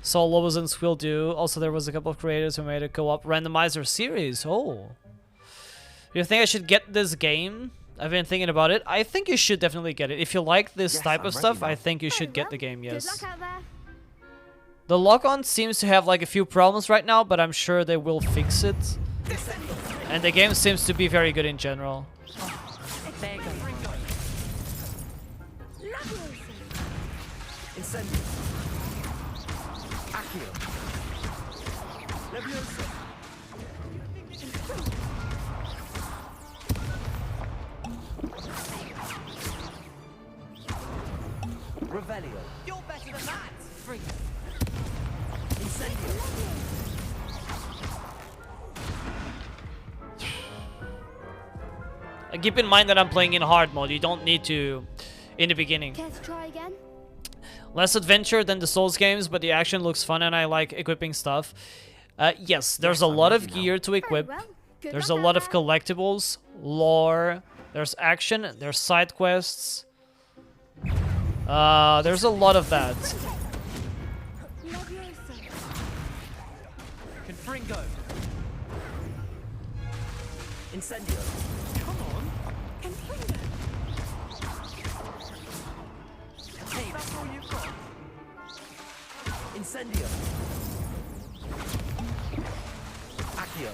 So Lobos and Squill do. Also, there was a couple of creators who made a co-op randomizer series. Oh. You think I should get this game? I've been thinking about it. I think you should definitely get it. If you like this type of stuff, I think you should get the game, yes. Good luck out there. The lock-on seems to have like a few problems right now, but I'm sure they will fix it. And the game seems to be very good in general. There goes. Incendio. Accio. Levioso. Revelio. You're better than that. Freak. Incendio. Keep in mind that I'm playing in hard mode. You don't need to in the beginning. Care to try again? Less adventure than the Souls games, but the action looks fun and I like equipping stuff. Yes, there's a lot of gear to equip. There's a lot of collectibles, lore, there's action, there's side quests. There's a lot of that. Confringo. Incendio. Come on. Confringo. Hey, that's all you've got. Incendio. Accio.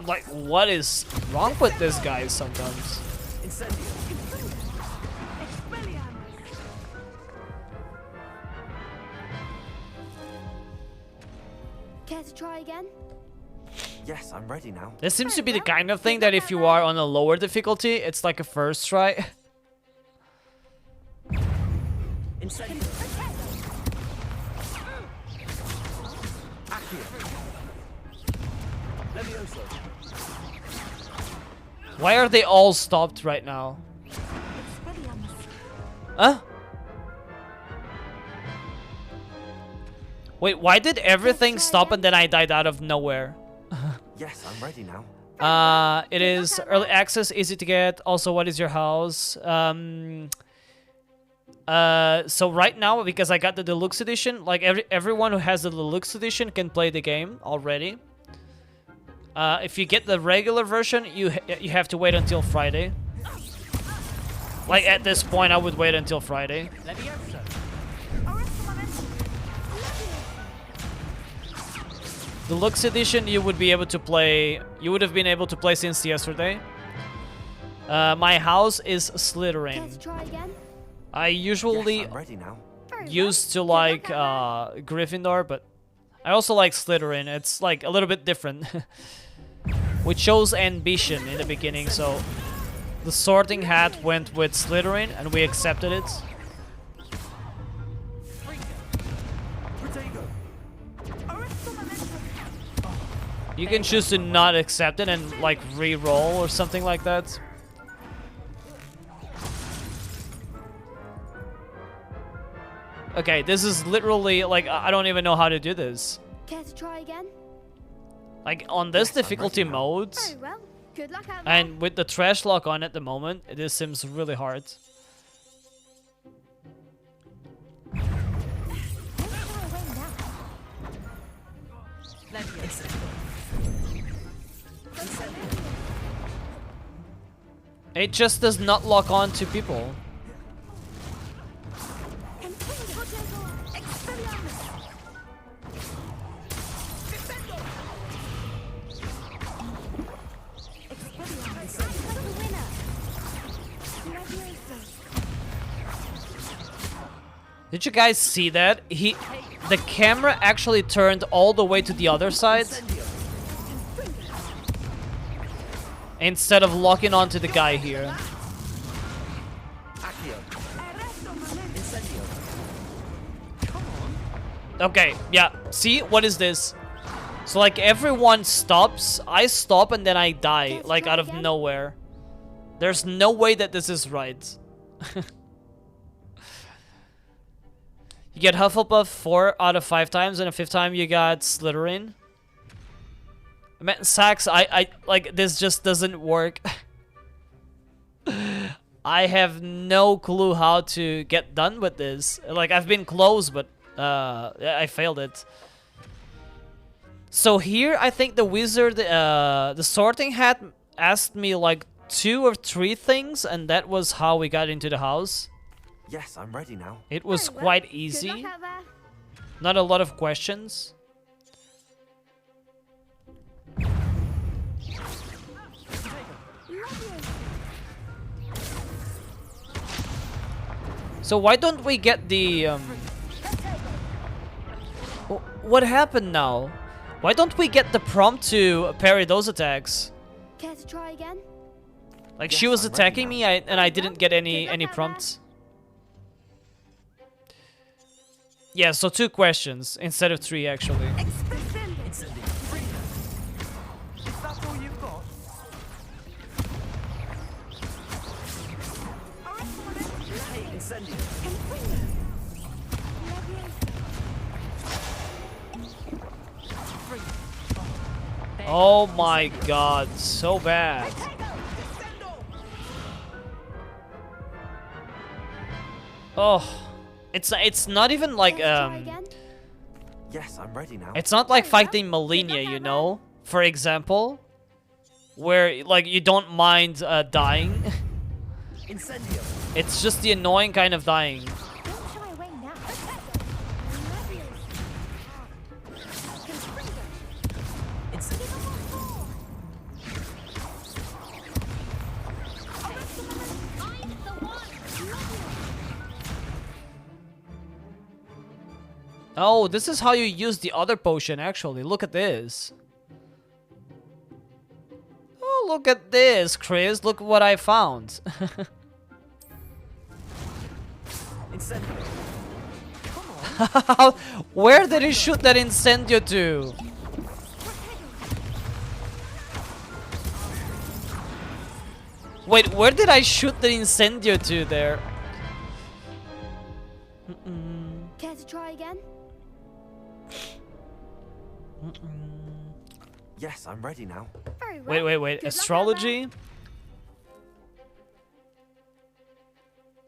Like, what is wrong with this guy sometimes? Incendio. Care to try again? Yes, I'm ready now. This seems to be the kind of thing that if you are on a lower difficulty, it's like a first try. Incendio. Accio. Levioso. Why are they all stopped right now? Huh? Wait, why did everything stop and then I died out of nowhere? Yes, I'm ready now. It is early access, easy to get. Also, what is your house? So right now, because I got the deluxe edition, like everyone who has the deluxe edition can play the game already. If you get the regular version, you have to wait until Friday. Like at this point, I would wait until Friday. Deluxe edition, you would be able to play. You would have been able to play since yesterday. My house is Slytherin. I usually used to like Gryffindor, but I also like Slytherin. It's like a little bit different. We chose ambition in the beginning, so the Sorting Hat went with Slytherin, and we accepted it. You can choose to not accept it and like re-roll or something like that. Okay, this is literally like I don't even know how to do this. Care to try again? Like on this difficulty mode, Very well. Good luck out there. and with the trash lock on at the moment, this seems really hard. It just does not lock on to people. Did you guys see that? The camera actually turned all the way to the other side instead of locking onto the guy here. Okay, yeah. See, what is this? So like everyone stops, I stop and then I die, like out of nowhere. There's no way that this is right. You get Hufflepuff 4 out of 5 times, and the 5th time you got Slytherin. I meant Sax, I like, this just doesn't work. I have no clue how to get done with this. Like, I've been close, but I failed it. So here, I think the wizard, the Sorting Hat asked me like 2 or 3 things, and that was how we got into the house. Yes, I'm ready now. It was quite easy. Not a lot of questions. So why don't we get the what happened now? Why don't we get the prompt to parry those attacks? Care to try again? Like she was attacking me and I didn't get any prompts. Yeah, so 2 questions instead of 3 actually. Oh my god, so bad. Oh, it's not even like Yes, I'm ready now. it's not like fighting Malenia, you know? For example, where like you don't mind dying. Incendio. It's just the annoying kind of dying. Oh, this is how you use the other potion, actually. Look at this. Oh, look at this, Chris. Look what I found. Where did he shoot that incendio to? Wait, where did I shoot the incendio to there? Care to try again? Yes, I'm ready now. Very well. Wait. Astrology?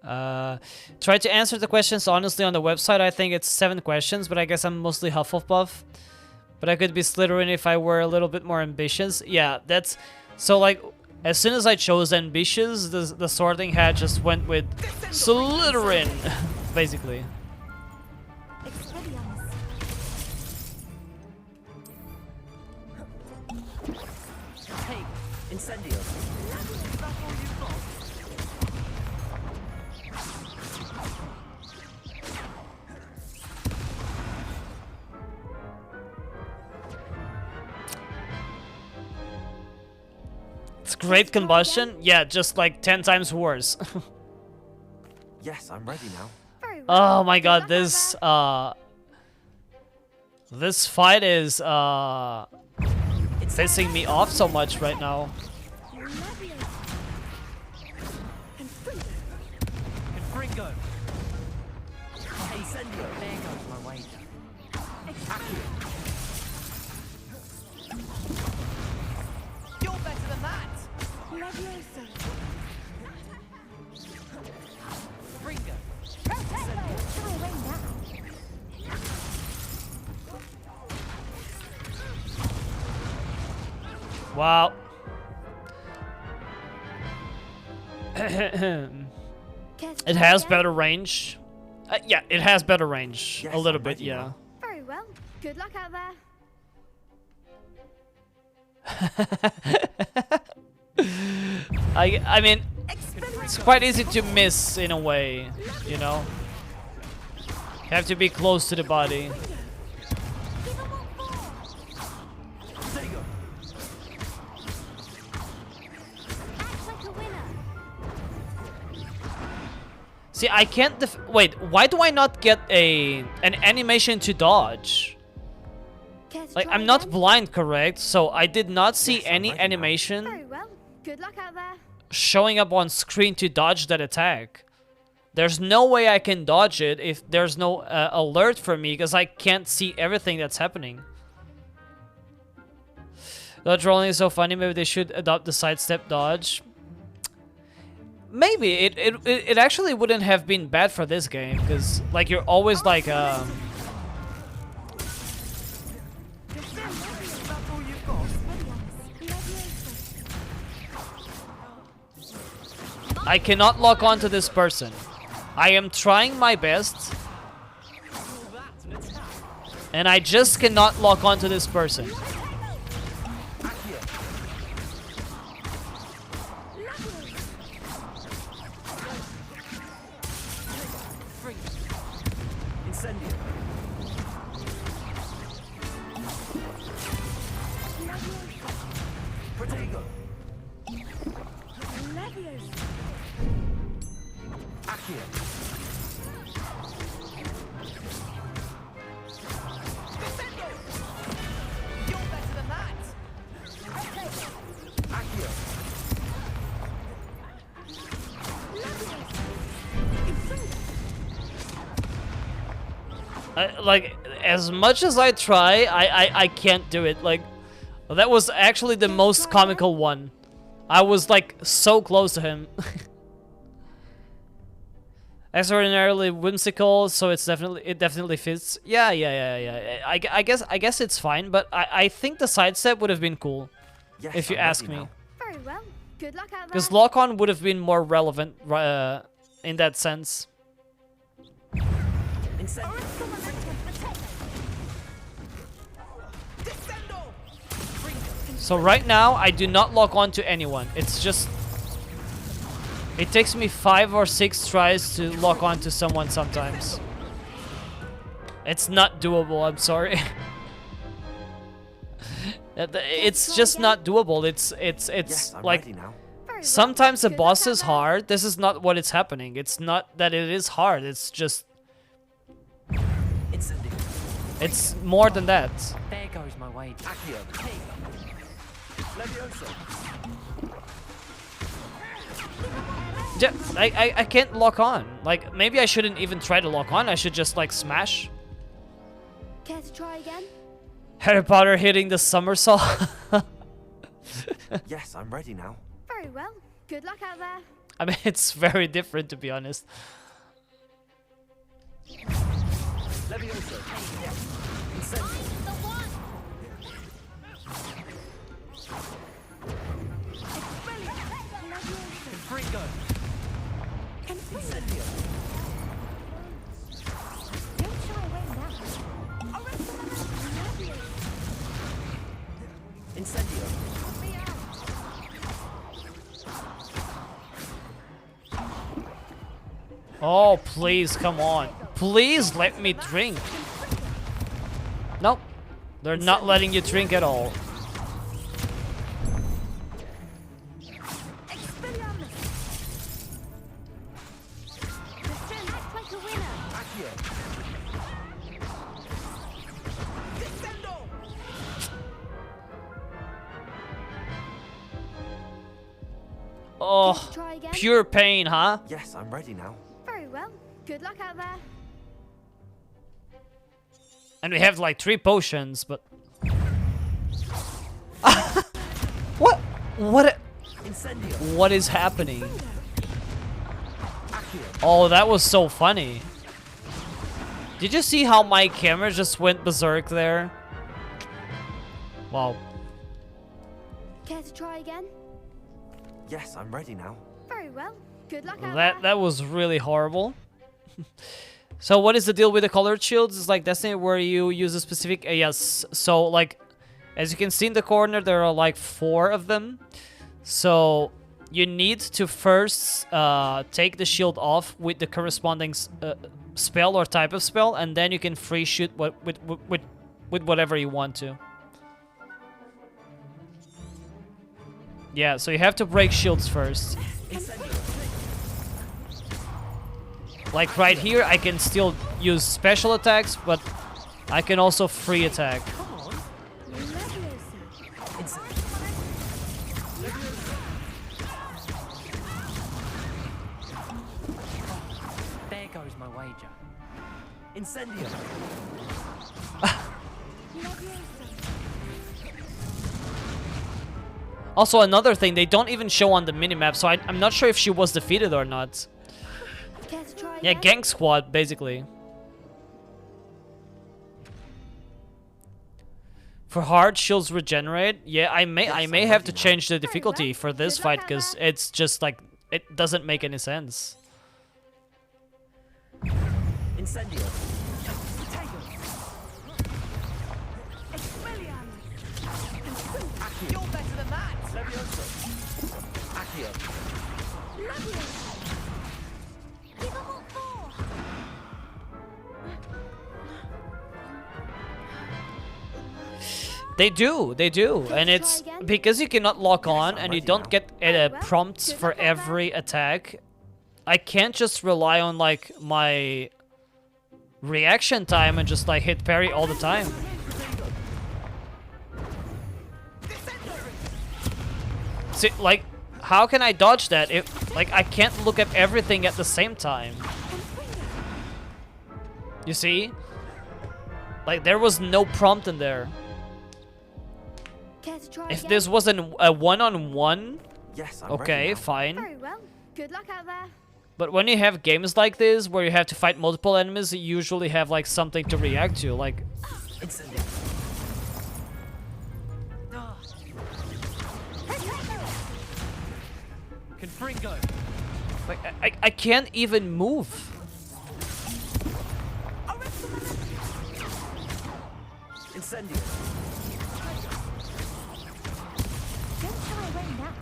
Try to answer the questions honestly on the website. I think it's 7 questions, but I guess I'm mostly Hufflepuff. But I could be Slytherin if I were a little bit more ambitious. Yeah, that's... So, like, as soon as I chose ambitious, the sorting hat just went with Slytherin, basically. Incendio. It's great combustion? Yeah, just like 10 times worse. Yes, I'm ready now. Oh my god, this fight is pissing me off so much right now. Confringo. Incendio. There goes my wager. You're better than that. Leviosa. Fringo. Wow. It has better range. Yeah, it has better range. Yes, a little I'm bit, ready yeah. now. Very well. Good luck out there. I mean, it's quite easy to miss in a way, you know? You have to be close to the body. See, I can't wait, why do I not get an animation to dodge? Like, I'm not blind, correct? So I did not see any animation Very well. Good luck out there. showing up on screen to dodge that attack. There's no way I can dodge it if there's no alert for me, because I can't see everything that's happening. Dodge rolling is so funny, maybe they should adopt the sidestep dodge. Maybe it actually wouldn't have been bad for this game, because like you're always like I cannot lock onto this person. I am trying my best, and I just cannot lock onto this person. Like, as much as I try, I can't do it. Like, Well, that was actually the most comical one. I was like so close to him. Extraordinarily whimsical, so it definitely fits. Yeah. I guess it's fine, but I think the sidestep would have been cool, Yes, if you I'm ask ready me. now. Very well. Good luck out there. Because lock-on would have been more relevant in that sense. So right now, I do not lock on to anyone. It's just... It takes me 5 or 6 tries to lock on to someone sometimes. It's not doable, I'm sorry. It's just not doable. It's Yes, I'm like... ready now. Sometimes the boss is hard. This is not what is happening. It's not that it is hard. It's just... It's more than that. There goes my way. Yeah, I can't lock on. Like, maybe I shouldn't even try to lock on. I should just, like, smash. Care to try again? Harry Potter hitting the somersault. Yes, I'm ready now. Very well. Good luck out there. I mean, it's very different, to be honest. Oh, please, come on. Please let me drink. Nope. They're not letting you drink at all. Oh, pure pain, huh? Yes, I'm ready now. Very well. Good luck out there. And we have like 3 potions, but... What? What is happening? Oh, that was so funny. Did you see how my camera just went berserk there? Wow. Care to try again? Yes, I'm ready now. Very well. Good luck out there. That was really horrible. So what is the deal with the colored shields? It's like Destiny where you use a specific... yes, so like, as you can see in the corner, there are like 4 of them. So you need to first take the shield off with the corresponding spell or type of spell, and then you can free shoot with whatever you want to. Yeah, so you have to break shields first. Like right here, I can still use special attacks, but I can also free attack. There goes my wager. Incendio. Also, another thing, they don't even show on the minimap, so I'm not sure if she was defeated or not. Yeah, gang squad, basically. For hard, shields regenerate. Yeah, I may have to change the difficulty for this fight, because it's just like, it doesn't make any sense. Incendio. You're better than that. They do, and it's because you cannot lock on and you don't get prompts for every attack. I can't just rely on like my reaction time and just like hit parry all the time. See, like, how can I dodge that if like I can't look at everything at the same time? You see? Like, there was no prompt in there. Care to try If again? this was a one-on-one, Yes, I'm okay, ready now. fine. Very well. Good luck out there. But when you have games like this, where you have to fight multiple enemies, you usually have like something to react to, like... Confringo. Like, I can't even move. Incendio. Don't try away now.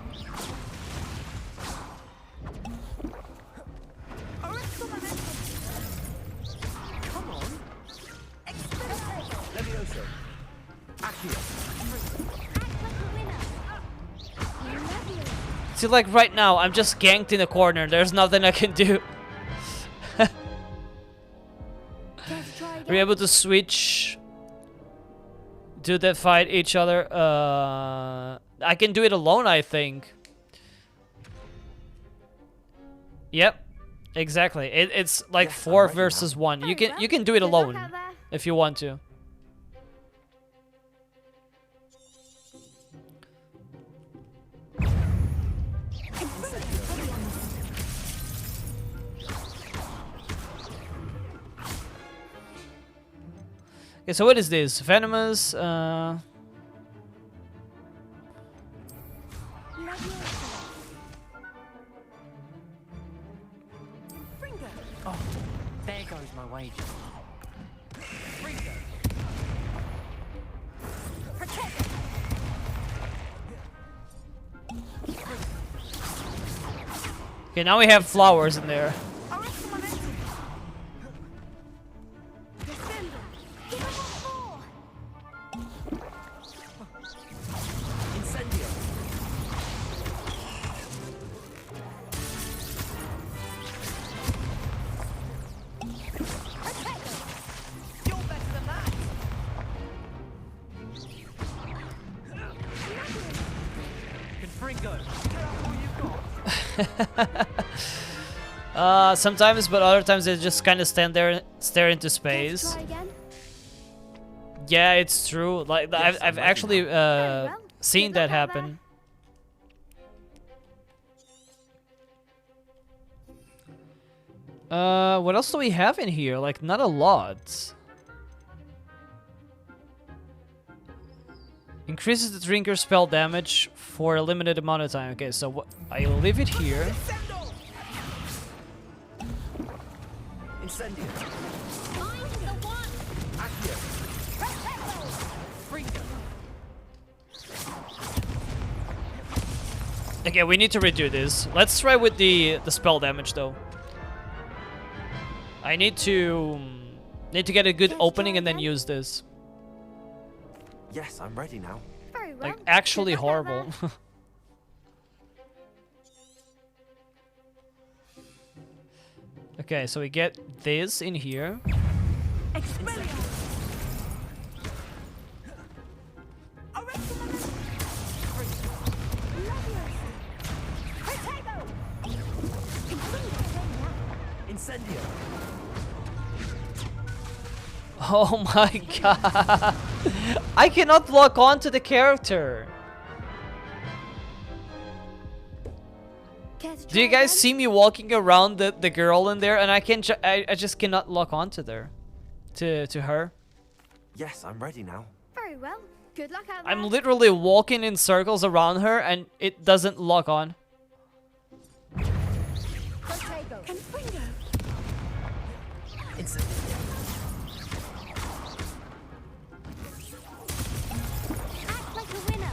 Come on. Levioso. Accio. See, like right now, I'm just ganked in a corner. There's nothing I can do. Are we able to switch? Do that fight each other? I can do it alone, I think. Yep, exactly. It's like 4 versus 1. You can do it alone if you want to. Okay, so what is this? Venomous, Oh, there goes my wager. okay, now we have flowers in there. Sometimes, but other times they just kind of stand there and stare into space. Yeah, it's true. Like I've actually seen that happen. What else do we have in here? Like, not a lot. Increases the drinker's spell damage for a limited amount of time. Okay, so I leave it here. Incendio. Okay, we need to redo this. Let's try with the spell damage though. I need to get a good opening and then use this. Yes, I'm ready now. Very well. Like, actually horrible. Okay, so we get this in here. Incendio. Oh my god. I cannot lock on to the character. Do you guys see me walking around the girl in there, and I just cannot lock onto there, to her. Yes, I'm ready now. Very well. Good luck out there. I'm literally walking in circles around her, and it doesn't lock on. Act like a winner.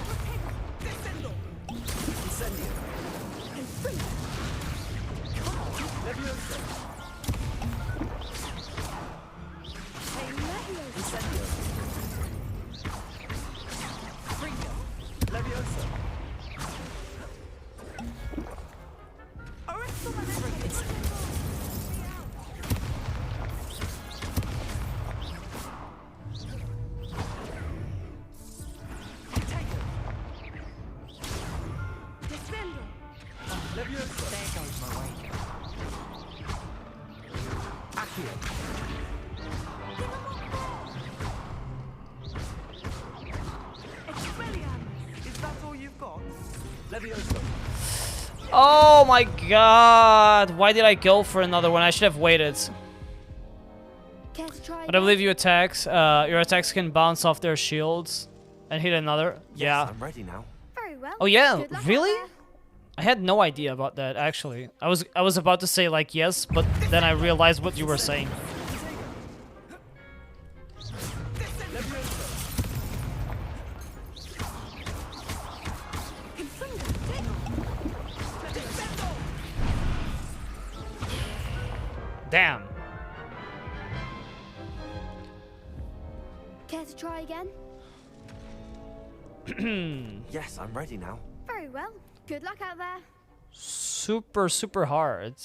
you've got. Levioso. Oh my god! Why did I go for another one? I should have waited. Care to try But I believe your attacks can bounce off their shields and hit another. Yeah. I'm ready now. Very well. Oh yeah, Good luck out really? there. I had no idea about that actually. I was about to say like yes, but then I realized what you were saying. Damn. Care to try again? Yes, I'm ready now. Very well. Good luck out there. Super hard.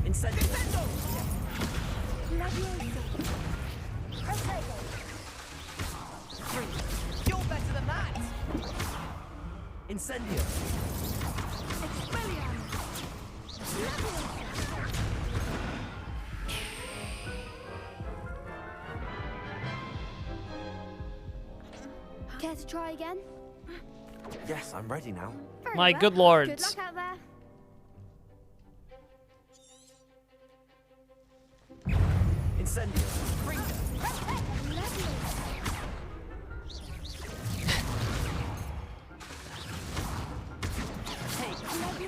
Incendio. You're better than that. Incendio. Care to try again? Yes, I'm ready now. Very My well. good lord. Good luck out there. Incendio.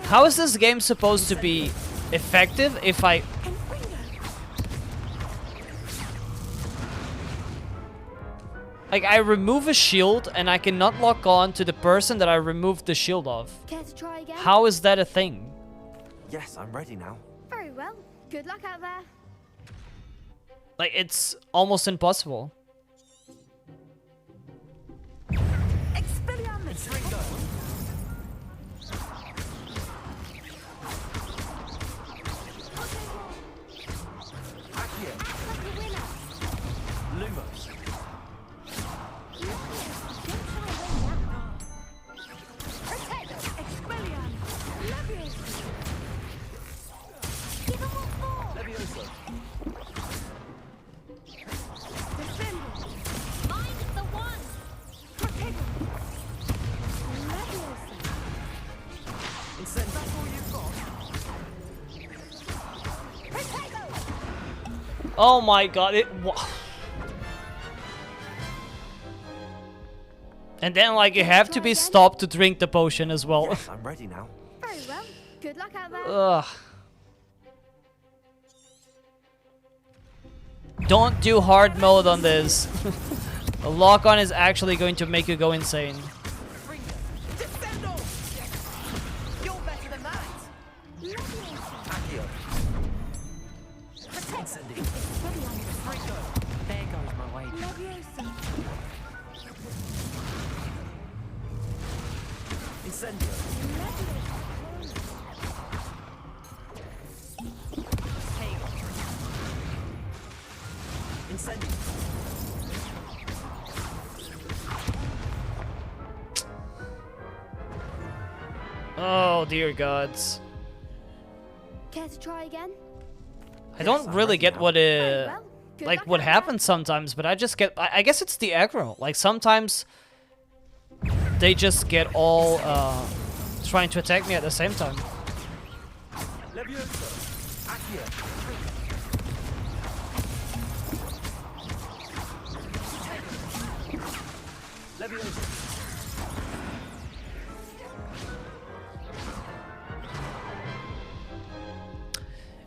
How is this game supposed to be effective if I... Like, I remove a shield and I cannot lock on to the person that I removed the shield of. Care to try again? How is that a thing? Yes, I'm ready now. Very well. Good luck out there. Like, it's almost impossible. Expelliarmus. Ringo. Accio. Lumos. Levioso. Oh my god, and then, like, you have to be stopped to drink the potion as well. Yes, I'm ready now. Very well. Good luck out there. Ugh. Don't do hard mode on this. A lock-on is actually going to make you go insane. You're better than that. Accio. Incendio. There goes my way. Incendio. Incendio. Oh dear gods. Care to try again? I don't really get what Good like luck what out happens sometimes, but I just get I guess it's the aggro. Like sometimes they just get all trying to attack me at the same time. Levioso. Accio. Levioso.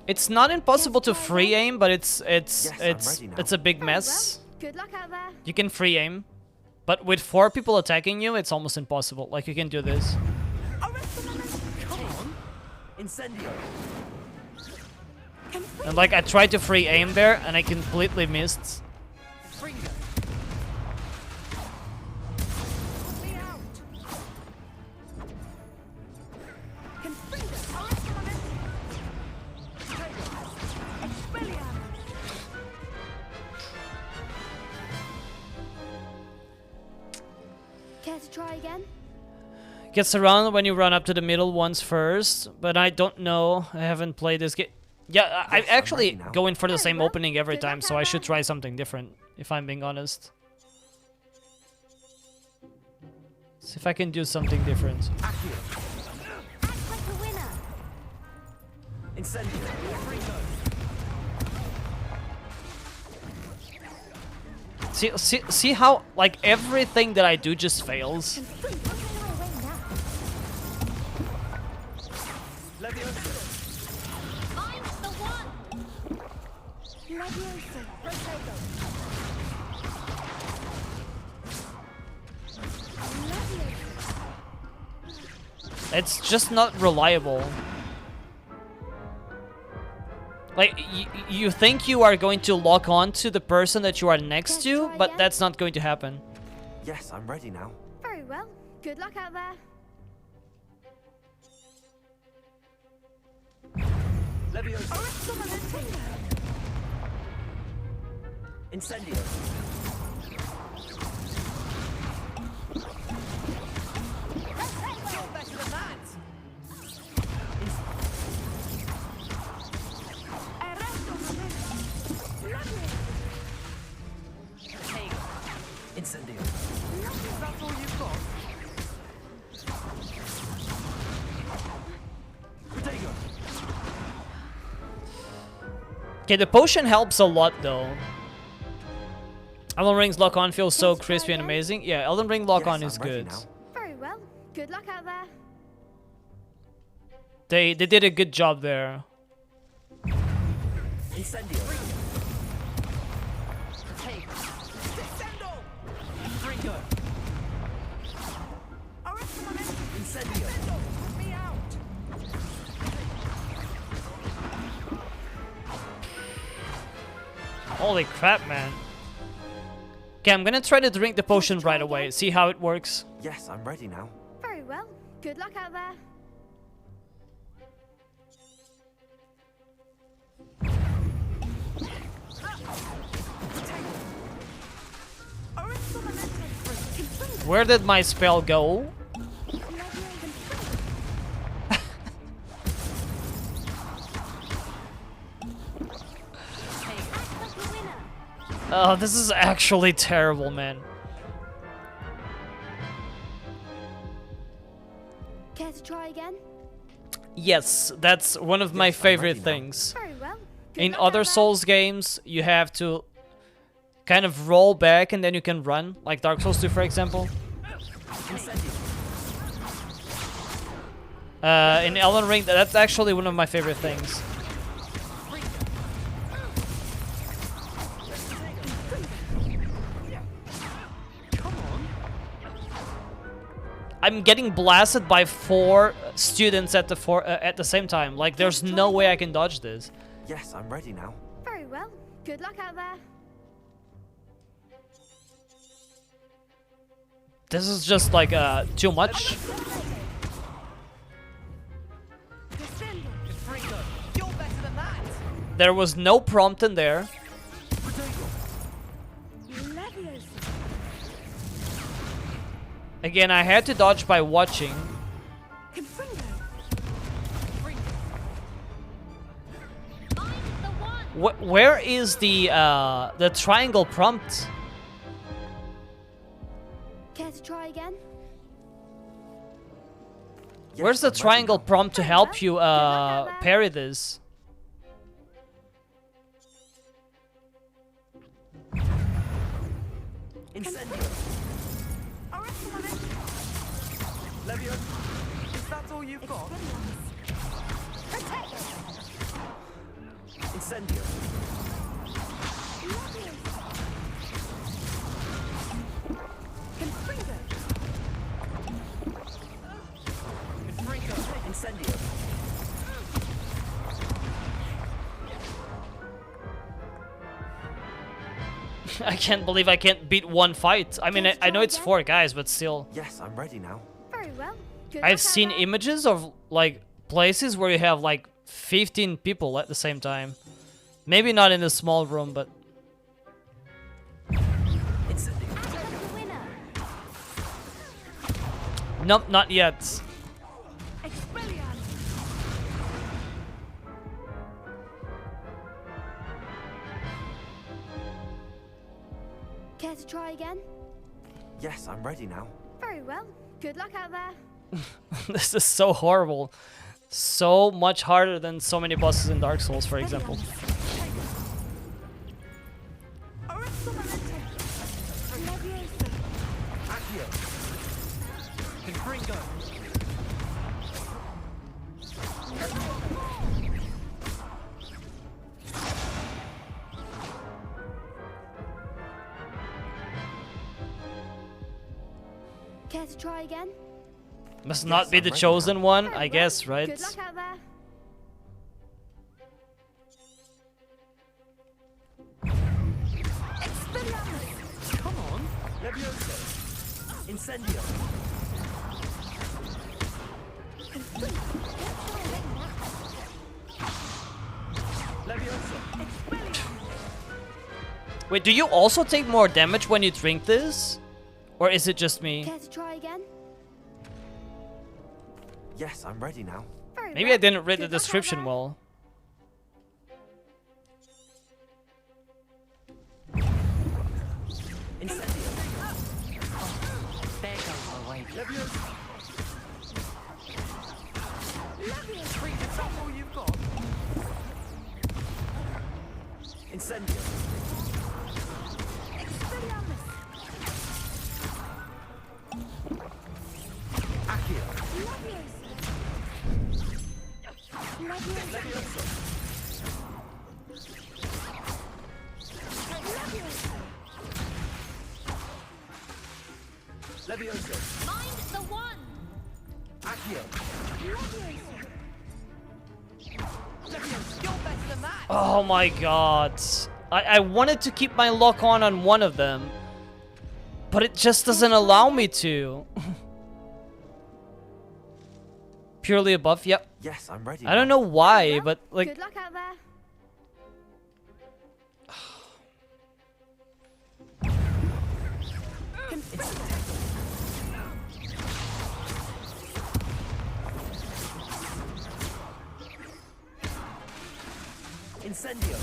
It's not impossible to free aim, but it's ready now. it's a big mess. Good luck out there. You can free aim, but with 4 people attacking you, it's almost impossible. Like you can do this. Come on. Incendio. And like I tried to free aim there and I completely missed. Fringo. Care to try again? Gets around when you run up to the middle ones first, but I don't know. I haven't played this game. Yeah, I actually go in for the same opening every time, so I should try something different, if I'm being honest. See if I can do something different. Act like a winner. Incendio. See how like everything that I do just fails. I'm the one. Leviosa. Protego. It's just not reliable. Like, you think you are going to lock on to the person that you are next to, but that's not going to happen. Yes, I'm ready now. Very well. Good luck out there. Incendio. Incendio. That's all you've got? Protego. Okay, the potion helps a lot though. Elden Ring's lock-on feels so crispy and amazing. Yeah, Elden Ring lock-on is good. Very well. Good luck out there. They did a good job there. Incendio. Incendio. Me out. Holy crap, man. Okay, I'm gonna try to drink the potion right away. See how it works. Yes, I'm ready now. Very well. Good luck out there. Where did my spell go? Oh, this is actually terrible, man. Care to try again? Yes, that's one of my favorite things. Very well. In other Souls games, you have to kind of roll back and then you can run, like Dark Souls 2, for example. In Elden Ring, that's actually one of my favorite things. I'm getting blasted by 4 students at the same time. Like, there's no way I can dodge this. Yes, I'm ready now. Very well. Good luck out there. This is just like too much. There was no prompt in there. Again, I had to dodge by watching. Where is the triangle prompt? Care to try again? Where's the triangle prompt to help you parry this? Incendio. Levio, is that all you've got? Incendio. Incendio. I can't believe I can't beat one fight. I mean, I know it's 4 guys, but still. Yes, I'm ready now. Very well. I've seen images of like places where you have like 15 people at the same time. Maybe not in a small room, but nope, not yet. Care to try again? Yes, I'm ready now. Very well. Good luck out there. This is so horrible. So much harder than so many bosses in Dark Souls, for example. Care to try again? Must not be the chosen one, I guess, right? Good luck out there. Come on, Levioso. Incendio. Levioso. Wait, do you also take more damage when you drink this? Or is it just me? Care to try again? Yes, I'm ready now. Maybe I didn't read the description well. Incendio. There goes the way. Levioso. Levioso. Is that all you've got? Incendio. Levioso. Mind the one. Accio. Levioso, you're better than that. Oh my god. I wanted to keep my lock on one of them. But it just doesn't allow me to. Purely a buff, yep. Yes, I'm ready. I don't know why, but like... Good luck out there. Incendio.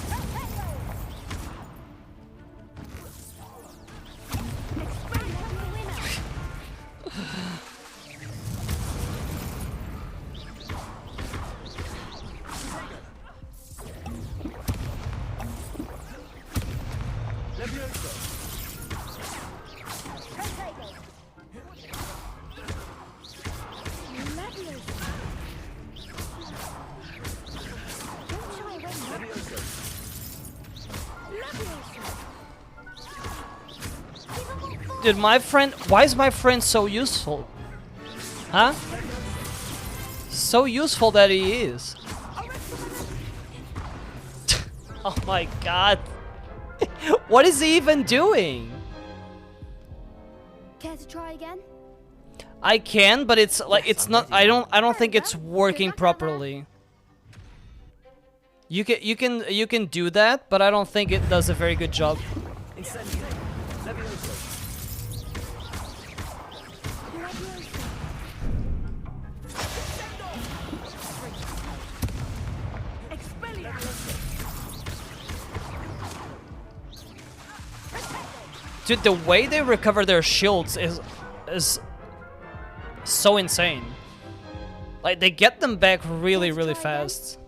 Dude, my friend... Why is my friend so useful? Huh? So useful that he is. Oh my god. What is he even doing? Care to try again? I can, but it's like it's not. I don't think it's working properly. You can do that, but I don't think it does a very good job. Dude, the way they recover their shields is so insane. Like, they get them back really, really fast.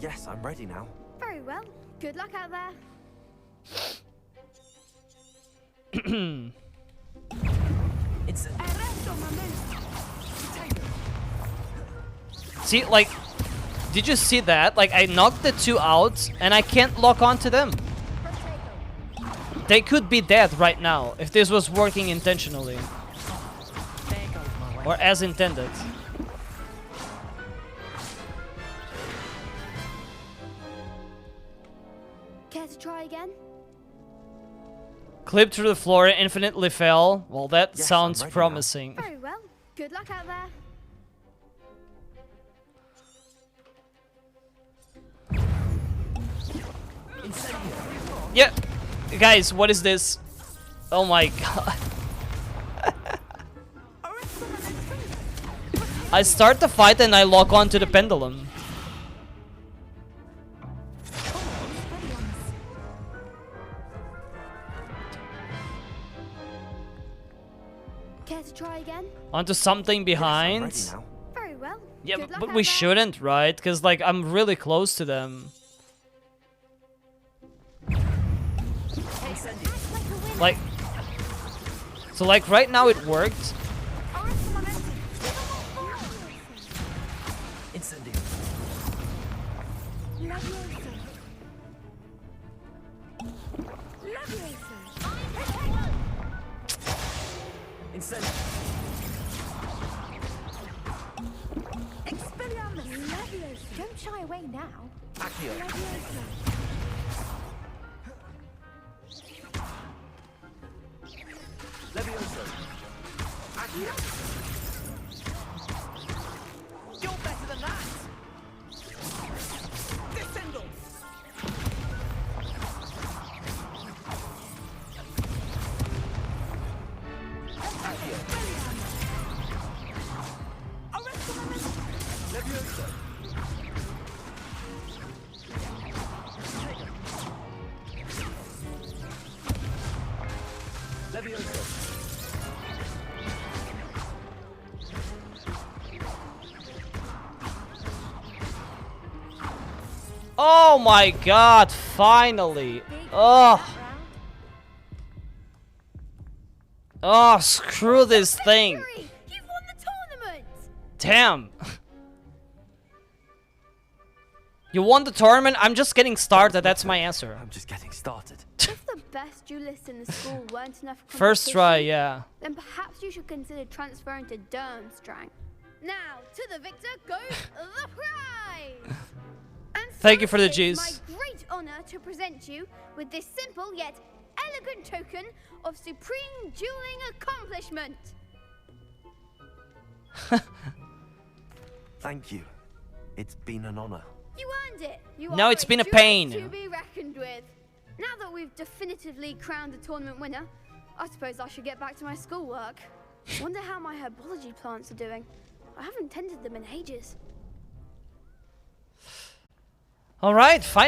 Yes, I'm ready now. Very well. Good luck out there. See, like, did you see that? Like, I knocked the two out, and I can't lock onto them. They could be dead right now, if this was working intentionally. Or as intended. Care to try again? Clip through the floor, infinitely fell. Well, that sounds promising. Very well. Good luck out there. Yeah, guys, what is this? Oh my god. I start the fight and I lock onto the pendulum. Care to try again? Onto something behind. Very well. Yeah, Good luck but out we there. shouldn't, right? Because like I'm really close to them. Like, so like right now it worked. Incendio. Incendio. Don't shy away now. Accio. Levioso. Accio. You're better than that. Descendo. Accio. Levioso. Levioso. Oh my god, finally. Oh. Oh, screw this thing. You won the tournament. Damn. You won the tournament? I'm just getting started, that's my answer. I'm just getting started. If the best duelists in the school weren't enough for First try, competition, yeah. then perhaps you should consider transferring to Durmstrang. Now, to the victor goes the prize! And so Thank you for the it is G's. my great honor to present you with this simple yet elegant token of supreme dueling accomplishment. Thank you. It's been an honor. You earned it. You No, are it's been a duelist pain. to be reckoned with. Now that we've definitively crowned the tournament winner, I suppose I should get back to my schoolwork. Wonder how my herbology plants are doing. I haven't tended them in ages. All right, fine.